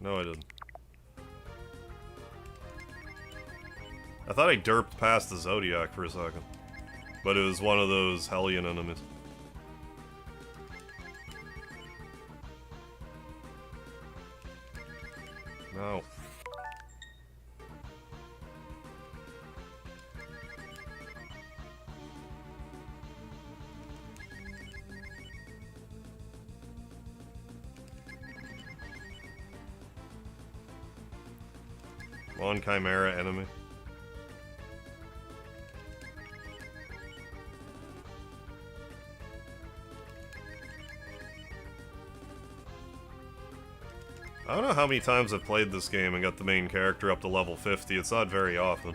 A: No, I didn't. I thought I derped past the Zodiac for a second. But it was one of those Hellion enemies. No. One Chimera enemy. I don't know how many times I've played this game and got the main character up to level 50. It's not very often.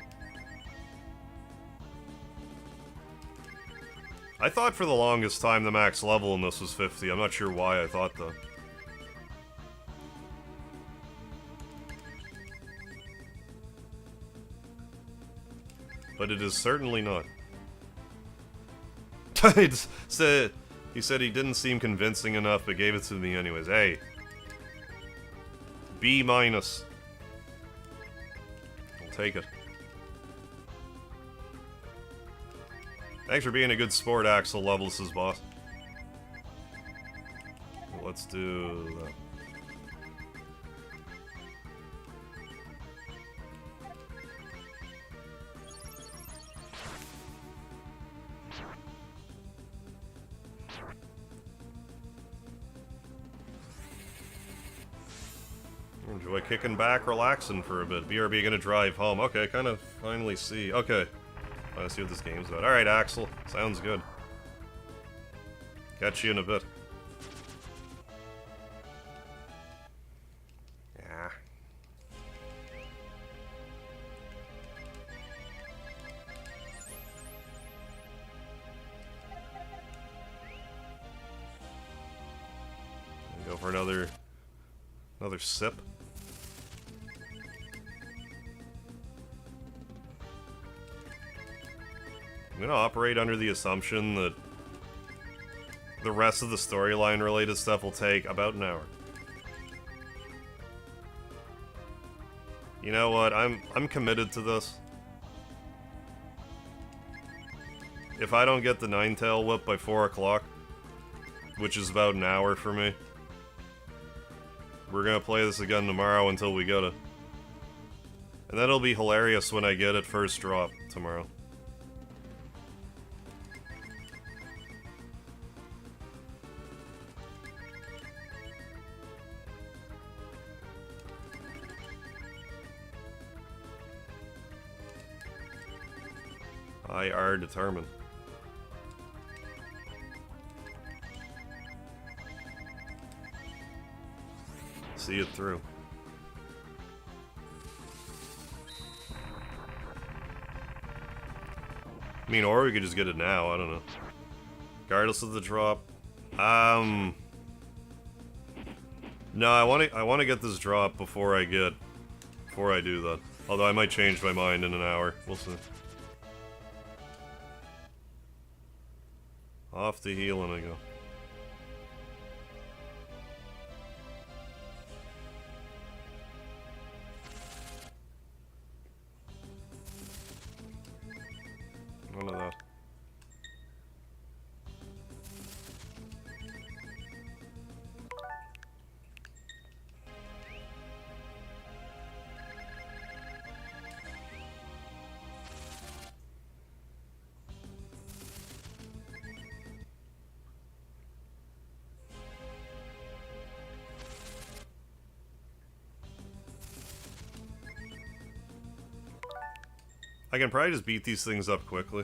A: I thought for the longest time the max level in this was 50. I'm not sure why I thought that. But it is certainly not. He said he didn't seem convincing enough, but gave it to me anyways. Hey. B-. I'll take it. Thanks for being a good sport, Axel Levels' boss. Let's do that. Enjoy kicking back, relaxing for a bit. BRB gonna drive home. Okay, kind of finally see. Okay. Let's see what this game's about. Alright, Axel. Sounds good. Catch you in a bit. Yeah. Go for another sip. I'm gonna operate under the assumption that the rest of the storyline related stuff will take about an hour. You know what? I'm committed to this. If I don't get the Ninetail Whip by 4 o'clock, which is about an hour for me, we're gonna play this again tomorrow until we get it. And that'll be hilarious when I get it first drop tomorrow. I are determined. See it through. I mean, or we could just get it now, I don't know. Regardless of the drop. No, I wanna get this drop before I do that. Although I might change my mind in an hour. We'll see. Off the healing I go. None of that. I can probably just beat these things up quickly.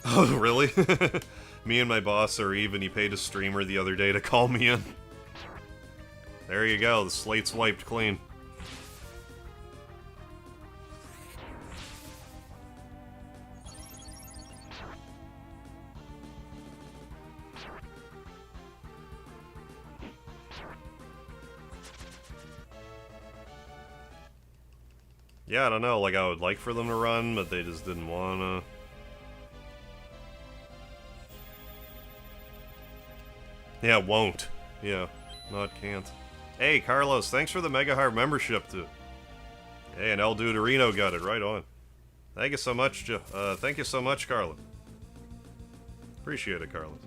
A: Oh, really? Me and my boss are even. He paid a streamer the other day to call me in. There you go, the slate's wiped clean. Yeah, I don't know, like I would like for them to run, but they just didn't wanna. Yeah, won't. Yeah, not can't. Hey, Carlos, thanks for the MegaHarv membership, too. Hey, and El Duderino got it, right on. Thank you so much, thank you so much, Carlos. Appreciate it, Carlos.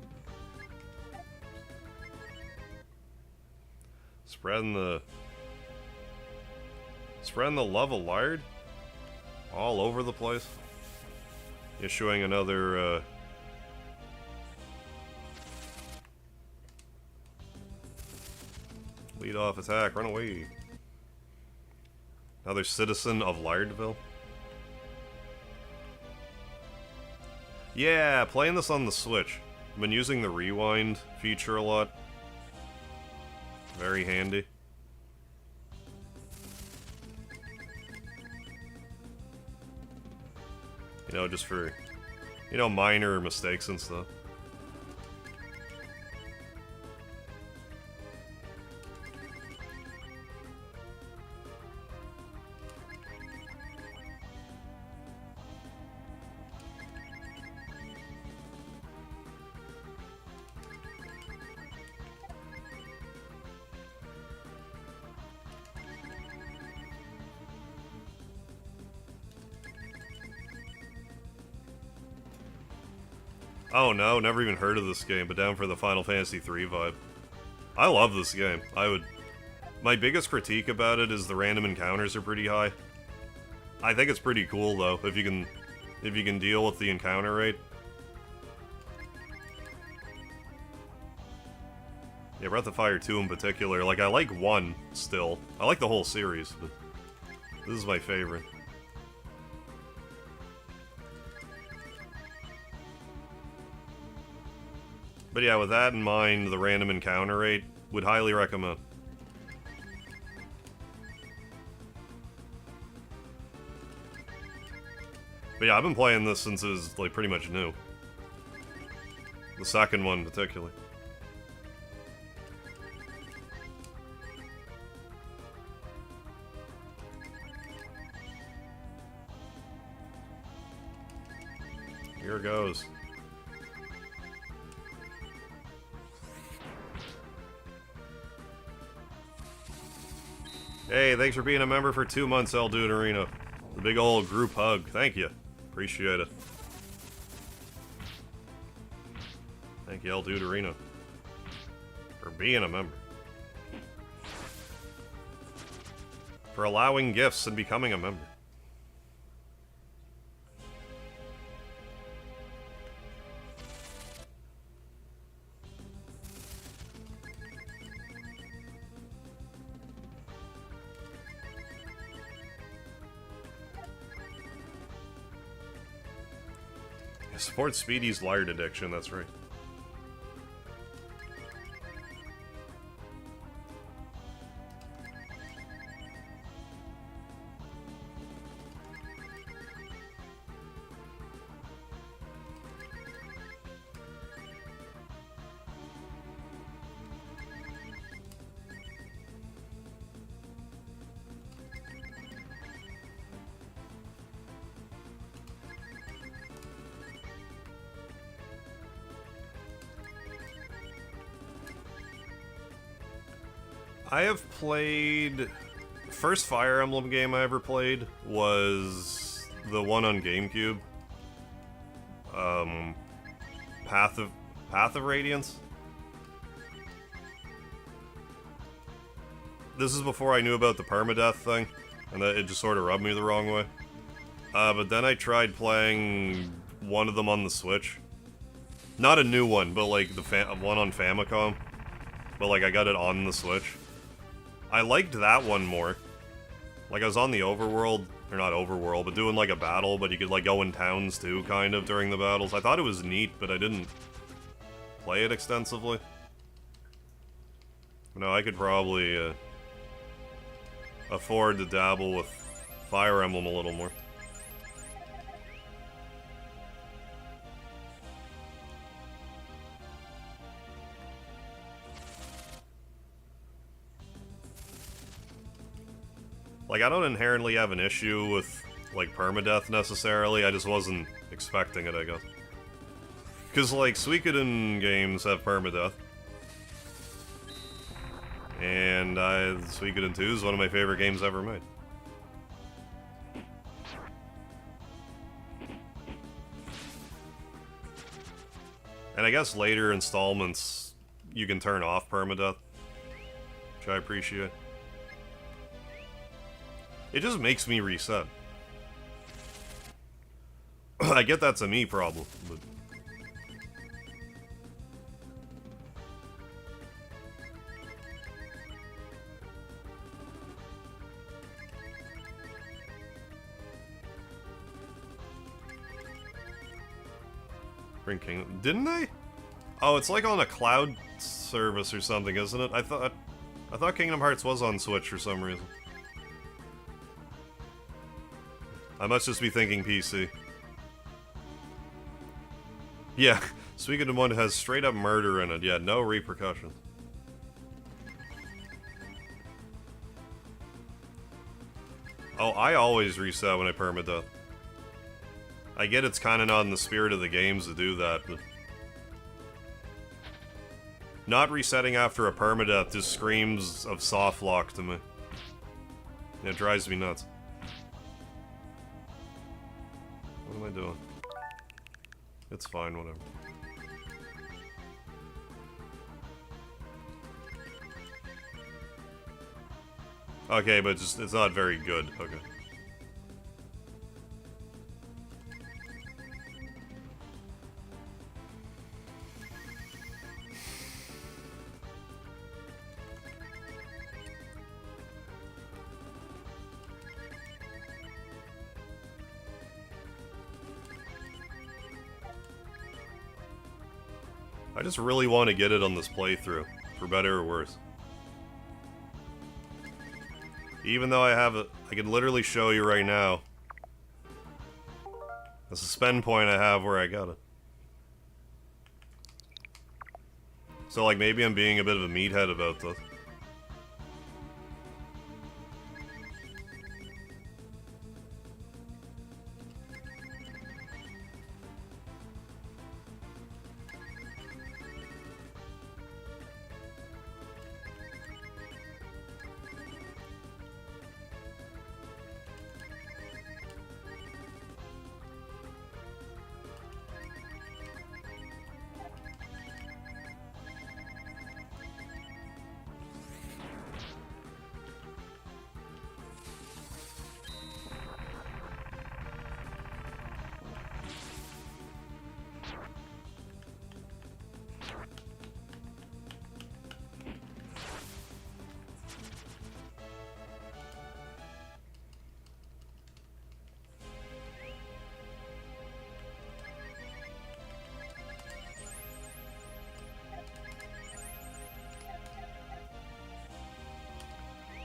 A: Spreading the love of lard all over the place. Issuing another lead off attack. Run away. Another citizen of Lardville. Yeah, playing this on the Switch. I've been using the rewind feature a lot. Very handy. You know, just for, you know, minor mistakes and stuff. Oh no, never even heard of this game, but down for the Final Fantasy III vibe. I love this game. My biggest critique about it is the random encounters are pretty high. I think it's pretty cool though, if you can deal with the encounter rate. Yeah, Breath of Fire 2 in particular. Like, I like 1 still. I like the whole series, but this is my favorite. But yeah, with that in mind, the random encounter rate, would highly recommend. But yeah, I've been playing this since it was, like, pretty much new. The second one, particularly. Here it goes. Hey, thanks for being a member for 2 months, El Dude Arena. The big old group hug. Thank you. Appreciate it. Thank you, El Dude Arena, for being a member. For allowing gifts and becoming a member. Support Speedy's lard addiction, that's right. I have played... The first Fire Emblem game I ever played was the one on GameCube. Path of Radiance. This is before I knew about the permadeath thing, and that it just sort of rubbed me the wrong way. But then I tried playing one of them on the Switch. Not a new one, but like the one on Famicom. But like I got it on the Switch. I liked that one more. Like, I was on the overworld, or not overworld, but doing like a battle, but you could like go in towns too, kind of, during the battles. I thought it was neat, but I didn't play it extensively. No, I could probably afford to dabble with Fire Emblem a little more. Like, I don't inherently have an issue with, like, permadeath necessarily, I just wasn't expecting it, I guess. Because, like, Suikoden games have permadeath. And Suikoden 2 is one of my favorite games ever made. And I guess later installments, you can turn off permadeath. which I appreciate. It just makes me reset. I get that's a me problem, but... Bring Kingdom... Didn't they? Oh, it's like on a cloud service or something, isn't it? I thought Kingdom Hearts was on Switch for some reason. I must just be thinking PC. Yeah, speaking of one that has straight up murder in it, yeah, no repercussions. Oh, I always reset when I permadeath. I get it's kinda not in the spirit of the games to do that, but... Not resetting after a permadeath just screams of softlock to me. It drives me nuts. What am I doing? It's fine, whatever. Okay, but just it's not very good. Okay. I just really want to get it on this playthrough, for better or worse. Even though I have it, I can literally show you right now the suspend point I have where I got it. So like maybe I'm being a bit of a meathead about this.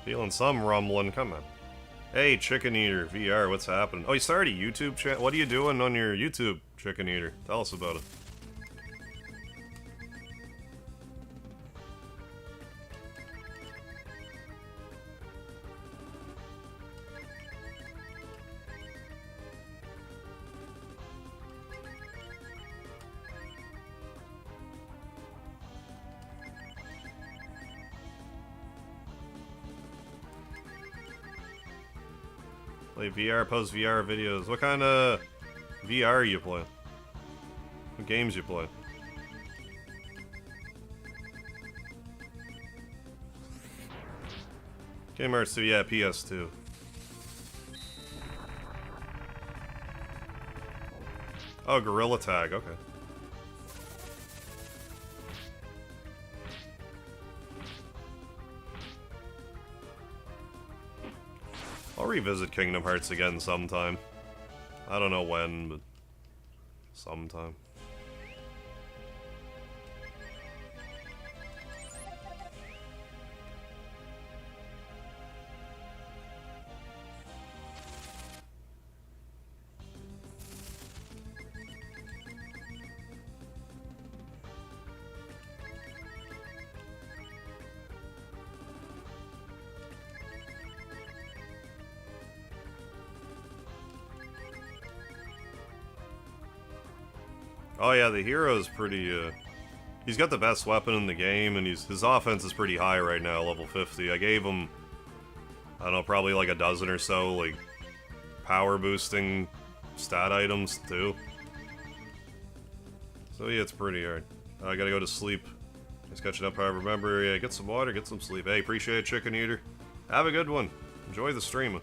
A: Feeling some rumbling, come on. Hey, Chicken Eater VR, what's happening? Oh, you started a YouTube channel? What are you doing on your YouTube, Chicken Eater? Tell us about it. Play VR, post VR videos. What kind of VR are you playing? What games you play? Kingdom Hearts 2, yeah, PS2. Oh, Gorilla Tag, okay. I'll revisit Kingdom Hearts again sometime. I don't know when, but sometime. Oh yeah, the hero's pretty, he's got the best weapon in the game, and his offense is pretty high right now, level 50. I gave him, I don't know, probably like a dozen or so, like, power boosting stat items, too. So yeah, it's pretty hard. I gotta go to sleep. I Just catching up, however. Remember, yeah, get some water, get some sleep. Hey, appreciate it, Chicken Eater. Have a good one. Enjoy the stream.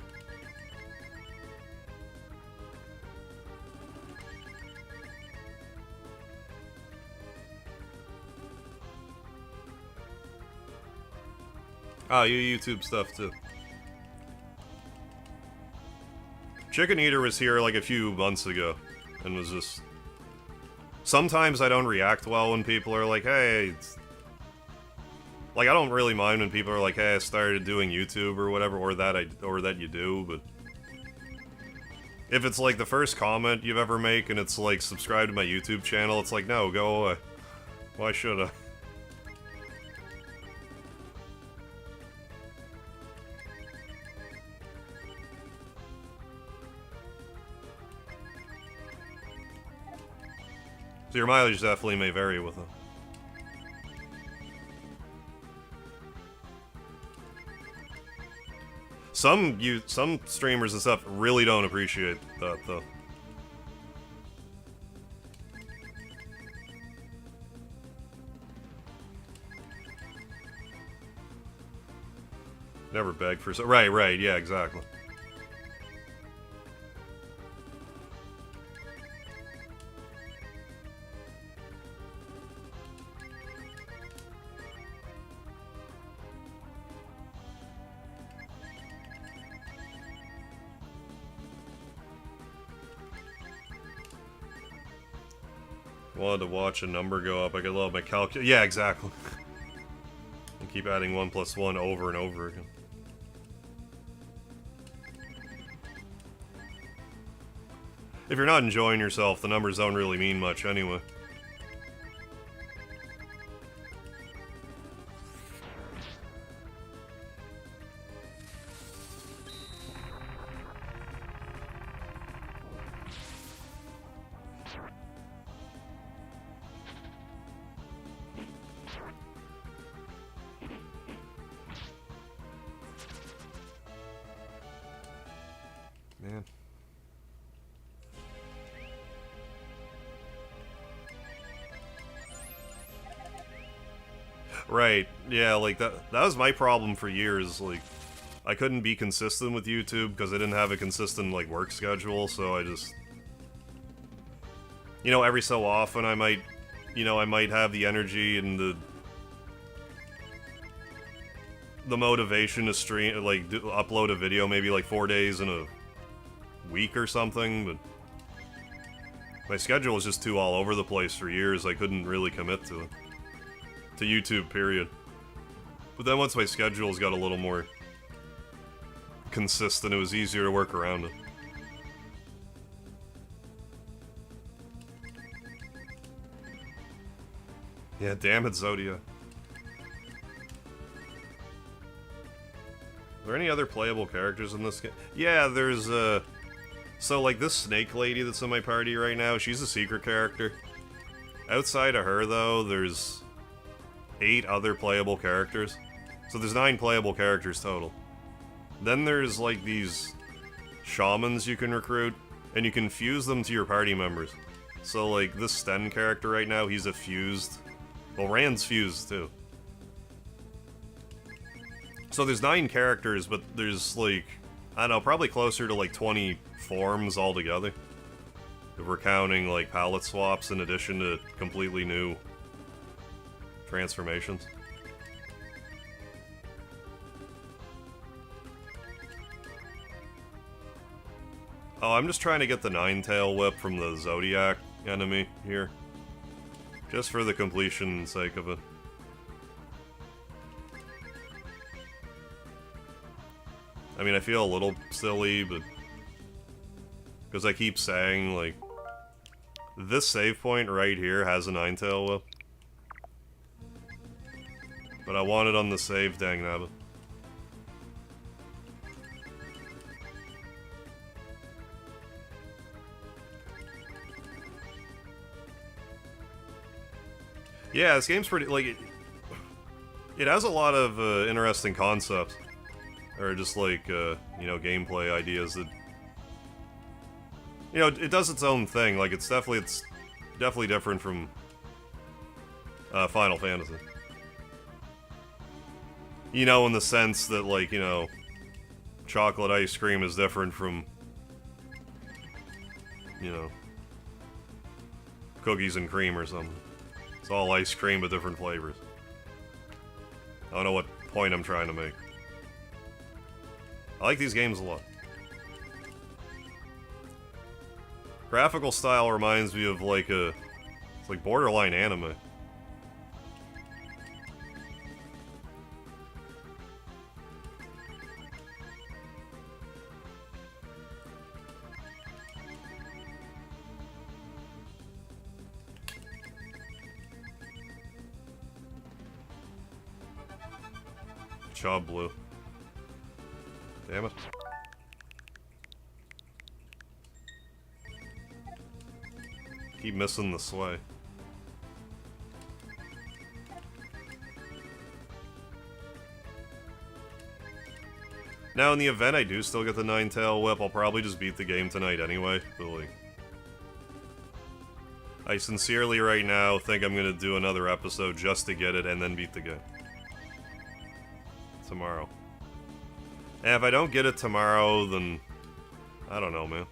A: Oh, you YouTube stuff, too. Chicken Eater was here like a few months ago, and was just... Sometimes I don't react well when people are like, hey... Like, I don't really mind when people are like, hey, I started doing YouTube or whatever, or that you do, but... If it's like the first comment you've ever make and it's like, subscribe to my YouTube channel, it's like, no, go away. Why should I? So your mileage definitely may vary with them. Some streamers and stuff really don't appreciate that, though. Never beg for so. Right, yeah, exactly. Wanted to watch a number go up. I could love my calculator. Yeah, exactly. And keep adding 1 + 1 over and over again. If you're not enjoying yourself, the numbers don't really mean much anyway. Man. Right, yeah, like, that was my problem for years, like, I couldn't be consistent with YouTube because I didn't have a consistent, like, work schedule, so I just... You know, every so often I might have the energy and the motivation to stream, like, upload a video maybe, like, 4 days in a week or something, but... My schedule was just too all over the place for years, I couldn't really commit to it. To YouTube, period. But then once my schedules got a little more consistent, it was easier to work around it. Yeah, damn it, Zodiac. Are there any other playable characters in this game? Yeah, there's, So, like, this snake lady that's in my party right now, she's a secret character. Outside of her, though, there's 8 other playable characters. So there's 9 playable characters total. Then there's, like, these shamans you can recruit, and you can fuse them to your party members. So, like, this Sten character right now, he's a fused... Well, Rand's fused, too. So there's 9 characters, but there's, like... I don't know, probably closer to, like, 20 forms altogether. If we're counting, like, palette swaps in addition to completely new transformations. Oh, I'm just trying to get the Nine-Tail Whip from the Zodiac enemy here. Just for the completion sake of it. I mean, I feel a little silly, but... Because I keep saying, like... This save point right here has a Nine-Tail Whip. But I want it on the save, dang nabbit. Yeah, this game's pretty, like, it has a lot of interesting concepts. Or just, like, you know, gameplay ideas that... You know, it does its own thing, like, it's definitely different from Final Fantasy. You know, in the sense that, like, you know, chocolate ice cream is different from, you know, cookies and cream or something. It's all ice cream but different flavors. I don't know what point I'm trying to make. I like these games a lot. Graphical style reminds me of like it's like borderline anime. Job blue. Damn it. Keep missing the sway. Now, in the event I do still get the Nine-Tail Whip, I'll probably just beat the game tonight anyway. But, like, I sincerely right now think I'm gonna do another episode just to get it and then beat the game. Tomorrow. And if I don't get it tomorrow, then I don't know, man.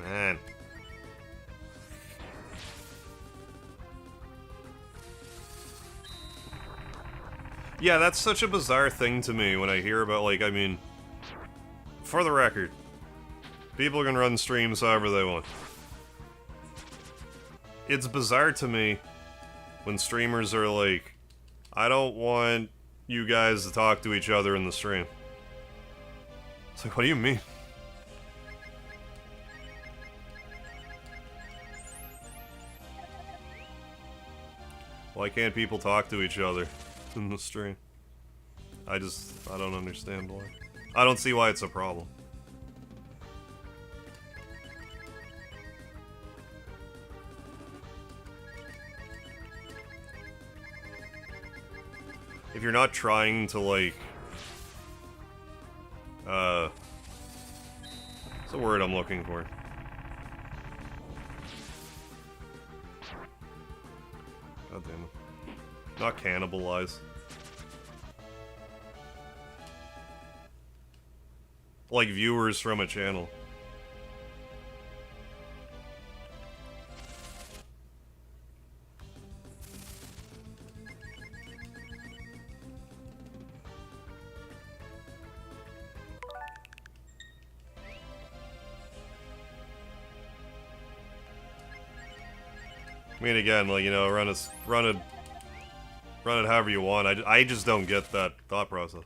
A: Man. Yeah, that's such a bizarre thing to me when I hear about, like, I mean, for the record, people can run streams however they want. It's bizarre to me when streamers are like, I don't want you guys to talk to each other in the stream. It's like, what do you mean? Why can't people talk to each other in the stream? I don't understand why. I don't see why it's a problem. If you're not trying to, like, what's the word I'm looking for? God damn it. Not cannibalize. Like viewers from a channel. I mean, again, like, you know, run it however you want. I just don't get that thought process.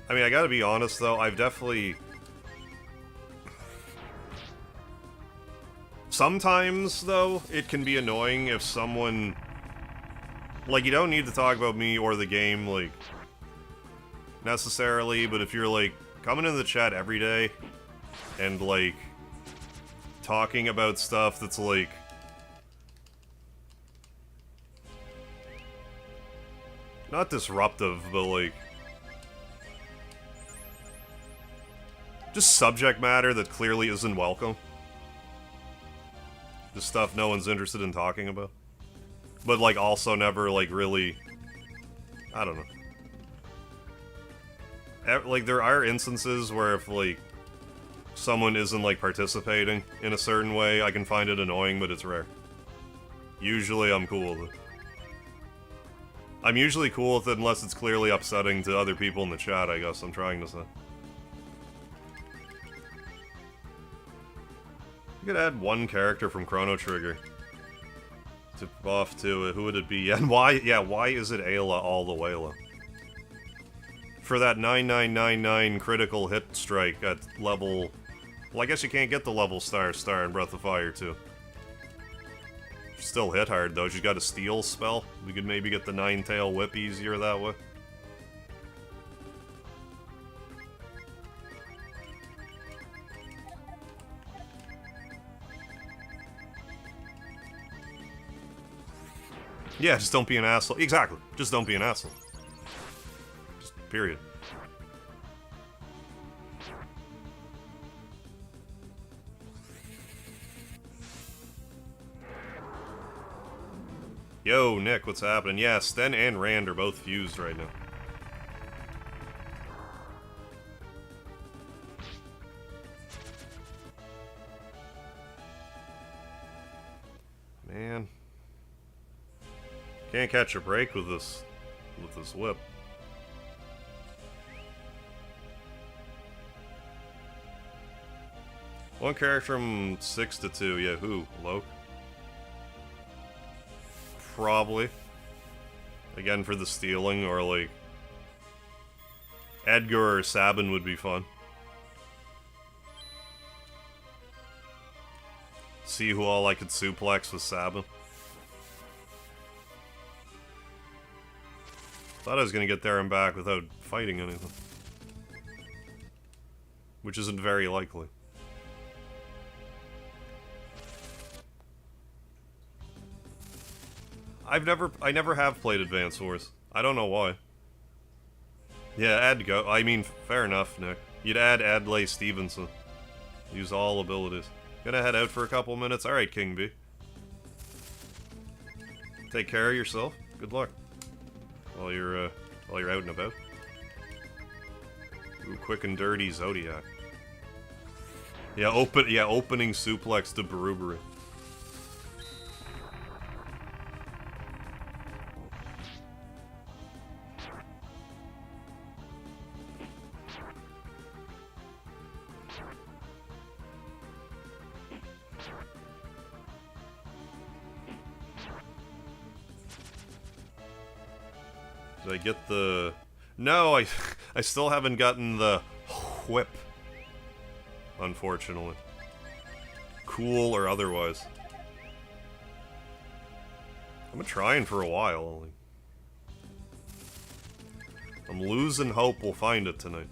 A: I mean, I gotta be honest, though, I've definitely... Sometimes, though, it can be annoying if someone... Like, you don't need to talk about me or the game, like, necessarily, but if you're, like, coming into the chat every day and, like, talking about stuff that's, like... Not disruptive, but, like... Just subject matter that clearly isn't welcome. Just stuff no one's interested in talking about. But, like, also never, like, really... I don't know. Like, there are instances where if, like, someone isn't, like, participating in a certain way, I can find it annoying, but it's rare. Usually, I'm cool with it. I'm usually cool with it unless it's clearly upsetting to other people in the chat, I guess I'm trying to say. You could add one character from Chrono Trigger. To off to who would it be? And why? Yeah, why is it Ayla all the way? For that 9999 critical hit strike at level... Well, I guess you can't get the level star in Breath of Fire 2. Still hit hard, though. She's got a steal spell. We could maybe get the Nine-Tail Whip easier that way. Yeah, just don't be an asshole. Exactly. Just don't be an asshole. Just period. Yo, Nick, what's happening? Yeah, Sten and Rand are both fused right now. Man. Can't catch a break with this whip. One character from 6 to 2, yeah, who? Loke? Probably. Again, for the stealing, or like... Edgar or Sabin would be fun. See who all I could suplex with Sabin. Thought I was gonna get there and back without fighting anything. Which isn't very likely. I never have played Advance Wars. I don't know why. Yeah, add go. I mean, fair enough, Nick. You'd add Adlai Stevenson. Use all abilities. Gonna head out for a couple minutes. Alright, King B. Take care of yourself. Good luck. While you're out and about. Ooh, quick and dirty Zodiac. Yeah, opening suplex to Beruberi. Did I get the... No, I still haven't gotten the whip. Unfortunately. Cool or otherwise. I've been trying for a while. I'm losing hope we'll find it tonight.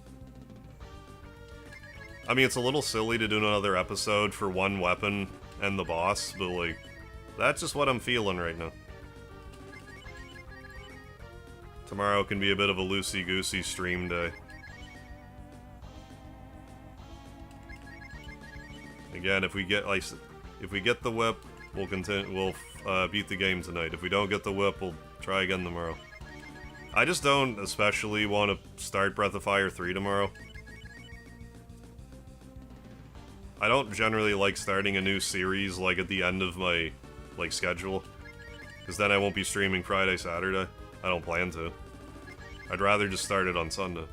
A: I mean, it's a little silly to do another episode for one weapon and the boss, but like, that's just what I'm feeling right now. Tomorrow can be a bit of a loosey-goosey stream day. Again, if we get the whip, we'll continue. We'll beat the game tonight. If we don't get the whip, we'll try again tomorrow. I just don't especially want to start Breath of Fire 3 tomorrow. I don't generally like starting a new series like at the end of my schedule, because then I won't be streaming Friday, Saturday. I don't plan to. I'd rather just start it on Sunday.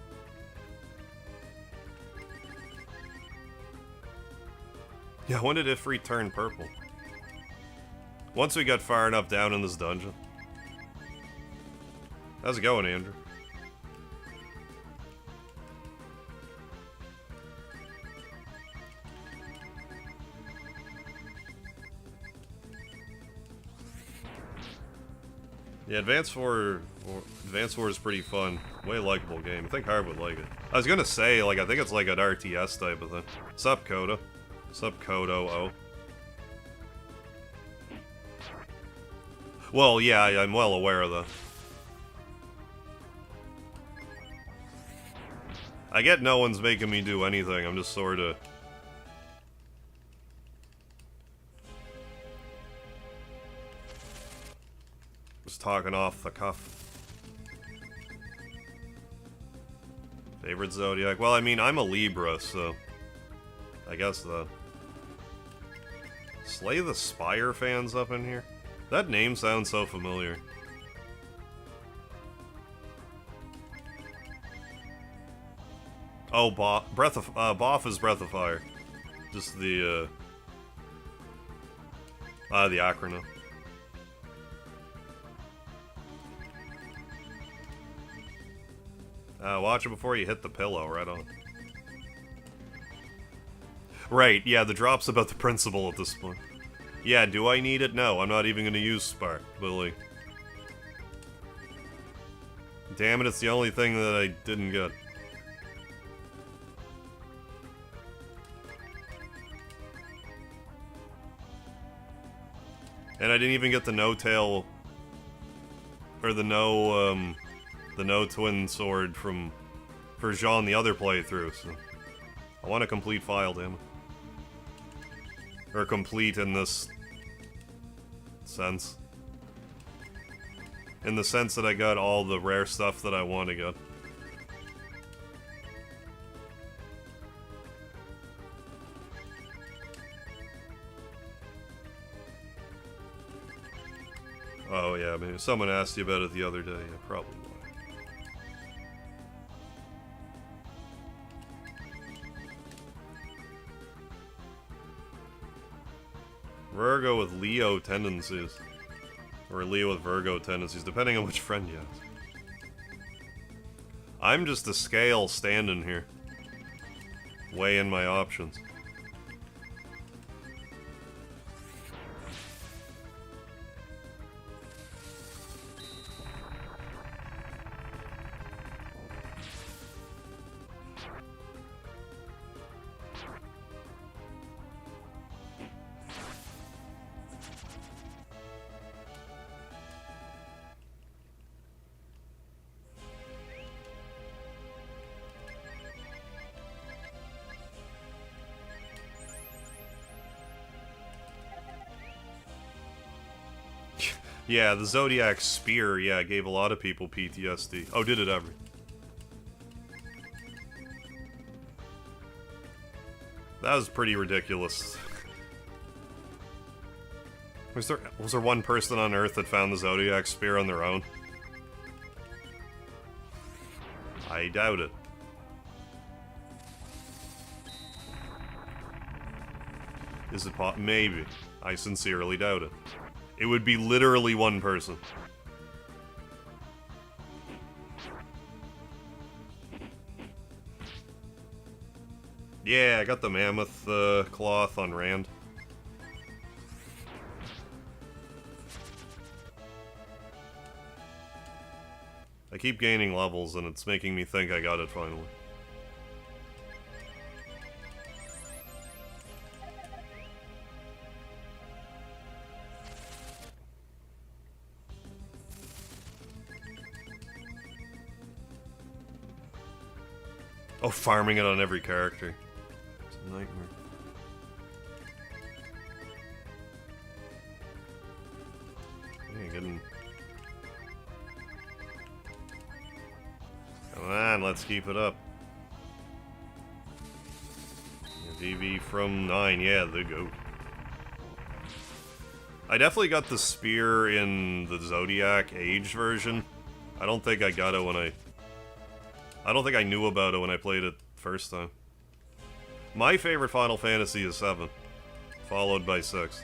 A: Yeah, when did Ifrit turn purple? Once we got far enough down in this dungeon. How's it going, Andrew? Yeah, Advance War is pretty fun. Way likable game. I think Harv would like it. I was gonna say, like, I think it's like an RTS type of thing. Sup, Kodo? Sup, Kodo-O? Well, yeah, I'm well aware of that. I get no one's making me do anything, I'm just sorta... just talking off the cuff. Favorite Zodiac? Well, I mean, I'm a Libra, so... I guess that. Slay the Spire fans up in here? That name sounds so familiar. Oh, Boff is Breath of Fire. Just the acronym. Watch it before you hit the pillow, right on. Right, yeah, the drop's about the principle at this point. Yeah, do I need it? No, I'm not even gonna use Spark, but like... Damn it, it's the only thing that I didn't get. And I didn't even get the no-tail... Or the no-twin sword for Jean the other playthrough, so... I want a complete file, damn it. Or complete in this... sense. In the sense that I got all the rare stuff that I want to get. Oh yeah, I mean, if someone asked you about it the other day, yeah, probably why. Virgo with Leo tendencies. Or Leo with Virgo tendencies, depending on which friend you ask. I'm just a scale standing here. Weighing my options. Yeah, the Zodiac Spear, yeah, gave a lot of people PTSD. Oh, did it ever? That was pretty ridiculous. Was there one person on Earth that found the Zodiac Spear on their own? I doubt it. Is it maybe. I sincerely doubt it. It would be literally one person. Yeah, I got the mammoth cloth on Rand. I keep gaining levels and it's making me think I got it finally. Oh, farming it on every character. It's a nightmare. Yeah, getting... Come on, let's keep it up. Yeah, DV from 9, yeah, the GOAT. I definitely got the spear in the Zodiac Age version. I don't think I got it when I don't think I knew about it when I played it first time. My favorite Final Fantasy is 7, followed by 6.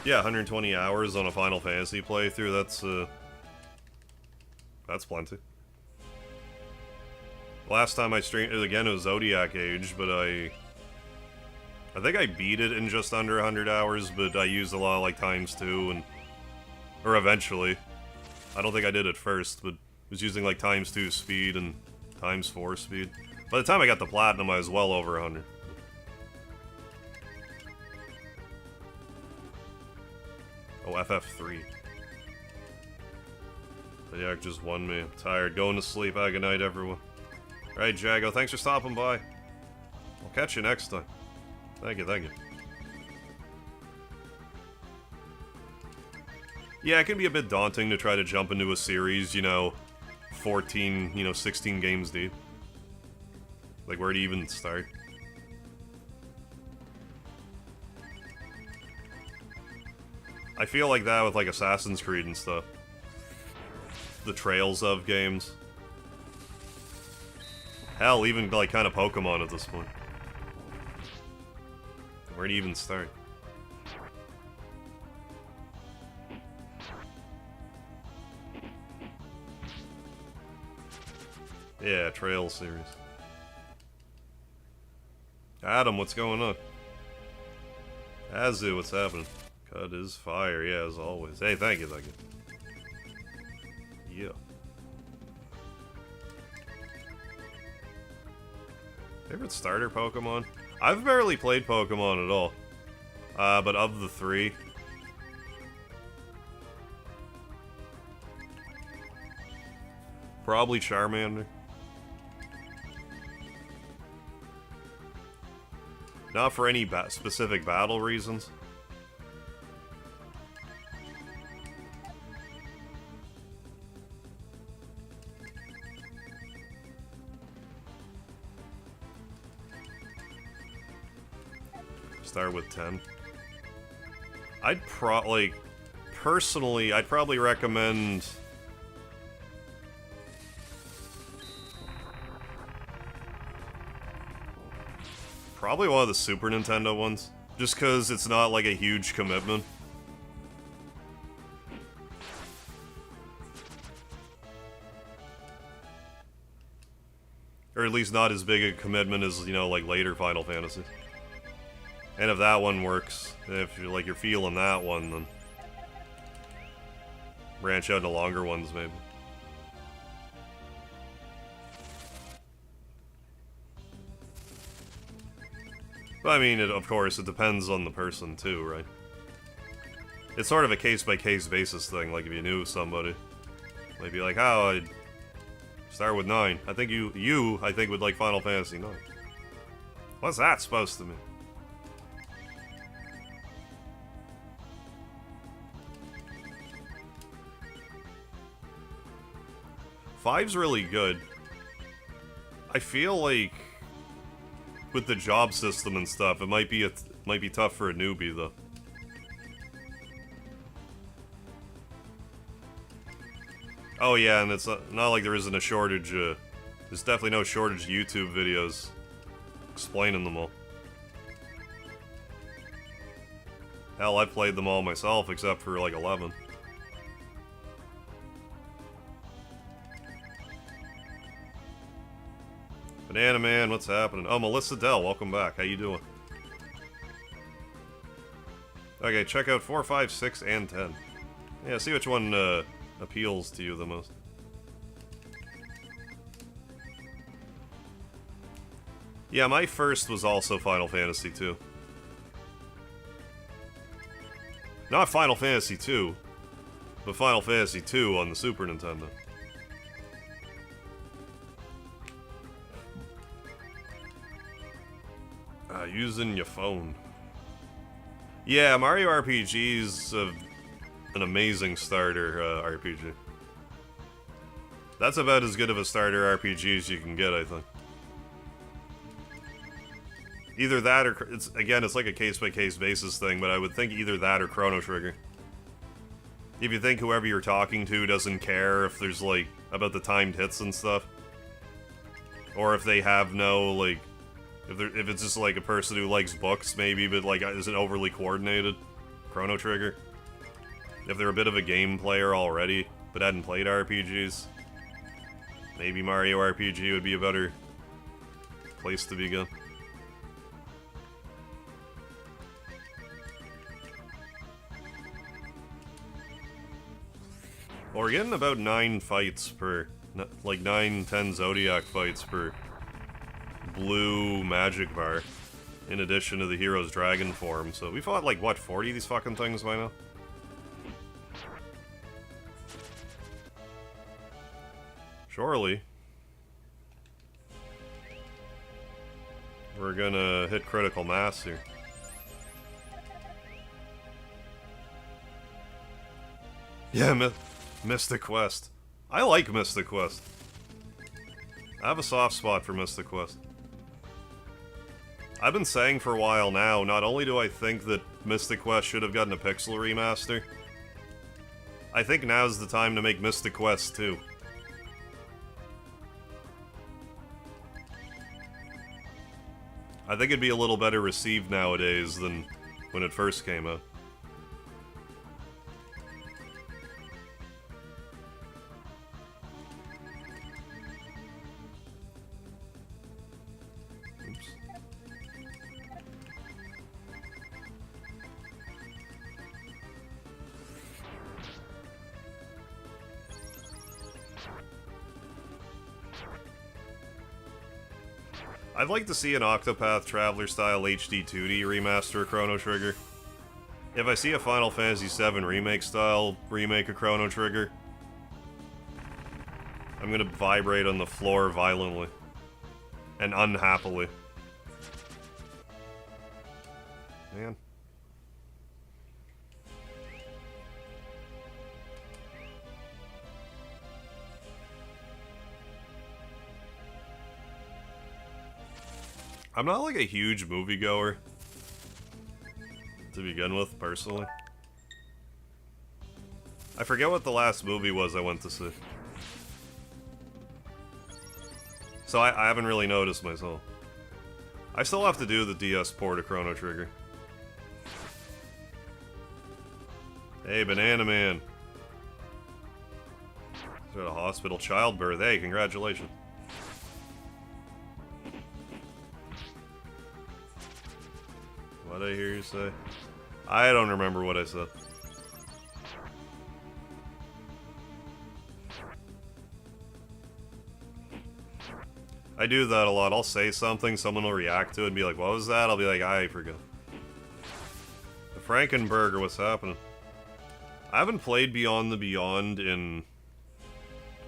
A: Yeah, 120 hours on a Final Fantasy playthrough, that's plenty. Last time I streamed it again, it was Zodiac Age, but I think I beat it in just under 100 hours, but I used a lot of, like, ×2 or eventually. I don't think I did it first, but was using, like, ×2 speed and ×4 speed. By the time I got the Platinum, I was well over 100. Oh, FF3. The yak just won me. I'm tired. Going to sleep. Have a good night, everyone. Right, Jago, thanks for stopping by. I'll catch you next time. Thank you, thank you. Yeah, it can be a bit daunting to try to jump into a series, 14, 16 games deep. Like, where do you even start? I feel like that with like Assassin's Creed and stuff. The Trails of games. Hell, even like kind of Pokemon at this point. Where do you even start? Yeah, Trails series. Adam, what's going on? Azu, what's happening? Cut is fire, yeah, as always. Hey, thank you, thank you. Yeah. Favorite starter Pokemon? I've barely played Pokemon at all. But of the three... probably Charmander. Not for any specific battle reasons. Start with 10. Personally, I'd probably recommend... probably one of the Super Nintendo ones. Just because it's not like a huge commitment. Or at least not as big a commitment as, you know, like later Final Fantasies. And if that one works, if you're feeling that one, then branch out into longer ones, maybe. But I mean, of course, it depends on the person too, right? It's sort of a case-by-case basis thing. Like if you knew somebody, might be like, "How I'd start with 9." I think you I think would like Final Fantasy 9. What's that supposed to mean? Five's really good. I feel like with the job system and stuff, it might be tough for a newbie though. Oh yeah, and it's not like there isn't a shortage. There's definitely no shortage of YouTube videos explaining them all. Hell, I played them all myself except for like 11. Banana Man, what's happening? Oh, Melissa Dell, welcome back. How you doing? Okay, check out 4, 5, 6, and 10. Yeah, see which one appeals to you the most. Yeah, my first was also Final Fantasy 2. Not Final Fantasy 2, but Final Fantasy 2 on the Super Nintendo. Using your phone. Yeah, Mario RPG's an amazing starter RPG. That's about as good of a starter RPG as you can get, I think. Either that or... it's like a case-by-case basis thing, but I would think either that or Chrono Trigger. If you think whoever you're talking to doesn't care if there's, like, about the timed hits and stuff. Or if they have no, like... If it's just like a person who likes books, maybe, but like isn't overly coordinated, Chrono Trigger. If they're a bit of a game player already, but hadn't played RPGs, maybe Mario RPG would be a better place to begin. Well, we're getting about 9 fights per, like 9-10 Zodiac fights per blue magic bar, in addition to the hero's dragon form. So we fought like, what, 40 of these fucking things by now? Surely. We're gonna hit critical mass here. Yeah, Mystic Quest. I like Mystic Quest. I have a soft spot for Mystic Quest. I've been saying for a while now, not only do I think that Mystic Quest should have gotten a pixel remaster. I think now's the time to make Mystic Quest 2. I think it'd be a little better received nowadays than when it first came out. Oops. I'd like to see an Octopath Traveler style HD 2D remaster of Chrono Trigger. If I see a Final Fantasy VII remake style remake of Chrono Trigger, I'm gonna vibrate on the floor violently. And unhappily. Man. I'm not like a huge moviegoer to begin with, personally. I forget what the last movie was I went to see. So I haven't really noticed myself. I still have to do the DS port of Chrono Trigger. Hey, Banana Man. He's at a hospital childbirth. Hey, congratulations. What did I hear you say? I don't remember what I said. I do that a lot. I'll say something, someone will react to it and be like, what was that? I'll be like, I forgot. The Frankenburger, what's happening? I haven't played Beyond the Beyond in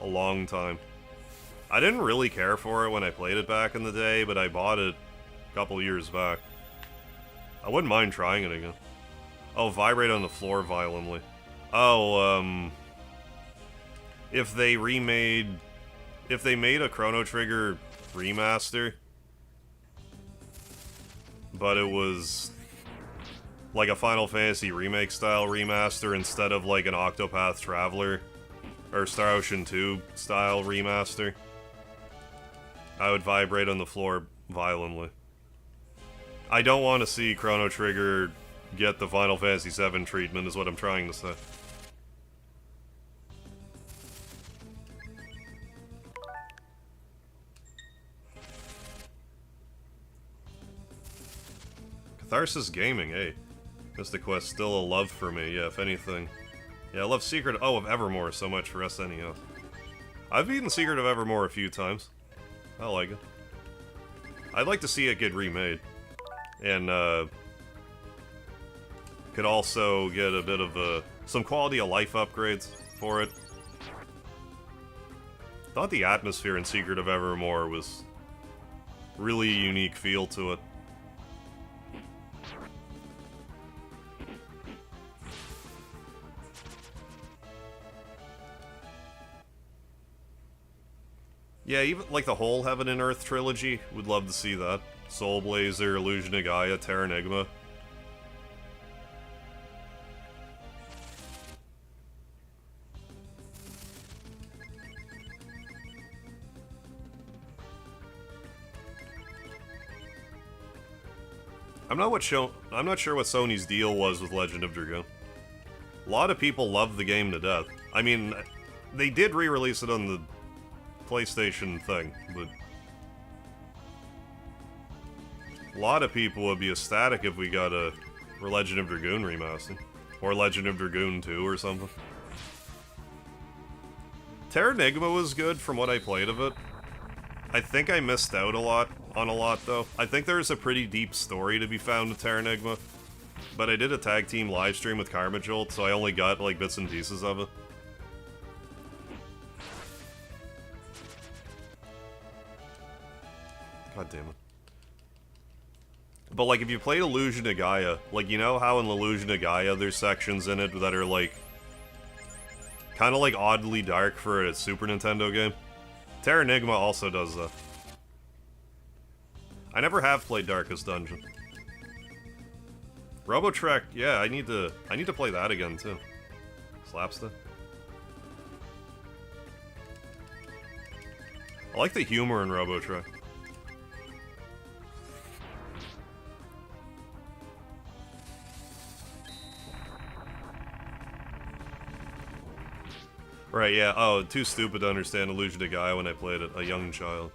A: a long time. I didn't really care for it when I played it back in the day, but I bought it a couple years back. I wouldn't mind trying it again. Oh, vibrate on the floor violently. Oh, if they made a Chrono Trigger remaster, but it was like a Final Fantasy remake style remaster instead of like an Octopath Traveler or Star Ocean 2 style remaster, I would vibrate on the floor violently. I don't want to see Chrono Trigger get the Final Fantasy VII treatment, is what I'm trying to say. Catharsis Gaming, hey. Mystic Quest still a love for me, yeah, if anything. Yeah, I love Secret of Evermore so much for SNES. I've beaten Secret of Evermore a few times. I like it. I'd like to see it get remade. And, could also get a bit of, some quality of life upgrades for it. Thought the atmosphere in Secret of Evermore was really unique feel to it. Yeah, even like the whole Heaven and Earth trilogy, would love to see that. Soul Blazer, Illusion of Gaia, Terranigma. I'm not sure what Sony's deal was with Legend of Dragoon. A lot of people love the game to death. I mean, they did re-release it on the PlayStation thing, but a lot of people would be ecstatic if we got a Legend of Dragoon remaster. Or Legend of Dragoon 2 or something. Terranigma was good from what I played of it. I think I missed out on a lot though. I think there's a pretty deep story to be found with Terranigma. But I did a tag team live stream with Karma Jolt, so I only got like bits and pieces of it. God damn it. But like if you played Illusion of Gaia, like you know how in Illusion of Gaia there's sections in it that are like kind of like oddly dark for a Super Nintendo game? Terranigma also does that. I never have played Darkest Dungeon. Robotrek, yeah, I need to play that again too. Slapstick. I like the humor in Robotrek. Right, yeah. Oh, too stupid to understand Illusion to Gaia when I played it, a young child.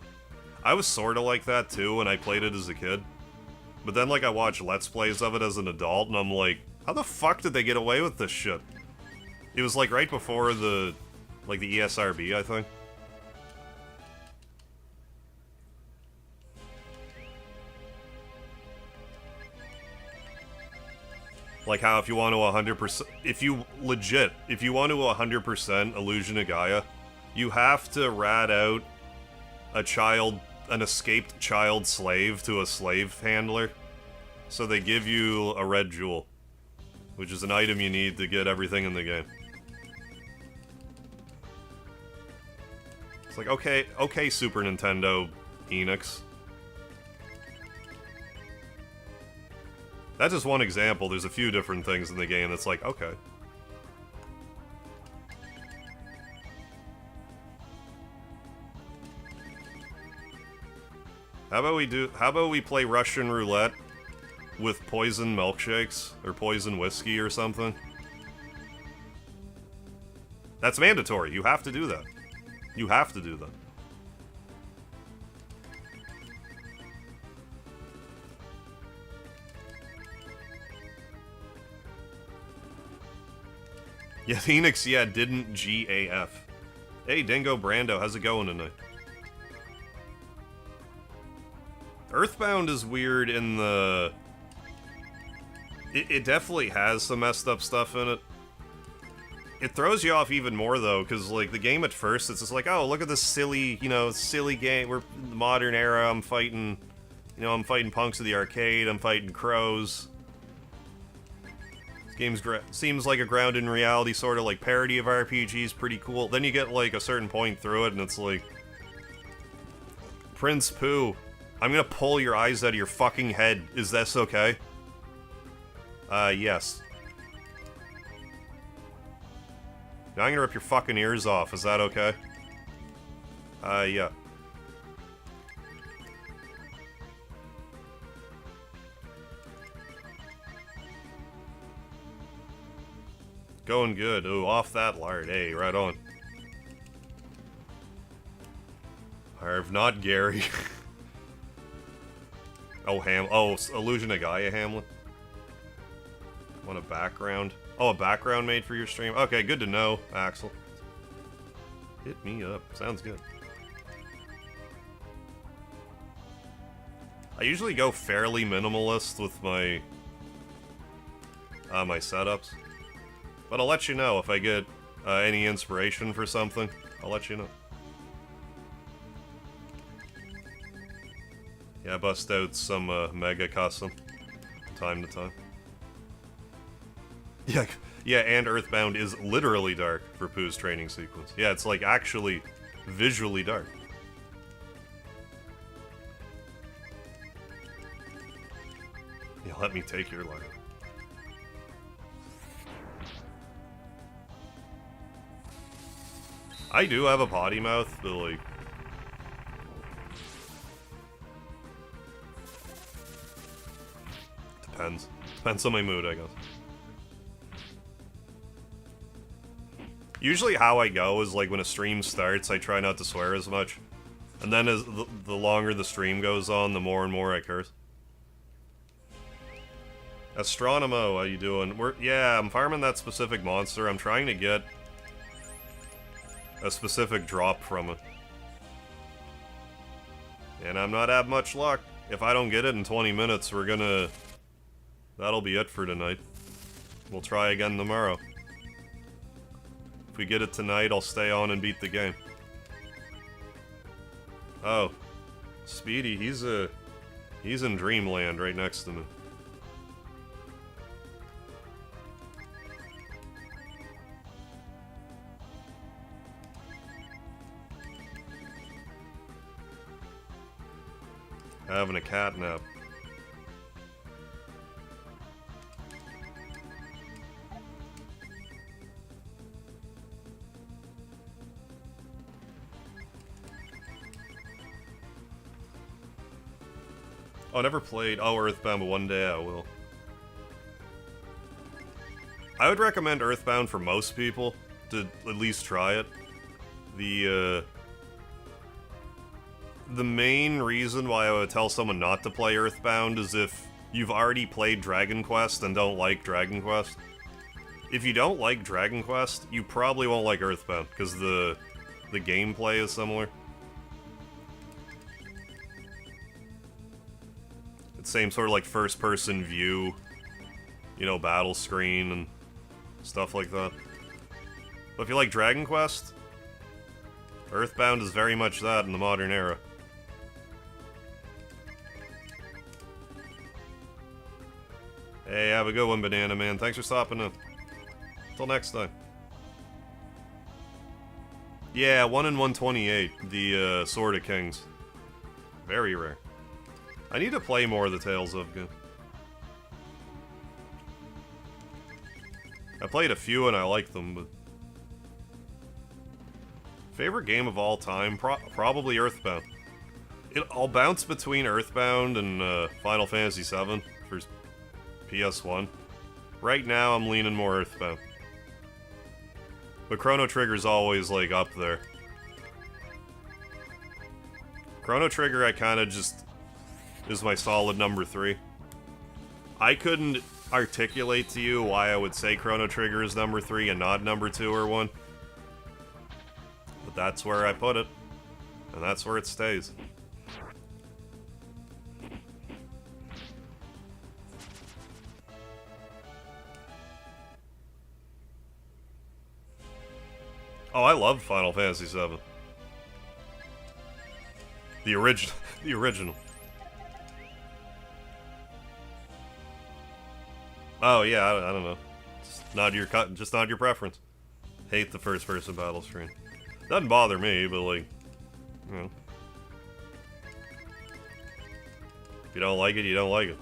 A: I was sorta like that too when I played it as a kid. But then, like, I watched Let's Plays of it as an adult, and I'm like, how the fuck did they get away with this shit? It was, like, right before the, like, the ESRB, I think. Like how if you want to 100%, if you want to 100% Illusion of Gaia, you have to rat out an escaped child slave to a slave handler. So they give you a red jewel, which is an item you need to get everything in the game. It's like, okay, Super Nintendo, Enix. That's just one example. There's a few different things in the game that's like, okay. How about we play Russian roulette with poison milkshakes or poison whiskey or something? That's mandatory. You have to do that. You have to do that. Yeah, Phoenix, yeah, didn't GAF. Hey, Dingo Brando, how's it going tonight? Earthbound is weird in the... It definitely has some messed up stuff in it. It throws you off even more, though, because, like, the game at first, it's just like, oh, look at this silly, silly game. We're in the modern era, I'm fighting punks of the arcade, I'm fighting crows. Game's seems like a grounded in reality sort of like parody of RPGs, pretty cool. Then you get like a certain point through it and it's like, Prince Pooh, I'm gonna pull your eyes out of your fucking head. Is this okay? Yes. Now I'm gonna rip your fucking ears off. Is that okay? Yeah. Going good. Ooh, off that lard. Hey, right on. Harv, not Gary. Oh, Illusion of Gaia Hamlet. Want a background? Oh, a background made for your stream? Okay, good to know, Axel. Hit me up. Sounds good. I usually go fairly minimalist with my my setups. But I'll let you know if I get any inspiration for something. I'll let you know. Yeah, I bust out some Mega Custom time to time. Yeah, and Earthbound is literally dark for Pooh's training sequence. Yeah, it's like actually visually dark. Yeah, let me take your life. I do have a potty mouth, but like... Depends. Depends on my mood, I guess. Usually how I go is like when a stream starts, I try not to swear as much. And then as the longer the stream goes on, the more and more I curse. Astronomo, how you doing? Yeah, I'm farming that specific monster. I'm trying to get a specific drop from it. And I'm not having much luck. If I don't get it in 20 minutes, that'll be it for tonight. We'll try again tomorrow. If we get it tonight, I'll stay on and beat the game. Oh. Speedy, he's in Dreamland right next to me. Having a cat nap. Oh, I never played... Oh, Earthbound, but one day I will. I would recommend Earthbound for most people to at least try it. The main reason why I would tell someone not to play Earthbound is if you've already played Dragon Quest and don't like Dragon Quest. If you don't like Dragon Quest, you probably won't like Earthbound, because the gameplay is similar. It's same sort of like first-person view, you know, battle screen and stuff like that. But if you like Dragon Quest, Earthbound is very much that in the modern era. Hey, have a good one, Banana Man. Thanks for stopping in. Until next time. Yeah, 1 in 128, the Sword of Kings. Very rare. I need to play more of the Tales of game. I played a few and I liked them, but... Favorite game of all time? Probably Earthbound. I'll bounce between Earthbound and Final Fantasy VII for PS1. Right now, I'm leaning more Earthbound. But Chrono Trigger's always, like, up there. Chrono Trigger, I kinda just... is my solid number 3. I couldn't articulate to you why I would say Chrono Trigger is number 3 and not number 2 or 1. But that's where I put it. And that's where it stays. Oh, I love Final Fantasy VII. The original. The original. Oh yeah, I don't know. Just not your preference. Hate the first-person battle screen. Doesn't bother me, but like, you know, if you don't like it, you don't like it.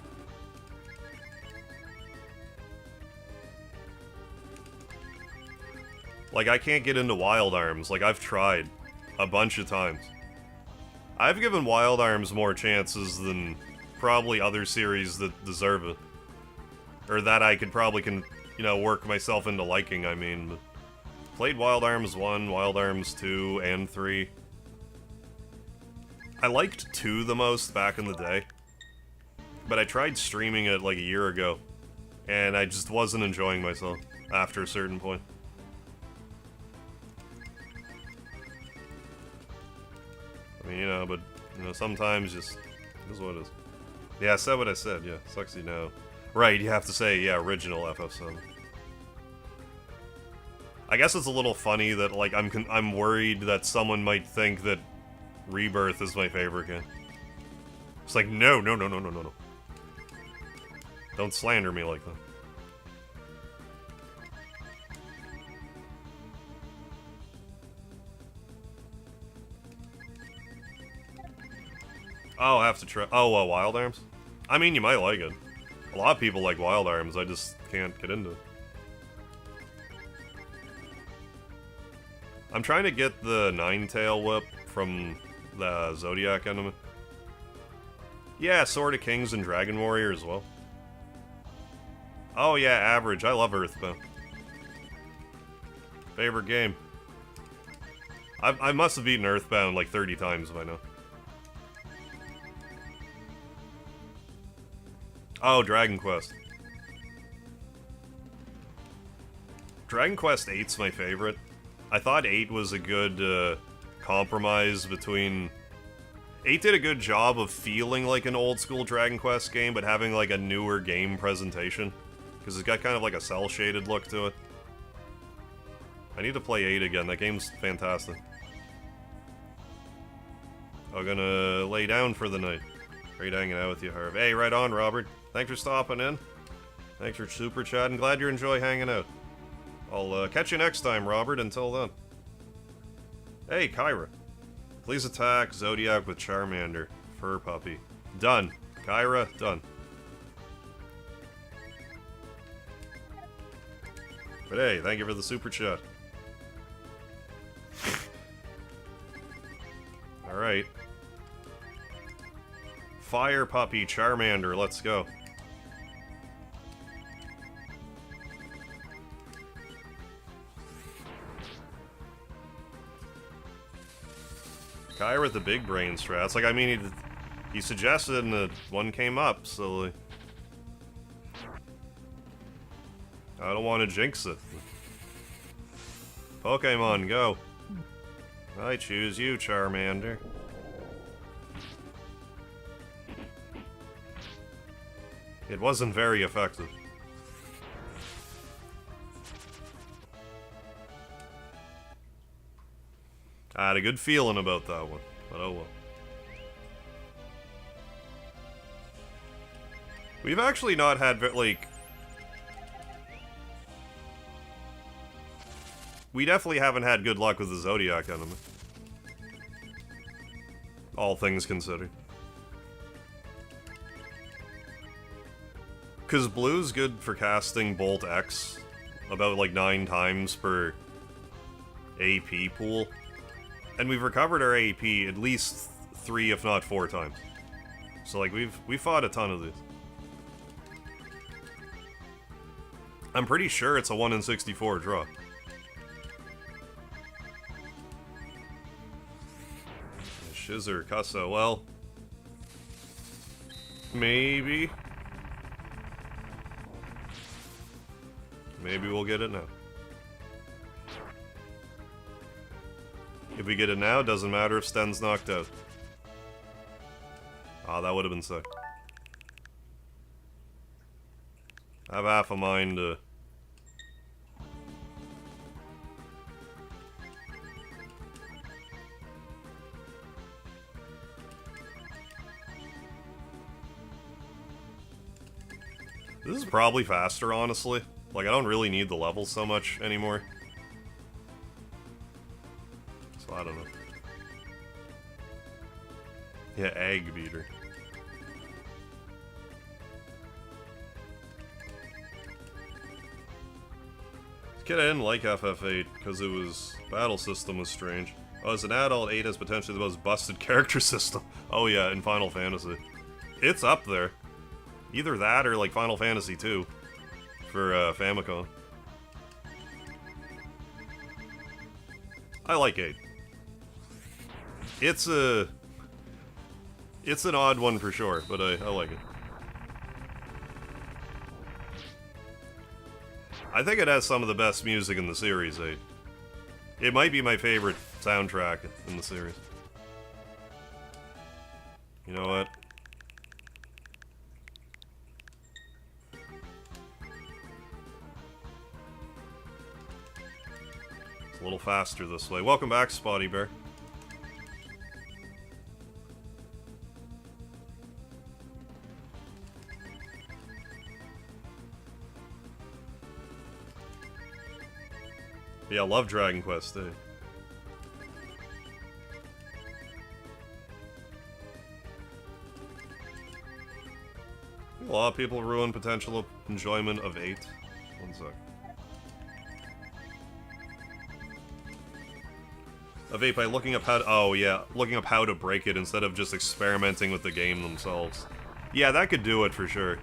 A: Like, I can't get into Wild Arms. Like, I've tried a bunch of times. I've given Wild Arms more chances than probably other series that deserve it. Or that I could probably you know, work myself into liking, I mean. But played Wild Arms 1, Wild Arms 2, and 3. I liked 2 the most back in the day. But I tried streaming it like a year ago. And I just wasn't enjoying myself after a certain point. I mean, you know, but, you know, sometimes just, this is what it is. Yeah, I said what I said, yeah, sucks you know. Right, you have to say, yeah, original FF7. I guess it's a little funny that, like, I'm worried that someone might think that Rebirth is my favorite game. It's like, no. Don't slander me like that. Oh, I'll have to try. Oh, Wild Arms? I mean, you might like it. A lot of people like Wild Arms, I just can't get into it. I'm trying to get the Nine-Tail Whip from the Zodiac enemy. Yeah, Sword of Kings and Dragon Warrior as well. Oh yeah, average. I love Earthbound. Favorite game. I must have beaten Earthbound like 30 times by now. Oh, Dragon Quest. Dragon Quest 8's my favorite. I thought 8 was a good compromise between... 8 did a good job of feeling like an old-school Dragon Quest game, but having like a newer game presentation. Because it's got kind of like a cel-shaded look to it. I need to play 8 again, that game's fantastic. I'm gonna lay down for the night. Great hanging out with you, Harv. Hey, right on, Robert. Thanks for stopping in. Thanks for super chatting. Glad you enjoy hanging out. I'll catch you next time, Robert. Until then. Hey, Kyra. Please attack Zodiac with Charmander. Fur puppy. Done. Kyra, done. But hey, thank you for the super chat. Alright. Fire Puppy Charmander, let's go. Guy with the big brain strats. Like, I mean, he suggested and the one came up, so like, I don't want to jinx it. Pokemon, go. I choose you, Charmander. It wasn't very effective. I had a good feeling about that one, but oh well. We've actually not had, like... We definitely haven't had good luck with the Zodiac enemy. All things considered. Because Blue's good for casting Bolt X about like 9 times per AP pool. And we've recovered our AP at least 3 if not 4 times. So like we fought a ton of these. I'm pretty sure it's a 1 in 64 draw. Shiz or Cusso, well... Maybe. Maybe we'll get it now. If we get it now, it doesn't matter if Sten's knocked out. Ah, that would have been sick. I have half a mind to... This is probably faster, honestly. Like, I don't really need the levels so much anymore. So, I don't know. Yeah, Egg Beater. Kid, I didn't like FF8 because it was... battle system was strange. Oh, as an adult, 8 has potentially the most busted character system. Oh yeah, in Final Fantasy. It's up there. Either that or like Final Fantasy 2 for Famicom. I like 8. It's an odd one for sure, but I like it. I think it has some of the best music in the series, 8. It might be my favorite soundtrack in the series. You know what? It's a little faster this way. Welcome back, Spotty Bear. Yeah, I love Dragon Quest, eh? A lot of people ruin potential enjoyment of 8. One sec. Of 8 by looking up how to... Oh, yeah. Looking up how to break it instead of just experimenting with the game themselves. Yeah, that could do it for sure.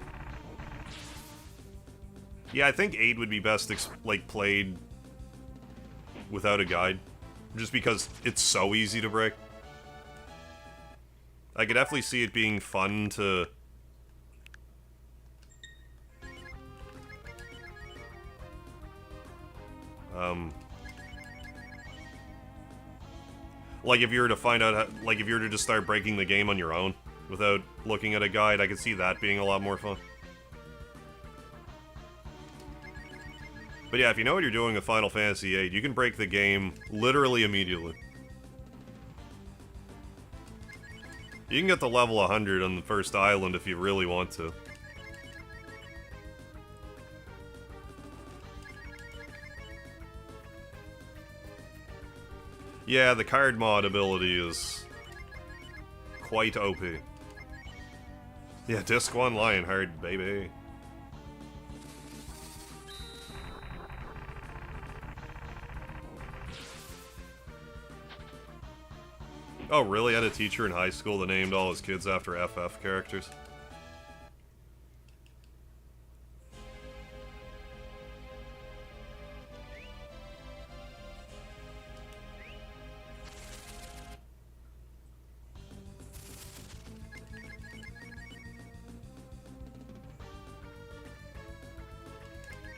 A: Yeah, I think 8 would be best, like, played without a guide. Just because it's so easy to break. I could definitely see it being fun to... like if you were to find out how, like if you were to just start breaking the game on your own without looking at a guide, I could see that being a lot more fun. But yeah, if you know what you're doing with Final Fantasy VIII, you can break the game literally immediately. You can get to level 100 on the first island if you really want to. Yeah, the card mod ability is quite OP. Yeah, Disc 1 Lionheart, baby. Oh, really? I had a teacher in high school that named all his kids after FF characters.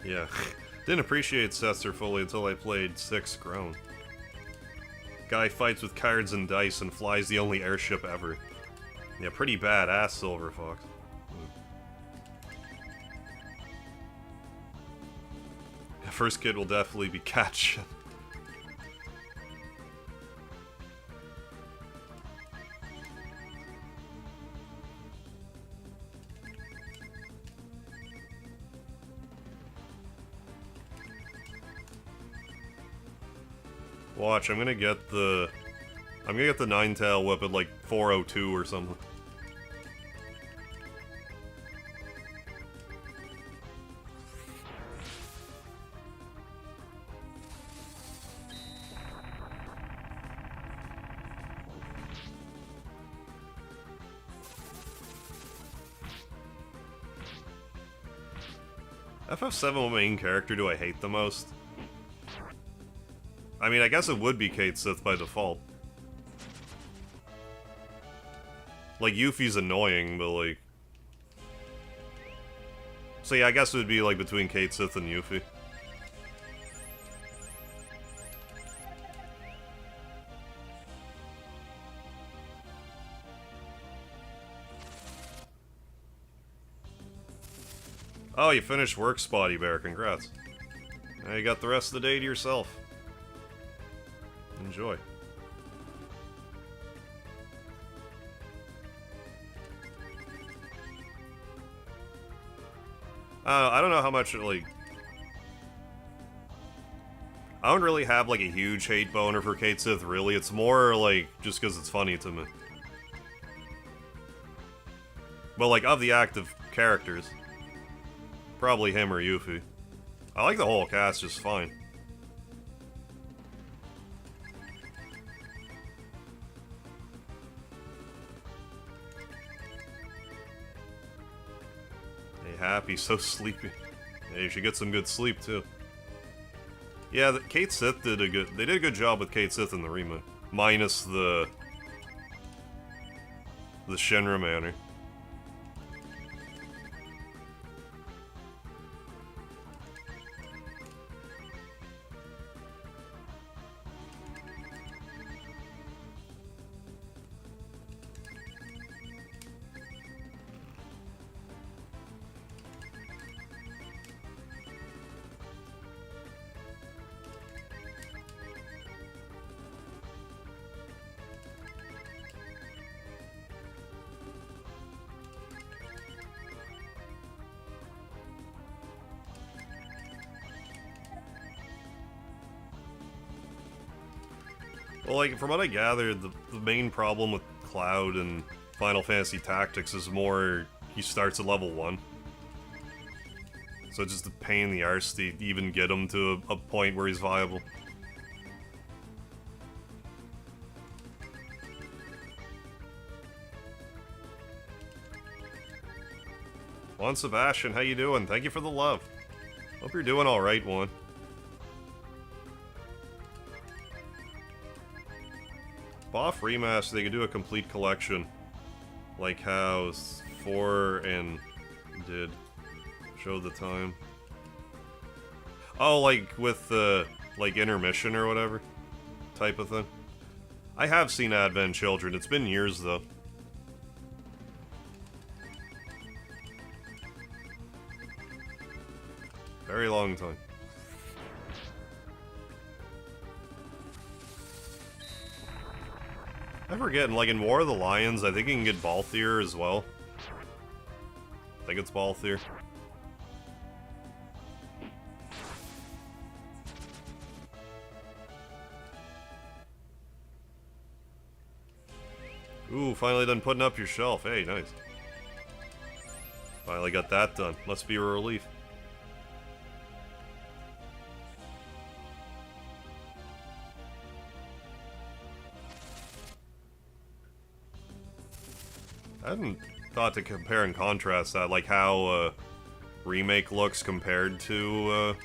A: Yeah. Didn't appreciate Setzer fully until I played 6 Grown. Guy fights with cards and dice and flies the only airship ever. Yeah, pretty badass, Silver Fox. The first kid will definitely be Catch. Watch, I'm gonna get the Nine-Tail Whip at like 402 or something. FF7, what main character do I hate the most? I mean, I guess it would be Kate Sith by default. Like, Yuffie's annoying, but like... So yeah, I guess it would be like between Kate Sith and Yuffie. Oh, you finished work, Spotty Bear. Congrats. Now you got the rest of the day to yourself. Enjoy. I don't know how much, like... I don't really have, like, a huge hate boner for Kate Sith, really. It's more, like, just because it's funny to me. But, like, of the active characters, probably him or Yuffie. I like the whole cast just fine. Happy, so sleepy. Yeah, you should get some good sleep too. Yeah, Kate Sith did a good job with Kate Sith in the remake, minus the Shinra manner. Well, like, from what I gathered, the main problem with Cloud and Final Fantasy Tactics is more he starts at level 1. So it's just a pain in the arse to even get him to a point where he's viable. Juan Sebastian, how you doing? Thank you for the love. Hope you're doing alright, Juan. Off Remaster, they could do a complete collection, like how 4 and did. Show the time. Oh, like with the like intermission or whatever type of thing. I have seen Advent Children. It's been years though. Very long time. I forget, like in War of the Lions, I think you can get Balthier as well. I think it's Balthier. Ooh, finally done putting up your shelf. Hey, nice. Finally got that done. Must be a relief. I hadn't thought to compare and contrast that, like how remake looks compared to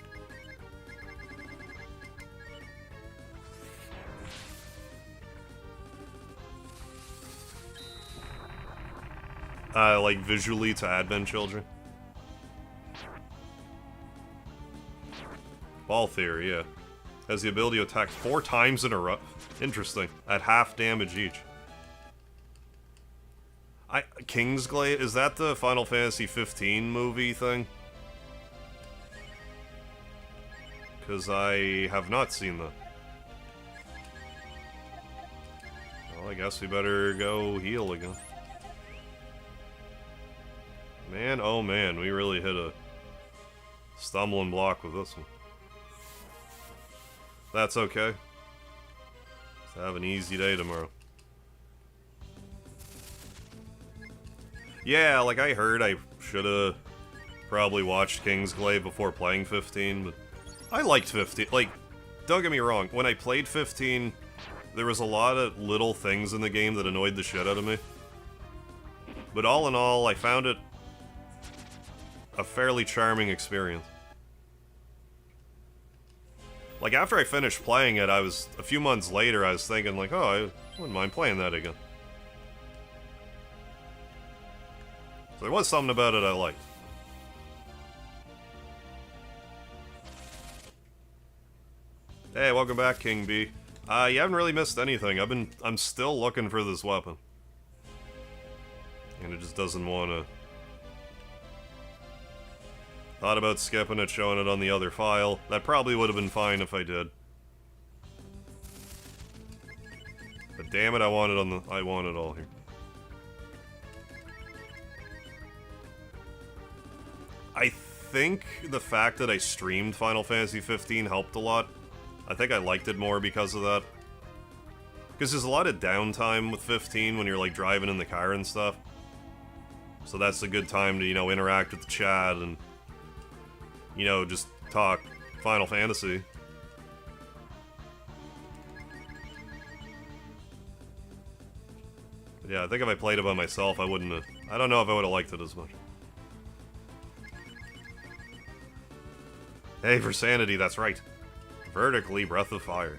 A: like visually to Advent Children. Ball Theory, yeah. Has the ability to attack 4 times in a row. Interesting. At half damage each. Kingsglaive, is that the Final Fantasy 15 movie thing? Because I have not seen that. Well, I guess we better go heal again. Man, oh man, we really hit a stumbling block with this one. That's okay. Let's have an easy day tomorrow. Yeah, like I heard I should've probably watched Kingsglaive before playing 15, but I liked 15. Like, don't get me wrong, when I played 15, there was a lot of little things in the game that annoyed the shit out of me. But all in all, I found it a fairly charming experience. Like, after I finished playing it, a few months later, I was thinking, like, oh, I wouldn't mind playing that again. So there was something about it I liked. Hey, welcome back, King B. You haven't really missed anything. I'm still looking for this weapon. And it just doesn't want to... Thought about skipping it, showing it on the other file. That probably would have been fine if I did. But damn it, I want it all here. I think the fact that I streamed Final Fantasy 15 helped a lot. I think I liked it more because of that. Because there's a lot of downtime with 15 when you're like driving in the car and stuff. So that's a good time to, you know, interact with the chat and, you know, just talk Final Fantasy. But yeah, I think if I played it by myself, I wouldn't have... I don't know if I would have liked it as much. Hey, for sanity, that's right. Vertically, Breath of Fire.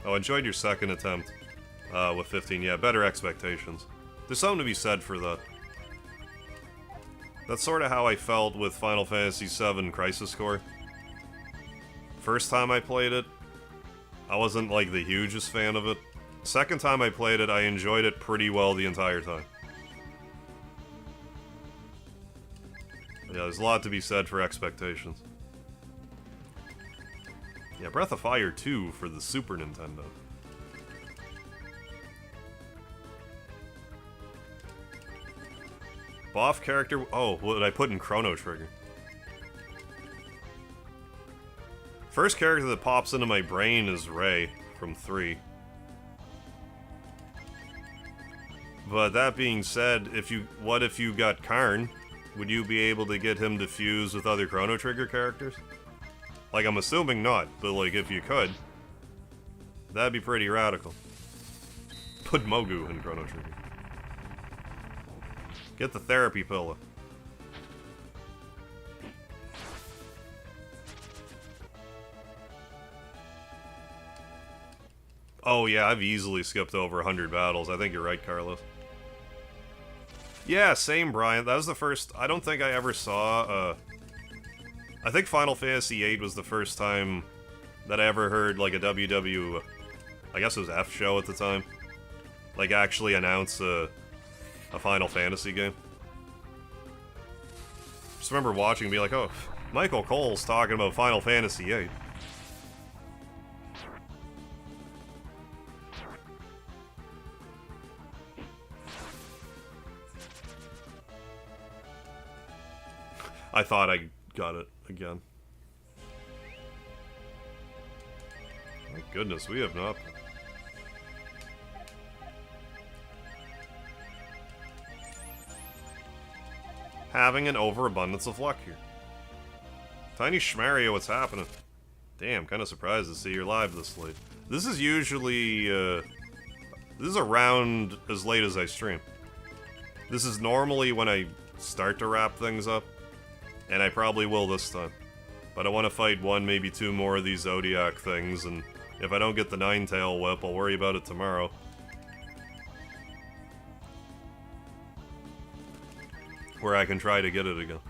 A: Oh, enjoyed your second attempt with 15. Yeah, better expectations. There's something to be said for that. That's sort of how I felt with Final Fantasy VII Crisis Core. First time I played it, I wasn't like the hugest fan of it. Second time I played it, I enjoyed it pretty well the entire time. Yeah, there's a lot to be said for expectations. Yeah, Breath of Fire 2 for the Super Nintendo. Boff character... Oh, what did I put in Chrono Trigger? First character that pops into my brain is Ray from 3. But that being said, what if you got Karn? Would you be able to get him to fuse with other Chrono Trigger characters? Like, I'm assuming not, but like, if you could, that'd be pretty radical. Put Mogu in Chrono Trigger. Get the therapy pillow. Oh yeah, I've easily skipped over 100 battles. I think you're right, Carlos. Yeah, same, Brian. That was the first... I don't think I ever saw, I think Final Fantasy VIII was the first time that I ever heard, like, a WW... I guess it was F show at the time. Like, actually announce a Final Fantasy game. Just remember watching and be like, oh, Michael Cole's talking about Final Fantasy VIII. I thought I got it again. My goodness, we have not... Having an overabundance of luck here. Tiny Schmario, what's happening? Damn, kind of surprised to see you're live this late. This is usually This is around as late as I stream. This is normally when I start to wrap things up, and I probably will this time. But I want to fight one, maybe two more of these Zodiac things, and if I don't get the Ninetail Whip, I'll worry about it tomorrow. Where I can try to get it again.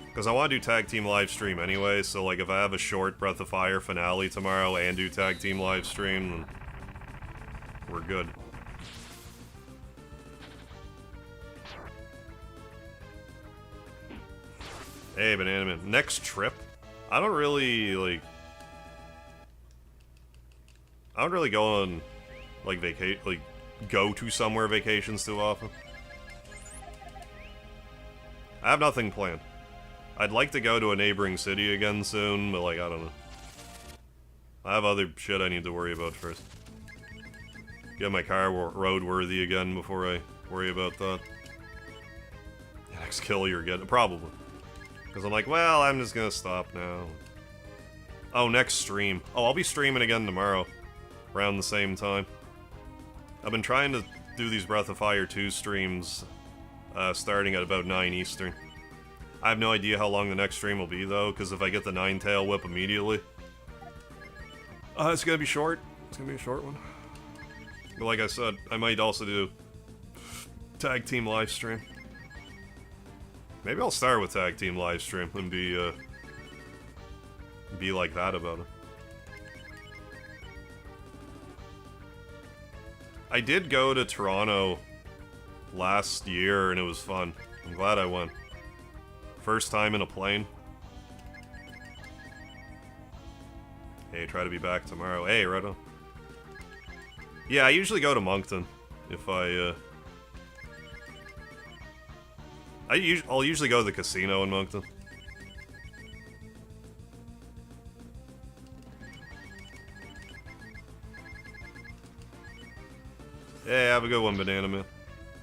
A: Because I want to do Tag Team Livestream anyway, so like if I have a short Breath of Fire finale tomorrow and do Tag Team Livestream, then we're good. Hey, Banana Man. Next trip? I don't really, like... I don't really go on, like, go to somewhere vacations too often. I have nothing planned. I'd like to go to a neighboring city again soon, but, like, I don't know. I have other shit I need to worry about first. Get my car roadworthy again before I worry about that. The next kill you're getting, probably. Because I'm like, well, I'm just gonna stop now. Oh, next stream. Oh, I'll be streaming again tomorrow. Around the same time. I've been trying to do these Breath of Fire 2 streams, starting at about 9 Eastern. I have no idea how long the next stream will be, though, because if I get the Ninetail Whip immediately... it's gonna be short. It's gonna be a short one. But like I said, I might also do Tag Team Livestream. Maybe I'll start with Tag Team Livestream and be like that about it. I did go to Toronto last year and it was fun. I'm glad I went. First time in a plane. Hey, try to be back tomorrow. Hey, right on. Yeah, I usually go to Moncton if I'll usually go to the casino in Moncton. Hey, have a good one, Banana Man.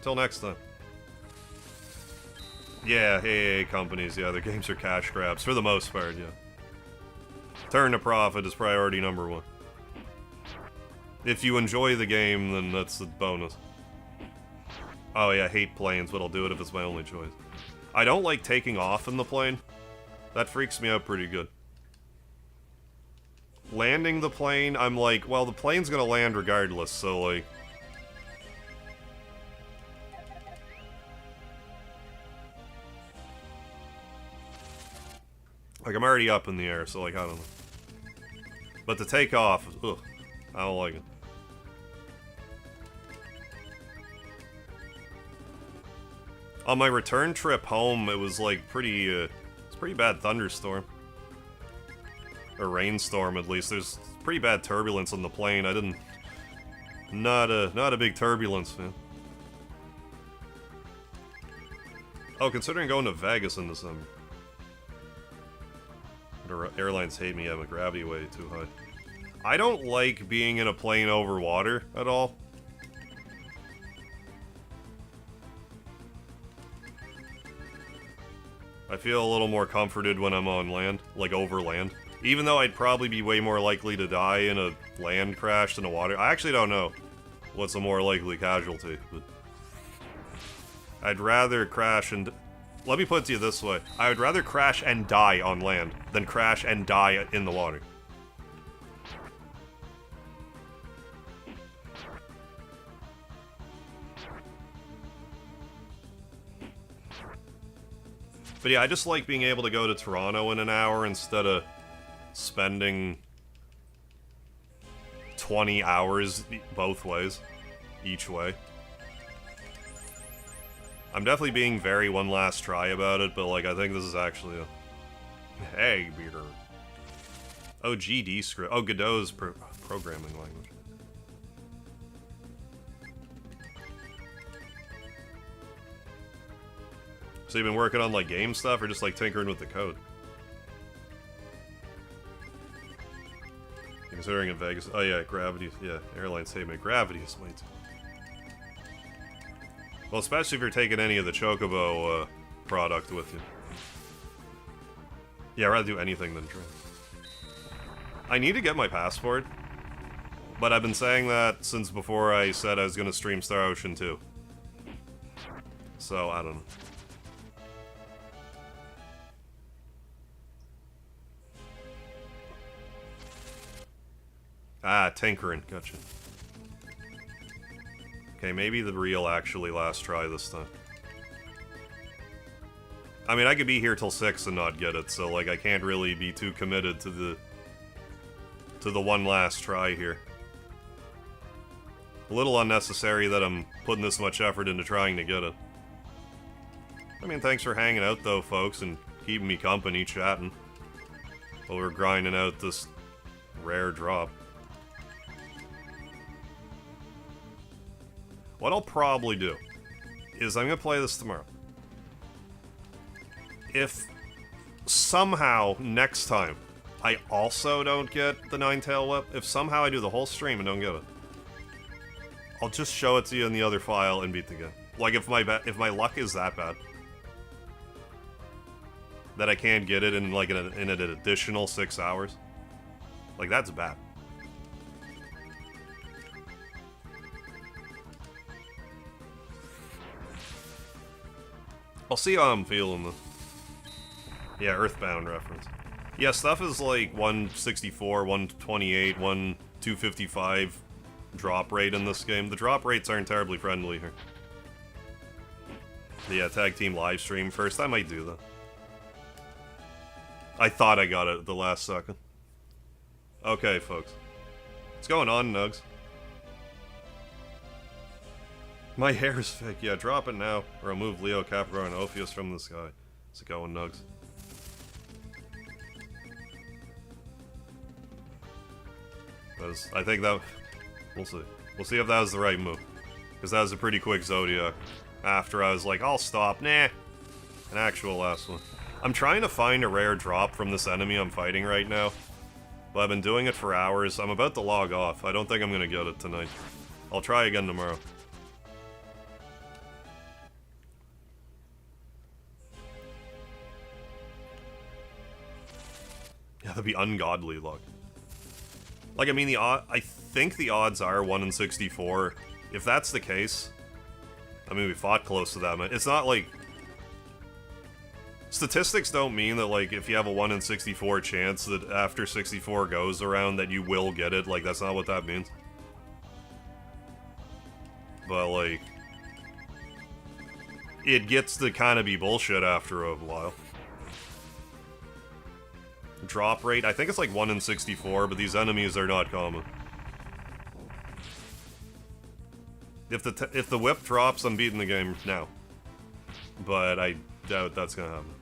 A: Till next time. Yeah, AA companies, yeah, their games are cash grabs, for the most part, yeah. Turn to profit is priority number one. If you enjoy the game, then that's the bonus. Oh yeah, I hate planes, but I'll do it if it's my only choice. I don't like taking off in the plane. That freaks me out pretty good. Landing the plane, I'm like, well, the plane's gonna land regardless, so like... Like, I'm already up in the air, so, like, I don't know. But to take off, ugh, I don't like it. On my return trip home, it was, like, it's pretty bad thunderstorm. Or rainstorm, at least. There's pretty bad turbulence on the plane. I didn't... Not a big turbulence fan. Oh, considering going to Vegas in December. Airlines hate me, yeah, my gravity way too high. I don't like being in a plane over water at all. I feel a little more comforted when I'm on land, like over land. Even though I'd probably be way more likely to die in a land crash than a water. I actually don't know what's a more likely casualty, but I'd rather crash and... Let me put it to you this way. I would rather crash and die on land than crash and die in the water. But yeah, I just like being able to go to Toronto in an hour instead of spending 20 hours both ways, each way. I'm definitely being very one last try about it, but like I think this is actually a... Hey, Peter. Oh, GD script. Oh, Godot's programming language. So you've been working on like game stuff or just like tinkering with the code? Considering in Vegas... Oh yeah, gravity... Yeah, airlines say my gravity is way too... Well, especially if you're taking any of the Chocobo product with you. Yeah, I'd rather do anything than train. I need to get my passport. But I've been saying that since before I said I was gonna stream Star Ocean 2. So, I don't know. Ah, tinkering. Gotcha. Okay, maybe the real actually last try this time. I mean, I could be here till 6 and not get it, so, like, I can't really be too committed to the one last try here. A little unnecessary that I'm putting this much effort into trying to get it. I mean, thanks for hanging out, though, folks, and keeping me company, chatting, while we're grinding out this rare drop. What I'll probably do is I'm going to play this tomorrow. If somehow next time I also don't get the Nine-Tail Whip, if somehow I do the whole stream and don't get it, I'll just show it to you in the other file and beat the game. Like, if my luck is that bad that I can't get it in, like, in an additional 6 hours, like, that's bad. I'll see how I'm feeling, though. Yeah, Earthbound reference. Yeah, stuff is like 164, 128, 255 drop rate in this game. The drop rates aren't terribly friendly here. Yeah, tag team live stream first. I might do that. I thought I got it at the last second. Okay, folks. What's going on, Nugs? My hair is fake. Yeah, drop it now, or I'll move Leo, Capricorn, and Ophius from the sky. How's it going, Nugs? I think that... We'll see. We'll see if that was the right move. Because that was a pretty quick Zodiac. After I was like, I'll stop. Nah. An actual last one. I'm trying to find a rare drop from this enemy I'm fighting right now. But I've been doing it for hours. I'm about to log off. I don't think I'm going to get it tonight. I'll try again tomorrow. Yeah, that'd be ungodly luck. Like, I mean, I think the odds are 1 in 64. If that's the case, I mean, we fought close to that. It's not like... Statistics don't mean that, like, if you have a 1 in 64 chance that after 64 goes around that you will get it. Like, that's not what that means. But, like... It gets to kind of be bullshit after a while. Drop rate, I think it's like 1 in 64, but these enemies are not common. If the whip drops, I'm beating the game now. But I doubt that's gonna happen.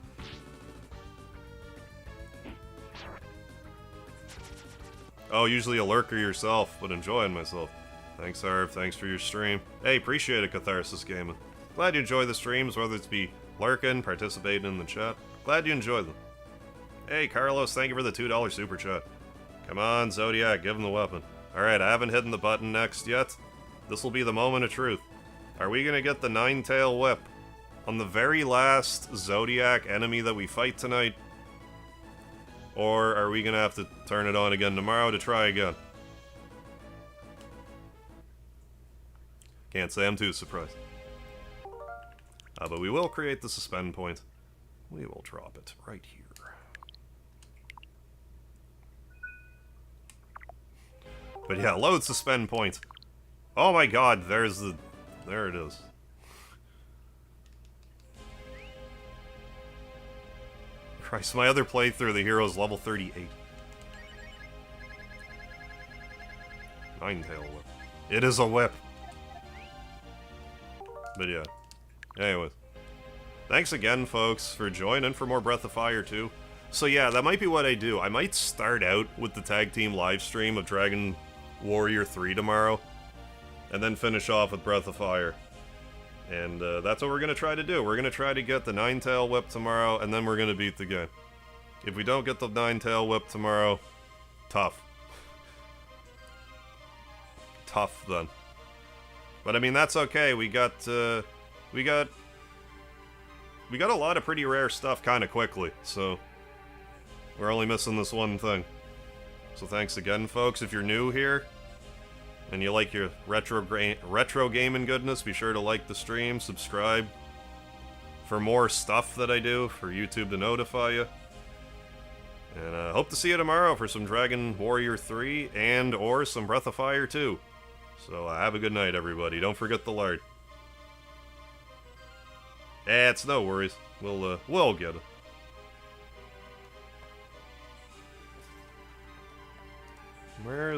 A: Oh, usually a lurker yourself, but enjoying myself. Thanks, Harv. Thanks for your stream. Hey, appreciate it, Catharsis Gaming. Glad you enjoy the streams, whether it's be lurking, participating in the chat. Glad you enjoy them. Hey, Carlos, thank you for the $2 super chat. Come on, Zodiac, give him the weapon. Alright, I haven't hit the button next yet. This will be the moment of truth. Are we gonna get the Nine-Tail Whip on the very last Zodiac enemy that we fight tonight? Or are we gonna have to turn it on again tomorrow to try again? Can't say I'm too surprised. But we will create the suspend point. We will drop it right here. But yeah, load suspend point. Oh my god, there it is. Christ, my other playthrough, the hero's level 38. Nine-Tail Whip. It is a whip. But yeah. Anyways. Thanks again, folks, for joining for more Breath of Fire 2. So yeah, that might be what I do. I might start out with the tag team live stream of Dragon Warrior 3 tomorrow, and then finish off with Breath of Fire. And that's what we're going to try to do. We're going to try to get the Nine-Tail Whip tomorrow, and then we're going to beat the game. If we don't get the Nine-Tail Whip tomorrow, tough. Tough, then. But I mean, that's okay. We got a lot of pretty rare stuff kind of quickly, so we're only missing this one thing. So thanks again, folks. If you're new here, and you like your retro gaming goodness, be sure to like the stream, subscribe for more stuff that I do, for YouTube to notify you. And hope to see you tomorrow for some Dragon Warrior 3 and or some Breath of Fire 2. So have a good night, everybody. Don't forget the lard. It's no worries. We'll get it. Where